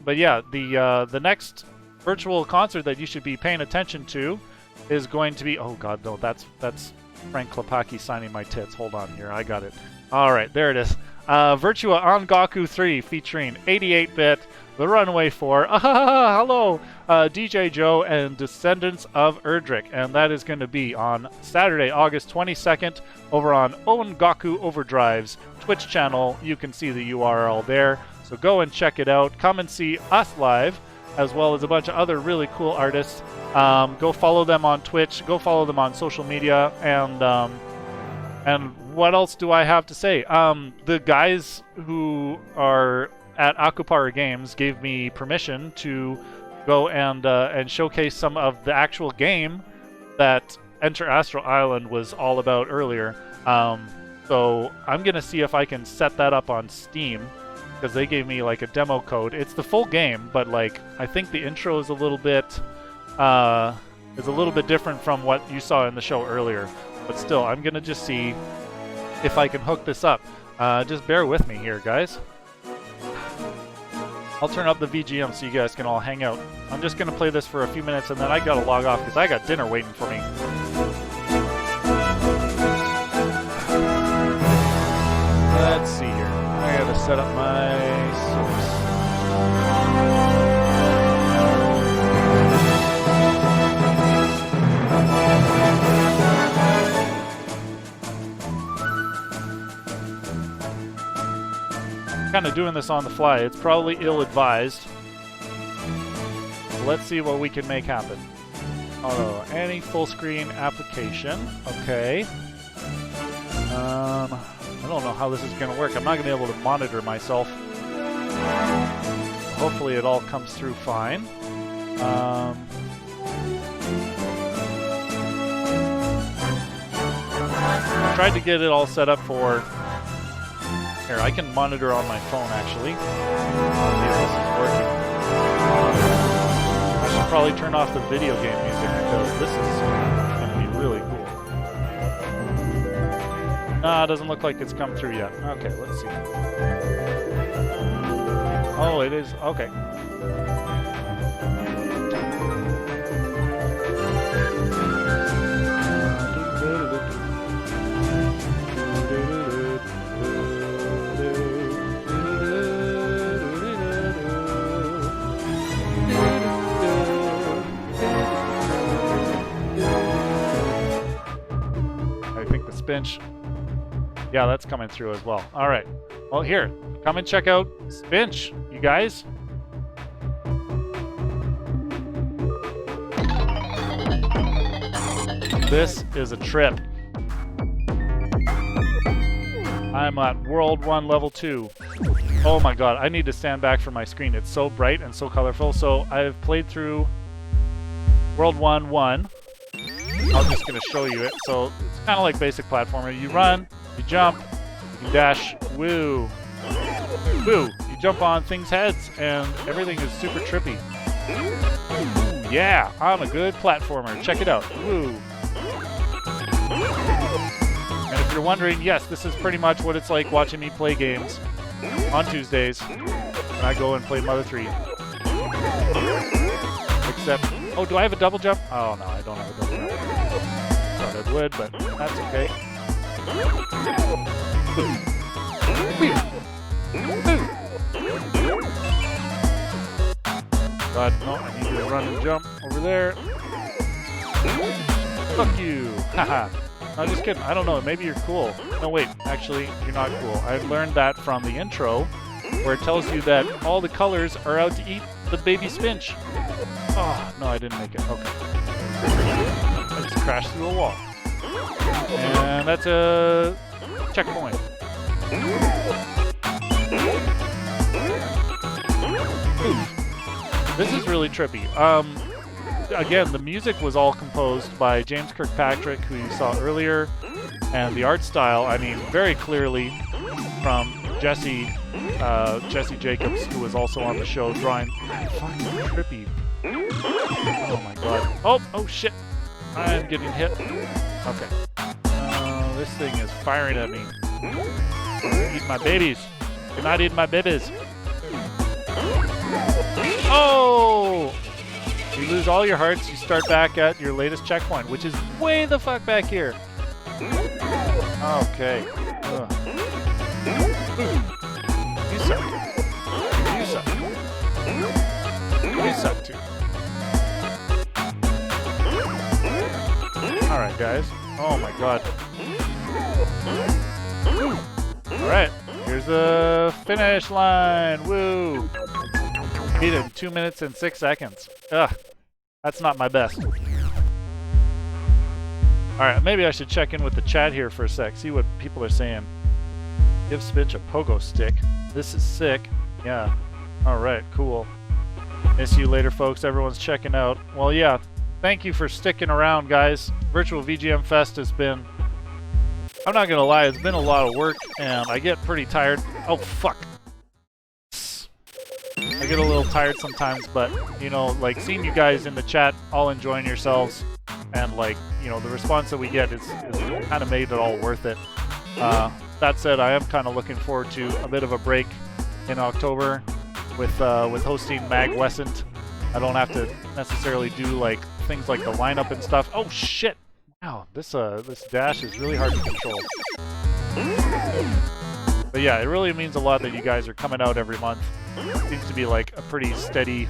But yeah, the next virtual concert that you should be paying attention to is going to be... Oh god, no, that's Frank Klepacki signing my tits. Hold on here, I got it. All right, there it is. Virtua on Gaku 3 featuring 88-bit, The Runaway 4, hello, DJ Joe, and Descendants of Erdrick. And that is going to be on Saturday, August 22nd, over on Ongaku Overdrive's Twitch channel. You can see the URL there. So go and check it out. Come and see us live, as well as a bunch of other really cool artists. Go follow them on Twitch. Go follow them on social media. And what else do I have to say? The guys who are at Akupara Games gave me permission to go and showcase some of the actual game that Enter Astral Island was all about earlier. So I'm going to see if I can set that up on Steam, because they gave me like a demo code. It's the full game, but like I think the intro is a little bit different from what you saw in the show earlier. But still, I'm going to just see if I can hook this up. Just bear with me here, guys. I'll turn up the VGM so you guys can all hang out. I'm just going to play this for a few minutes, and then I got to log off because I got dinner waiting for me. Let's see here. I got to set up my source. Kind of doing this on the fly. It's probably ill-advised. So let's see what we can make happen. Oh, any full screen application. Okay. I don't know how this is going to work. I'm not going to be able to monitor myself. Hopefully it all comes through fine. I tried to get it all set up for... Here, I can monitor on my phone, actually. See if this is working. I should probably turn off the video game music because this is going to be really cool. Nah, it doesn't look like it's come through yet. Okay, let's see. Oh, it is. Okay. Spinch. Yeah, that's coming through as well. All right. Well, here, come and check out Spinch, you guys. This is a trip. I'm at World 1, Level 2. Oh my god, I need to stand back from my screen. It's so bright and so colorful. So I've played through World 1. I'm just going to show you it. So it's kind of like basic platformer. You run, you jump, you dash, woo. Woo. You jump on things' heads, and everything is super trippy. Ooh, yeah, I'm a good platformer. Check it out. Woo. you're wondering, yes, this is pretty much what it's like watching me play games on Tuesdays when I go and play Mother 3. Except, oh, do I have a double jump? Oh, no, I don't have a double jump. Thought I would, but that's okay. God, no, I need to run and jump over there. Fuck you. Haha. No, just kidding. I don't know. Maybe you're cool. No, wait. Actually, you're not cool. I learned that from the intro, where it tells you that all the colors are out to eat the baby spinch. Oh, no, I didn't make it. Okay. I just crashed through a wall. And that's a checkpoint. Oof. This is really trippy. Again, the music was all composed by James Kirkpatrick, who you saw earlier, and the art style, I mean, very clearly from Jesse Jacobs, who was also on the show, drawing fucking trippy. Oh my god. Oh shit. I'm getting hit. Okay. This thing is firing at me. Eat my babies. You're not eating my babies. Oh! You lose all your hearts, you start back at your latest checkpoint, which is way the fuck back here. Okay. You suck. You suck. You suck too. Alright, guys. Oh my god. Alright, here's the finish line. Woo! Beat it in 2 minutes and 6 seconds. Ugh, that's not my best. Alright, maybe I should check in with the chat here for a sec, see what people are saying. Give Spinch a pogo stick. This is sick. Yeah. Alright, cool. Miss you later, folks. Everyone's checking out. Well, yeah, thank you for sticking around, guys. Virtual VGM Fest has been... I'm not gonna lie, it's been a lot of work, and I get pretty tired. Oh, fuck. I get a little tired sometimes, but, you know, like, seeing you guys in the chat all enjoying yourselves, and, like, you know, the response that we get is kind of made it all worth it. That said, I am kind of looking forward to a bit of a break in October with hosting Mag Wessent. I don't have to necessarily do, like, things like the lineup and stuff. Oh, shit! Wow, this dash is really hard to control. But yeah, it really means a lot that you guys are coming out every month. Seems to be like a pretty steady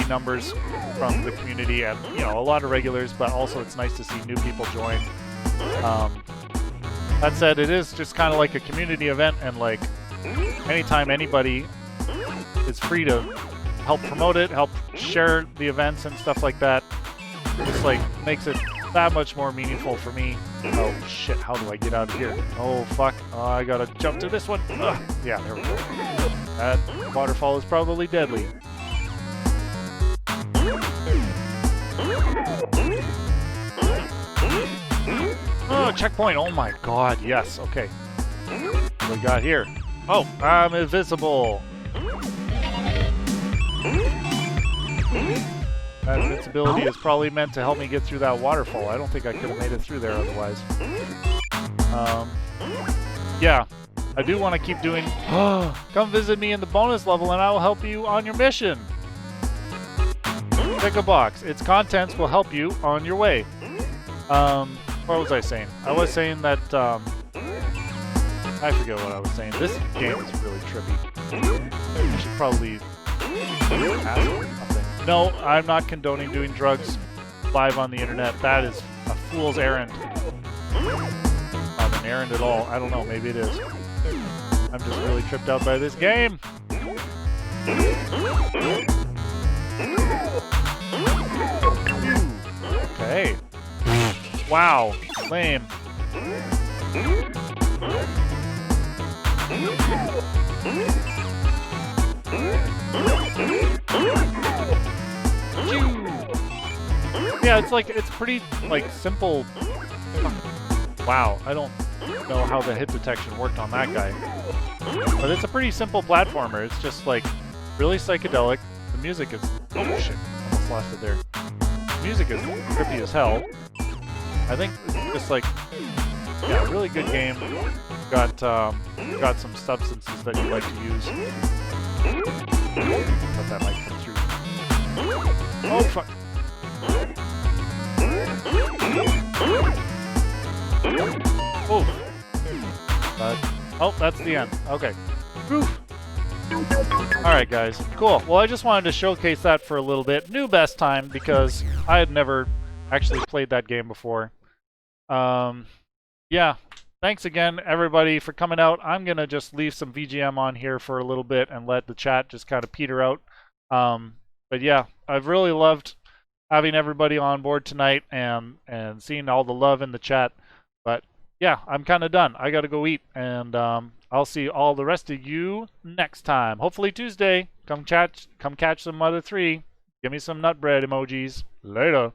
numbers from the community, and you know, a lot of regulars, but also it's nice to see new people join. That said, it is just kind of like a community event, and like anytime anybody is free to help promote it, help share the events and stuff like that, just like makes it that much more meaningful for me. Oh shit, how do I get out of here? Oh fuck, I gotta jump to this one. Ugh. Yeah, there we go. That waterfall is probably deadly. Oh, checkpoint, oh my god, yes, okay. What do we got here? Oh, I'm invisible. That invincibility is probably meant to help me get through that waterfall. I don't think I could have made it through there otherwise. Yeah, I do want to keep doing... Come visit me in the bonus level and I will help you on your mission. Pick a box. Its contents will help you on your way. What was I saying? I was saying that... I forget what I was saying. This game is really trippy. I should probably ask for something. No, I'm not condoning doing drugs live on the internet. That is a fool's errand. Not an errand at all. I don't know, maybe it is. I'm just really tripped out by this game. Okay. Wow, lame. Yeah, it's pretty, like, simple. Wow, I don't know how the hit detection worked on that guy. But it's a pretty simple platformer. It's just, like, really psychedelic. The music is... Oh, shit. Almost lost it there. The music is trippy as hell. I think it's just, like, Yeah, really good game. Got some substances that you like to use. But that might come through. Oh fuck! Oh. Oh, that's the end. Okay. Oof. Alright guys, cool. Well, I just wanted to showcase that for a little bit. New best time because I had never actually played that game before. Yeah, thanks again everybody for coming out. I'm going to just leave some VGM on here for a little bit and let the chat just kind of peter out. But yeah, I've really loved having everybody on board tonight and seeing all the love in the chat. But yeah, I'm kind of done. I got to go eat, and I'll see all the rest of you next time. Hopefully Tuesday. Come catch some Mother 3. Give me some nut bread emojis. Later.